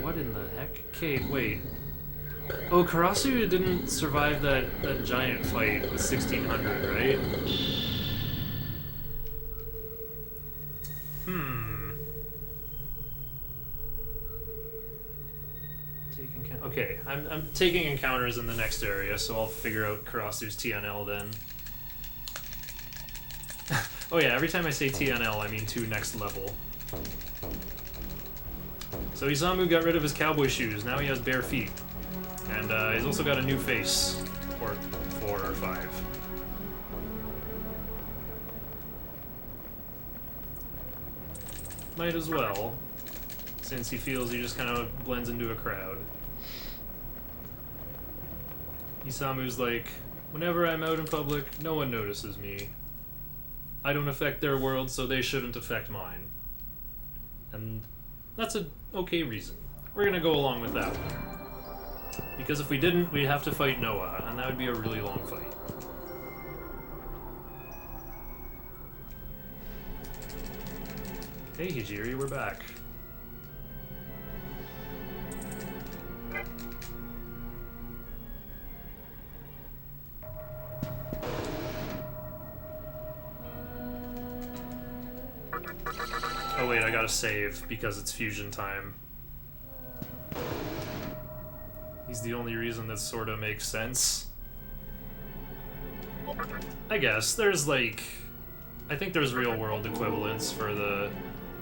What in the heck? Okay, wait. Oh, Karasu didn't survive that giant fight with 1600, right? Okay, I'm taking encounters in the next area, so I'll figure out Karasu's TNL then. Oh yeah, every time I say TNL, I mean to next level. So Isamu got rid of his cowboy shoes, now he has bare feet. And he's also got a new face. Or 4 or 5. Might as well, since he feels he just kind of blends into a crowd. Isamu's like, whenever I'm out in public, no one notices me. I don't affect their world, so they shouldn't affect mine. And that's an okay reason. We're gonna go along with that one. Because if we didn't, we'd have to fight Noah, and that would be a really long fight. Hey Hijiri, we're back. Oh wait, I gotta save because it's fusion time. He's the only reason that sorta makes sense. I guess there's like, I think there's real world equivalents for the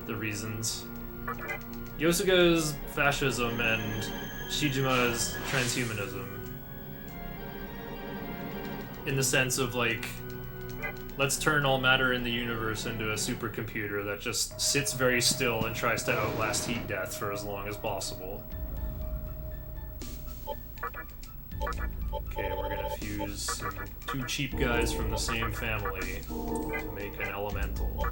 reasons. Yosuga's fascism and Shijima's transhumanism. In the sense of like, let's turn all matter in the universe into a supercomputer that just sits very still and tries to outlast heat death for as long as possible. Okay, we're gonna fuse two cheap guys from the same family to make an elemental.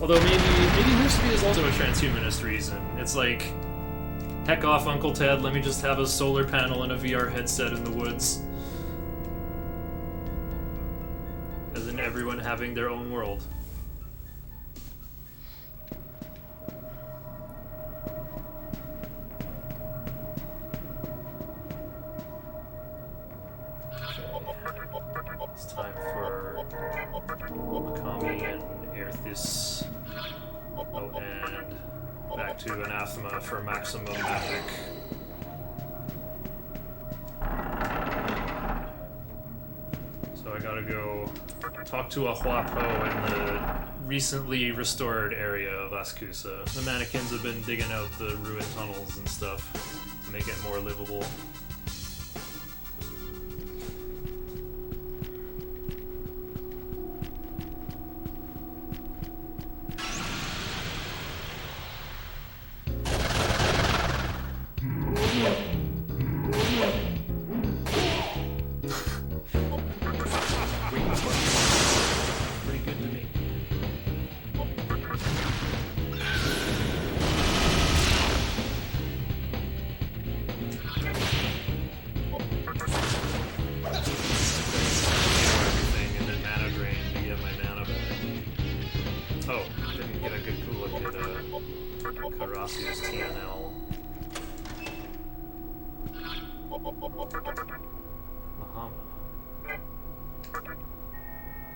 Although maybe Musubi is also a transhumanist reason. It's like, heck off, Uncle Ted, let me just have a solar panel and a VR headset in the woods. As in everyone having their own world. Okay. It's time for Makami and Aerthis. Oh, and back to Anathema for maximum magic. So I gotta go talk to a Huapo in the recently restored area of Askusa. The mannequins have been digging out the ruined tunnels and stuff to make it more livable.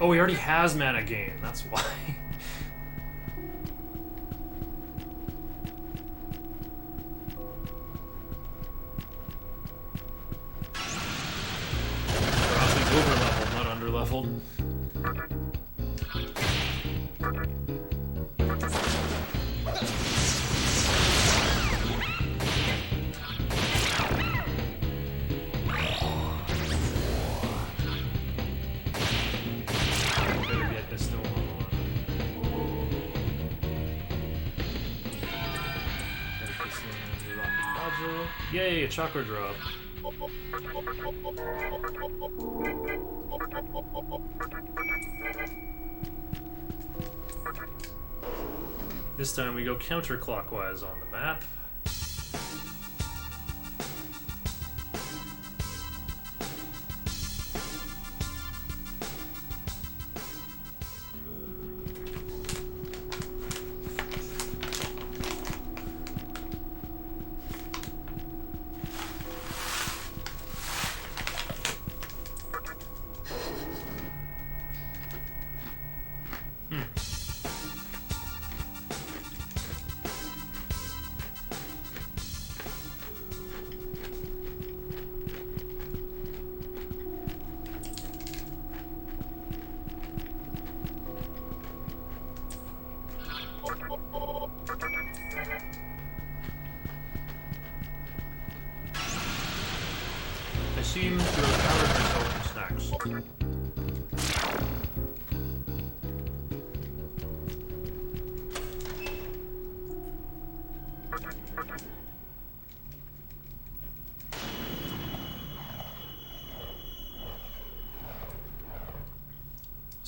Oh, he already has mana gain, that's why. Rossy's over-leveled, not under-leveled. Yay, a chakra drop. This time we go counterclockwise on the map.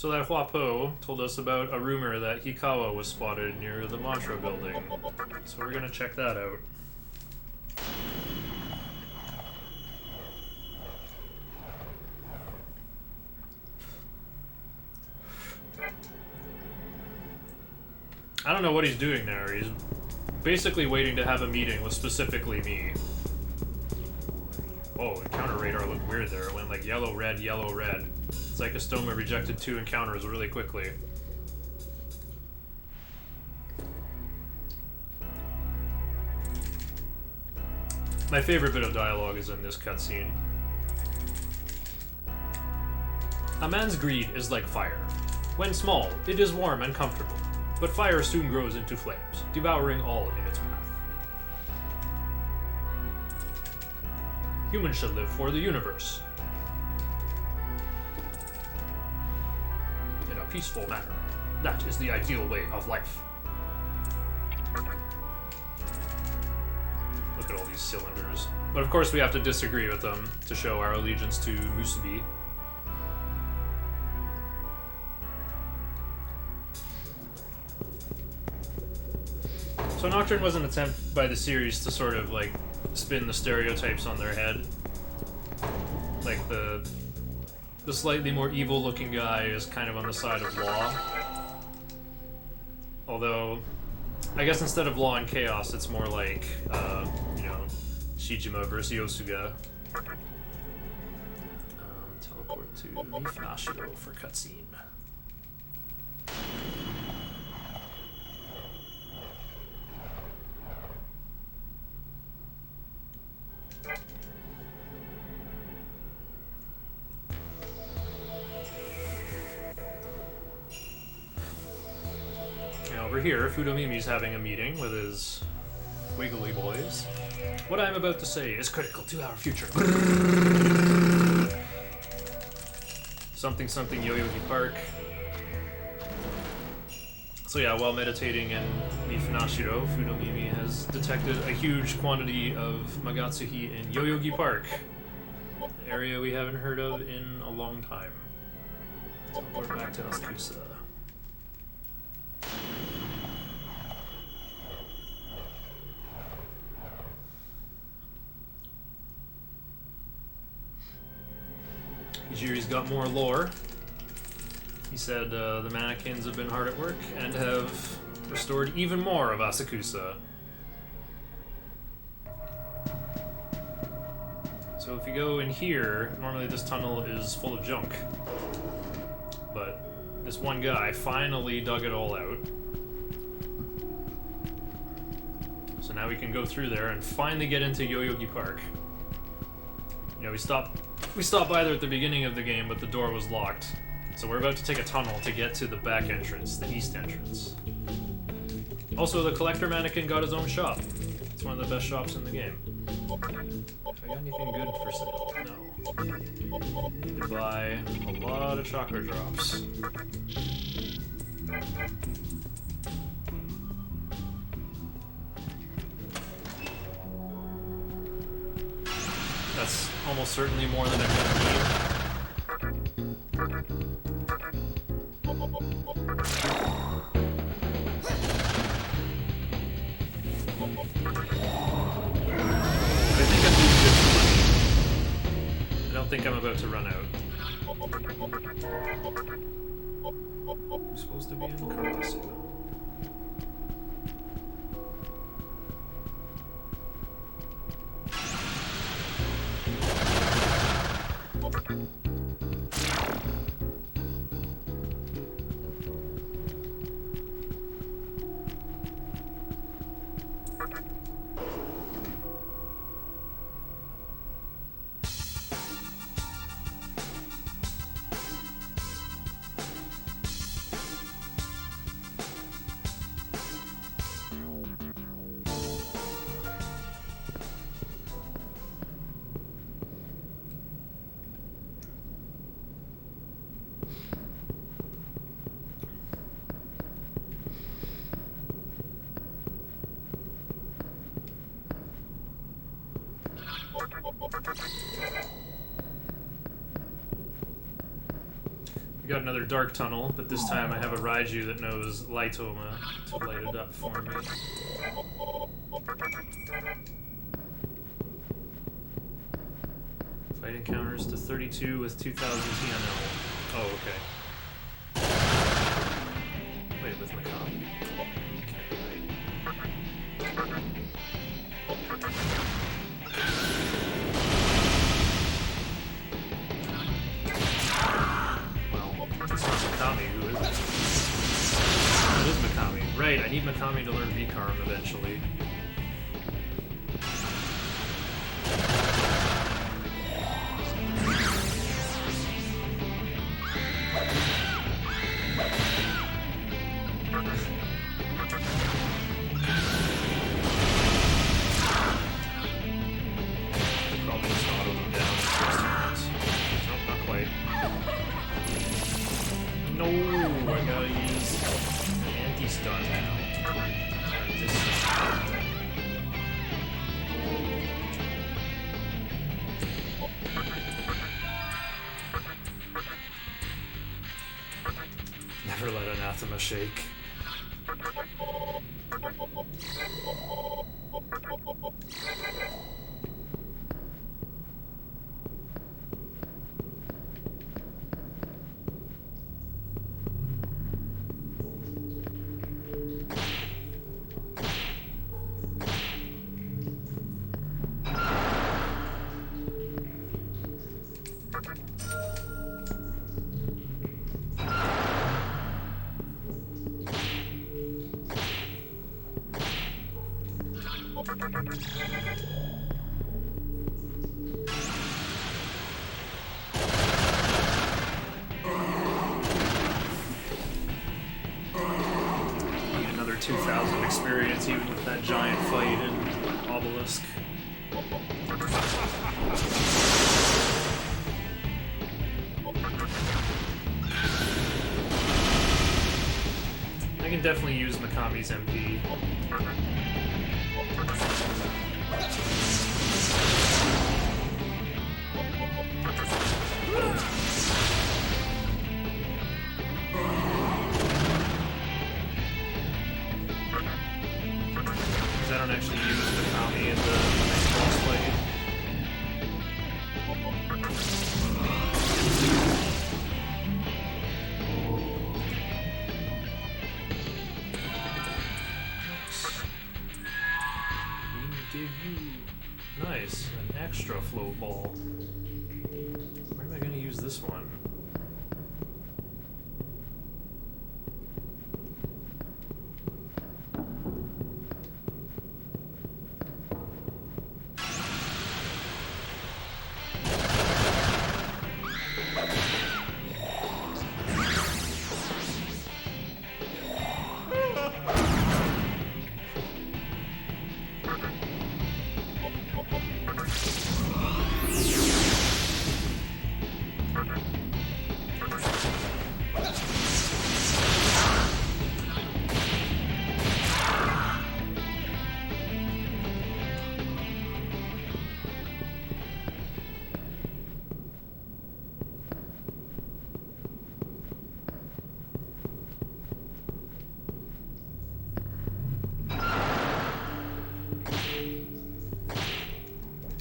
So that Huapo told us about a rumor that Hikawa was spotted near the Mantra building. So we're gonna check that out. I don't know what he's doing there. He's basically waiting to have a meeting with specifically me. Oh, encounter radar looked weird there. It went like yellow, red, yellow, red. Psychostoma rejected 2 encounters really quickly. My favorite bit of dialogue is in this cutscene. A man's greed is like fire. When small, it is warm and comfortable, but fire soon grows into flames, devouring all in its path. Humans should live for the universe in a peaceful manner. That is the ideal way of life. Look at all these cylinders. But of course we have to disagree with them to show our allegiance to Musubi. So Nocturne was an attempt by the series to sort of like spin the stereotypes on their head. Like the slightly more evil looking guy is kind of on the side of law. Although, I guess instead of law and chaos, it's more like, you know, Shijima versus Yosuga. Teleport to Mifnashiro for cutscene. Over here, Fudomimi's having a meeting with his wiggly boys. What I am about to say is critical to our future. Something something Yoyogi Park. So yeah, while meditating in Mifnashiro, Fudomimi has detected a huge quantity of Magatsuhi in Yoyogi Park, an area we haven't heard of in a long time. Teleport back to Asakusa. Hijiri's got more lore. He said the mannequins have been hard at work and have restored even more of Asakusa. So if you go in here, normally this tunnel is full of junk. But this one guy finally dug it all out. So now we can go through there and finally get into Yoyogi Park. You know, we stopped by there at the beginning of the game, but the door was locked. So we're about to take a tunnel to get to the back entrance, the east entrance. Also, the collector mannequin got his own shop. It's one of the best shops in the game. Have I got anything good for sale? No. Need to buy a lot of chakra drops. That's almost certainly more than I'm gonna need. I think I'm doing good for money. I don't think I'm about to run out. We're supposed to be in Karasu. got another dark tunnel, but this time I have a Raiju that knows Lightoma to light it up for me. Fight encounters to 32 with 2000 TNL. Oh, okay. Wait, with Mikami? Can't be right. Well, it's not Mikami, who is it? It is Mikami. Right, I need Mikami to learn V-Karm eventually. Never let Anathema shake. Another 2,000 experience even with that giant fight in Obelisk. I can definitely use Mikami's MP. I don't actually use Mikami in the next boss fight. Nice, an extra float ball. Where am I going to use this one?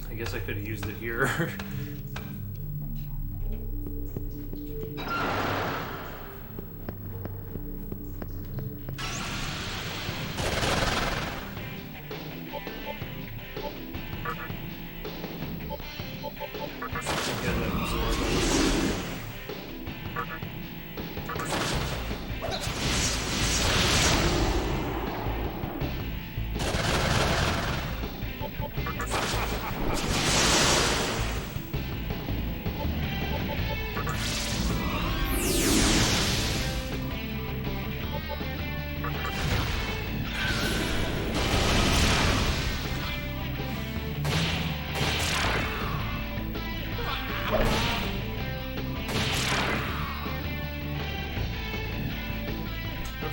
I guess I could have used it here.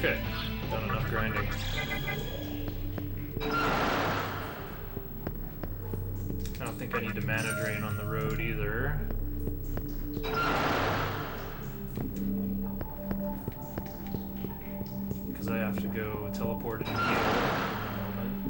Okay, done enough grinding. I don't think I need to mana drain on the road either. I have to go teleport and heal in a moment.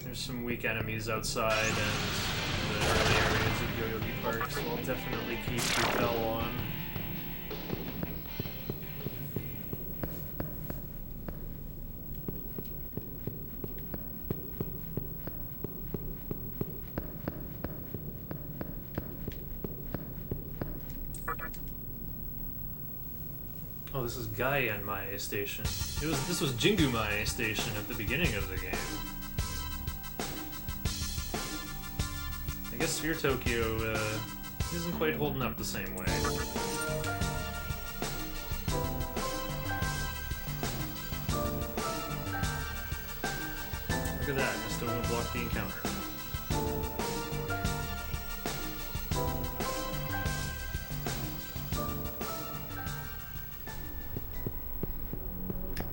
There's some weak enemies outside and the early areas of Yoyogi Park, so I'll definitely keep Repel on. Oh, this is Gaian Mae Station. This was Jingu Mae Station at the beginning of the game. I guess Sphere Tokyo isn't quite holding up the same way. Look at that, just don't block the encounter.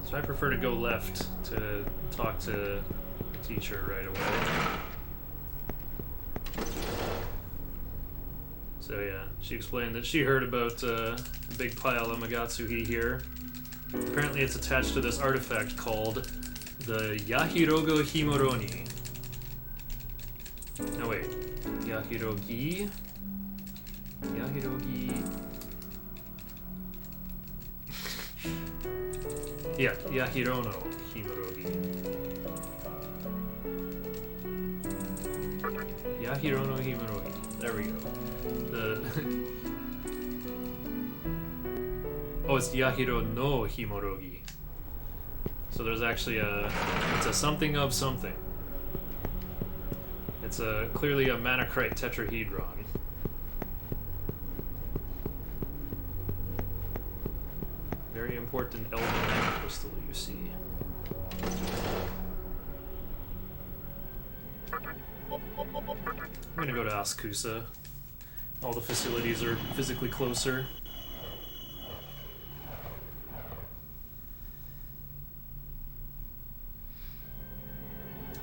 So I prefer to go left to talk to the teacher right away. So yeah, she explained that she heard about the big pile of Magatsuhi here. Apparently it's attached to this artifact called the Yahirogo Himoroni. No wait, Yahirogi? Yahirogi... yeah, Yahirono Himorogi. Yahirono Himorogi. There we go. Oh, it's Yahiro no Himorogi. So there's actually it's a something of something. It's clearly a manacrite tetrahedron. Very important elven mana crystal, you see. I'm gonna go to Asakusa. All the facilities are physically closer.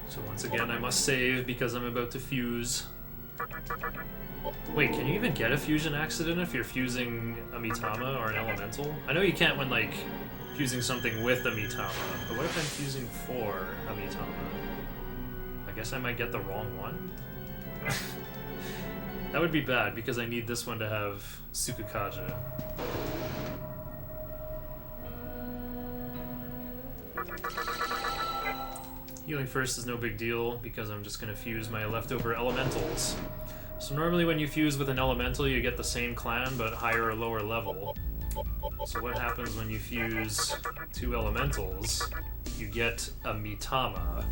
So once again, I must save because I'm about to fuse. Wait, can you even get a fusion accident if you're fusing a Mitama or an elemental? I know you can't when, like, fusing something with a Mitama, but what if I'm fusing for a Mitama? I guess I might get the wrong one? That would be bad, because I need this one to have Tsukukaja. Healing first is no big deal, because I'm just going to fuse my leftover elementals. So normally when you fuse with an elemental, you get the same clan, but higher or lower level. So what happens when you fuse two elementals? You get a Mitama,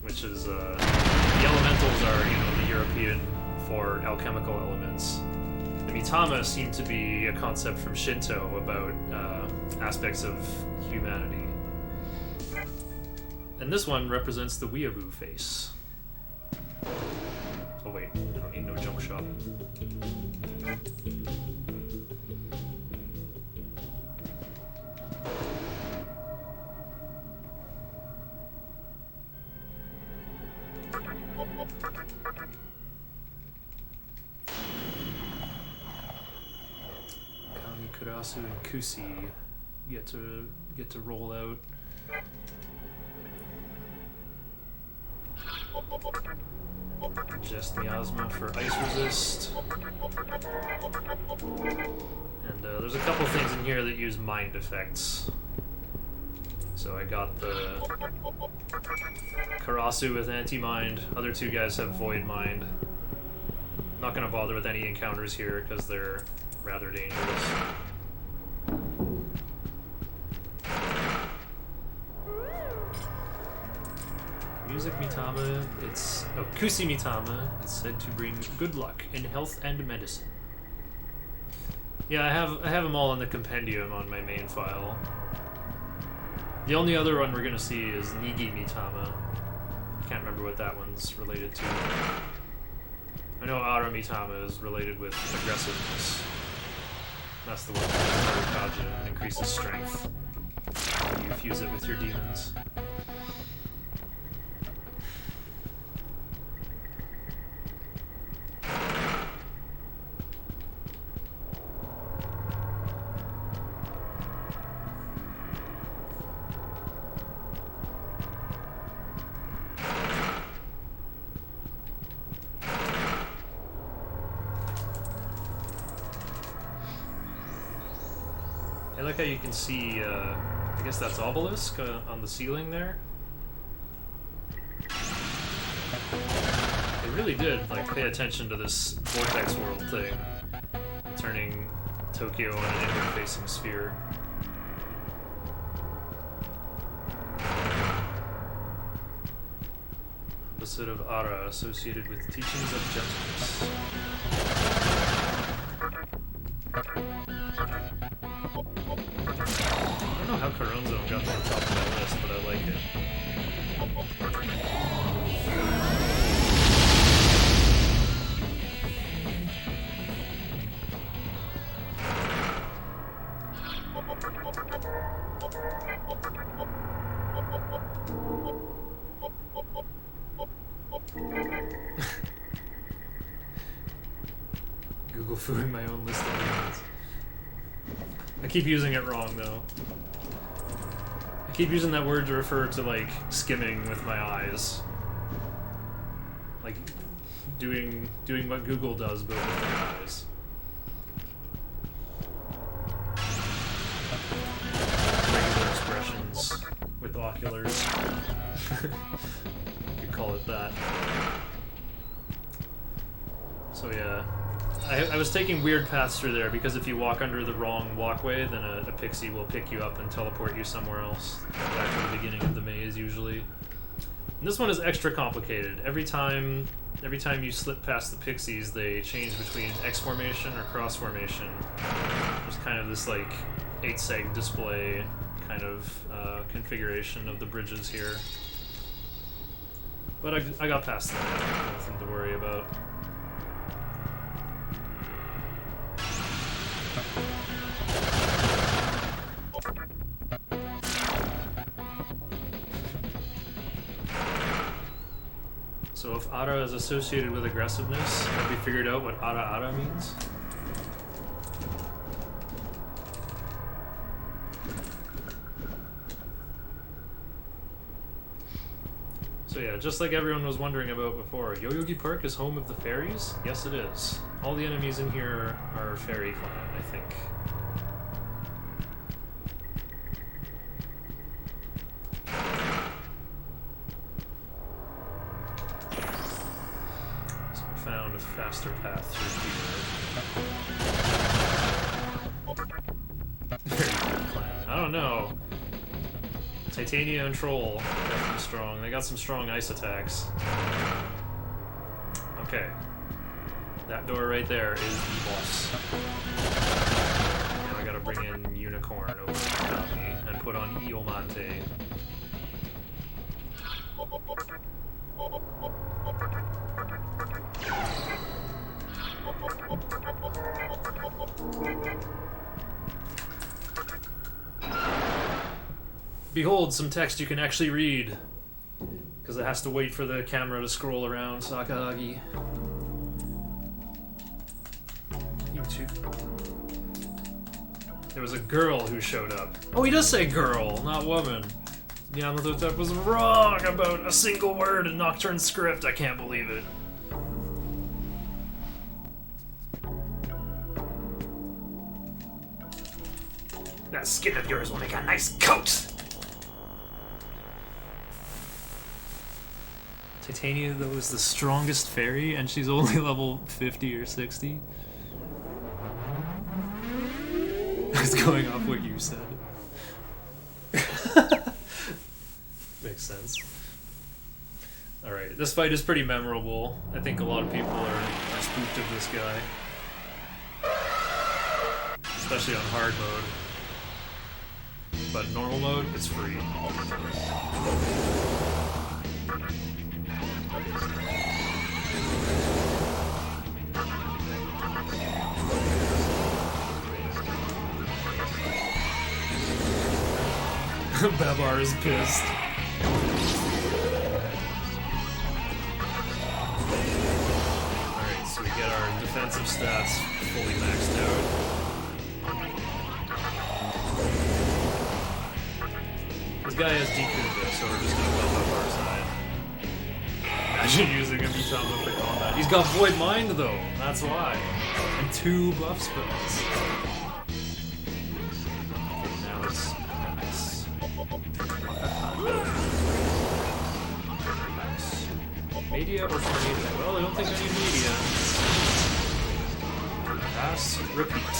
which is, the elementals are, you know, the European for alchemical elements. The Mitama seem to be a concept from Shinto about aspects of humanity. And this one represents the weeaboo face. Oh wait, I don't need no jump shot. Kami, Kurasu, and Kusi get to roll out. Just Miasma for ice resist. And there's a couple things in here that use mind effects. So I got the Karasu with anti-mind. Other two guys have void mind. Not gonna bother with any encounters here because they're rather dangerous. Music Mitama, Kusi Mitama is said to bring good luck in health and medicine. Yeah, I have them all in the compendium on my main file. The only other one we're gonna see is Nigi Mitama. Can't remember what that one's related to. I know Ara Mitama is related with aggressiveness. That's the one that Kaja increases strength. You fuse it with your demons. I like how you can see, I guess that's Obelisk on the ceiling there. They really did, like, pay attention to this vortex world thing, turning Tokyo on an inward-facing sphere. Opposite of Ara, associated with teachings of gentleness. I don't know how Coronzo got to the top of that list, but I like it. Google fooing my own list of names. I keep using it wrong though. I keep using that word to refer to like skimming with my eyes. Like doing what Google does but with my eyes. Regular expressions with oculars. You could call it that. So yeah. I was taking weird paths through there because if you walk under the wrong walkway, then a pixie will pick you up and teleport you somewhere else. Back to the beginning of the maze, usually. And this one is extra complicated. Every time you slip past the pixies, they change between X formation or cross formation. There's kind of this like 8-seg display kind of configuration of the bridges here. But I got past that. Nothing to worry about. So if Ara is associated with aggressiveness, have we figured out what Ara means? So yeah, just like everyone was wondering about before, Yoyogi Park is home of the fairies? Yes it is. All the enemies in here are fairy clan, I think. So I found a faster path through here. Fairy clan. I don't know. Titania and Troll, definitely strong. They got some strong ice attacks. Okay. That door right there is the boss. Now I gotta bring in Unicorn over to Kami and put on Iomante. Behold, some text you can actually read. Because it has to wait for the camera to scroll around Sakagi. YouTube. There was a girl who showed up. Oh, he does say girl, not woman. Yamazotep was wrong about a single word in Nocturne script. I can't believe it. That skin of yours will make a nice coat! Titania, though, is the strongest fairy, and she's only level 50 or 60. It's going off what you said. Makes sense. Alright, this fight is pretty memorable. I think a lot of people are spooked of this guy. Especially on hard mode. But normal mode, it's free. Babar is pissed. Alright, so we get our defensive stats fully maxed out. This guy has DQ'd this, so we're just gonna build up our side. Imagine using him Utama for combat. He's got Void Mind though, that's why. And 2 buff spells. Okay, now it's Media or Tornado? Well, I don't think I need Media. Pass, repeat.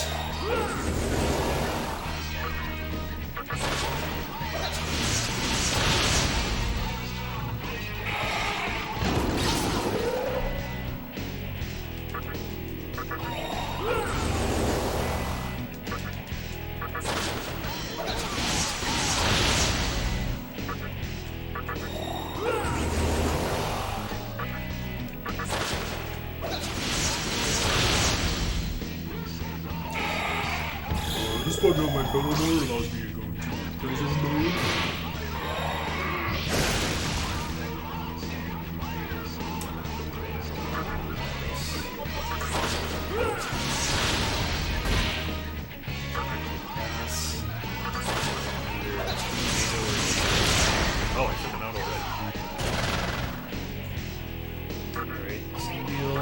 This button on my color mode allows me to go into Killzone mode. Oh, I took him out already. Alright, same deal. I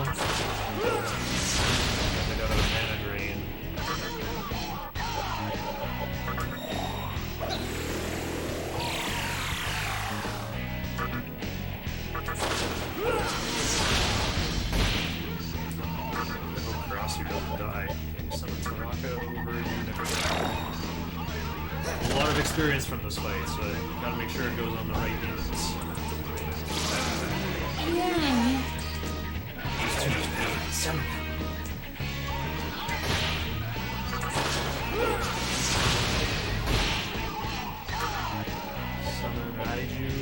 got a mana drain. Cross, you don't die. Okay, summon Tanaka over a lot of experience from this fight, so I gotta make sure it goes on the right units. Summon Raiju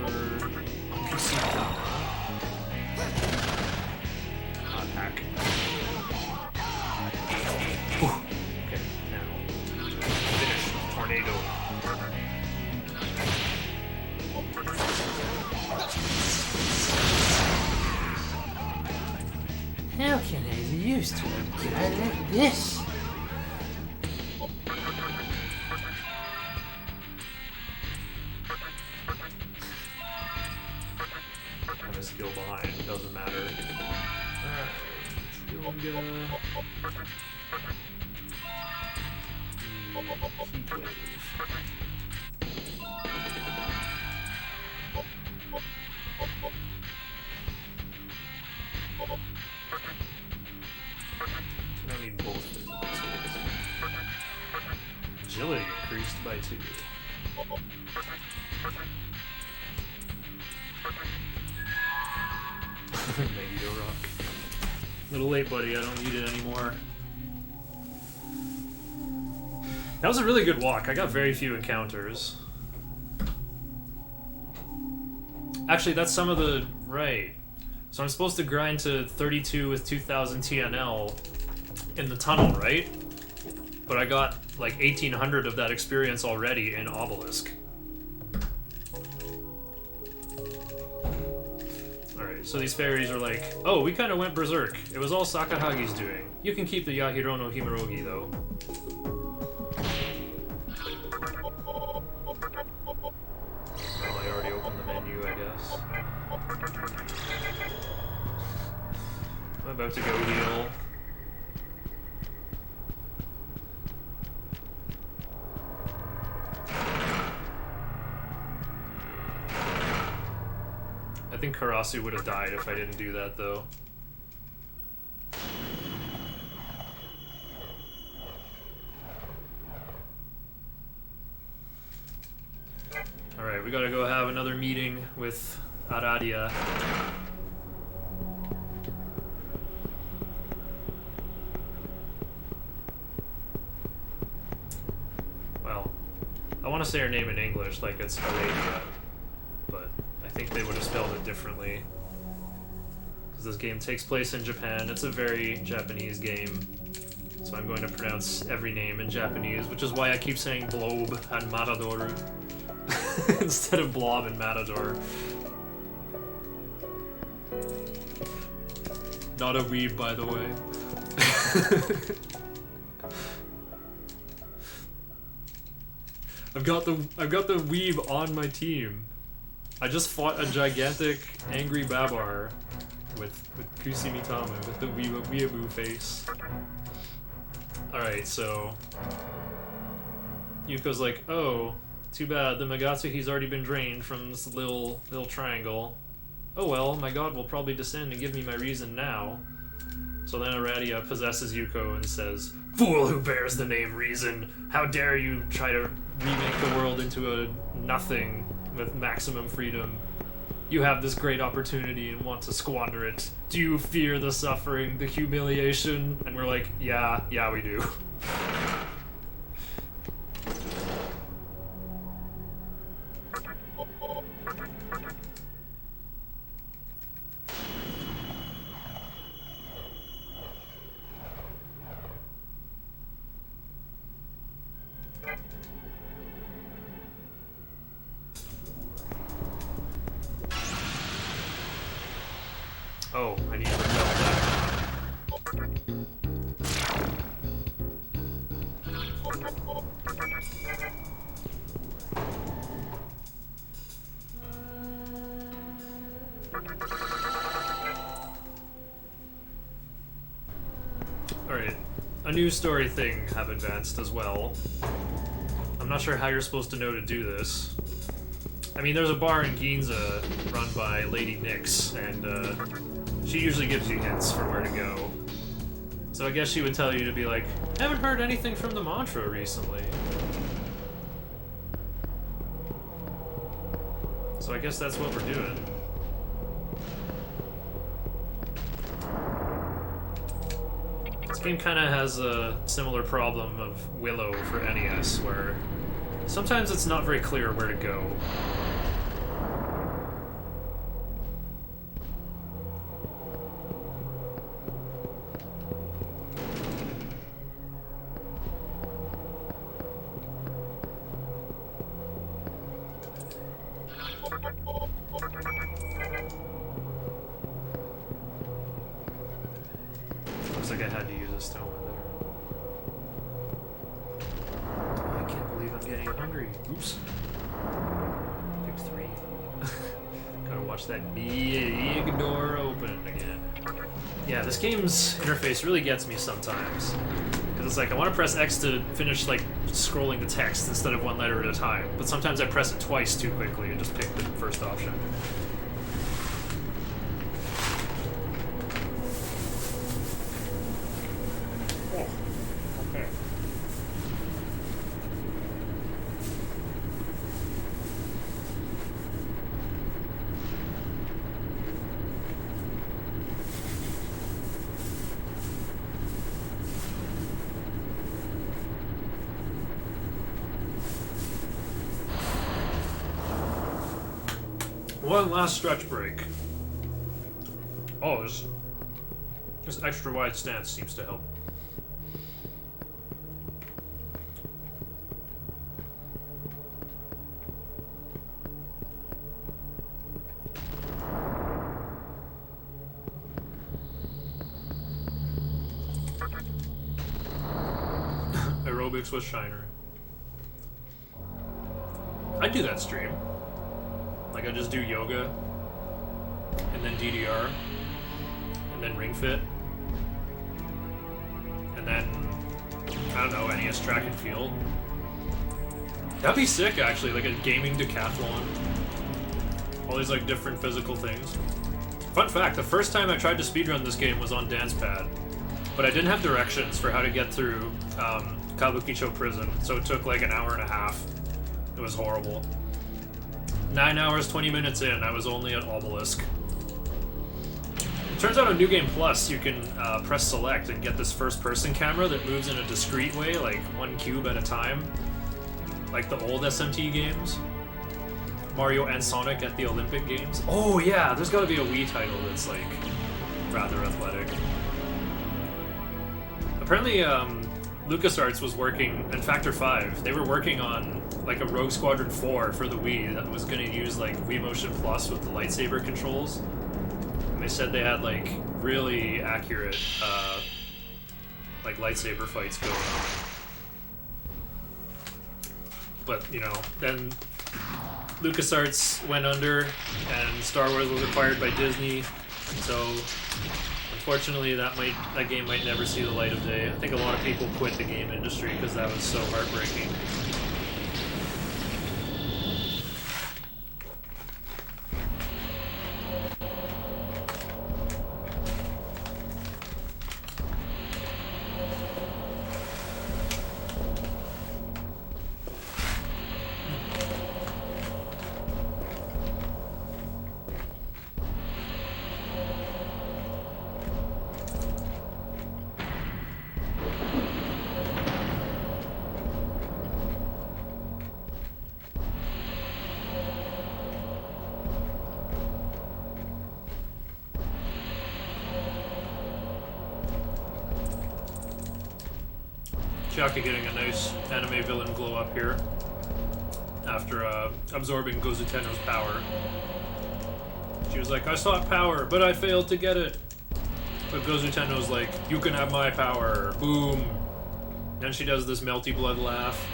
over Musubi. Hack. Okay, now finish Tornado. How can I lose to a guy like this? Have a skill behind, doesn't matter. Alright, Yoga. Heat Wave. I don't need both physical skills. Agility increased by 2. Magneto Rock. Little late, buddy. I don't need it anymore. That was a really good walk. I got very few encounters. Actually, that's some of the... Right. So I'm supposed to grind to 32 with 2000 TNL in the tunnel, right? But I got like 1800 of that experience already in Obelisk. Alright, so these fairies are like, oh, we kind of went berserk. It was all Sakahagi's doing. You can keep the Yahiro no Himorogi, though. Well, I already opened the menu, I guess. I'm about to go heal. I think Karasu would have died if I didn't do that, though. Alright, we gotta go have another meeting with Aradia. Well, I want to say her name in English like it's Aradia, but I think they would have spelled it differently. Because this game takes place in Japan. It's a very Japanese game. So I'm going to pronounce every name in Japanese, which is why I keep saying Blob and Matador instead of Blob and Matador. Not a weeb, by the way. I've got the weeb on my team. I just fought a gigantic angry Babar with Kusimitama with the weeaboo face. Alright, so Yuko's like, oh, too bad, the Magatsuhi's already been drained from this little triangle. Oh well, my god will probably descend and give me my reason now. So then Aradia possesses Yuko and says, "Fool who bears the name Reason, how dare you try to remake the world into a nothing with maximum freedom? You have this great opportunity and want to squander it. Do you fear the suffering, the humiliation?" And we're like, yeah, we do. Oh, I need to repel that. Alright, a news story thing have advanced as well. I'm not sure how you're supposed to know to do this. I mean, there's a bar in Ginza run by Lady Nyx, and she usually gives you hints for where to go. So I guess she would tell you to be like, haven't heard anything from the mantra recently. So I guess that's what we're doing. This game kind of has a similar problem of Willow for NES, where sometimes it's not very clear where to go. Looks like I had to use a stone there. Oh, I can't believe I'm getting hungry. Oops. Picked 3. Gotta watch that big door open again. Yeah, this game's interface really gets me sometimes. Because it's like, I want to press X to finish, like, scrolling the text instead of one letter at a time. But sometimes I press it twice too quickly and just pick the first option. Okay. One last stretch break. Oh, this extra wide stance seems to help. Aerobics with Shiner. I'd do that stream. Like, I just do yoga, and then DDR, and then Ring Fit, and then, I don't know, NES track and field. That'd be sick, actually, like a gaming decathlon. All these, like, different physical things. Fun fact, the first time I tried to speedrun this game was on Dance Pad, but I didn't have directions for how to get through Kabukicho Prison, so it took like an hour and a half. It was horrible. 9 hours, 20 minutes in, I was only at Obelisk. It turns out on New Game Plus, you can press select and get this first-person camera that moves in a discrete way, like one cube at a time. Like the old SMT games. Mario and Sonic at the Olympic Games. Oh yeah, there's gotta be a Wii title that's like rather athletic. Apparently, LucasArts was working, and Factor 5, they were working on like a Rogue Squadron 4 for the Wii that was gonna use like Wii Motion Plus with the lightsaber controls. And they said they had like really accurate like lightsaber fights going on. But, you know, then LucasArts went under and Star Wars was acquired by Disney, so unfortunately that game might never see the light of day. I think a lot of people quit the game industry because that was so heartbreaking. Chiaki getting a nice anime villain glow up here after absorbing Gozuteno's power. She was like, I sought power, but I failed to get it. But Gozuteno's like, you can have my power. Boom. Then she does this melty blood laugh.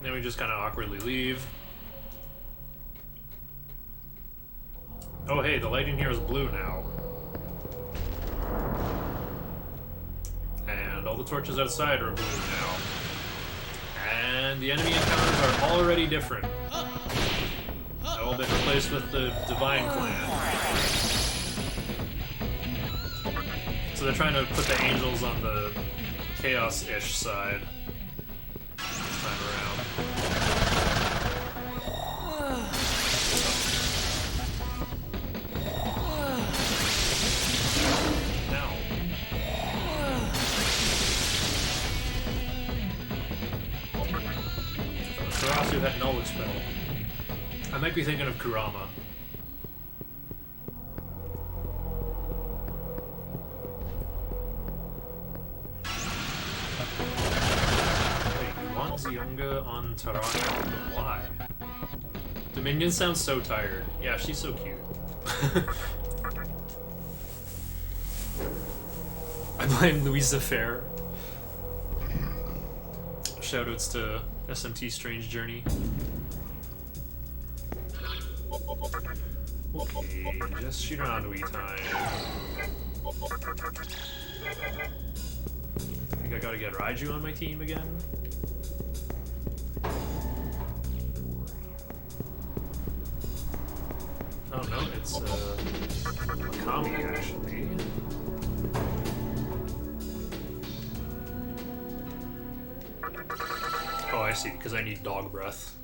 Then we just kind of awkwardly leave. Oh hey, the lighting here is blue now. And all the torches outside are blue now. And the enemy encounters are already different. They've all been replaced with the Divine Clan. So they're trying to put the angels on the Chaos-ish side this time around. Karasu had no expel. I might be thinking of Kurama. Wait, you want Zionga on Taraka? Why? Dominion sounds so tired. Yeah, she's so cute. I blame Louisa Fair. Shoutouts to SMT Strange Journey. Okay, just shoot around Wii time. I think I gotta get Raiju on my team again. Oh no, it's Mikami actually. Oh, I see, because I need dog breath.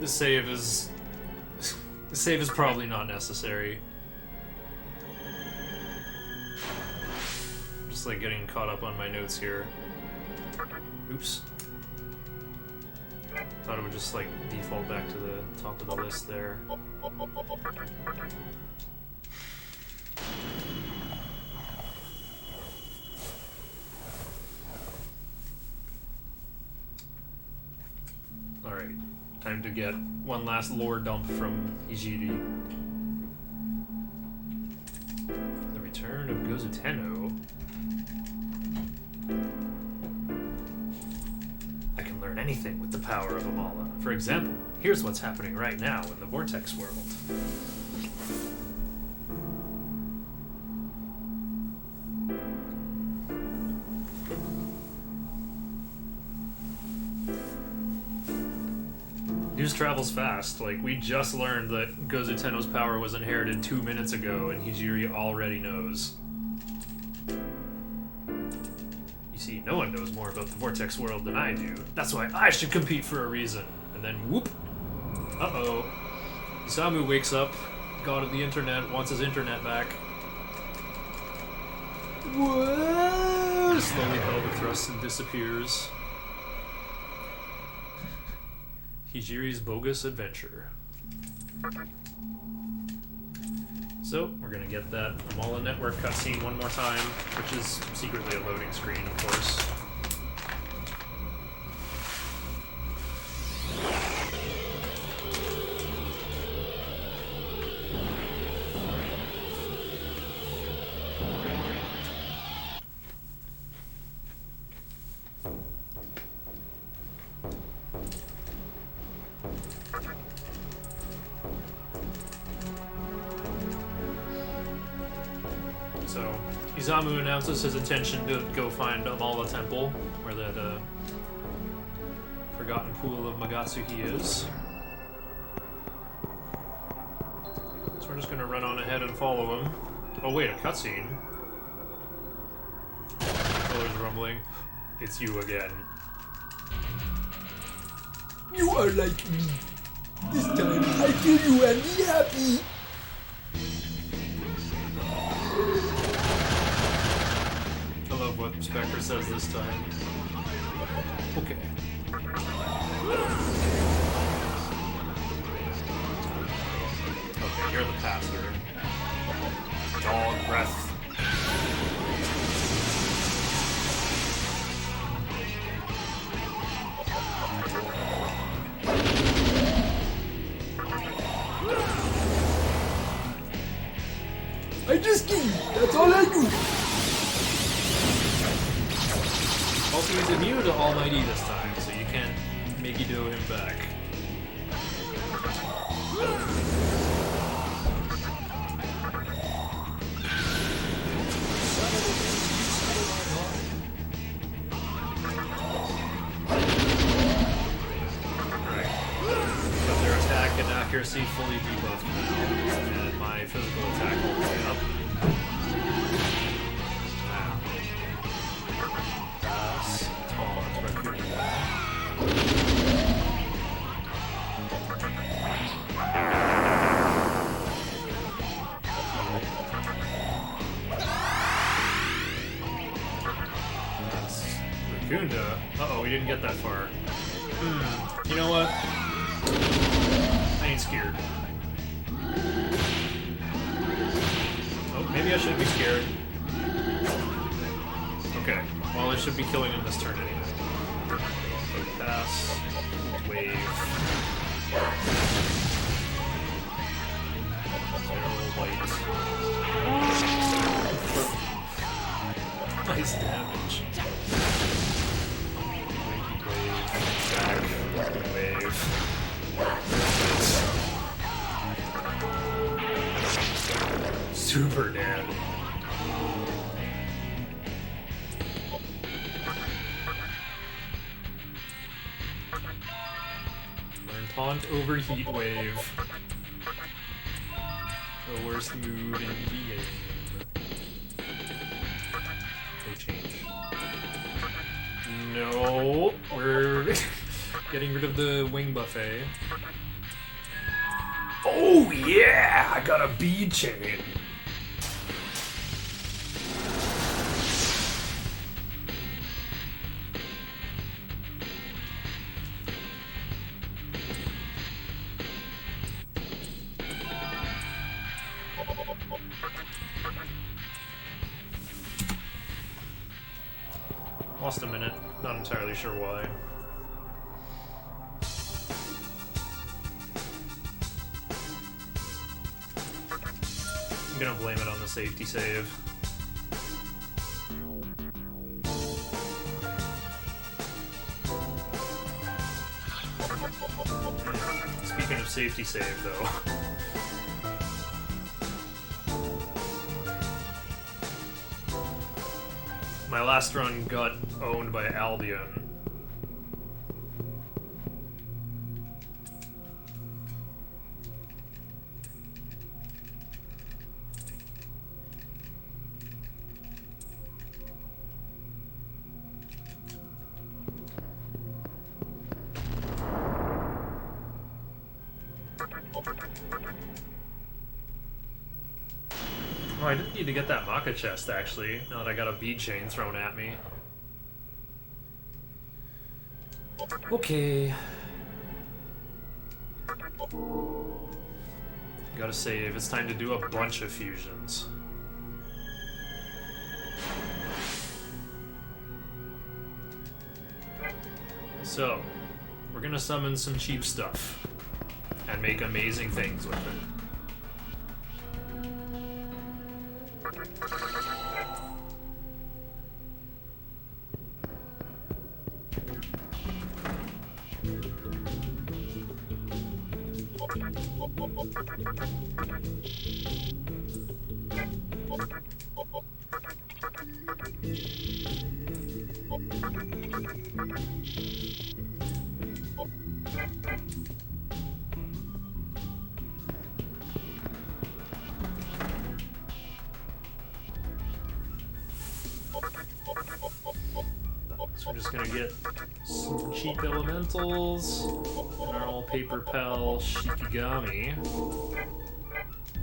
The save is probably not necessary. Just like getting caught up on my notes here. Oops. Thought it would just like default back to the top of the list there. Alright, time to get one last lore dump from Ijiri. The return of Gozuteno. I can learn anything with the power of Amala. For example, here's what's happening right now in the Vortex world. news travels fast. Like, we just learned that Gozu Tenno's power was inherited 2 minutes ago, and Hijiri already knows. You see, no one knows more about the Vortex world than I do. That's why I should compete for a reason. And then, whoop! Uh-oh. Isamu wakes up, god of the internet, wants his internet back. Whoa! Slowly pelvic thrusts and disappears. Hijiri's bogus adventure. So, we're gonna get that Amala network cutscene one more time, which is secretly a loading screen, of course. So, Izamu announces his intention to go find Amala Temple, where that forgotten pool of Magatsuhi is. So we're just gonna run on ahead and follow him. Oh wait, a cutscene. Controller's rumbling. It's you again. You are like me. This time I kill you and be happy. I love what Spectre says this time. Okay. Okay, you're the passer. Dog breath. I just kill you. That's all I do. Also, he's immune to Almighty this time, so you can't Megiddo him back. Right. Got their attack and accuracy fully debuffed now, and my physical attack all the way up. Gunda? Uh-oh, we didn't get that far. You know what? I ain't scared. Oh, maybe I shouldn't be scared. Okay, well, I should be killing him this turn anyway. Pass. Wave. Zero light. Nice damage. Wave. Super dead. Learn taunt over heat wave. The worst move in the game. No change. No, we're getting rid of the wing buffet. Oh yeah, I got a bead chain. Lost a minute, not entirely sure why. I'm gonna blame it on the safety save. Speaking of safety save, though. My last run got owned by Albion. Oh, I didn't need to get that Maka chest, actually, now that I got a bead chain thrown at me. Okay. Gotta save. It's time to do a bunch of fusions. So, we're gonna summon some cheap stuff and make amazing things with it. So we're just gonna get some cheap elementals and our old paper pal Shikigami.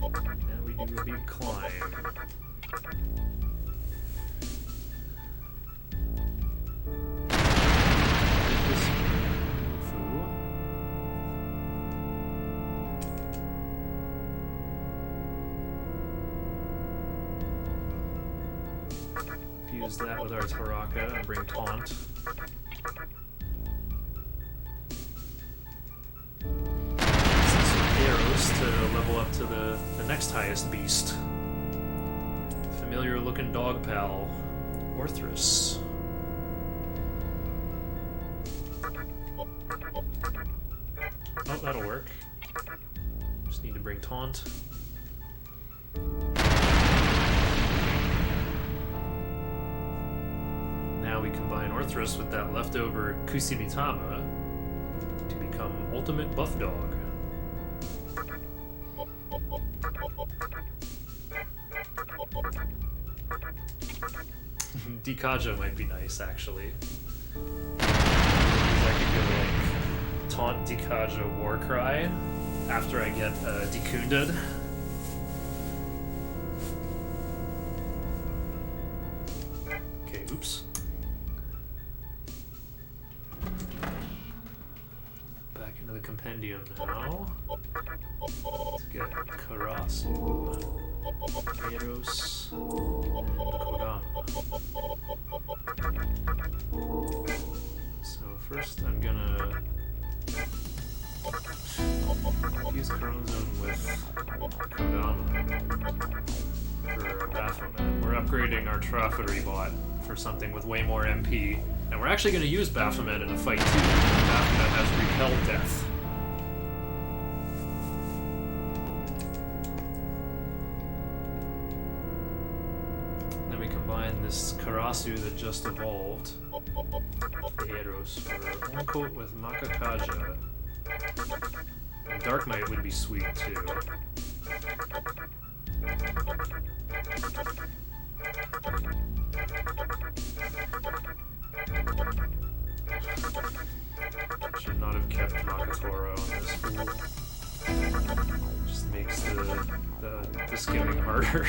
And we do a big climb. Fuse that with our Taraka and bring Taunt. Some arrows to level up to the next highest beast. Familiar looking dog pal, Orthrus. Oh, that'll work. Just need to bring Taunt. Now we combine Orthrus with that leftover Kusimitama to become Ultimate Buff Dog. Dikaja might be nice, actually. I could go like Taunt Dikaja Warcry after I get Dekunded. Okay, oops. Back into the compendium now. Let's get Karasu, Eros, and Kodama. So first I'm gonna use Corona Zone with Kodama for Baphomet. We're upgrading our Traffery bot for something with way more MP. And we're actually going to use Baphomet in a fight too. Baphomet has repelled death. And then we combine this Karasu that just evolved, the Eros, for one coat with Makakaja. And Dark Knight would be sweet too. Should not have kept Makatoro on this fool. Just makes the skimming harder.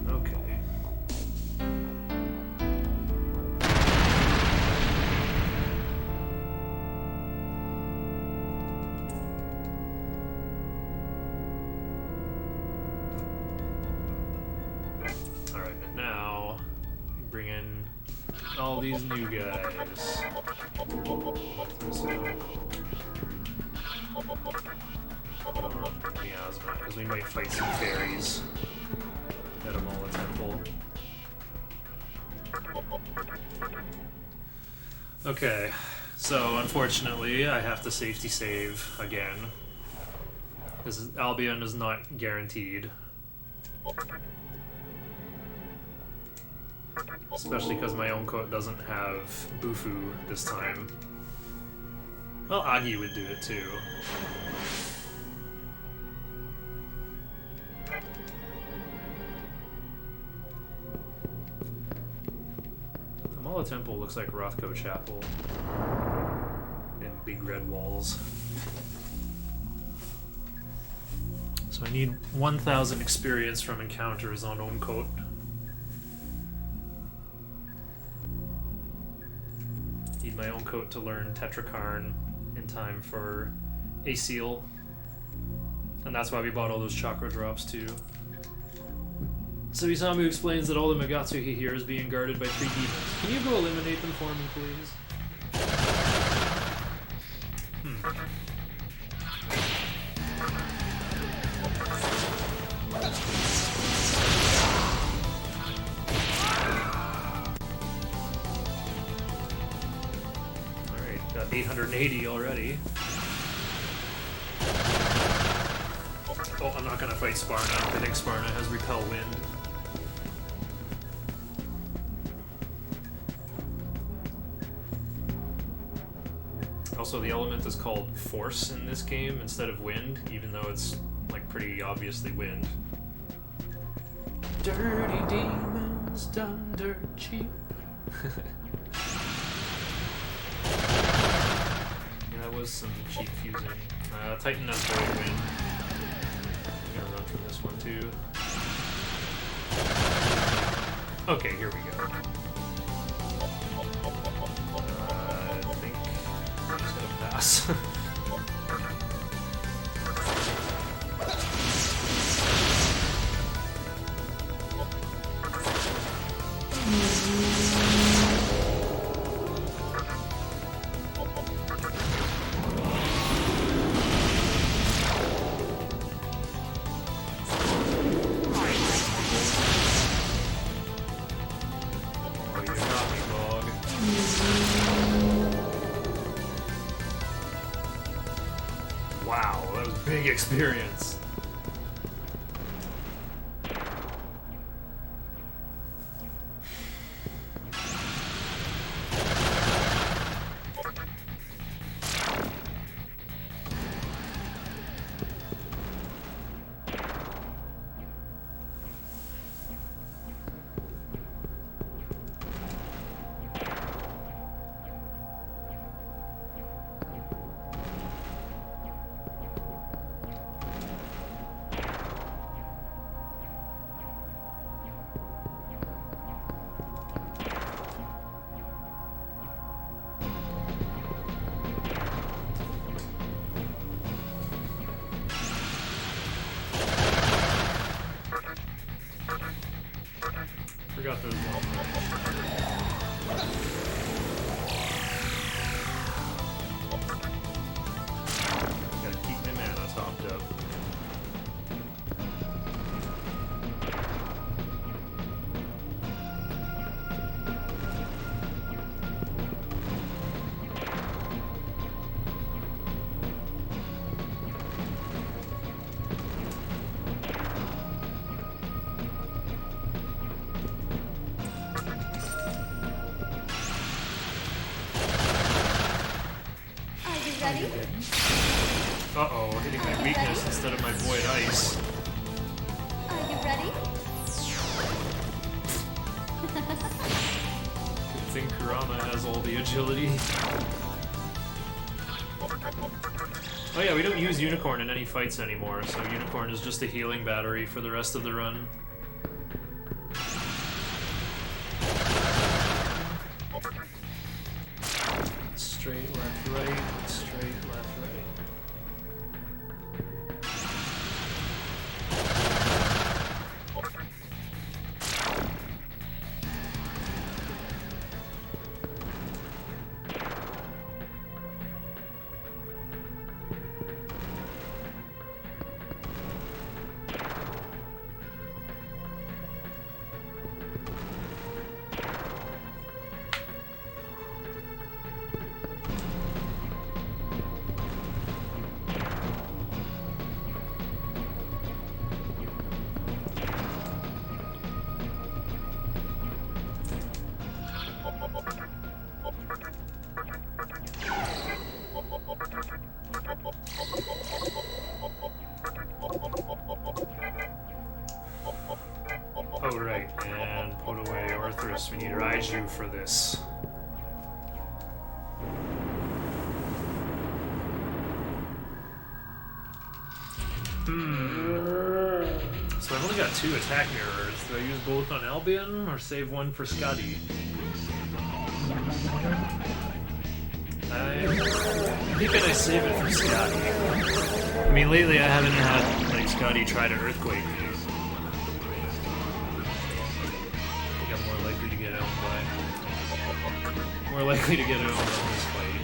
Okay. Alright, and now we bring in all these new guys. Miasma, because we might fight some fairies at Amola Temple. Okay, so unfortunately I have to safety save again. Because Albion is not guaranteed. Especially because my own coat doesn't have Bufu this time. Well, Agi would do it too. Kamala Temple looks like Rothko Chapel. And big red walls. So I need 1,000 experience from encounters on Omcote. Need my Omcote to learn Tetrakarn in time for a seal. And that's why we bought all those chakra drops too. So Isamu explains that all the Megatsu he hears being guarded by 3 demons. Can you go eliminate them for me, please? Alright, got 880 already. Oh, I'm not gonna fight Sparna. I think Sparna has Repel Wind. Also, the element is called Force in this game instead of Wind, even though it's like pretty obviously Wind. Dirty demons done dirt cheap. Yeah, that was some cheap fusing. Titan has Void Wind. I'm gonna run from this one too. Okay, here we go. I think I'm just gonna pass. Wow, that was big experience. Forgot there's one. Gotta keep my mana topped up. Ready? Uh-oh, hitting my weakness instead of my void ice. Are you ready? Good thing Kurama has all the agility. Oh yeah, we don't use Unicorn in any fights anymore, so Unicorn is just a healing battery for the rest of the run. Straight, left, right, straight, left, right. Oh, right, and put away Arthurus. We need Raiju for this. Hmm. got 2 attack mirrors. Do I use both on Albion or save one for Scotty? I'm thinking I save it for Scotty. I mean, lately I haven't had like Scotty try to earthquake me. I think I'm more likely to get owned by. More likely to get owned on this fight.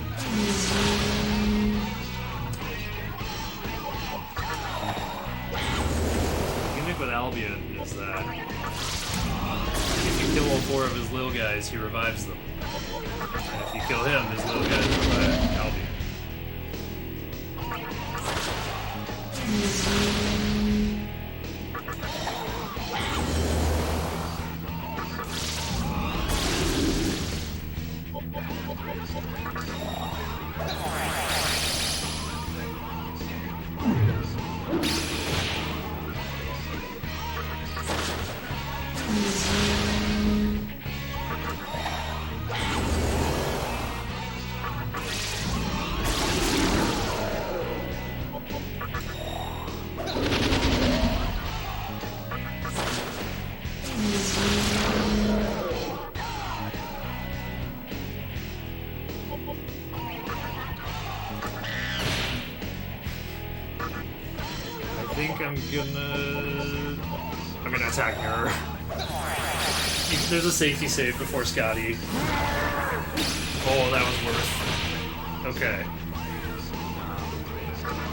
The gimmick with Albion is that if you kill all 4 of his little guys, he revives them. And if you kill him, his little guys revive Albion. I'm gonna attack mirror. There's a safety save before Scotty. Oh, that was worth. Okay.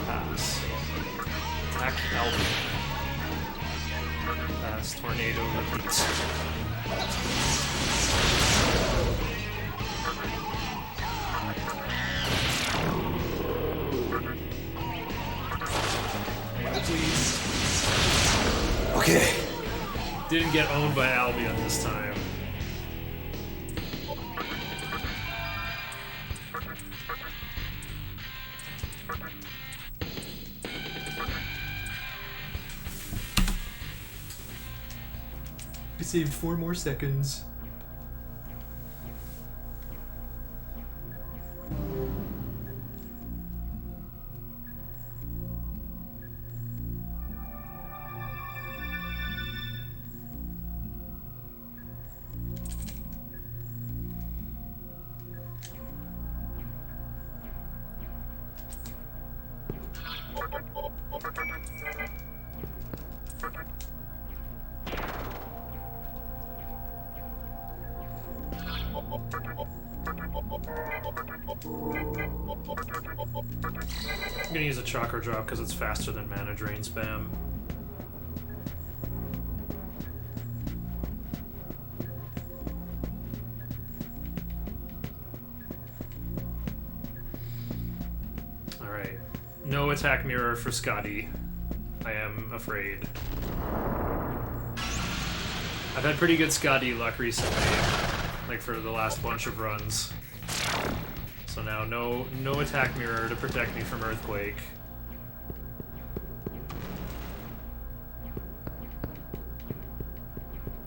Pass. Attack Albion. Pass. Tornado repeats. Please. Okay. Didn't get owned by Albion this time. I saved 4 more seconds. I'm gonna use a chakra drop because it's faster than mana drain spam. Alright. No attack mirror for Scotty. I am afraid. I've had pretty good Scotty luck recently, like for the last bunch of runs. So now no attack mirror to protect me from earthquake.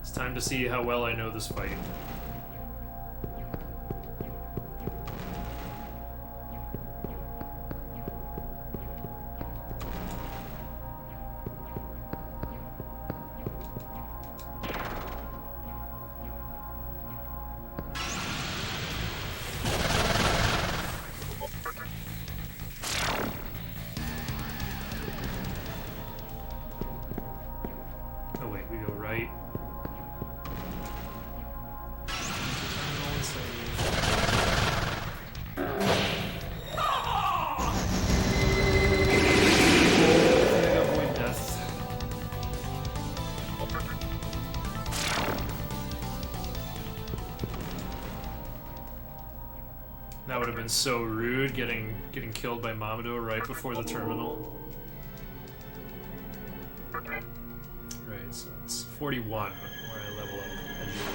It's time to see how well I know this fight. That would have been so rude, getting killed by Mamado right before the terminal. Right, so it's 41 where I level up agility.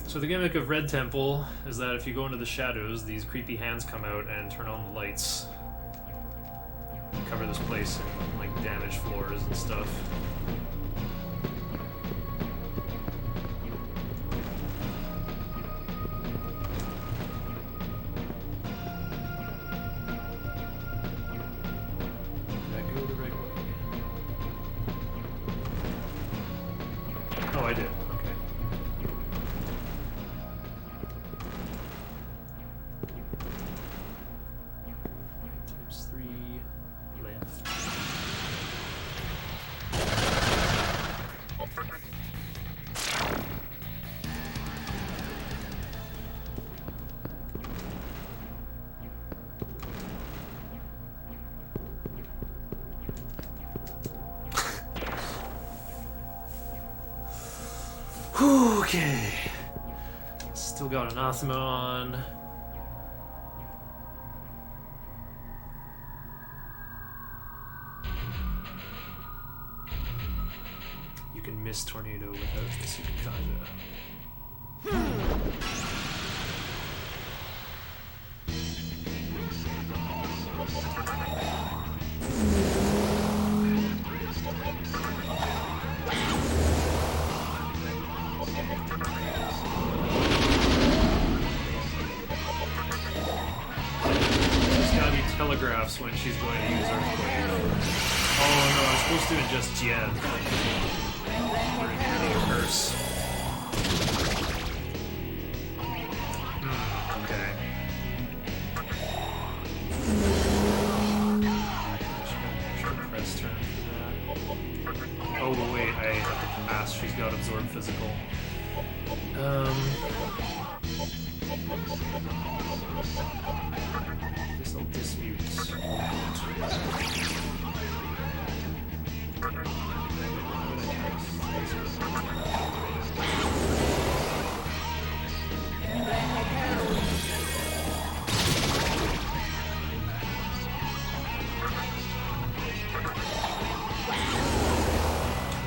So the gimmick of Red Temple is that if you go into the shadows, these creepy hands come out and turn on the lights. Cover this place in like damaged floors and stuff. I did. Okay. Times 3 left. Okay. Still got anathema on. You can miss tornado without Musubi Kaja. Telegraphs when she's going to use Earthquake. Oh no, I was supposed to ingest Jen. Or any curse. Okay. Extra press turn for that. Oh wait, I have to pass. She's got absorb physical. This'll dispute.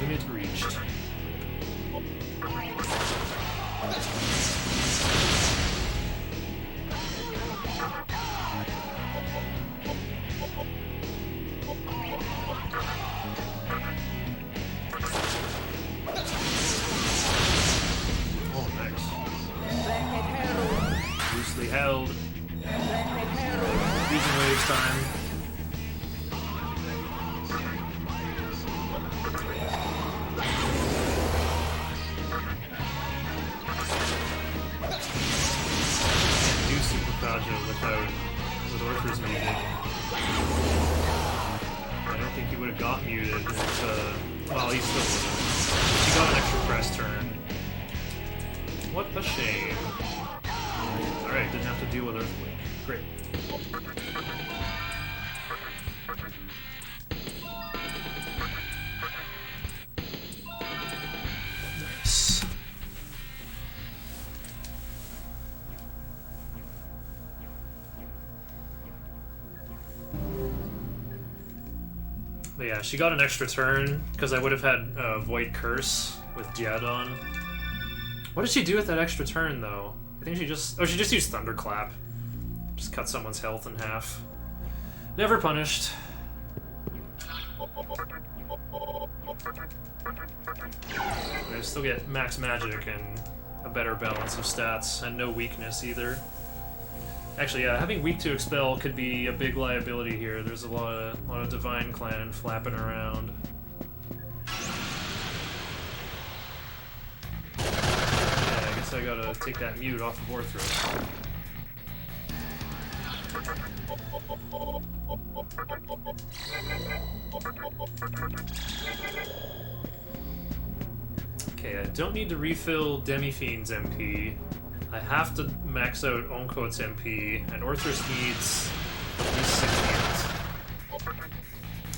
Limit reached. Held. Using waves time. Can't do Super Kaja with Orthers muted. I don't think he would have got muted if, well, he still would have. He got an extra press turn. What a shame. Alright, didn't have to deal with Earthquake. Great. Nice. But yeah, she got an extra turn, because I would have had Void Curse with Jed on. What did she do with that extra turn, though? I think she just... Oh, she just used Thunderclap. Just cut someone's health in half. Never punished. I still get max magic and a better balance of stats, and no weakness either. Actually, yeah, having weak to expel could be a big liability here. There's a lot of Divine Clan flapping around. I gotta take that mute off of Orthros. Okay, I don't need to refill Demi-Fiend's MP. I have to max out Oncoat's MP, and Orthros needs at least 68.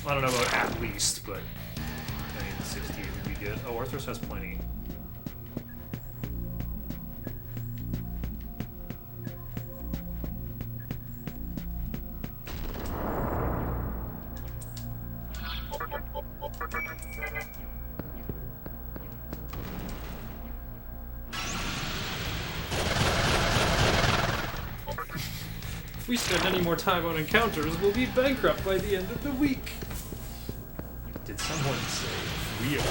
I don't know about at least, but I mean 68 would be good. Oh, Orthros has plenty. If we spend any more time on encounters, we'll be bankrupt by the end of the week. Did someone say we are?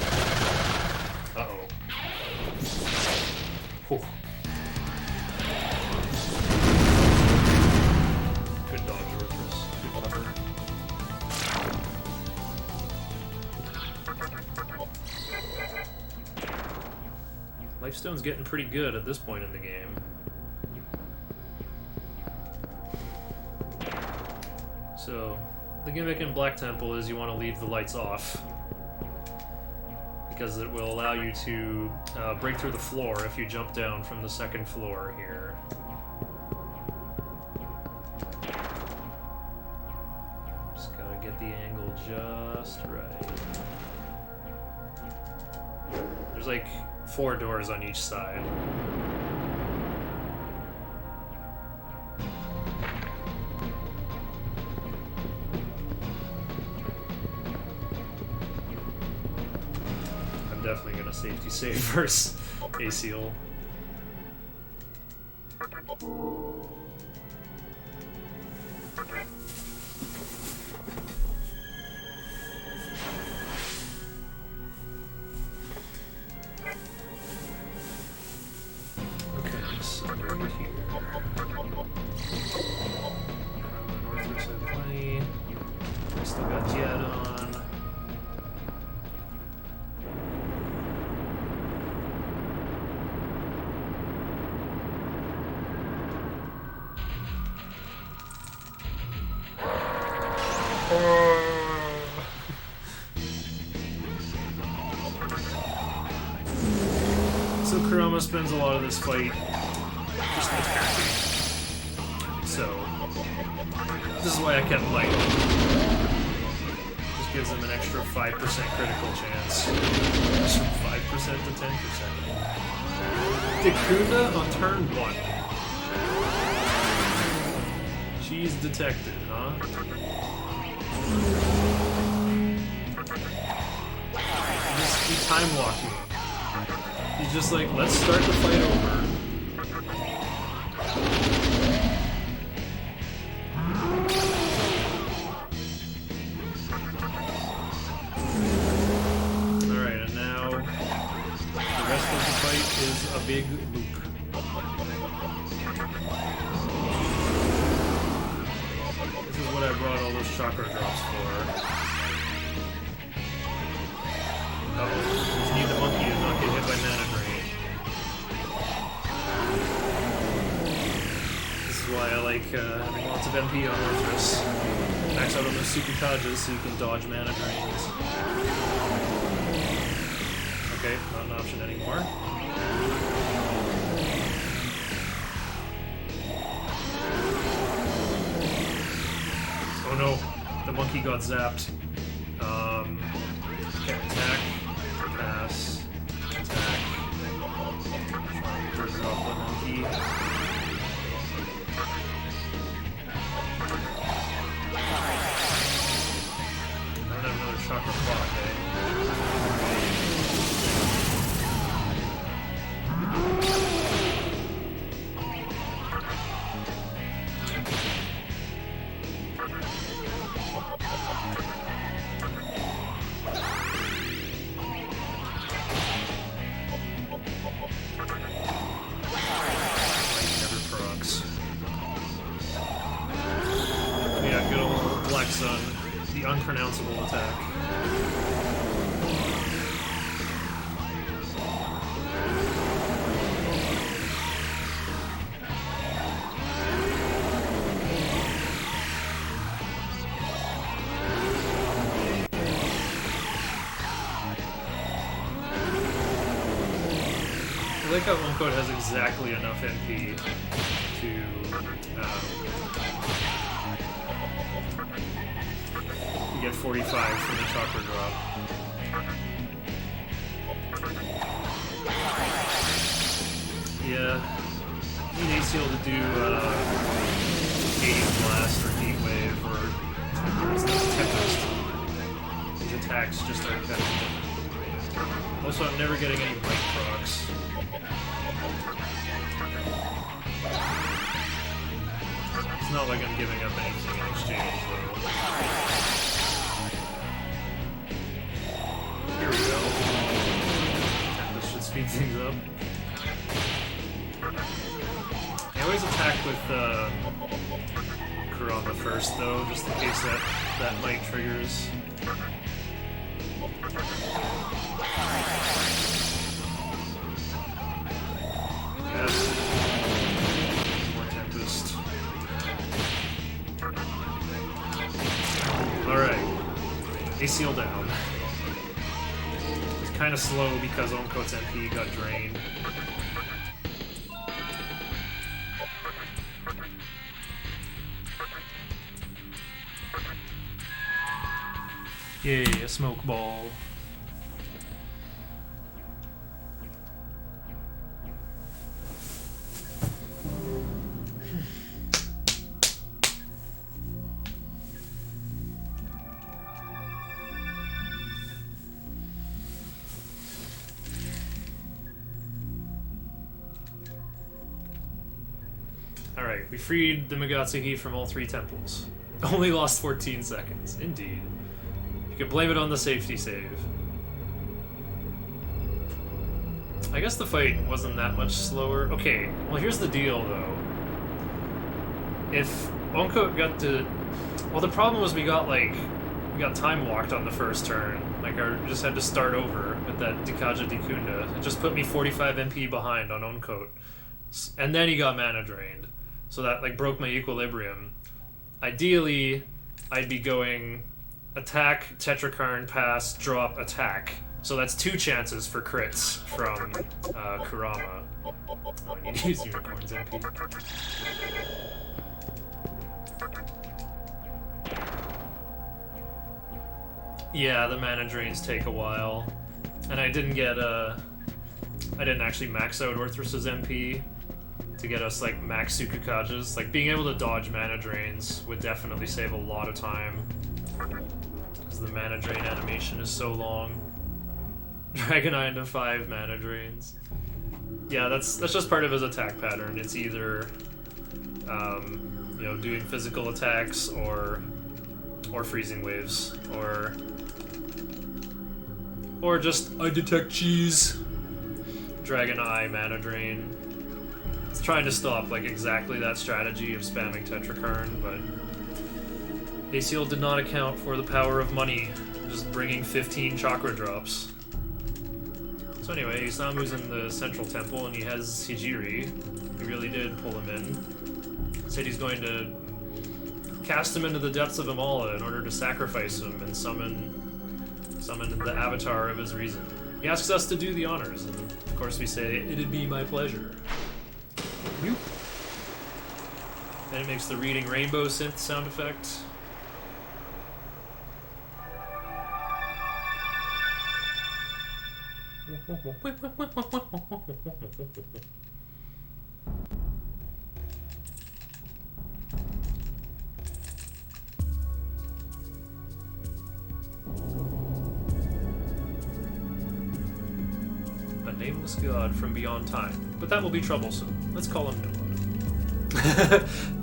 Uh-oh. Whew. Good dodge, Orthros. Good cover. Lifestone's getting pretty good at this point in the game. So, the gimmick in Black Temple is you want to leave the lights off, because it will allow you to break through the floor if you jump down from the second floor here. Just gotta get the angle just right. There's like 4 doors on each side. I'm definitely gonna safety save versus ACL. So Kurama spends a lot of this fight just attacking. So this is why I kept light. Just gives him an extra 5% critical chance. From 5% to 10%. Dekunda on turn 1. She's detected, huh? He's time walking. He's just like, let's start the fight over. Alright, and now the rest of the fight is a big loop. This is what I brought all those chakra drops for. Uh-oh, just need the monkey to not get hit by mana drain. This is why I like having lots of MP on Orthrus. Max out on those Sukukajas so you can dodge mana drains. Okay, not an option anymore. Oh no, the monkey got zapped. Okay, attack. Pass. Attack. Try to drop the monkey. I don't have another chakra clock, eh? The unpronounceable attack. I like how Uncode has exactly enough MP to get 45 from the chakra drop. Yeah, you need ACL to do Gating Blast or Heat Wave or Tempest. These attacks just aren't that good. Also, I'm never getting any bite procs. It's not like I'm giving up anything in exchange, though. Here we go. This should speed things up. I always attack with Kurama first, though, just in case that might triggers. seal down. It's kind of slow because Onko's MP got drained. Yay, a smoke ball. Alright, we freed the Magatsuhi from all 3 temples. Only lost 14 seconds. Indeed. You could blame it on the safety save. I guess the fight wasn't that much slower. Okay, well here's the deal though. If Onko got to... Well, the problem was we got time walked on the first turn. Like, I just had to start over with that Dikaja Dikunda. It just put me 45 MP behind on Onko. And then he got mana drained. So that, like, broke my equilibrium. Ideally, I'd be going attack, Tetrakarn, pass, drop, attack. So that's 2 chances for crits from Kurama. Oh, I need to use Unicorn's MP. Yeah, the mana drains take a while. And I didn't get I didn't actually max out Orthrus's MP to get us like max Sukukajas. Like being able to dodge mana drains would definitely save a lot of time. Because the mana drain animation is so long. Dragonite into 5 mana drains. Yeah, that's just part of his attack pattern. It's either you know, doing physical attacks or freezing waves or just I detect cheese. Dragon Eye, mana drain. It's trying to stop like exactly that strategy of spamming Tetrakarn, but ACL did not account for the power of money, just bringing 15 chakra drops. So anyway, Isamu's in the central temple and he has Hijiri. He really did pull him in. Said he's going to cast him into the depths of Amala in order to sacrifice him and summon the avatar of his reason. He asks us to do the honors, and of course we say, it'd be my pleasure. Whoop. Then it makes the reading rainbow synth sound effect. A nameless god from beyond time, but that will be troublesome. Let's call him Noah.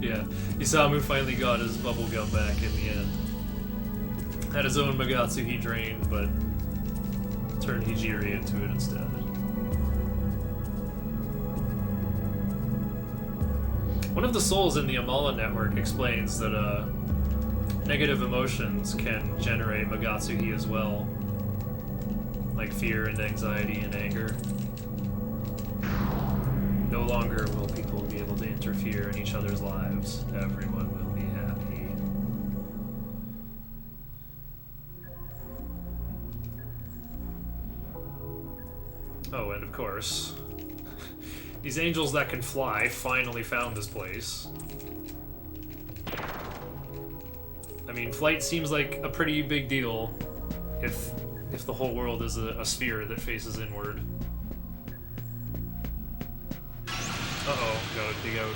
Yeah, Isamu finally got his bubblegum back in the end. Had his own Magatsuhi drained, but turned Hijiri into it instead. One of the souls in the Amala network explains that negative emotions can generate Magatsuhi as well, like fear and anxiety and anger. No longer will people be able to interfere in each other's lives. Everyone will be happy. Oh, and of course, these angels that can fly finally found this place. I mean, flight seems like a pretty big deal if the whole world is a sphere that faces inward. Uh-oh, gotta dig out.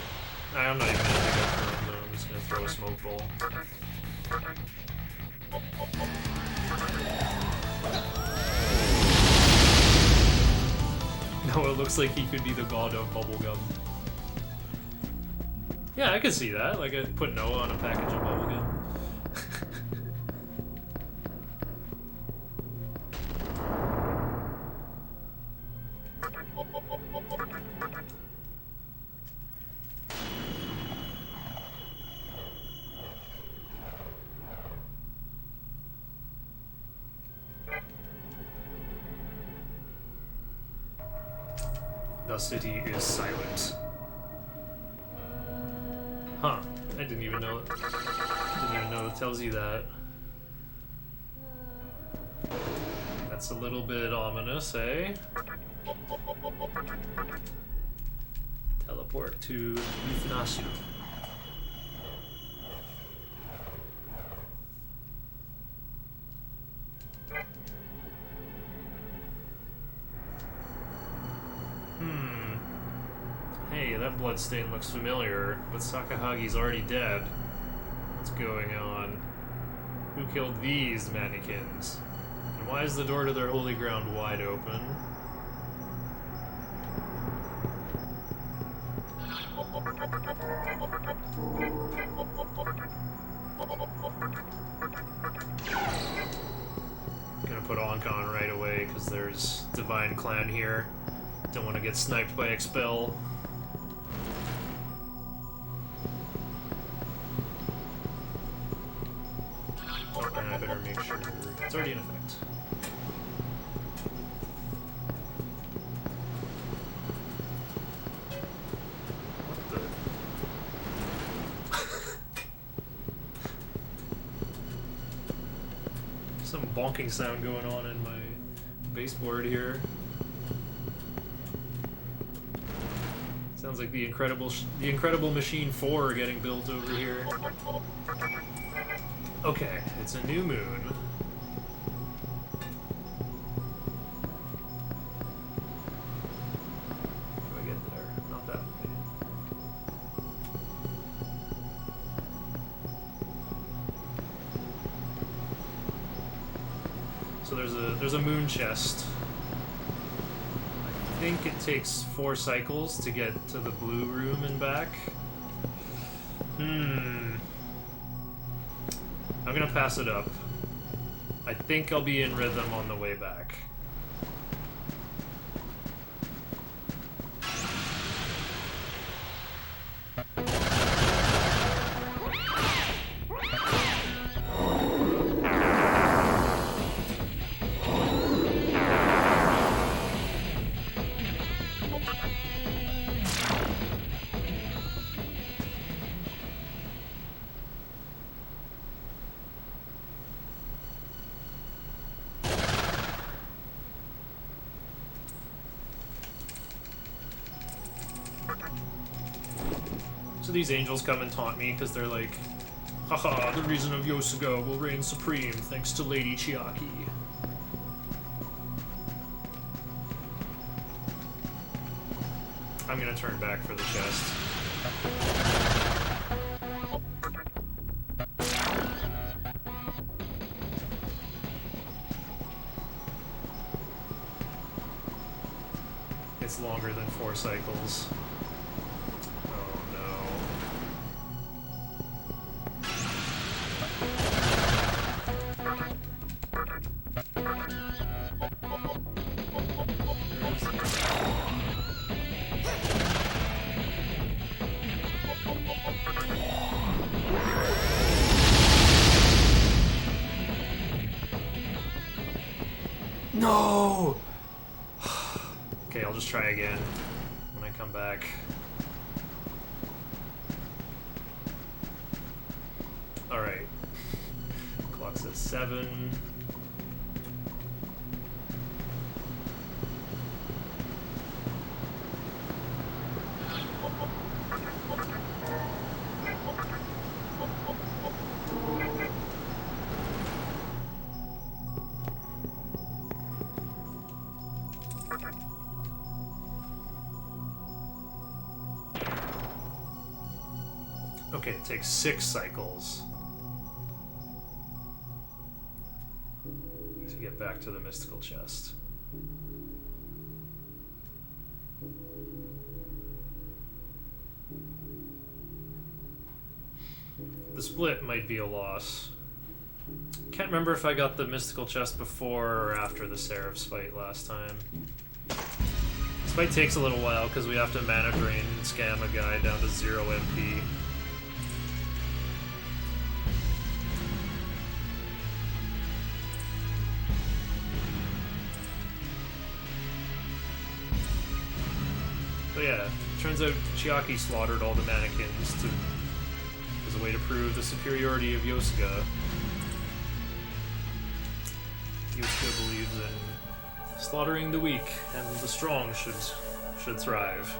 I'm not even gonna dig out for him, though. I'm just gonna throw a smoke ball. No, it looks like he could be the god of bubblegum. Yeah, I could see that. Like, I'd put Noah on a package of bubblegum. The city is silent. Huh. I didn't even know it. Didn't even know it tells you that. That's a little bit ominous, eh? Teleport to Euthanasia. Hey, that bloodstain looks familiar, but Sakahagi's already dead. What's going on? Who killed these mannequins? And why is the door to their holy ground wide open? Gonna put Onkon right away, because there's Divine Clan here. Don't want to get sniped by Expel. Oh, and I better make sure it's already in effect. What the? Some bonking sound going on in my baseboard here. Sounds like the Incredible Machine 4 getting built over here. Okay, it's a new moon. How do I get there? Not that way. So there's a moon chest. I think it takes 4 cycles to get to the blue room and back. I'm gonna pass it up. I think I'll be in rhythm on the way back. So these angels come and taunt me because they're like, haha, the reason of Yosuga will reign supreme thanks to Lady Chiaki. I'm gonna turn back for the chest. It's longer than 4 cycles. No! Okay, I'll just try again when I come back. Alright. Clock's at 7. Okay, it takes 6 cycles to get back to the mystical chest. The split might be a loss. Can't remember if I got the mystical chest before or after the Seraphs fight last time. This fight takes a little while because we have to mana drain and scam a guy down to 0 MP. But yeah, turns out Chiaki slaughtered all the mannequins as a way to prove the superiority of Yosuga. Yosuga believes in Slaughtering the weak and the strong should thrive.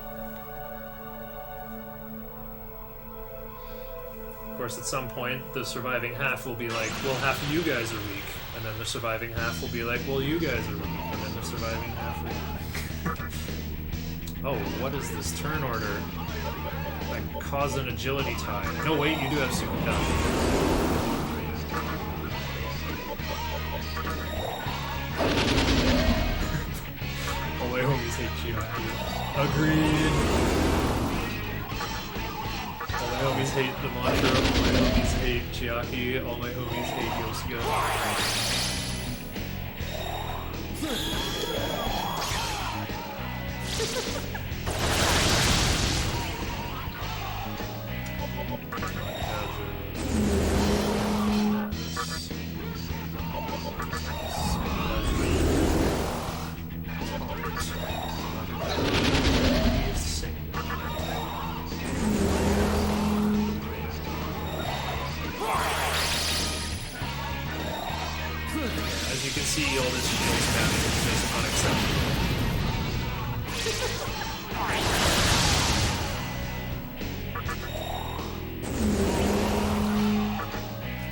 Of course, at some point, the surviving half will be like, well, half of you guys are weak. And then the surviving half will be like, well, you guys are weak. And then the surviving half will be like... Oh, what is this turn order? Like, cause an agility tie. No, wait, you do have super count. All my homies hate Chiaki. Agreed. All my homies hate the mantra. All my homies hate Chiaki. All my homies hate Yosuga. As you can see, all this shield spamming is just unacceptable.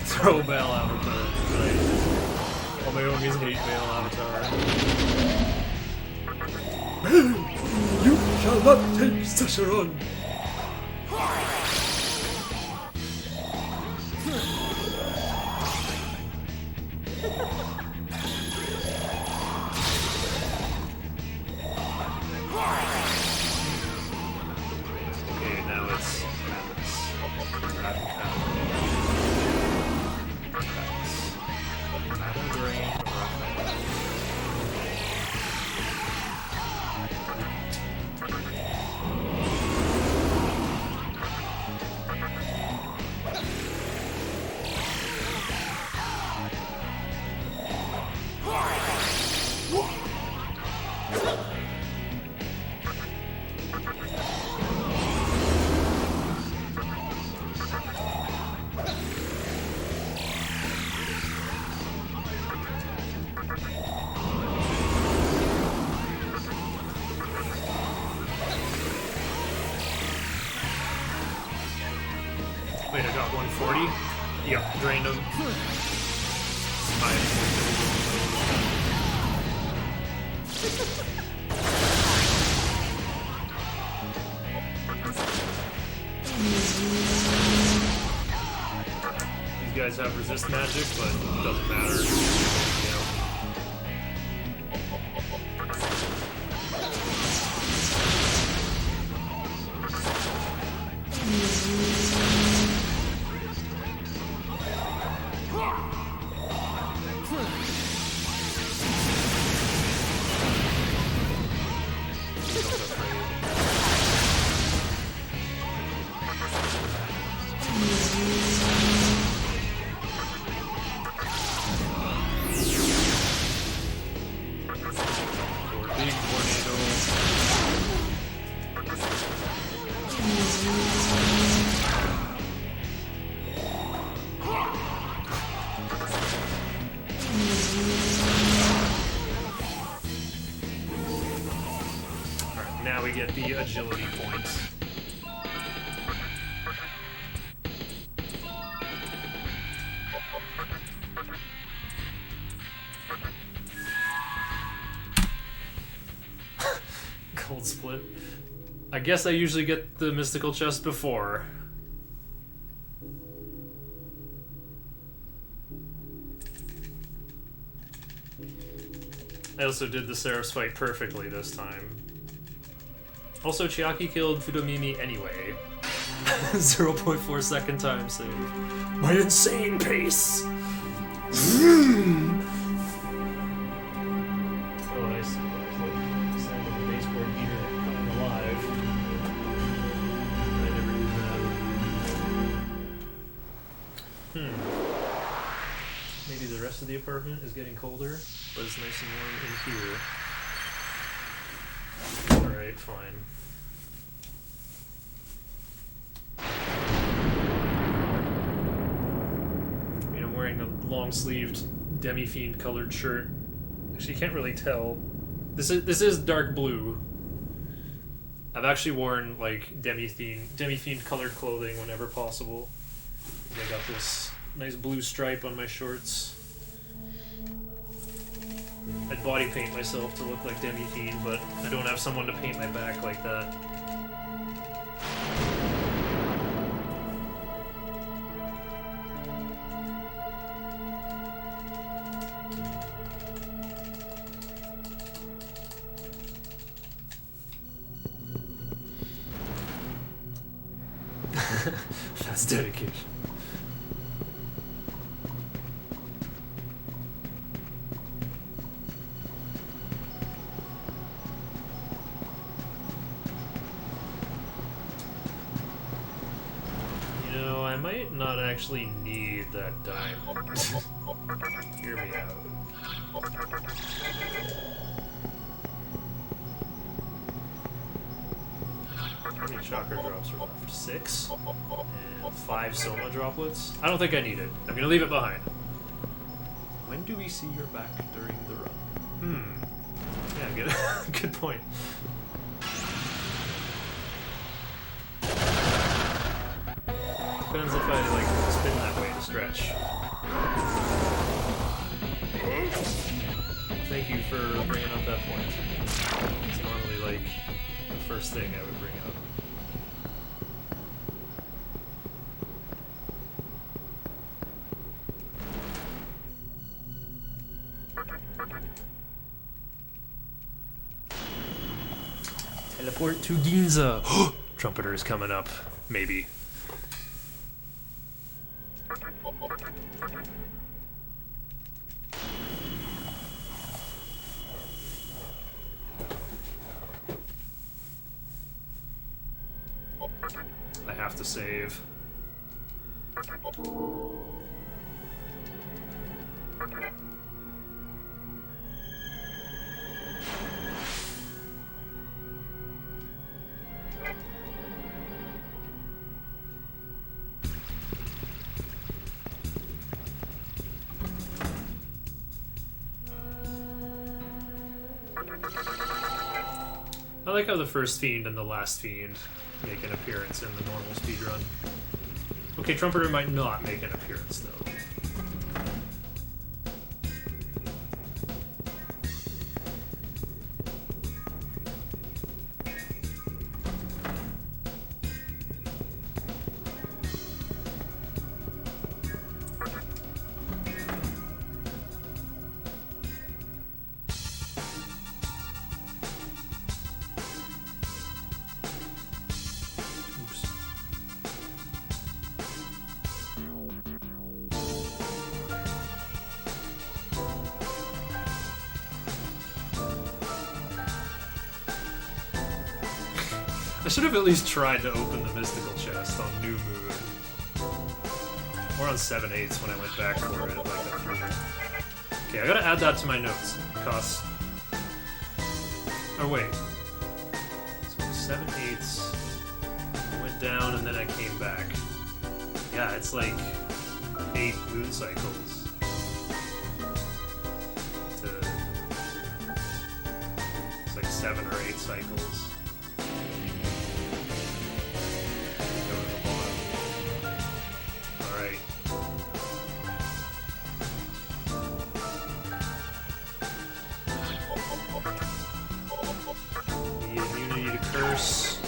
Throw Baal Avatar. Right. All my homies hate Baal Avatar. You shall not take Sasharon. Okay, now it's Madness. Battle Drain, Wait, I got 140? Yep, drained him. Fine. These guys have resist magic, but it doesn't matter. You know. Big tornado. Alright, now we get the agility points. Gold split. I guess I usually get the mystical chest before. I also did the Seraph's fight perfectly this time. Also, Chiaki killed Fudomimi anyway. 0.4 second time save. My insane pace! Oh, I see. Like, sound of the baseboard heater coming alive. I never knew that. Maybe the rest of the apartment is getting colder, but it's nice and warm in here. Alright, fine. I mean, I'm wearing a long-sleeved demi-fiend colored shirt. Actually, you can't really tell. This is dark blue. I've actually worn like demi-themed colored clothing whenever possible. I got this nice blue stripe on my shorts. I'd body paint myself to look like demi-themed, but I don't have someone to paint my back like that. That's dedication. You know, I might not actually need that diamond. Hear me out. How many chakra drops are left? 6? And 5 soma droplets? I don't think I need it. I'm gonna leave it behind. When do we see your back during the run? Yeah, good, good point. Depends if I, like, spin that way to stretch. Thank you for bringing up that point. It's normally, like, the first thing I would bring up. Teleport to Ginza. Trumpeter is coming up. Maybe. I have to save. I like how the first fiend and the last fiend make an appearance in the normal speedrun. Okay, Trumpeter might not make an appearance, though. I should have at least tried to open the mystical chest on New Moon. Or on 7/8 when I went back for it, like that. Okay, I gotta add that to my notes. Costs. Oh wait. So 7/8 went down and then I came back. Yeah, it's like 8 moon cycles. It's like 7 or 8 cycles. Curse.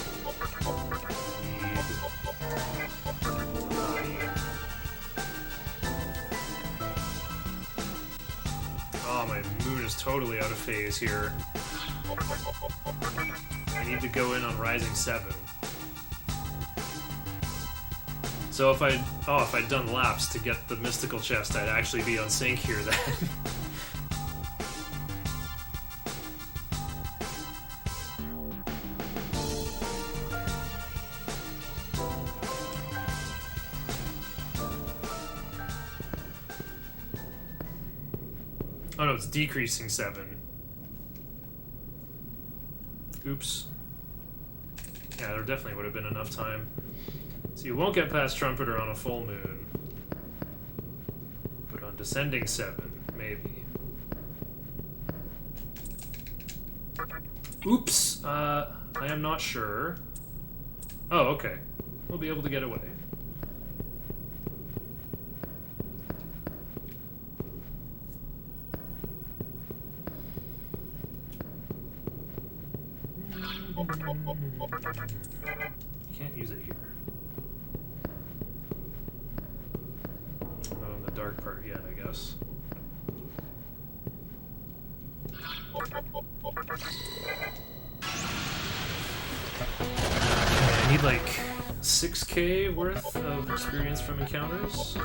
Oh, my moon is totally out of phase here. I need to go in on Rising 7. So if I'd done laps to get the mystical chest, I'd actually be on sync here then. Oh no, it's decreasing 7. Oops. Yeah, there definitely would have been enough time. So you won't get past Trumpeter on a full moon. But on descending 7, maybe. Oops. I am not sure. Oh, okay. We'll be able to get away. Can't use it here. Not in the dark part yet, I guess. I need like 6K worth of experience from encounters.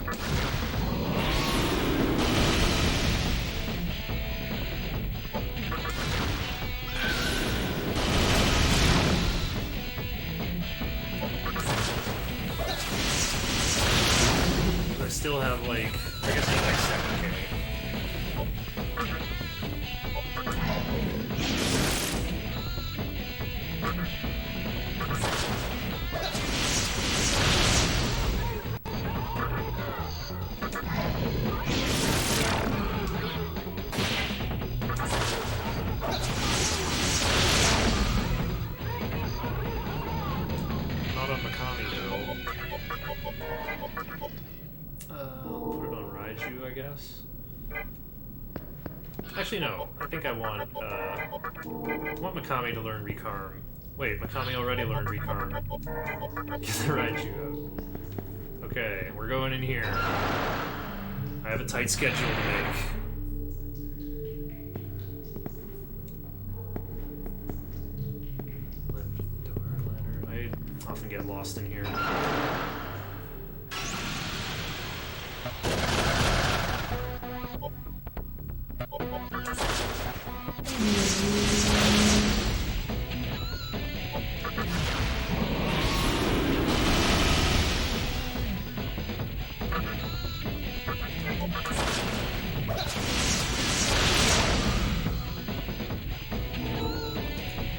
I still have like, I guess I need like 7K. Not on Mikami though. I'll put it on Raiju, I guess. Actually, no. I think I want Mikami to learn Recarm. Wait, Mikami already learned Recarm. Get the Raiju out. Okay, we're going in here. I have a tight schedule to make. Left door, ladder. I often get lost in here.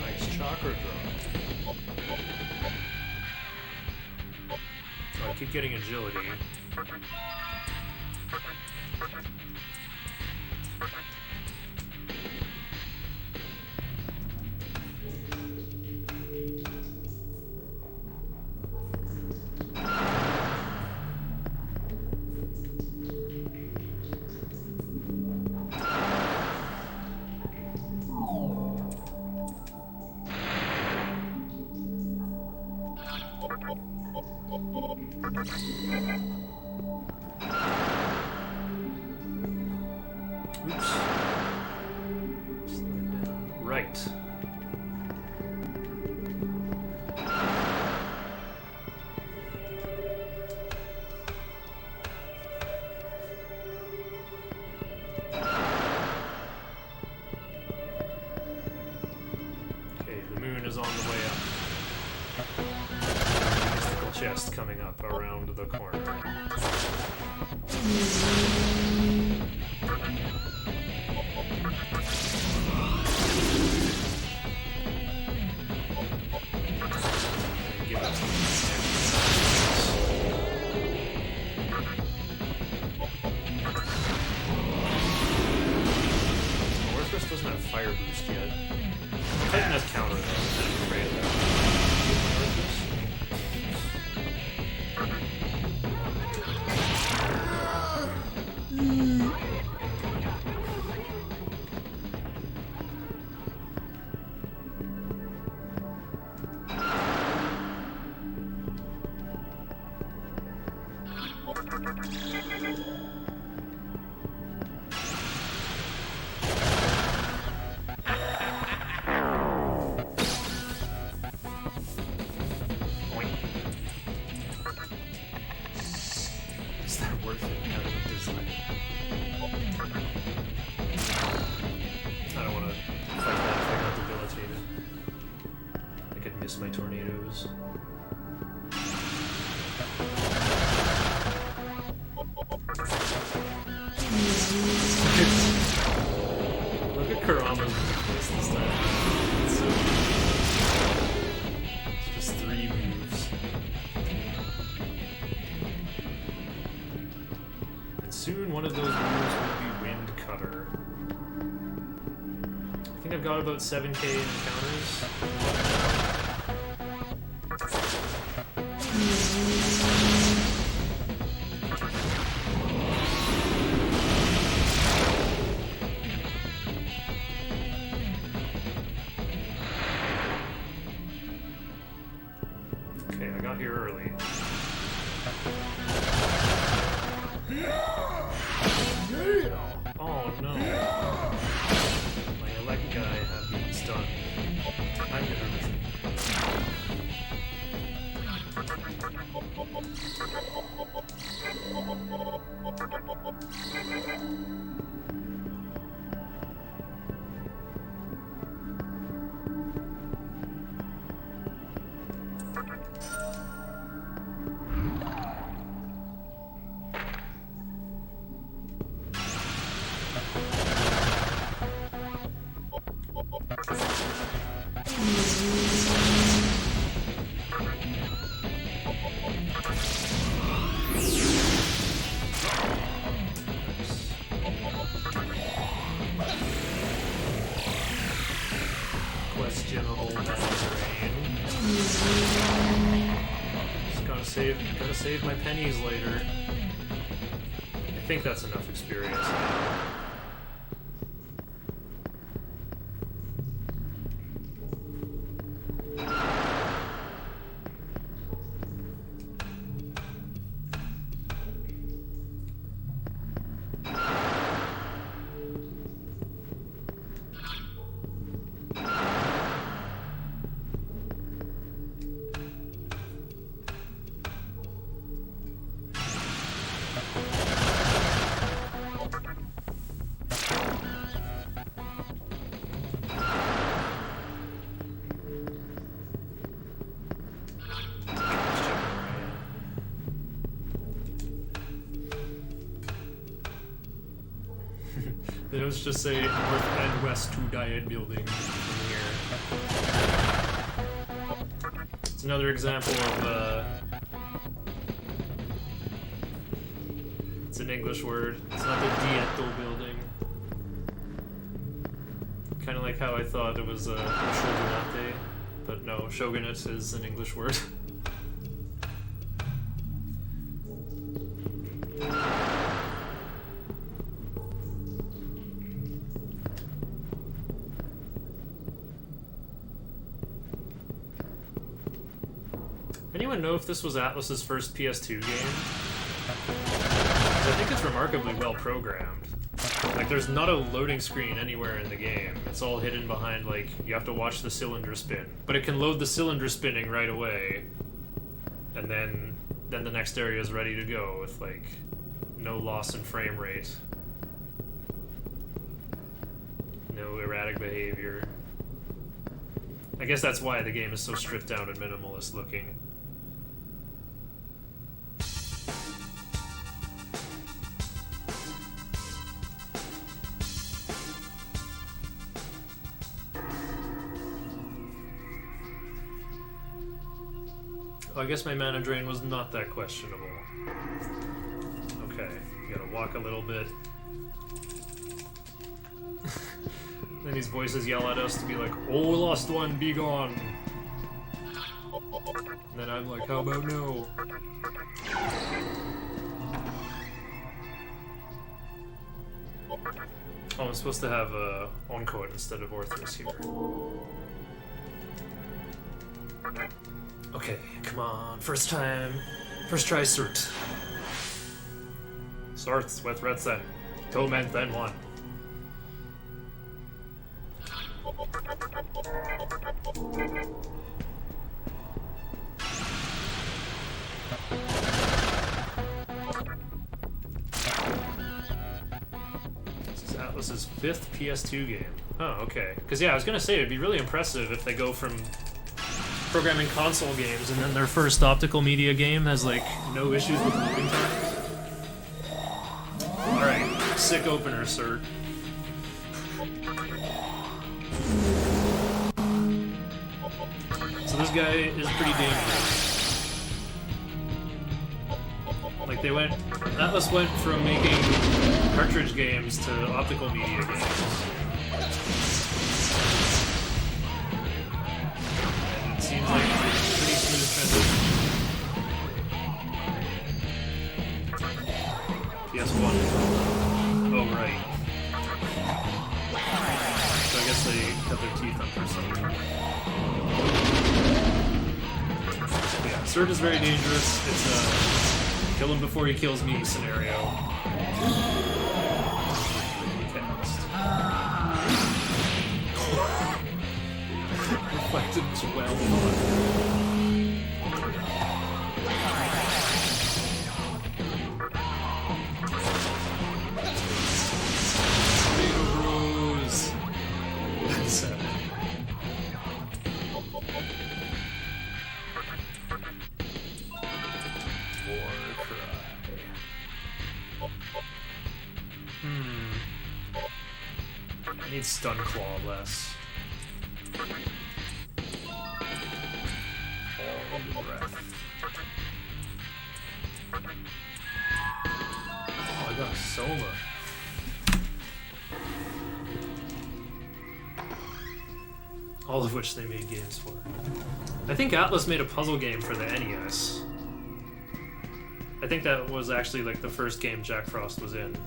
Nice chakra drop. Oh, I keep getting agility. Oops. Slide down. Right. Okay, the moon is on the way up. Mystical chest coming up around the corner. Give us Orthrus doesn't have fire boost yet. Titan has counter though. I'm kind of afraid of that. Orthrus? Oink. Is that worth it having a design? I don't want to fight that if I got debilitated. I could miss my tornadoes. Look at Kurama's face this time. It's so it's just 3 moves. Soon, one of those moves will be Wind Cutter. I think I've got about 7k encounters. Okay, I got here early. Oh no. My elect guy had been stunned. I'm nervous. Questionable Mandarin. Just gotta save my pennies later. I think that's enough experience. It was just say north and west to diet building from here. It's another example of it's an English word. It's not the Dieto building. Kind of like how I thought it was Shogunate, but no, Shogunate is an English word. Anyone know if this was Atlus's first PS2 game? I think it's remarkably well programmed. Like, there's not a loading screen anywhere in the game. It's all hidden behind, like, you have to watch the cylinder spin. But it can load the cylinder spinning right away. And then the next area is ready to go with, like, no loss in frame rate. No erratic behavior. I guess that's why the game is so stripped down and minimalist looking. I guess my mana drain was not that questionable. Okay, you gotta walk a little bit. Then these voices yell at us to be like, "Oh, lost one, be gone." And then I'm like, "How about no?" Oh, I'm supposed to have Oncode instead of Orthros here. Okay, come on, first try Surt. Sorts with Redsen. Toment then one. This is Atlus's 5th PS2 game. Oh, okay. Because yeah, I was gonna say it'd be really impressive if they go from programming console games and then their first optical media game has like no issues with loading times. Alright, sick opener, sir. So this guy is pretty dangerous. Like Atlus went from making cartridge games to optical media games. Surge is very dangerous. It's a kill him before he kills me scenario. Cast. Reflected 12 on. I need Stun Claw less. Hold breath. Oh, I got a Soma. All of which they made games for. I think Atlas made a puzzle game for the NES. I think that was actually like the first game Jack Frost was in.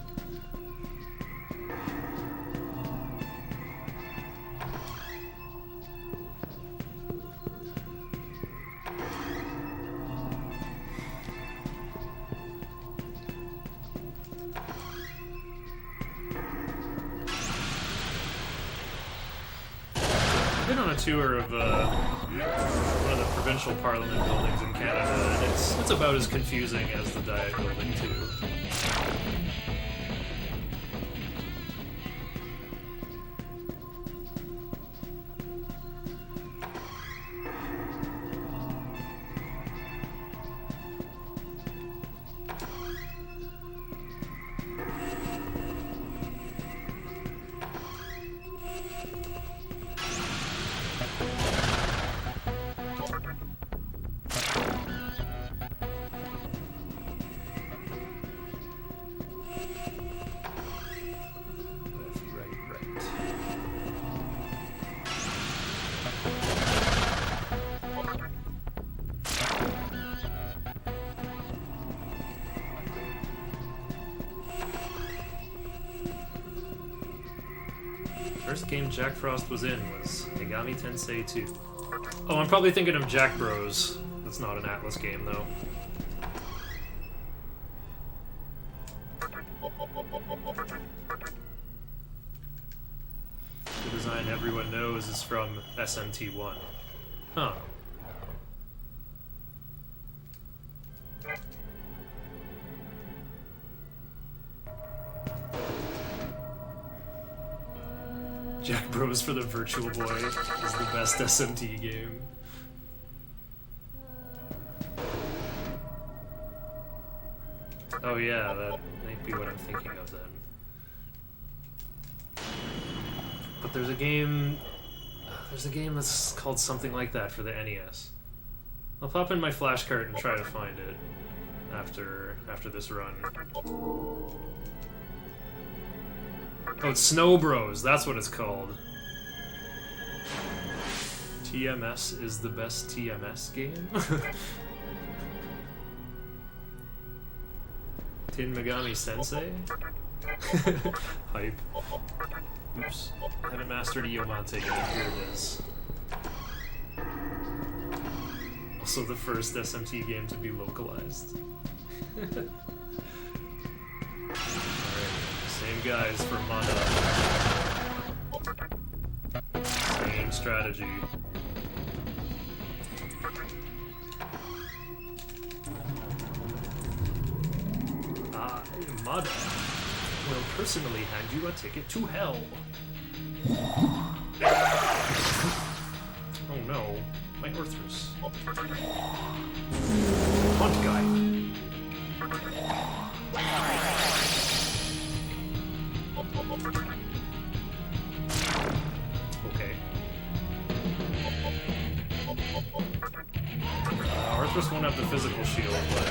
I've been on a tour of one of the provincial parliament buildings in Canada, and it's about as confusing as the Diet building too. First game Jack Frost was in was Megami Tensei 2. Oh, I'm probably thinking of Jack Bros. That's not an Atlas game, though. The design everyone knows is from SMT 1. Huh. Jack Bros for the Virtual Boy is the best SMT game. Oh yeah, that might be what I'm thinking of then. But there's a game that's called something like that for the NES. I'll pop in my flash cart and try to find it after this run. Oh, it's Snow Bros. That's what it's called. TMS is the best TMS game? Tin Megami Sensei? Hype. Oops. I haven't mastered Iomante yet. Here it is. Also the first SMT game to be localized. Same guys for Mana. Same strategy. Mada will personally hand you a ticket to hell. Oh no, my Arthurs. Hunt guy. Okay. Arthurs won't have the physical shield, but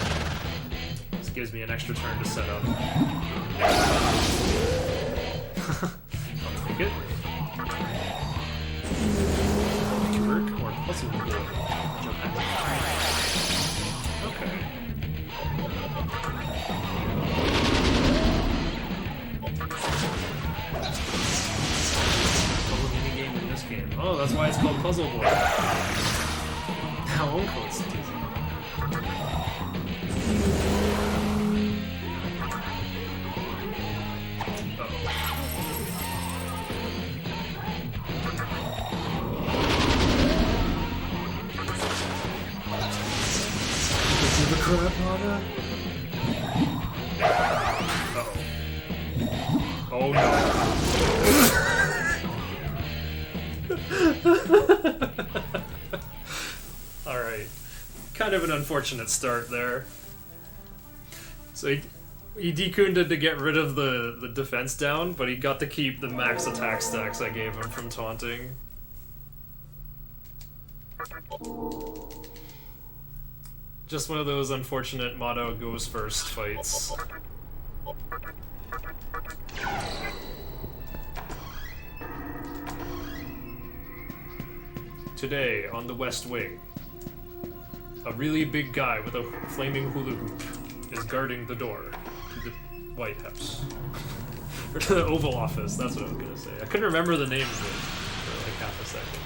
this gives me an extra turn to set up. I'll take it. Work or puzzle board. Okay. Minigame in this game. Oh, that's why it's called Puzzle Board. Now Unco's dizzy. The crap, Nana. Uh-oh. Oh no. Alright. Kind of an unfortunate start there. So he decooned to get rid of the defense down, but he got to keep the max attack stacks I gave him from taunting. Just one of those unfortunate motto goes first fights. Today, on the West Wing, a really big guy with a flaming hula hoop is guarding the door to the White House. Or to the Oval Office, that's what I was gonna say. I couldn't remember the name of it for like half a second.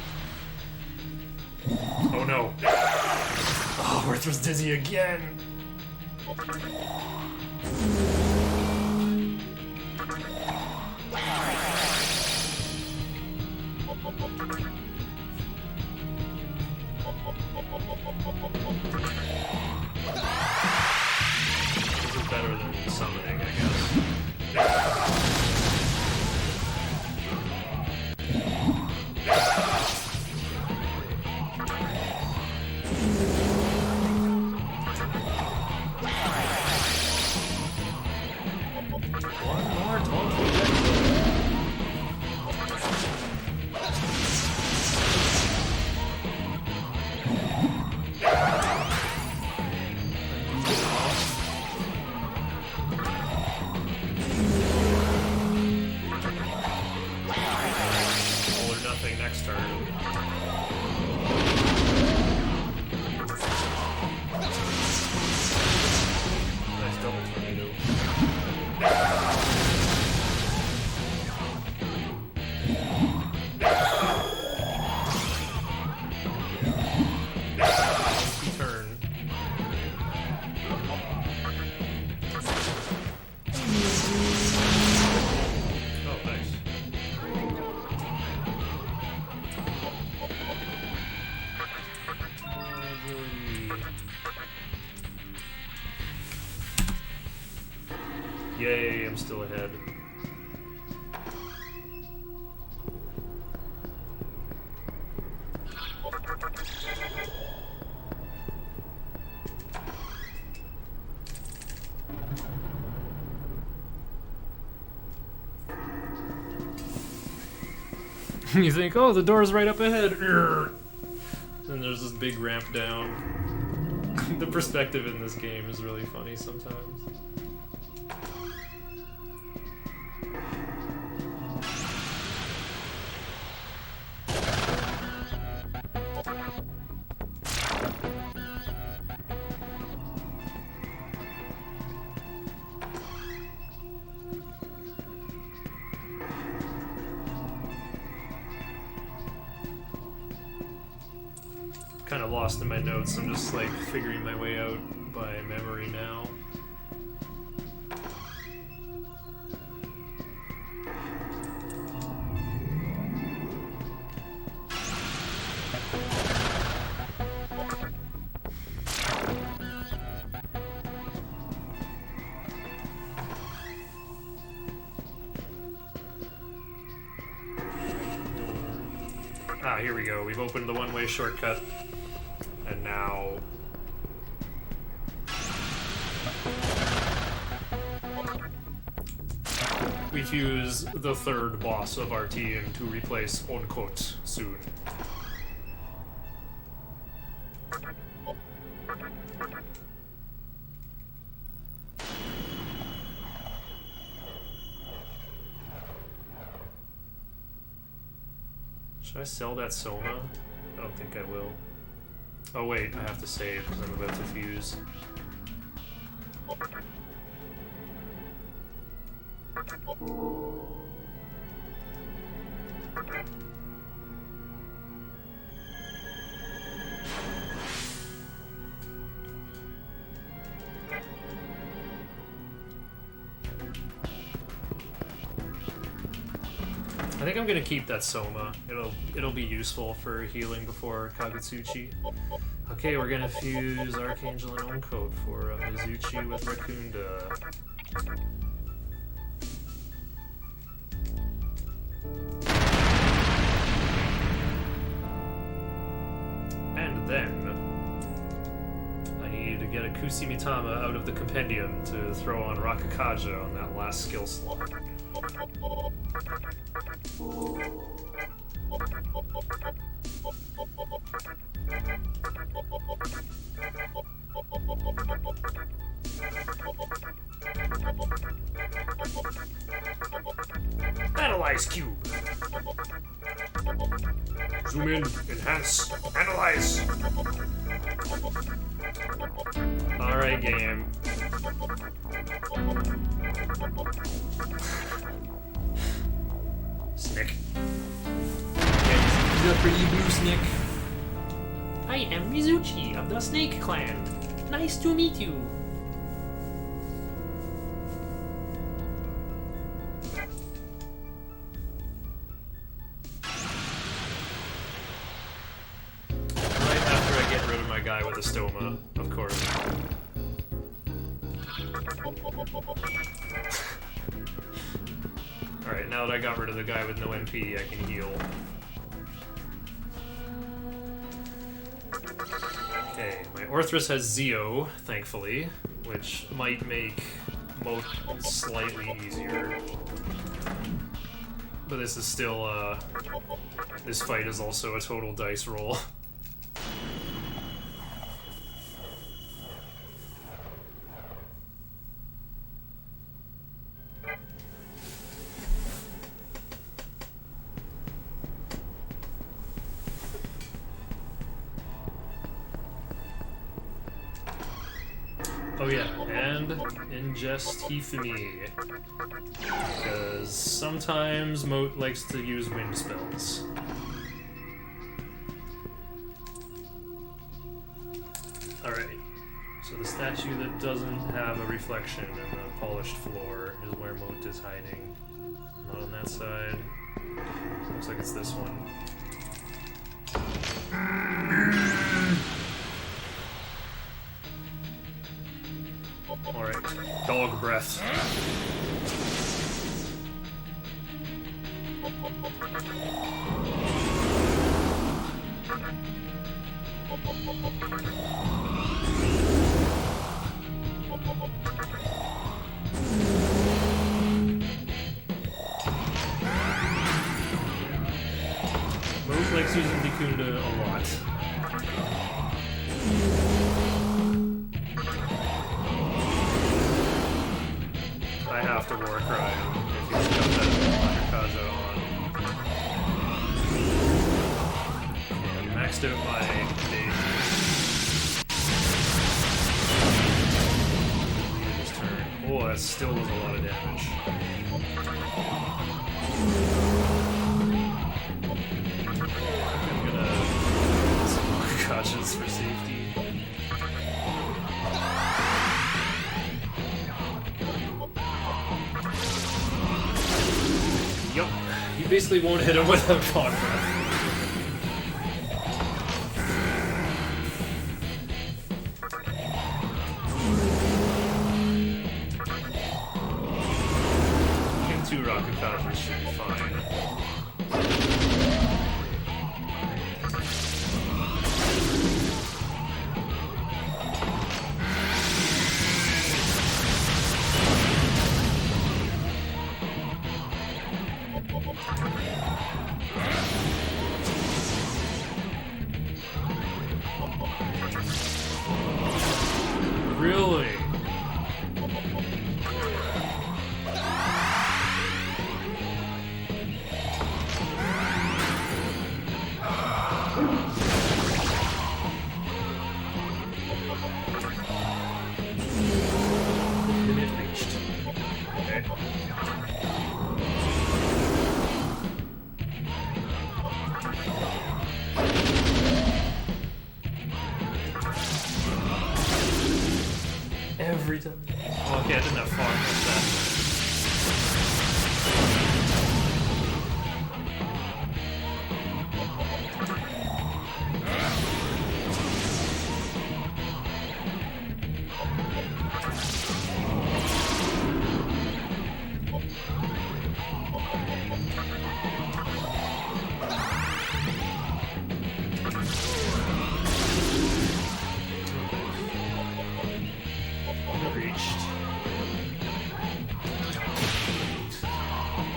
Oh no. Oh, Earth was dizzy again! This is better than summoning, I guess. One more taunting all or nothing next turn. Nice double tornado. Turn. Oh, nice. Yay, I'm still ahead. You think, oh, the door's right up ahead. Then there's this big ramp down. The perspective in this game is really funny sometimes. Kind of lost in my notes. I'm just like figuring my way out by memory now. Ah, here we go. We've opened the one-way shortcut. And now... we fuse the third boss of our team to replace Onkot soon. Should I sell that Soma? I don't think I will. Oh wait, I have to save because I'm about to fuse. I think I'm gonna keep that Soma. It'll be useful for healing before Kagutsuchi. Okay, we're gonna fuse Archangel and Oncoat for Mizuchi with Rakunda. And then I need to get a Kusimitama out of the compendium to throw on Rakakaja on that last skill slot. Analyze cube. Zoom in, enhance, analyze. Alright, game. Snick. The pretty blue snake. I am Mizuchi of the Snake Clan. Nice to meet you. Right after I get rid of my guy with a stoma, of course. Alright, now that I got rid of the guy with no MP, I can heal. Okay, my Orthrus has Zeo, thankfully, which might make Moat slightly easier. But this is still, this fight is also a total dice roll. Oh yeah, and ingest Hifumi. Because sometimes Moat likes to use wind spells. Alright, so the statue that doesn't have a reflection in the polished floor is where Moat is hiding. Not on that side. Looks like it's this one. Alright, dog breath. Moat likes using Dikunda a lot. I have to War Cry him if he's got that Kaja on. Okay, I maxed out my days. Deleted his turn. Oh, that still does a lot of damage. I'm gonna get some more Kajas for safety. Yup, you basically won't hit him without Fog Breath. I think 2 Rakakajas should be fine.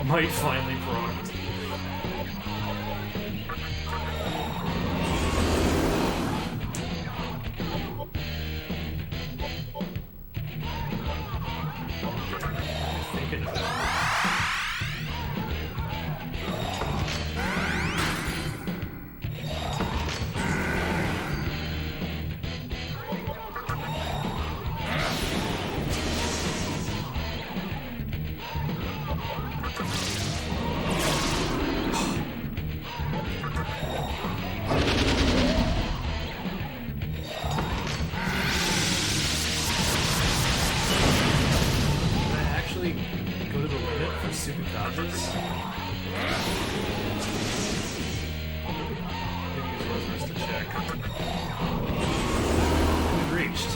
might finally prompt. Thinking about it. Go to the limit for Tsukikages? Maybe it's worth us to check. We've reached.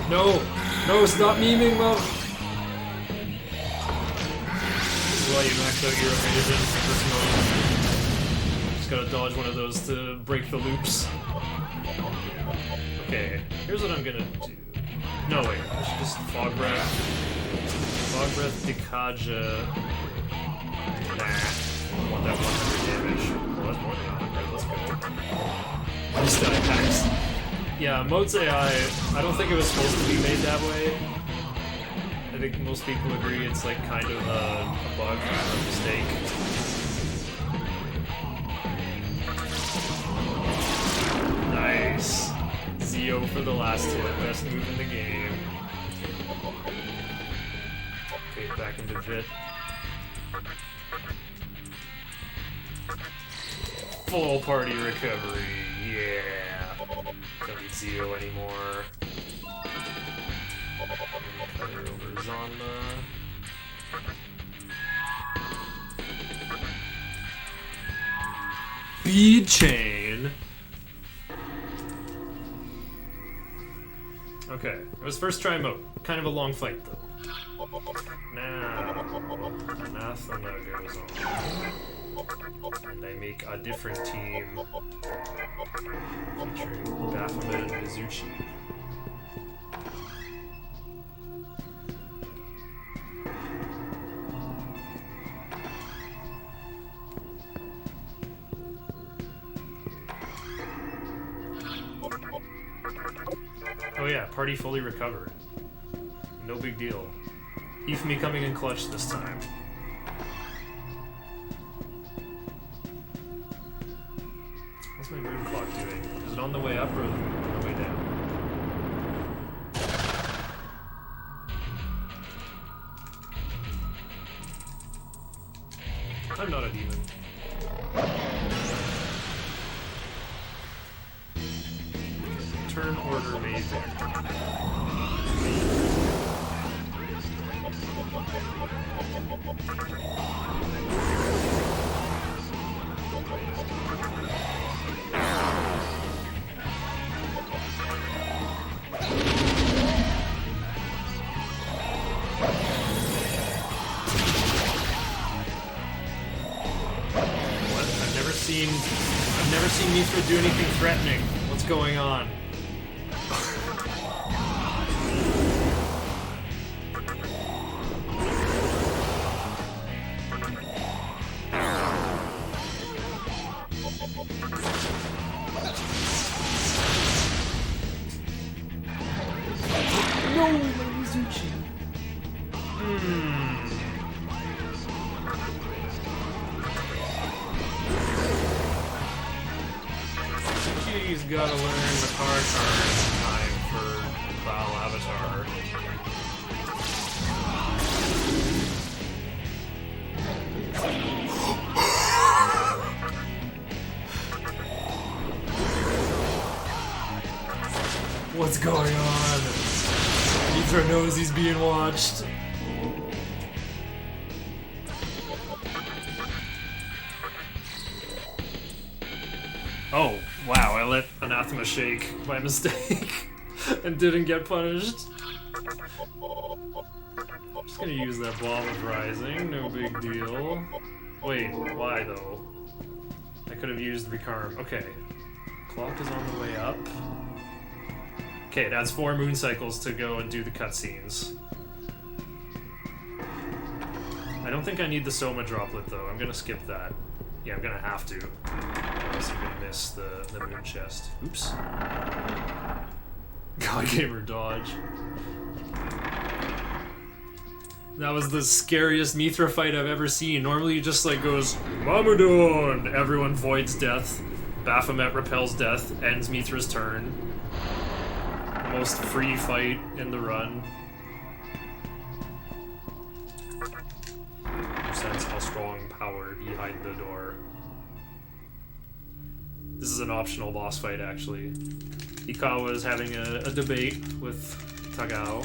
No! No, stop memeing, love! This is why you max out your evasion for this mode. Just gotta dodge one of those to break the loops. Okay, here's what I'm gonna do. No, wait, I should just Fog Breath. Fog Breath, Dekaja. Nah, I want that 100 damage. Well, that's more than 100, let's go. Just hacks. Yeah, Mode's AI, I don't think it was supposed to be made that way. I think most people agree it's like kind of a bug or a mistake. Nice. Zio for the last hit, best move in the game. Okay, back into Vit. Full party recovery, yeah. Don't need Zio anymore. Cut her over Zanma. Bead Chain. Okay, it was first try mode. Kind of a long fight though. Now, Anathema goes on. And I make a different team featuring Baphomet and Mizuchi. Oh yeah, party fully recovered. No big deal. Ifumi coming in clutch this time. What's my moon clock doing? Is it on the way up or on the way down? I'm not a demon. Turn order amazing. I've never seen Mithra do anything threatening. What's going on? No, my Mizuchi! He's gotta learn the card turn. Avatar. What's going on? Mithra knows he's being watched. Oh, wow, I let Anathema shake by mistake and didn't get punished. Just gonna use that Bomb of Rising, no big deal. Wait, why though? I could have used Recarm. Okay. Clock is on the way up. Okay, it adds 4 moon cycles to go and do the cutscenes. I don't think I need the Soma droplet though. I'm gonna skip that. Yeah, I'm gonna have to. Or else I'm gonna miss the moon chest. Oops. God Gamer dodge. That was the scariest Mithra fight I've ever seen. Normally he just like goes, Mamadon! Everyone voids death. Baphomet repels death, ends Mithra's turn. The most free fight in the run. You sense how strong power behind the door. This is an optional boss fight, actually. Ikawa is having a debate with Tagao.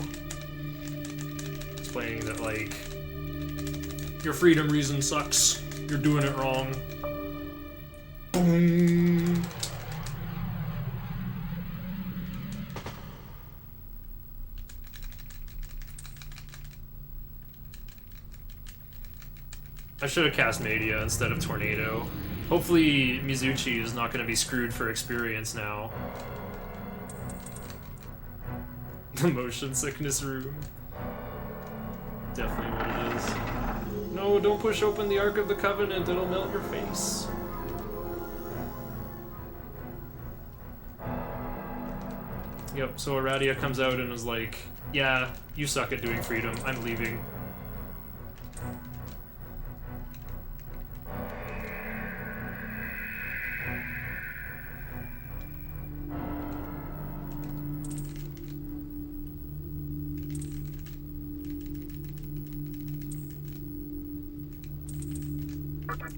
Explaining that, like, your freedom reason sucks. You're doing it wrong. Boom. I should have cast Media instead of Tornado. Hopefully Mizuchi is not going to be screwed for experience now. The motion sickness room. Definitely what it is. No, don't push open the Ark of the Covenant, it'll melt your face. Yep, so Aradia comes out and is like, yeah, you suck at doing freedom, I'm leaving.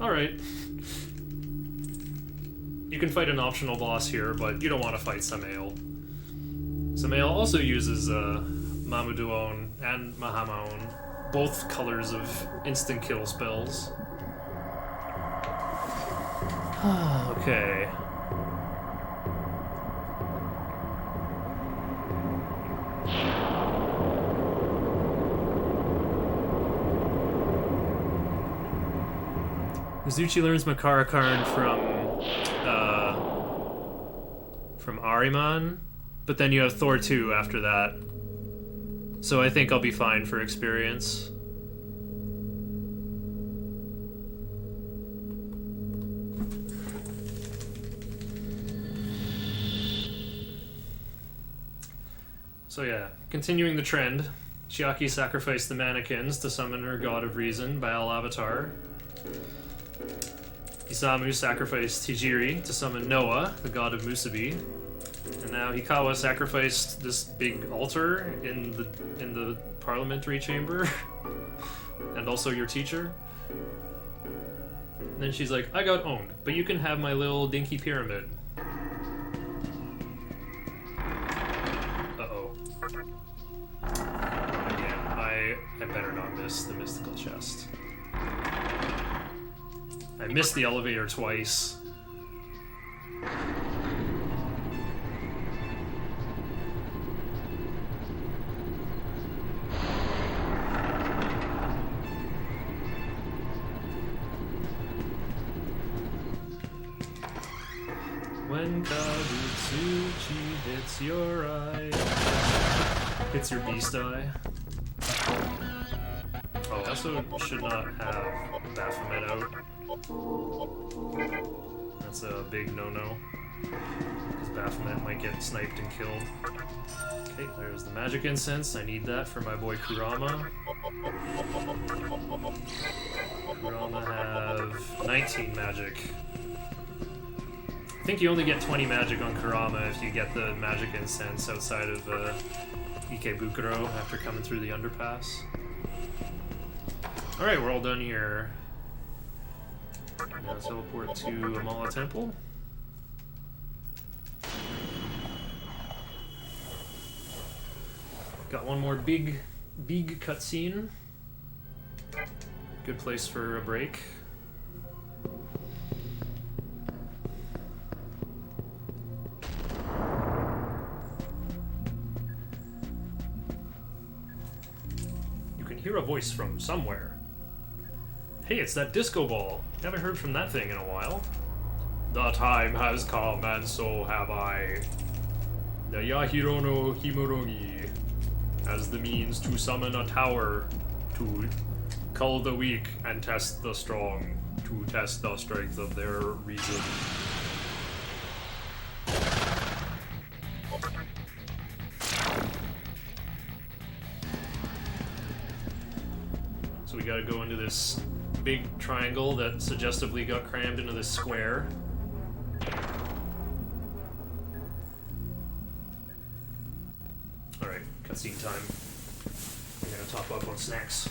Alright. You can fight an optional boss here, but you don't want to fight Samael. Samael also uses Mamuduon and Mahamaon, both colors of instant kill spells. Okay. Mizuchi learns Makarakarn from Ariman, but then you have Thor 2 after that. So I think I'll be fine for experience. So yeah, continuing the trend, Chiaki sacrificed the mannequins to summon her god of reason, Baal Avatar. Isamu sacrificed Hijiri to summon Noah, the god of Musubi. And now Hikawa sacrificed this big altar in the parliamentary chamber. And also your teacher. And then she's like, I got owned, but you can have my little dinky pyramid. Uh-oh. Again, I better not miss the mystical chest. I missed the elevator twice. When Kabutsuchi hits your eye. Hits your beast eye. Oh, I also should not have Baphomet out. That's a big no-no. Because Baphomet might get sniped and killed. Okay, there's the magic incense. I need that for my boy Kurama. Kurama have 19 magic. I think you only get 20 magic on Kurama if you get the magic incense outside of Ikebukuro after coming through the underpass. Alright, we're all done here. Now teleport to Amala Temple. Got one more big cutscene. Good place for a break. You can hear a voice from somewhere. Hey, it's that disco ball. Haven't heard from that thing in a while. The time has come, and so have I. The Yahiro no Himorogi has the means to summon a tower to cull the weak and test the strong, to test the strength of their reason. So we gotta go into this big triangle that suggestively got crammed into this square. Alright, cutscene time. I'm gonna top up on snacks.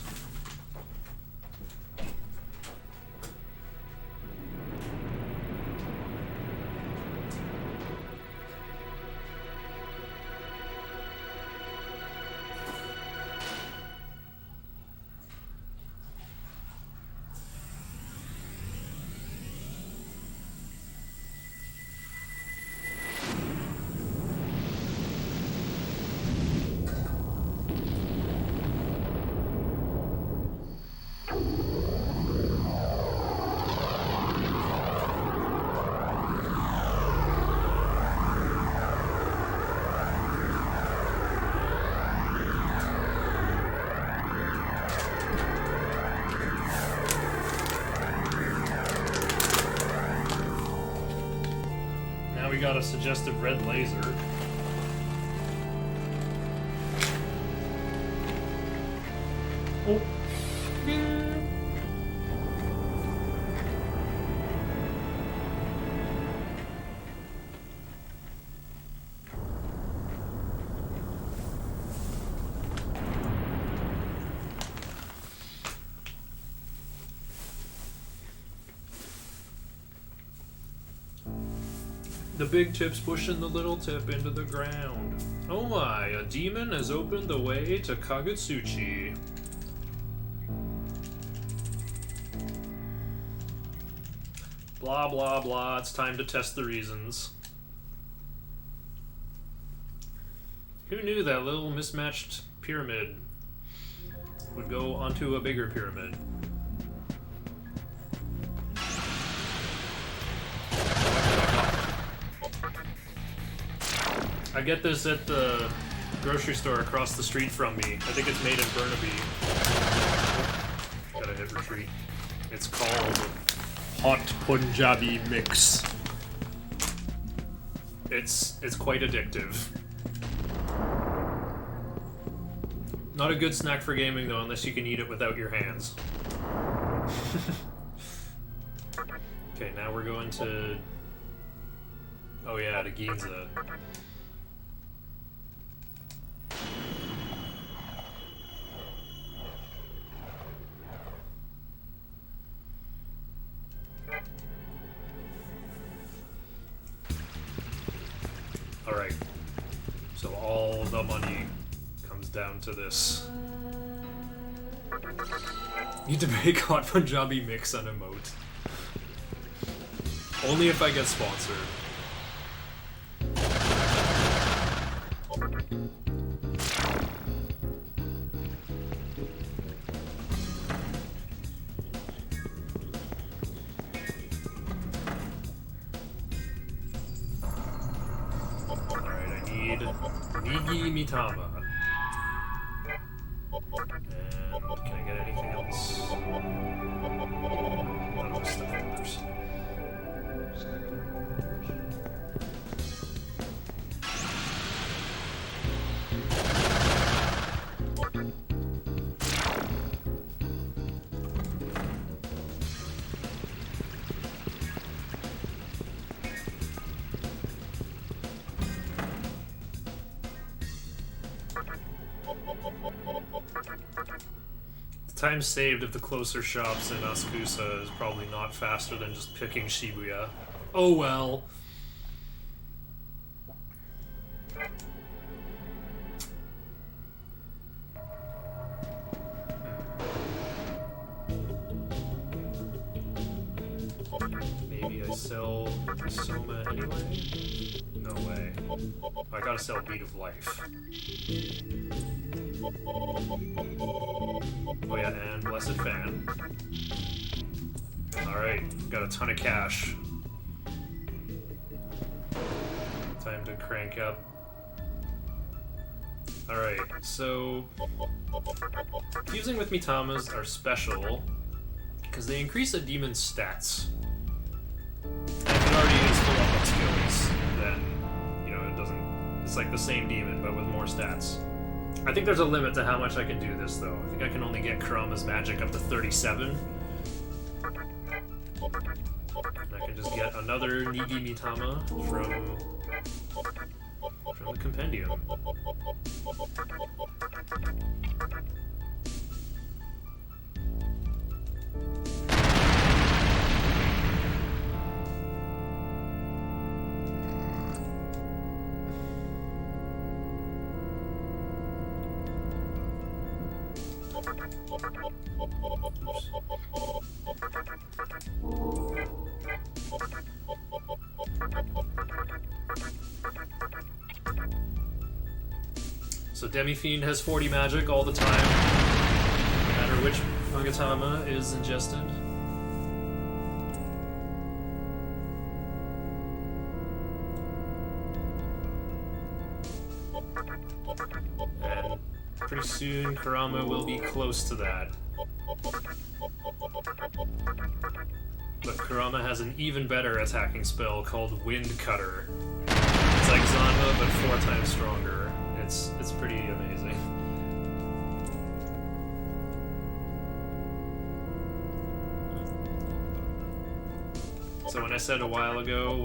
Got a suggestive red laser. Oh. Ding. The big tip's pushing the little tip into the ground. Oh my, a demon has opened the way to Kagutsuchi. Blah blah blah, it's time to test the reasons. Who knew that little mismatched pyramid would go onto a bigger pyramid? I get this at the grocery store across the street from me. I think it's made in Burnaby. Gotta hit retreat. It's called Hot Punjabi Mix. It's quite addictive. Not a good snack for gaming though, unless you can eat it without your hands. Okay, now we're going to... Oh yeah, to Ginza. Alright, so all the money comes down to this. Need to make Hot Punjabi Mix an emote. Only if I get sponsored. Mitama. And can I get anything else? None of the stuff matters. Time saved at the closer shops in Asakusa is probably not faster than just picking Shibuya. Oh well. Maybe I sell Soma anyway? No way. I gotta sell Beat of Life. Oh yeah, and Blessed Fan. Alright, got a ton of cash. Time to crank up. Alright, so... Fusing with Mitamas are special, because they increase a demon's stats. And if it already is full up on skills, then, you know, it doesn't... It's like the same demon, but with more stats. I think there's a limit to how much I can do this, though. I think I can only get Kurama's magic up to 37. And I can just get another Nigi Mitama from the compendium. So Demi-Fiend has 40 magic all the time, no matter which Magatama is ingested. And pretty soon Kurama will be close to that. But Kurama has an even better attacking spell called Wind Cutter. It's like Zanma, but 4 times stronger. It's pretty amazing. So when I said a while ago,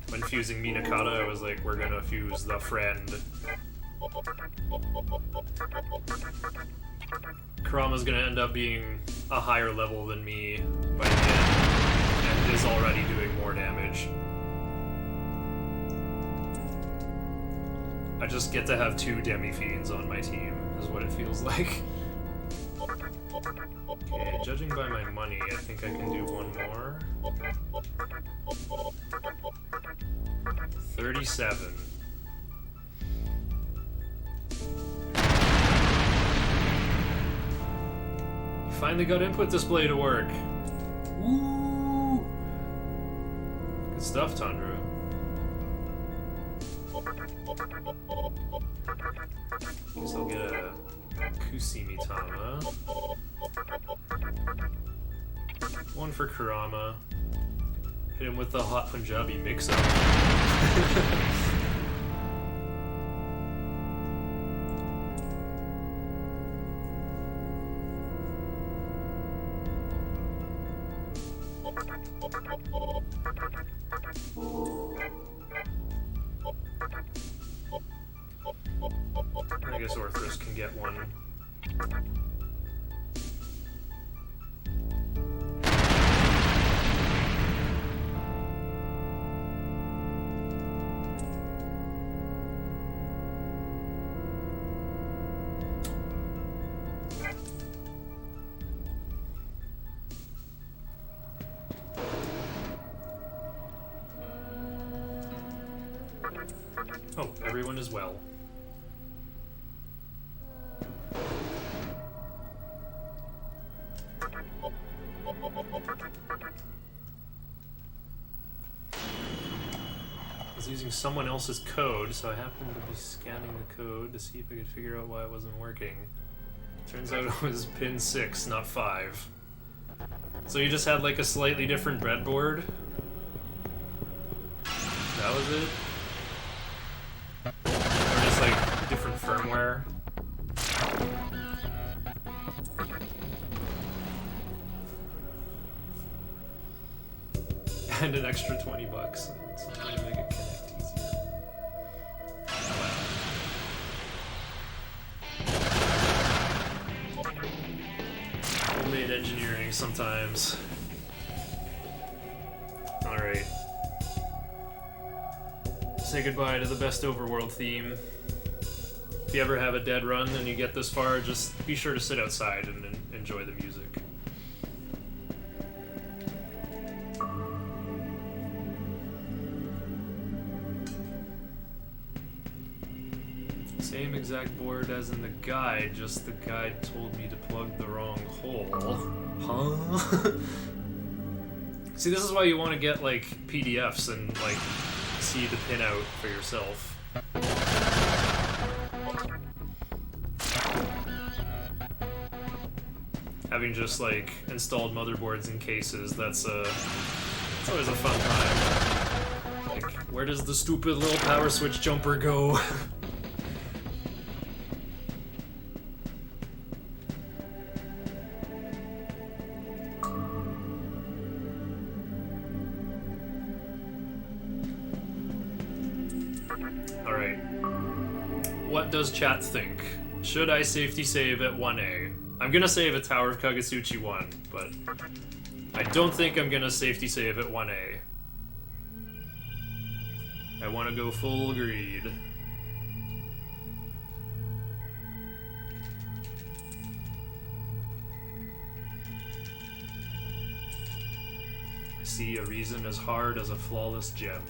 when fusing Minakata, I was like, we're gonna fuse the friend. Kurama's gonna end up being a higher level than me by the end, and is already doing more damage. I just get to have 2 Demi-Fiends on my team, is what it feels like. Okay, judging by my money, I think I can do one more. 37. You finally got input display to work. Woo! Good stuff, Tundra. Guess I'll get a Kusimitama. One for Kurama. Hit him with the hot Punjabi mix-up. I guess Orthrus can get one. Oh, everyone is well. I was using someone else's code, so I happened to be scanning the code to see if I could figure out why it wasn't working. Turns out it was pin 6, not 5. So you just had like a slightly different breadboard? That was it? Or just like different firmware? And an extra 20 bucks. It's trying to make it connect easier. engineering sometimes. Alright. Say goodbye to the best overworld theme. If you ever have a dead run and you get this far, just be sure to sit outside and enjoy the music. Same exact board as in the guide, just the guide told me to plug the wrong hole. Huh? See, this is why you want to get, like, PDFs and, like, see the pinout for yourself. Having just, like, installed motherboards in cases, that's always a fun time. Like, where does the stupid little power switch jumper go? Alright. What does chat think? Should I safety save at 1A? I'm gonna save at Tower of Kagetsuchi 1, but I don't think I'm gonna safety save at 1A. I wanna go full greed. I see a reason as hard as a flawless gem.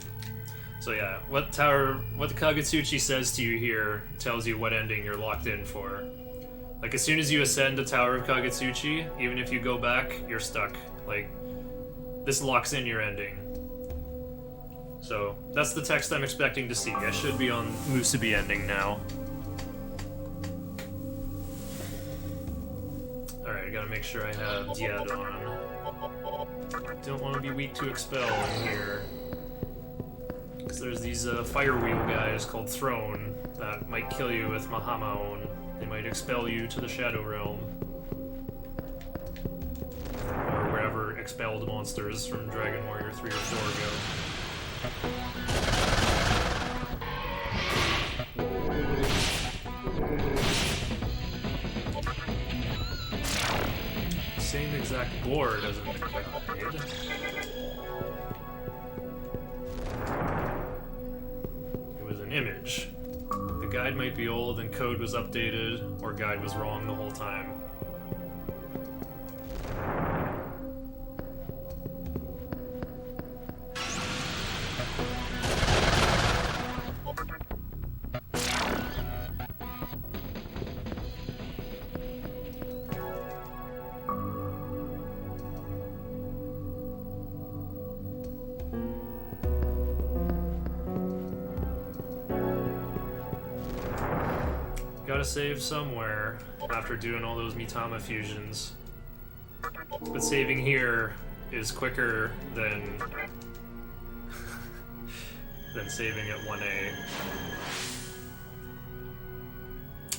So yeah, what the Kagetsuchi says to you here tells you what ending you're locked in for. Like, as soon as you ascend the Tower of Kagetsuchi, even if you go back, you're stuck. Like, this locks in your ending. So, that's the text I'm expecting to see. I should be on Musubi ending now. Alright, I gotta make sure I have Diad on. Don't want to be weak to expel in here. Because there's these fire wheel guys called Throne that might kill you with Mahamaon. They might expel you to the Shadow Realm. Or wherever expelled monsters from Dragon Warrior 3 or 4 go. Same exact board as in the guide. It was an image. The guide might be old and code was updated, or guide was wrong the whole time. Gotta save somewhere after doing all those Mitama fusions. But saving here is quicker than saving at 1A.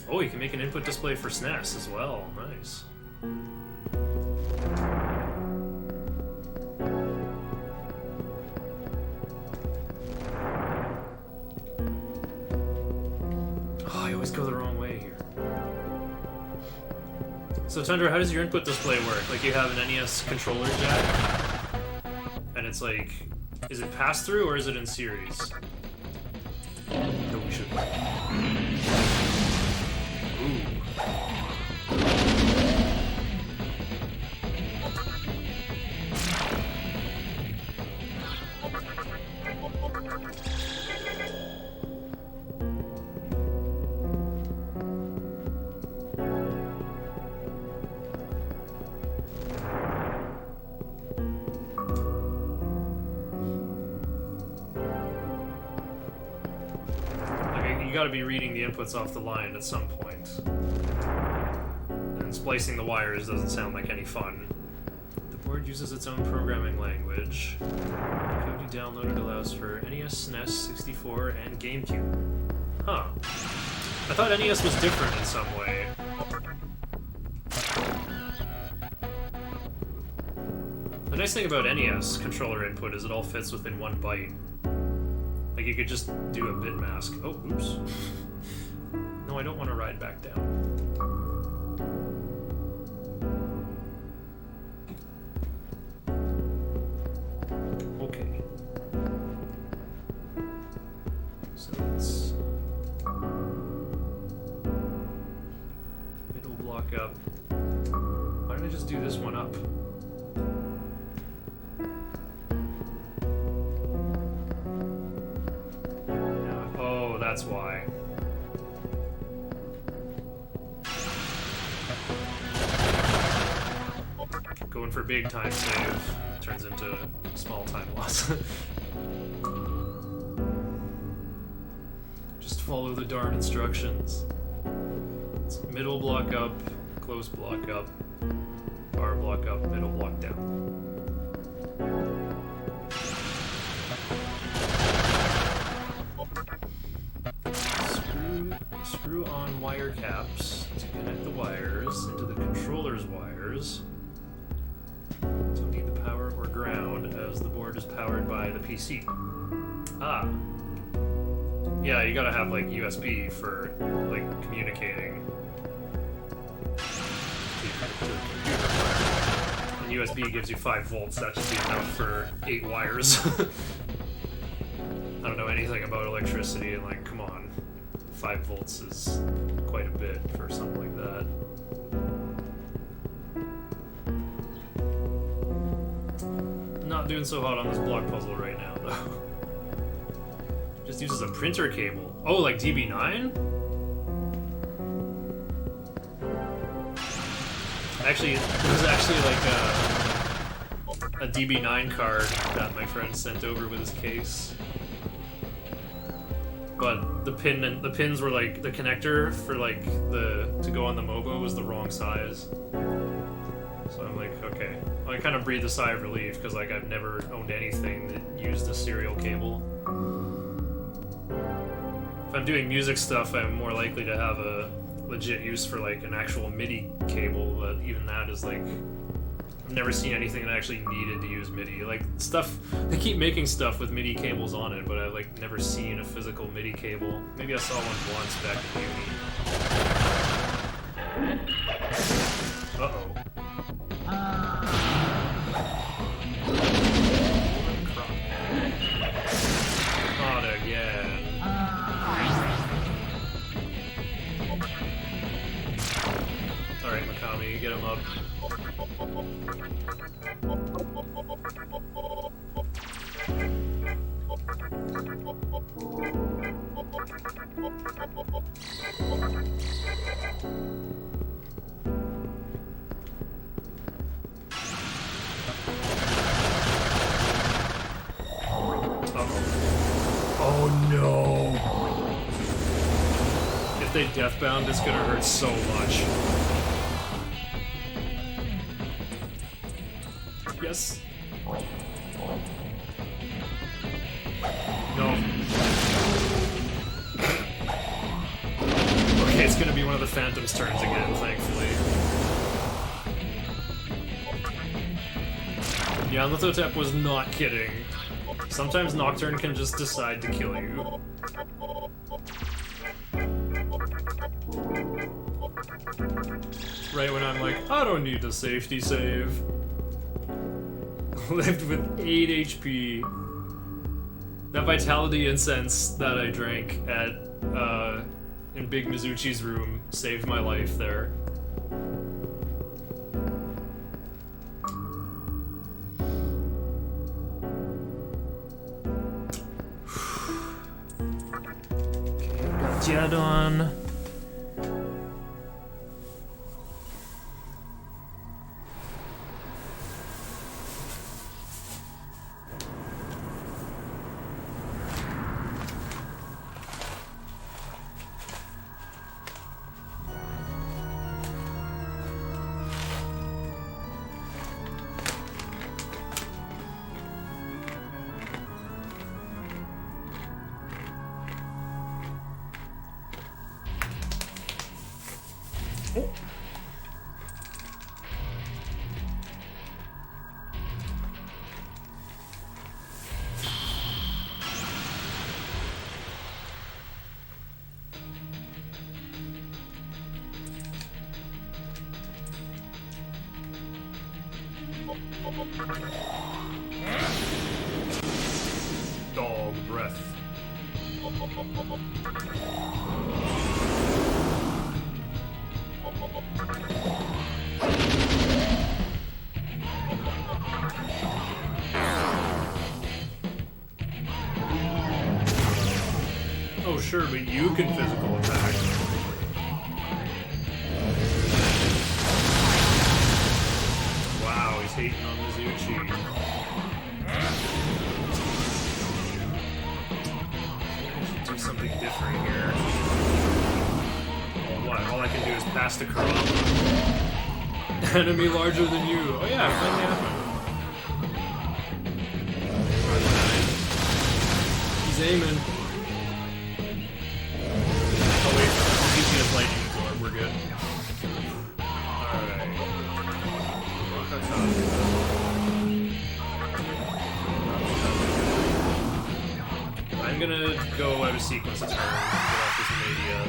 Oh, you can make an input display for SNES as well. Nice. Go the wrong way here. So Tundra, how does your input display work? Like, you have an NES controller jack, and it's like, is it pass through or is it in series? No, we should. Ooh. You gotta be reading the inputs off the line at some point. And splicing the wires doesn't sound like any fun. The board uses its own programming language. The code you downloaded allows for NES, SNES, 64, and GameCube. Huh. I thought NES was different in some way. The nice thing about NES controller input is it all fits within 1 byte. Like, you could just do a bit mask. Oh, oops. No, I don't want to ride back down. up. Oh, that's why. Going for big time save turns into small time loss. Just follow the darn instructions. It's middle block up, close block up, bar block up, middle block down. Screw on wire caps to connect the wires into the controller's wires. Don't need the power or ground as the board is powered by the PC. Ah. Yeah, you gotta have like USB for like communicating to the computer. And USB gives you 5 volts, that should be enough for 8 wires. I don't know anything about electricity and like, come on. 5 volts is quite a bit for something like that. Not doing so hot on this block puzzle right now, though. Just uses a printer cable. Oh, like DB9? Actually, it was actually like a DB9 card that my friend sent over with his case. But the pins were like the connector for like to go on the Mobo was the wrong size. So I'm like, okay. Well, I kind of breathed a sigh of relief because like I've never owned anything that used a serial cable. If I'm doing music stuff, I'm more likely to have a legit use for like an actual MIDI cable, but even that is like I've never seen anything that actually needed to use MIDI. Like stuff, they keep making stuff with MIDI cables on it, but I've like never seen a physical MIDI cable. Maybe I saw one once back in uni. Uh-oh. Not again. Alright, Makami, get him up. Oh no! If they deathbound, it's gonna hurt so much. Yes. No. Okay, it's gonna be one of the Phantom's turns again, thankfully. Yeah, Lithotep was not kidding. Sometimes Nocturne can just decide to kill you. Right when I'm like, I don't need the safety save. Lived with 8 HP. That Vitality Incense that I drank at in Big Mizuchi's room saved my life there. Okay, got Jadon. Dog breath. Oh, sure, but you can physical attack. Wow, he's hating on Mizuchi. Do something different here. Oh, what? All I can do is pass the Kurama. Enemy larger than you. Oh yeah, finally happened. He's aiming. Oh wait, he's gonna lightning absorb. We're good. Alright. I'm gonna go out of sequence a turn. Get off this media.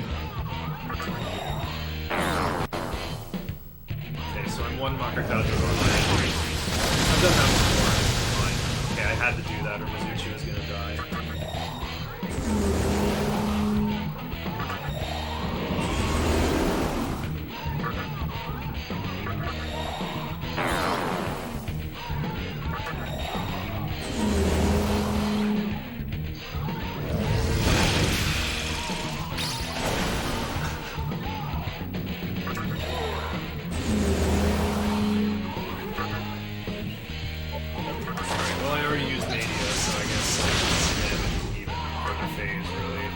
Okay, so I'm one Makarkaja behind. I've done that before. Fine. Okay, I had to do that or Mizuchi was gonna die. Well, I already used Mania, so I guess damage isn't even for the phase, really.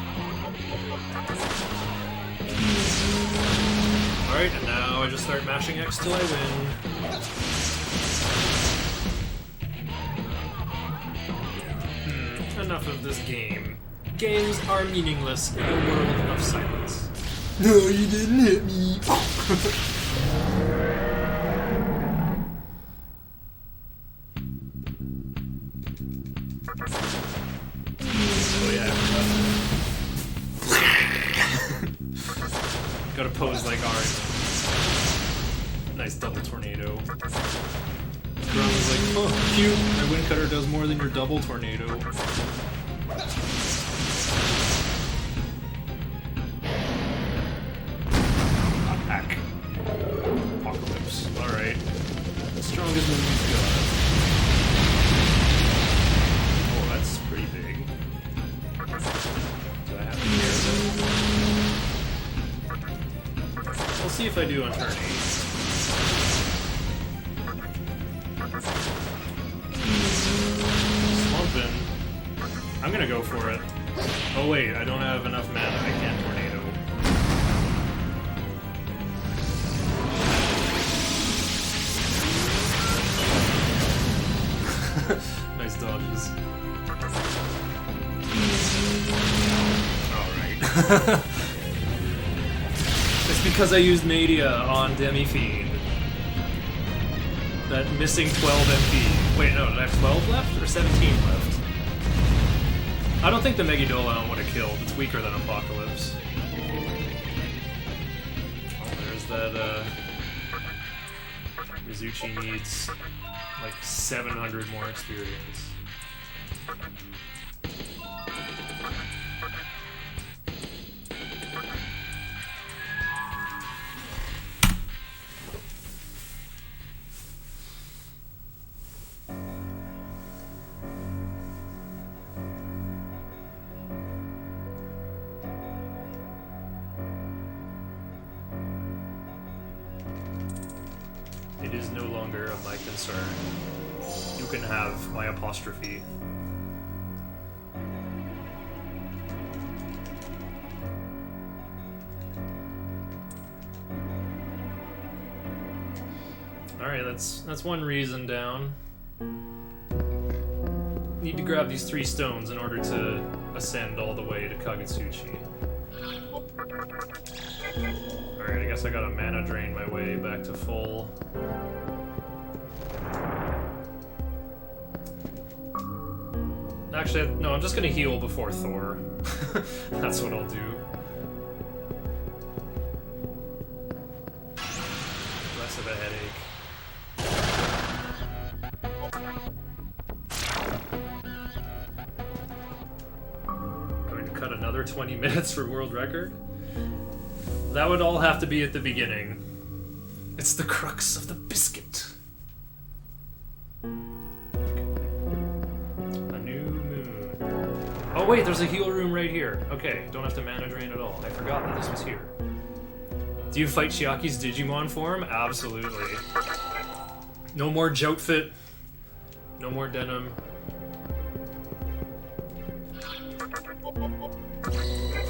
Alright, and now I just start mashing X till I win. Enough of this game. Games are meaningless in a world of silence. No, you didn't hit me. Oh yeah. Gotta pose like ours. Nice double tornado. Grum was like, oh, cute. My wind cutter does more than your double tornado. Attack. Apocalypse. Alright. The strongest move he's got. Oh, that's pretty big. Do I have to hear this? We'll see if I do on turn 8. Slumping. I'm gonna go for it. Oh wait, I don't have enough mana. I can't tornado. Nice dodges. Alright. It's because I used Media on Demi-Fiend. That missing 12 MP. Wait, no, did I have 12 left? Or 17 left? I don't think the Megidolon would have killed. It's weaker than Apocalypse. Oh, there's that, Mizuchi needs, like, 700 more experience. It is no longer of my concern. You can have my apostrophe. Alright, that's one reason down. Need to grab these 3 stones in order to ascend all the way to Kagutsuchi. Alright, I guess I gotta mana drain my way back to full. Actually, no, I'm just gonna heal before Thor. That's what I'll do. Less of a headache. Going to cut another 20 minutes for world record? That would all have to be at the beginning. It's the crux of the biscuit. A new moon. Oh wait, there's a heal room right here. Okay, don't have to mana drain at all. I forgot that this was here. Do you fight Chiaki's Digimon form? Absolutely. No more Joutfit. No more denim. Look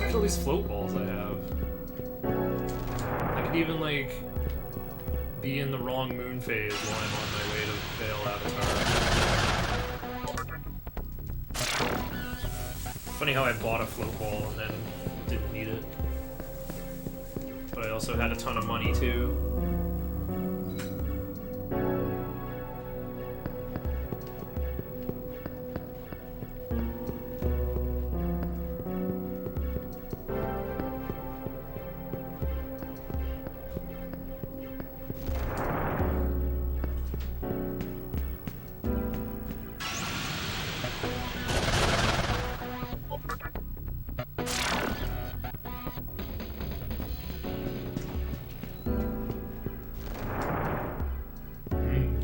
at all these float balls I have. I could even, like, be in the wrong moon phase while I'm on my way to Veil Avatar. Funny how I bought a float ball and then didn't need it. But I also had a ton of money, too.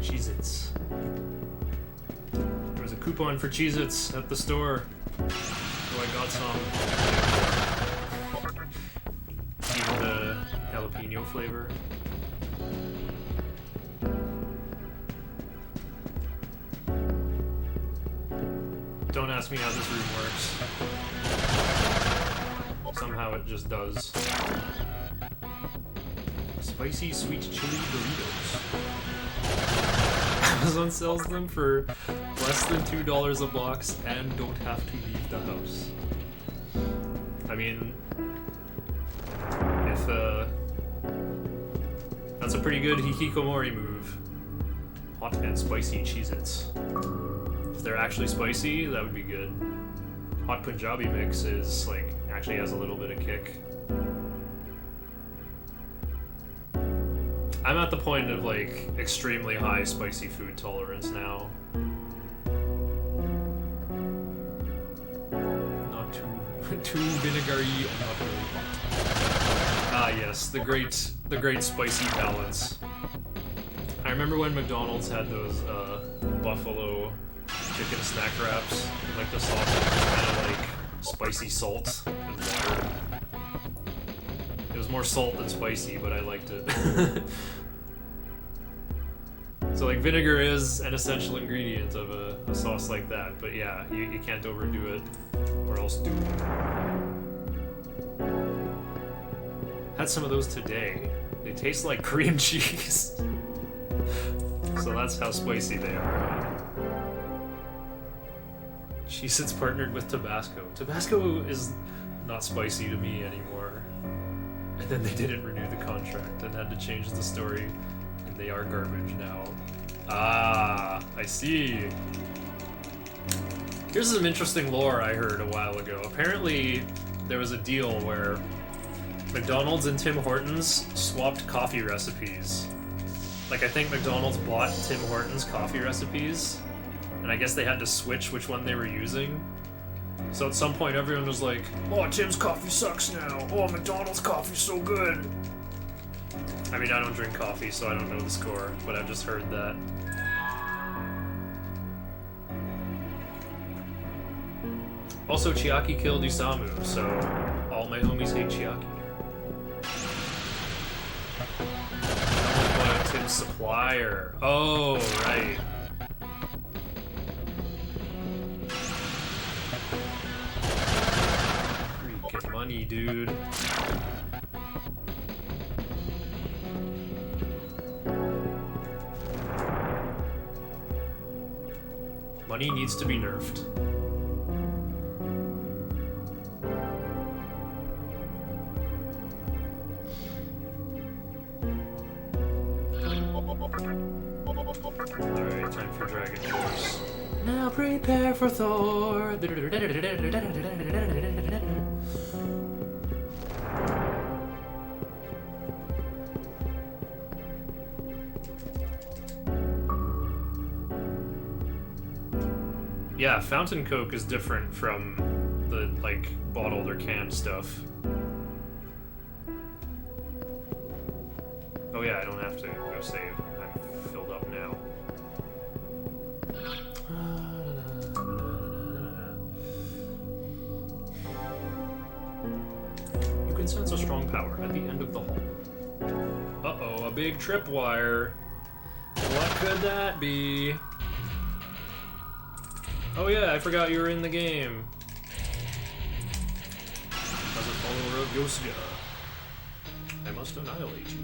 Cheez-Its. There was a coupon for Cheez-Its at the store. So I got some. Even the jalapeno flavor. Don't ask me how this room works. Somehow it just does. Spicy sweet chili burritos. Amazon sells them for less than $2 a box and don't have to leave the house. I mean, if that's a pretty good hikikomori move. Hot and spicy Cheez-Its. If they're actually spicy, that would be good. Hot Punjabi mix is like actually has a little bit of kick. I'm at the point of like extremely high spicy food tolerance now. Not too vinegary and not really hot. Ah yes, the great spicy balance. I remember when McDonald's had those buffalo chicken snack wraps, and, like the sauce was kind of like spicy salt and water. It was more salt than spicy, but I liked it. So like vinegar is an essential ingredient of a sauce like that, but yeah, you can't overdo it, or else do. Had some of those today. They taste like cream cheese. So that's how spicy they are. Cheez-Its partnered with Tabasco. Tabasco is not spicy to me anymore. And then they didn't renew the contract and had to change the story. And they are garbage now. Ah, I see. Here's some interesting lore I heard a while ago. Apparently, there was a deal where McDonald's and Tim Hortons swapped coffee recipes. Like, I think McDonald's bought Tim Hortons coffee recipes, and I guess they had to switch which one they were using. So at some point, everyone was like, "Oh, Tim's coffee sucks now. Oh, McDonald's coffee's so good." I mean, I don't drink coffee, so I don't know the score, but I've just heard that. Also, Chiaki killed Isamu, so all my homies hate Chiaki. Tim's supplier. Oh, right. Freaking money, dude. Money needs to be nerfed. Alright, time for Dragon Force. Now prepare for Thor! Yeah, fountain Coke is different from the, like, bottled or canned stuff. Oh yeah, I don't have to go save. I'm filled up now. sense a strong power at the end of the hall. Uh-oh, a big tripwire. What could that be? Oh yeah, I forgot you were in the game. As a follower of Yosuga, I must annihilate you.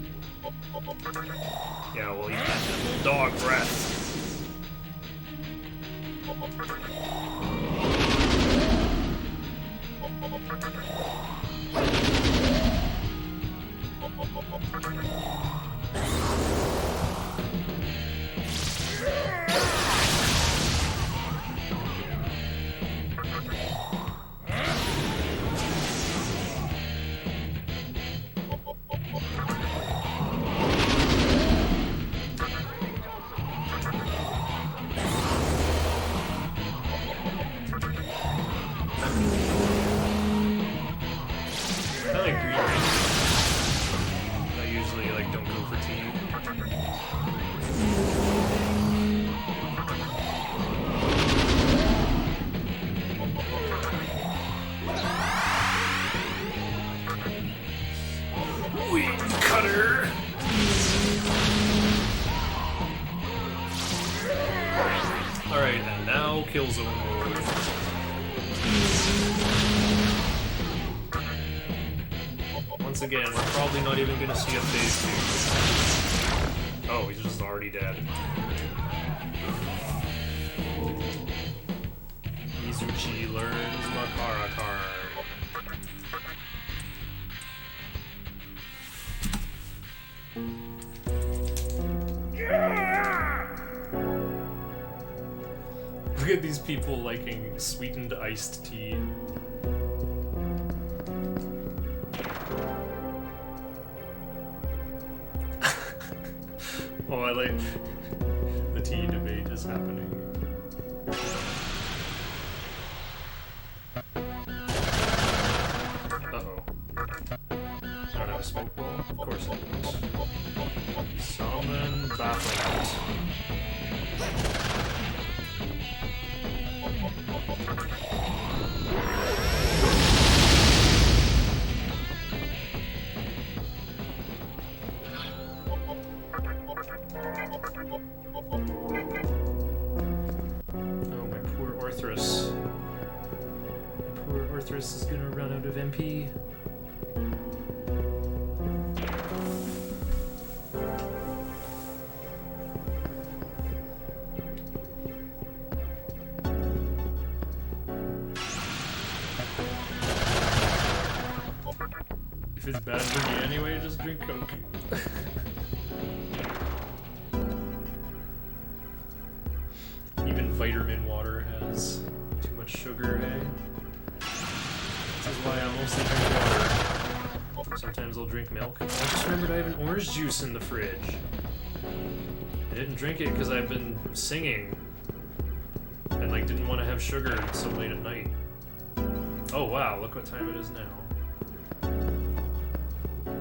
Yeah, well, he's got that dog breath. Once again, we're probably not even gonna see a phase 2. Oh, he's just already dead. Mizuchi learns Makara card. Look at these people liking sweetened iced tea. Oh, I like the tea debate is happening. Uh-oh. I don't have a smoke ball. Of course I don't. Summon Bafflement. Oh, my poor Orthrus. My poor Orthrus is gonna run out of MP. If it's bad for me anyway, just drink Coke. Even vitamin water has too much sugar, hey? This is why I mostly drink water. Sometimes I'll drink milk. I just remembered I have an orange juice in the fridge. I didn't drink it because I've been singing. And like didn't want to have sugar so late at night. Oh wow, look what time it is now.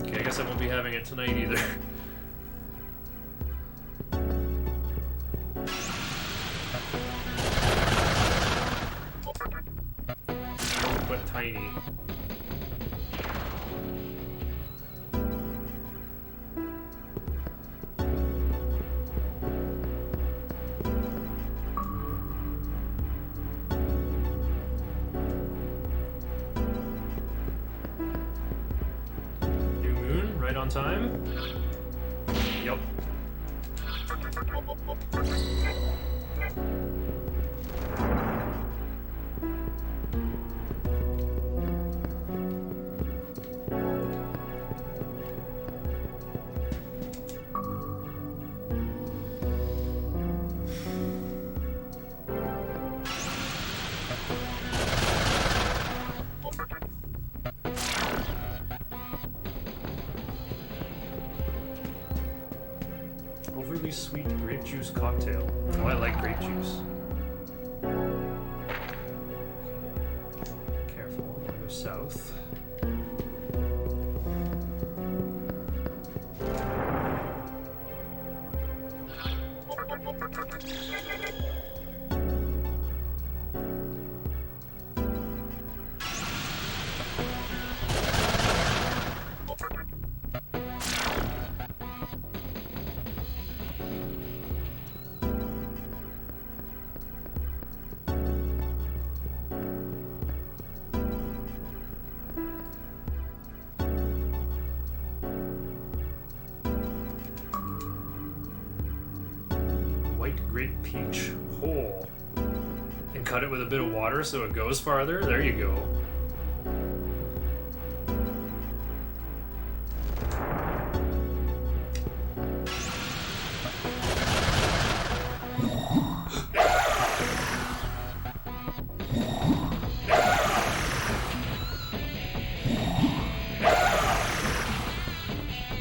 Okay, I guess I won't be having it tonight either. But tiny. Right on time? Yep. Overly sweet grape juice cocktail. Oh, I like grape juice. Careful, I'm gonna go south. Great Peach hole. And cut it with a bit of water so it goes farther. There you go.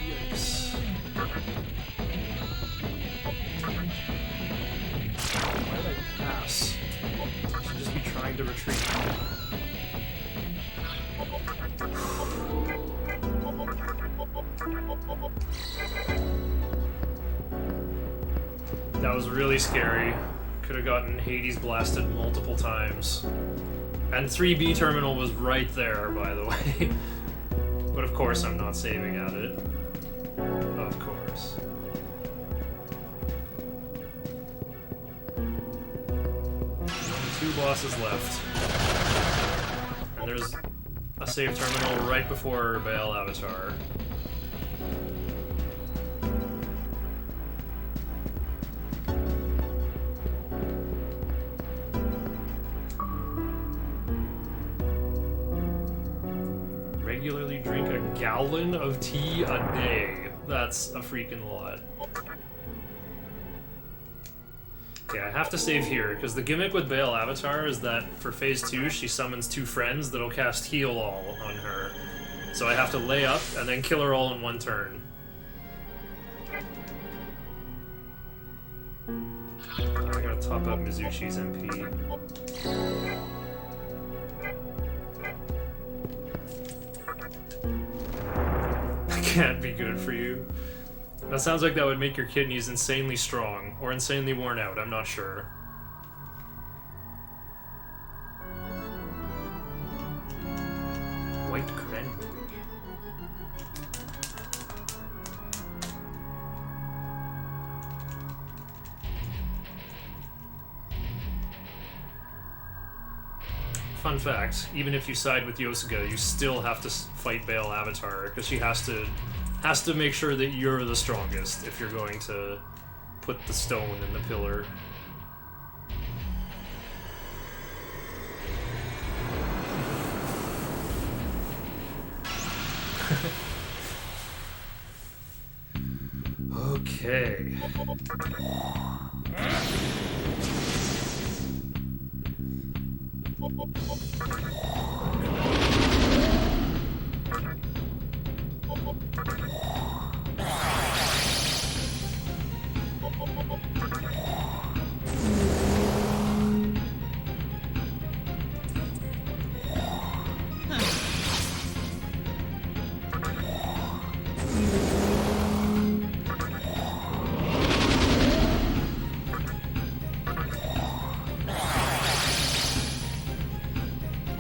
Yikes. Why did I pass? I should just be trying to retreat. That was really scary. Could have gotten Hades blasted multiple times. And 3B terminal was right there, by the way. But of course I'm not saving at it. Of course. Only 2 bosses left. And there's a save terminal right before Baal Avatar. Regularly drink a gallon of tea a day. That's a freaking lot. Okay, I have to save here, because the gimmick with Baal Avatar is that for phase 2, she summons 2 friends that'll cast Heal All on her. So I have to lay up and then kill her all in one turn. I'm gonna top up Mizuchi's MP. Can't be good for you. That sounds like that would make your kidneys insanely strong, or insanely worn out, I'm not sure. White cranberry. Fun fact, even if you side with Yosuga, you still have to fight Baal Avatar, because she has to make sure that you're the strongest if you're going to put the stone in the pillar. Okay.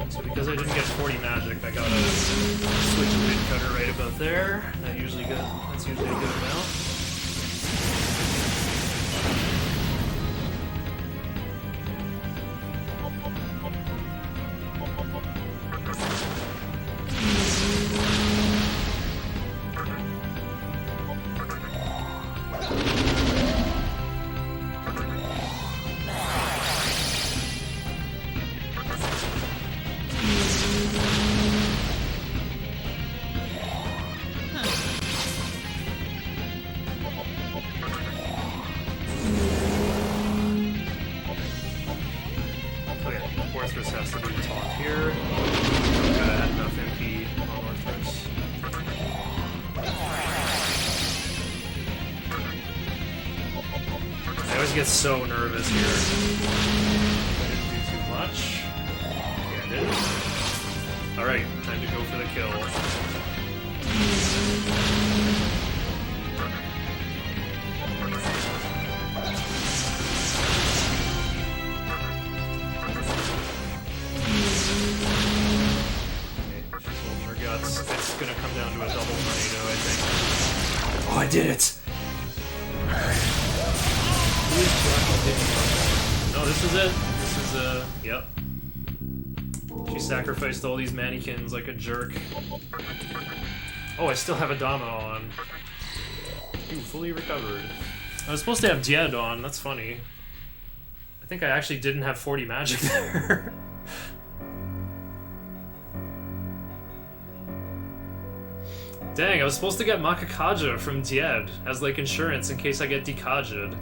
So because I didn't get 40 magic, I gotta switch to mid cutter right about there. That's usually good. That's usually a good amount. Orthrus has to be taught here. Gotta add enough MP on Orthrus. I always get so nervous here. I didn't do too much. Okay, I did. Alright, time to go for the kill. It's gonna come down to a double tornado, I think. Oh, I did it! No, this is it. This is, yep. She sacrificed all these mannequins like a jerk. Oh, I still have a Dama on. Ooh, fully recovered. I was supposed to have Jed on, that's funny. I think I actually didn't have 40 magic there. Dang, I was supposed to get Makakaja from Died as like insurance in case I get Dekaja'd.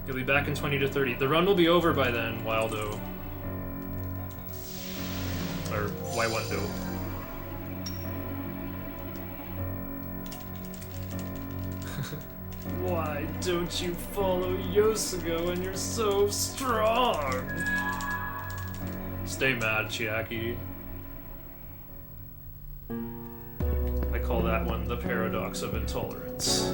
He'll be back in 20 to 30. The run will be over by then, Wildo. Or Waiwando. Why don't you follow Yosugo when you're so strong? Stay mad, Chiaki. I call that one the paradox of intolerance.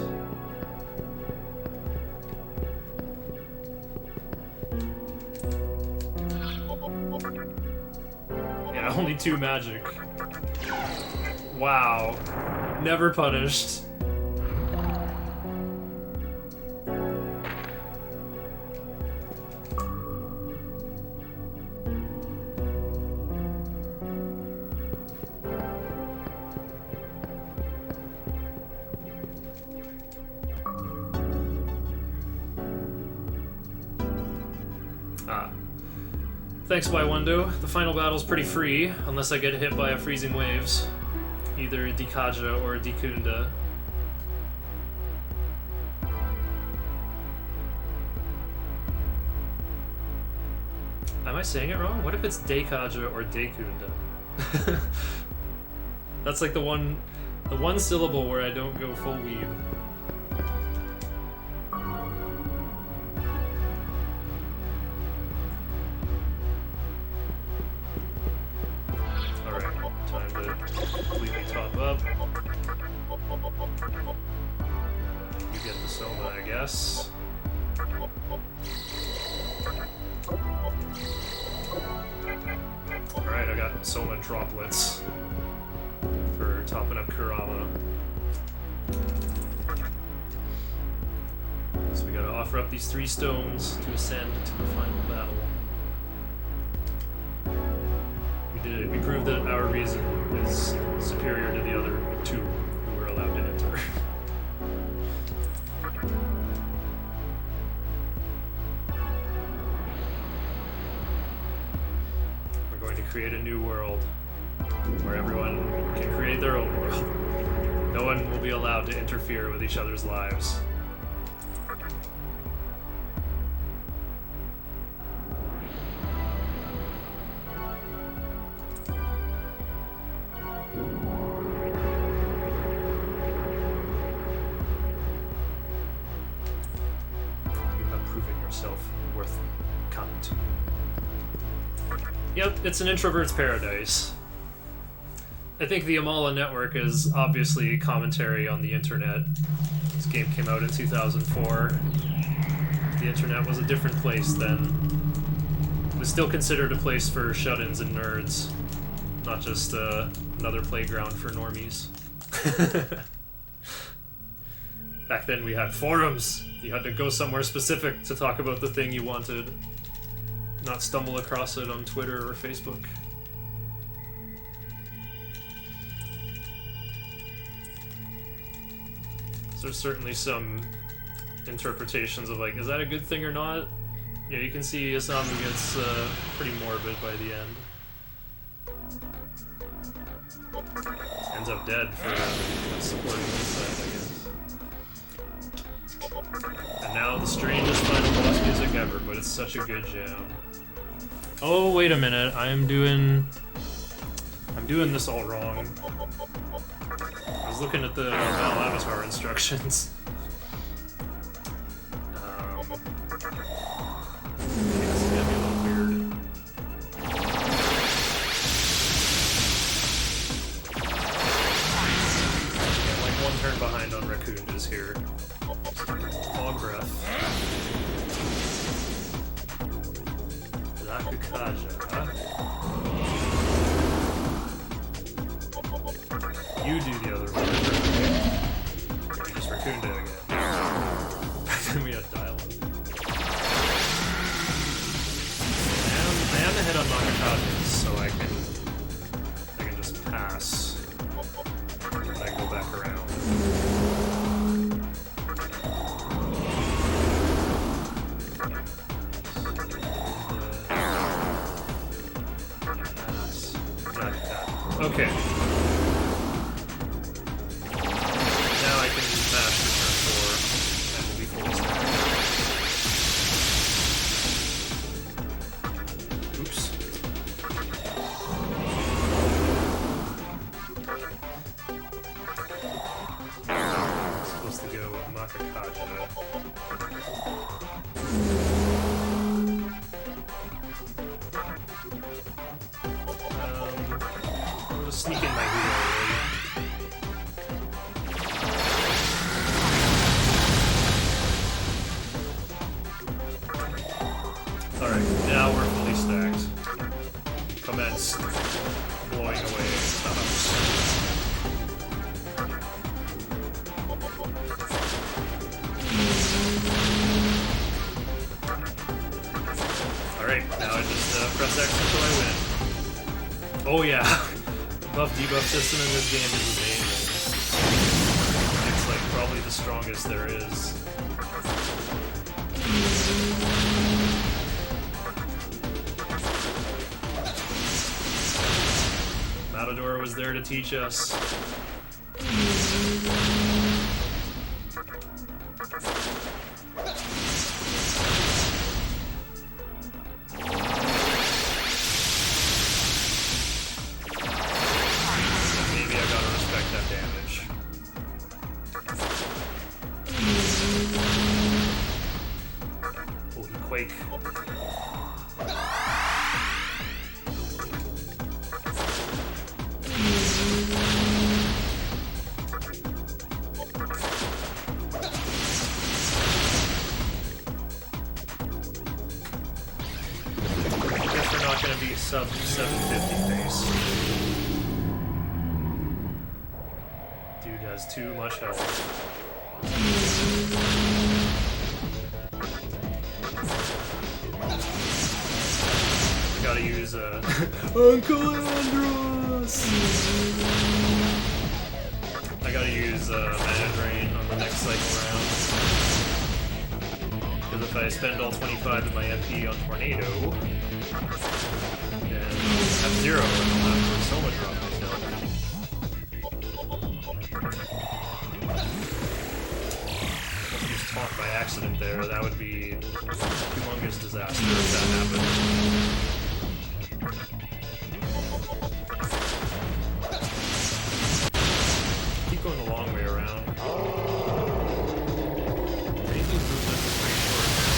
Yeah, only 2 magic. Wow. Never punished. Thanks, Waiwando. The final battle's pretty free, unless I get hit by a freezing waves. Either Dekaja or Dekunda. Am I saying it wrong? What if it's Dekaja or Dekunda? That's like the one syllable where I don't go full weeb. Alright, I got Soma droplets for topping up Kurama. So we gotta offer up these 3 stones to ascend to the final battle. We did it. We proved that our reason is superior to the other 2 who were allowed to enter. Create a new world where everyone can create their own world. No one will be allowed to interfere with each other's lives. You have proven yourself worth coming to. Yep, it's an introvert's paradise. I think the Amala network is obviously commentary on the internet. This game came out in 2004. The internet was a different place then. It was still considered a place for shut-ins and nerds, not just another playground for normies. Back then we had forums. You had to go somewhere specific to talk about the thing you wanted. Not stumble across it on Twitter or Facebook. So there's certainly some interpretations of like, is that a good thing or not? Yeah, you can see Isamu gets pretty morbid by the end. Ends up dead for supporting this side, I guess. And now the strangest final boss music ever, but it's such a good jam. Oh, wait a minute. I'm doing this all wrong. I was looking at the Val Avatar instructions. It's gonna be a little weird. Yeah, like 1 turn behind on Raccoondas here. Fog breath. Rakukaja, huh? You do the other one. Just Raccoonda again. Then we had dialogue. I am ahead on Makakaja, so I can just pass. And I go back around. Okay. Now I can mash return 4 and we'll be fully stacked. Oops. Supposed to go with Makakaja. I'll just sneak in my wheel, really. Alright, now we're fully stacked. Commence blowing away the house. Alright, now I just press X until I win. Oh yeah, buff debuff system in this game is amazing. It's like probably the strongest there is. Matador was there to teach us. Maybe I gotta respect that damage. Oh, he quake. Gonna be sub 750 pace. Dude has too much health. I gotta use Uncle Andros! I gotta use Mana Drain on the next cycle round. Because if I spend all 25 of my MP on Tornado, and have 0 and I'll have to Soma drop myself. If you just taunt by accident there, that would be a humongous disaster if that happened. Keep going the long way around. Anything's movement is pretty short now.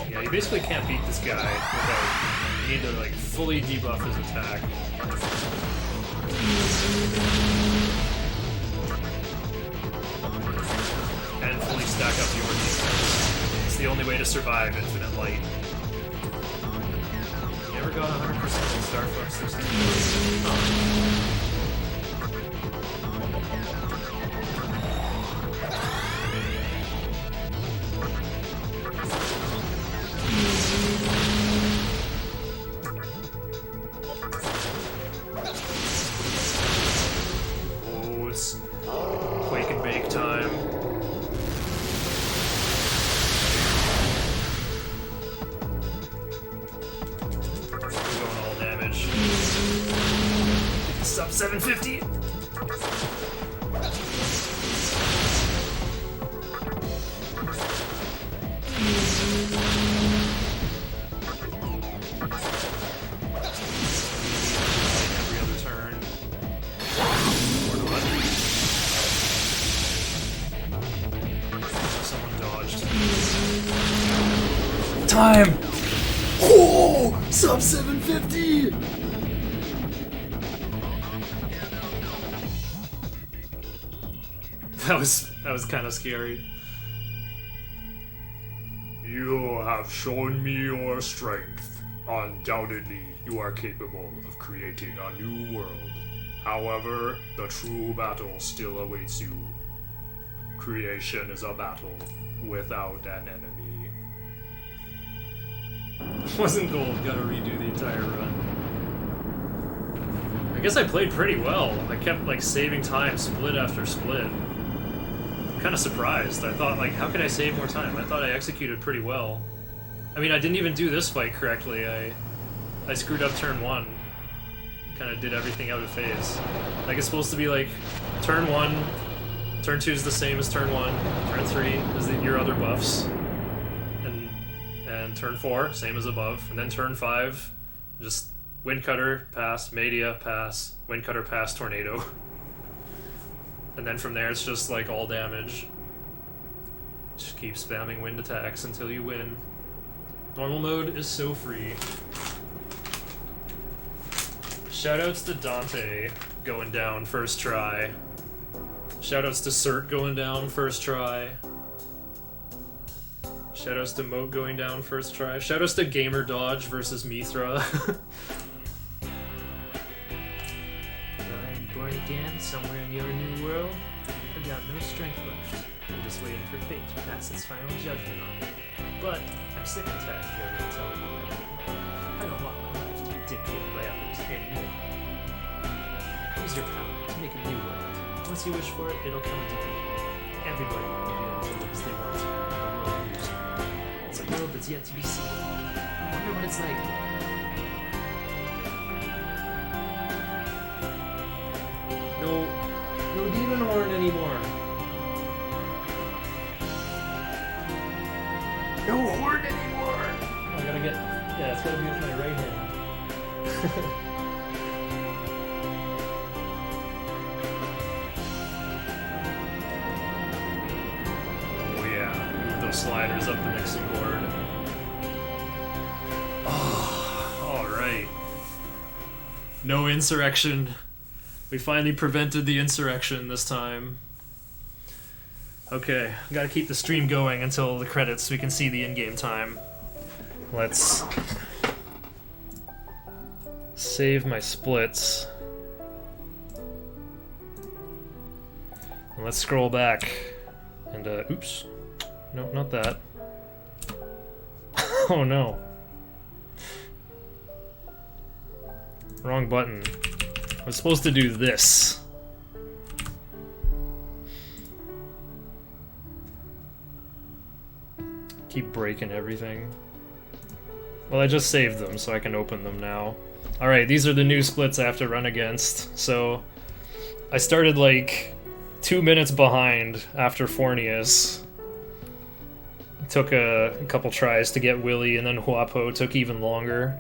Yeah, you basically can't beat this guy without, you need to like fully debuff his attack. And fully stack up your defense. It's the only way to survive Infinite Light. Never got 100% in Star Fox 64. Huh. Oh, it's Quake and Bake time. We're going all damage. Sub 750! Every other turn. Or not. Someone dodged. Time! Oh! Sub 750! That was kind of scary. You have shown me your strength. Undoubtedly, you are capable of creating a new world. However, the true battle still awaits you. Creation is a battle without an enemy. Wasn't gold, gotta redo the entire run. I guess I played pretty well. I kept like saving time split after split. I'm kind of surprised. I thought, like, how could I save more time? I thought I executed pretty well. I mean, I didn't even do this fight correctly. I screwed up turn 1. Kind of did everything out of phase. Like, it's supposed to be like, turn 1, turn 2 is the same as turn 1, turn 3 is your other buffs, and turn 4, same as above, and then turn 5, just Wind Cutter, pass, Media, pass, Wind Cutter, pass, Tornado. And then from there it's just like all damage. Just keep spamming wind attacks until you win. Normal mode is so free. Shoutouts to Dante going down first try. Shoutouts to Cert going down first try. Shoutouts to Moat going down first try. Shoutouts to Gamer Dodge versus Mithra. I'm born again somewhere in your new world. I've got no strength left. I'm just waiting for fate to pass its final judgment on me. But I'm sick and tired of everyone telling me what I do. I don't want my life to be dictated by others anymore. Use your power to make a new world. Once you wish for it, it'll come into being. Everybody will be able to live as they want to in the world you choose. It's a world that's yet to be seen. I wonder what it's like. No demon horn anymore. No horn anymore. I gotta get. Yeah, it's gotta be with my right hand. Oh yeah, move those sliders up the mixing board. Oh, all right. No insurrection. We finally prevented the insurrection this time. Okay, gotta keep the stream going until the credits so we can see the in-game time. Let's save my splits. And let's scroll back. And, oops. No, not that. Oh no. Wrong button. I was supposed to do this. Keep breaking everything. Well, I just saved them, so I can open them now. Alright, these are the new splits I have to run against. So, I started like 2 minutes behind after Fornius. Took a couple tries to get Willy, and then Huapo took even longer.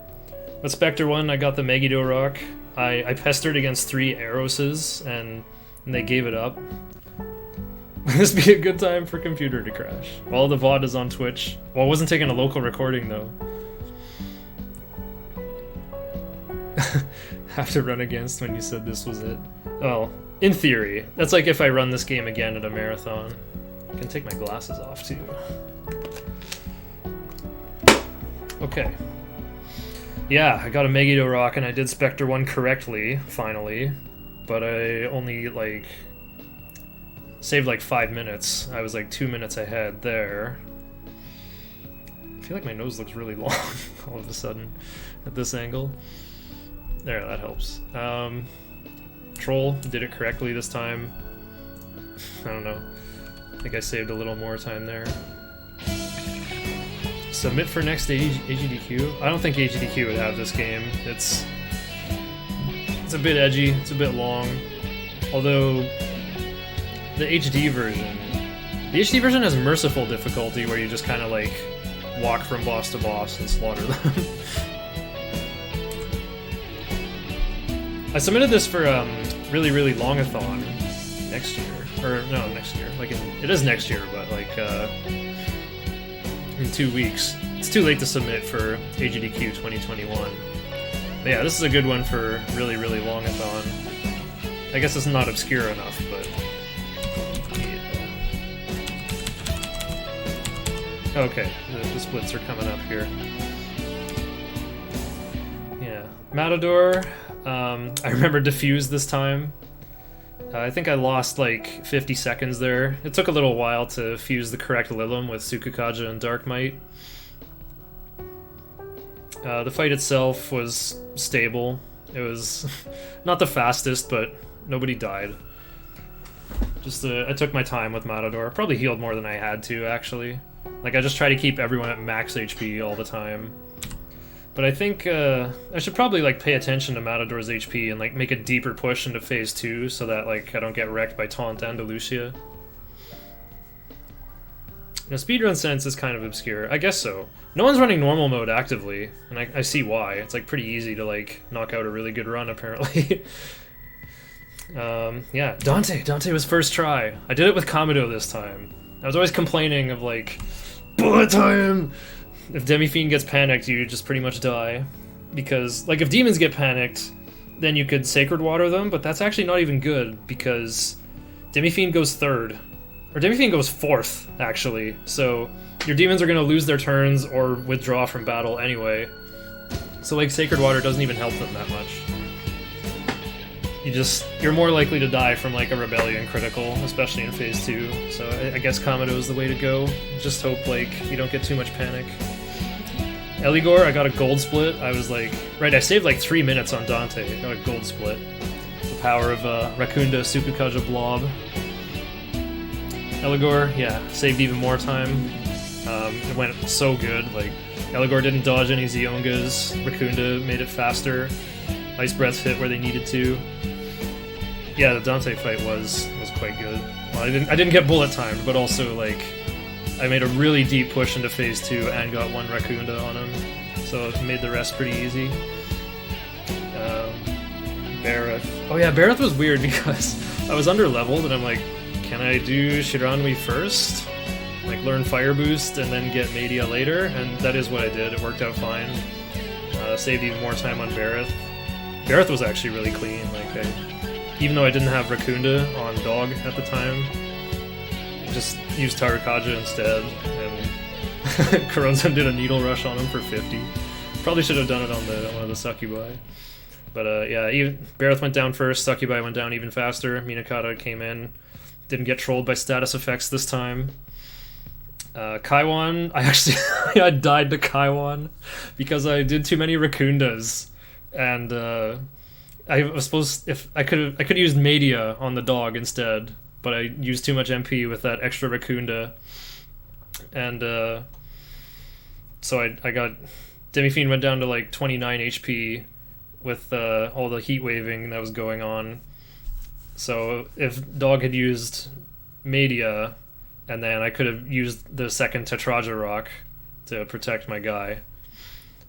But Spectre 1, I got the Megiddo Rock. I pestered against 3 Aroses, and they gave it up. This be a good time for computer to crash. All the VOD is on Twitch. Well, I wasn't taking a local recording, though. Have to run against when you said this was it. Well, in theory. That's like if I run this game again at a marathon. I can take my glasses off, too. Okay. Yeah, I got a Megiddo Rock and I did Spectre 1 correctly, finally. But I only, like, saved like 5 minutes. I was like 2 minutes ahead there. I feel like my nose looks really long all of a sudden at this angle. There, that helps. Troll did it correctly this time. I don't know. I think I saved a little more time there. Submit for next AGDQ? I don't think AGDQ would have this game. It's a bit edgy, it's a bit long. Although, the HD version has merciful difficulty where you just kind of like walk from boss to boss and slaughter them. I submitted this for really, really long-a-thon next year. Or, no, next year. Like, it is next year, but like, in 2 weeks. It's too late to submit for AGDQ 2021. But yeah, this is a good one for really, really long-a-thon. I guess it's not obscure enough, but... Yeah. Okay, the splits are coming up here. Yeah. Matador, I remember Diffuse this time. I think I lost like 50 seconds there. It took a little while to fuse the correct Lilim with Sukukaja and Dark Might. The fight itself was stable. It was not the fastest, but nobody died. Just I took my time with Matador. Probably healed more than I had to, actually. Like, I just try to keep everyone at max HP all the time. But I think I should probably, like, pay attention to Matador's HP and, like, make a deeper push into Phase 2 so that, like, I don't get wrecked by Taunt and Lucia. Now, speedrun sense is kind of obscure. I guess so. No one's running normal mode actively, and I see why. It's, like, pretty easy to, like, knock out a really good run, apparently. Yeah, Dante was first try. I did it with Kamado this time. I was always complaining of, like, bullet time! If Demi-Fiend gets panicked, you just pretty much die. Because, like, if demons get panicked, then you could Sacred Water them, but that's actually not even good, because Demi-Fiend goes third. Or Demi-Fiend goes fourth, actually. So, your demons are going to lose their turns or withdraw from battle anyway. So, like, Sacred Water doesn't even help them that much. You're more likely to die from, like, a Rebellion critical, especially in Phase 2. So I guess Kamado is the way to go. Just hope, like, you don't get too much panic. Eligor, I got a gold split. I was like... Right, I saved, like, 3 minutes on Dante. I got a gold split. The power of Rakunda Sukukaja Blob. Eligor, yeah, saved even more time. It went so good. Like, Eligor didn't dodge any Ziongas. Rakunda made it faster. Ice Breaths hit where they needed to. Yeah, the Dante fight was quite good. Well, I didn't get bullet timed, but also, like, I made a really deep push into Phase 2 and got one Rakunda on him, so it made the rest pretty easy. Bareth. Oh yeah, Bareth was weird because I was under-leveled, and I'm like, can I do Shiranui first? Like, learn Fire Boost and then get Media later? And that is what I did. It worked out fine. Saved even more time on Bareth. Bareth was actually really clean. Like, even though I didn't have Rakunda on Dog at the time, just used Tarukaja instead, and Koronzon did a Needle Rush on him for 50. Probably should have done it on one of the Succubi. But yeah, Bareth went down first, Succubi went down even faster, Minakata came in, didn't get trolled by status effects this time. Kaiwan, I died to Kaiwan because I did too many Rakundas, and I was supposed I could have used Media on the Dog instead, but I used too much MP with that extra Rakunda, and so I got Demi-Fiend went down to like 29 HP with all the heat waving that was going on. So if Dog had used Media, and then I could have used the second Tetraja Rock to protect my guy.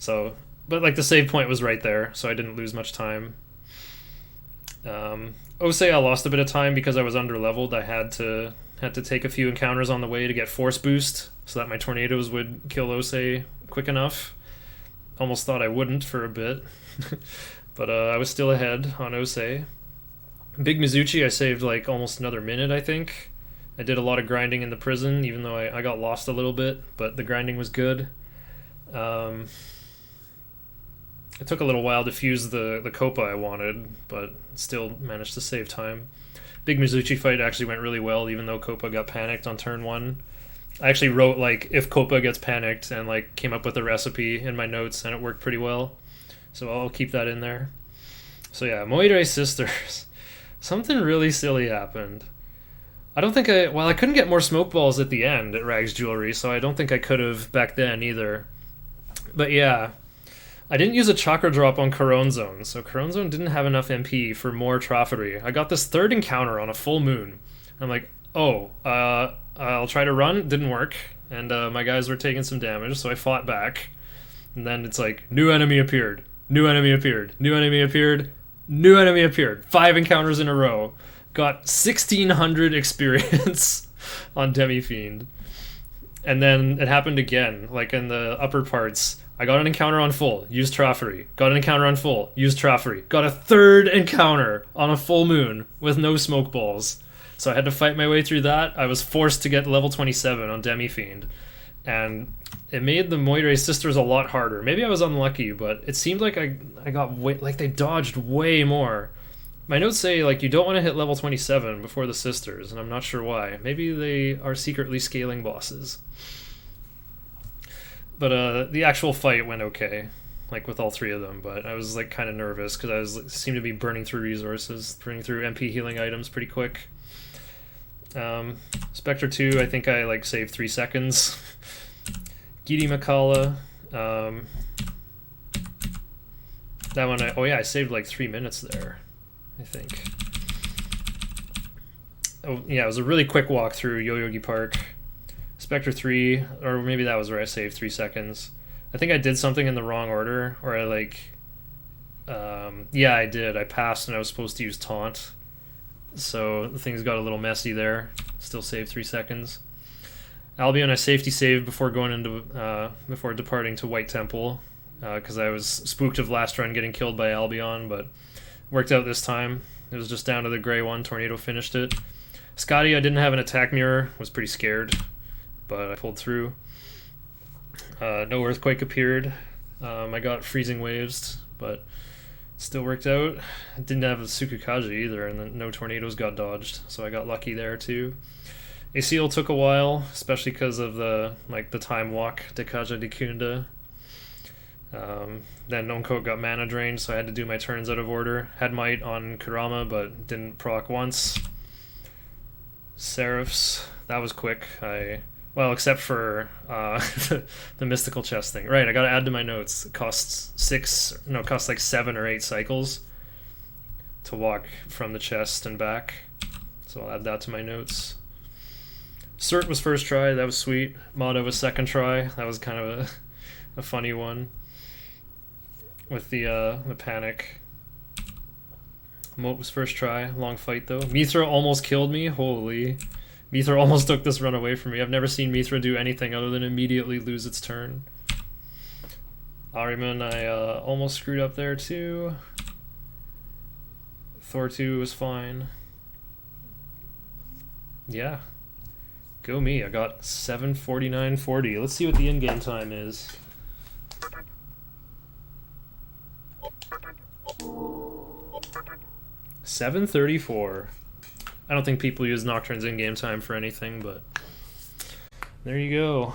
So, but like the save point was right there, so I didn't lose much time. Osei, I lost a bit of time because I was under-leveled. I had to take a few encounters on the way to get Force Boost so that my Tornadoes would kill Osei quick enough. Almost thought I wouldn't for a bit. But I was still ahead on Osei. Big Mizuchi, I saved like almost another minute, I think. I did a lot of grinding in the prison, even though I got lost a little bit, but the grinding was good. It took a little while to fuse the Copa I wanted, but still managed to save time. Big Mizuchi fight actually went really well, even though Copa got panicked on turn 1. I actually wrote, like, if Copa gets panicked, and, like, came up with a recipe in my notes, and it worked pretty well. So I'll keep that in there. So yeah, Moire Sisters. Something really silly happened. I don't think I couldn't get more smoke balls at the end at Rags Jewelry, so I don't think I could have back then either. But yeah, I didn't use a Chakra Drop on Koronzon, so Koronzon didn't have enough MP for more Traffery. I got this third encounter on a full moon. I'm like, oh, I'll try to run. Didn't work, and my guys were taking some damage, so I fought back. And then it's like, new enemy appeared, new enemy appeared, new enemy appeared, new enemy appeared. 5 encounters in a row. Got 1,600 experience on Demi-Fiend. And then it happened again, like in the upper parts. I got an encounter on full, used Traffery. Got an encounter on full, used Traffery. Got a third encounter on a full moon with no smoke balls. So I had to fight my way through that. I was forced to get level 27 on Demi-Fiend. And it made the Moire Sisters a lot harder. Maybe I was unlucky, but it seemed like I got they dodged way more. My notes say, like, you don't want to hit level 27 before the Sisters, and I'm not sure why. Maybe they are secretly scaling bosses. But the actual fight went okay, like, with all 3 of them, but I was, like, kind of nervous, because seemed to be burning through resources, burning through MP healing items pretty quick. Spectre 2, I think I like saved 3 seconds. Gidi Makala. That one, I saved like 3 minutes there, I think. Oh yeah, it was a really quick walk through Yoyogi Park. Spectre 3, or maybe that was where I saved 3 seconds. I think I did something in the wrong order, or I like... yeah, I did. I passed and I was supposed to use Taunt. So things got a little messy there. Still saved 3 seconds. Albion, I safety saved before going into before departing to White Temple, because I was spooked of last run getting killed by Albion, but worked out this time. It was just down to the gray one. Tornado finished it. Scotty, I didn't have an attack mirror. Was pretty scared, but I pulled through. No earthquake appeared. I got freezing waves, but still worked out. Didn't have a Tsukukaji either, and then no tornadoes got dodged, so I got lucky there too. ACL took a while, especially because of the time walk to Kaja de Kunda. Then Nonko got mana drained, so I had to do my turns out of order. Had Might on Kurama, but didn't proc once. Seraphs, that was quick. Well, except for the mystical chest thing. Right, I gotta add to my notes. It costs like 7 or 8 cycles to walk from the chest and back. So I'll add that to my notes. Cert was first try, that was sweet. Motto was second try, that was kind of a funny one. With the panic. Moat was first try, long fight though. Mithra almost killed me, holy. Mithra almost took this run away from me. I've never seen Mithra do anything other than immediately lose its turn. Ariman, I almost screwed up there too. Thor 2 was fine. Yeah. Go me, I got 7:49:40. Let's see what the in-game time is. $7:34. I don't think people use Nocturne's in-game time for anything, but there you go.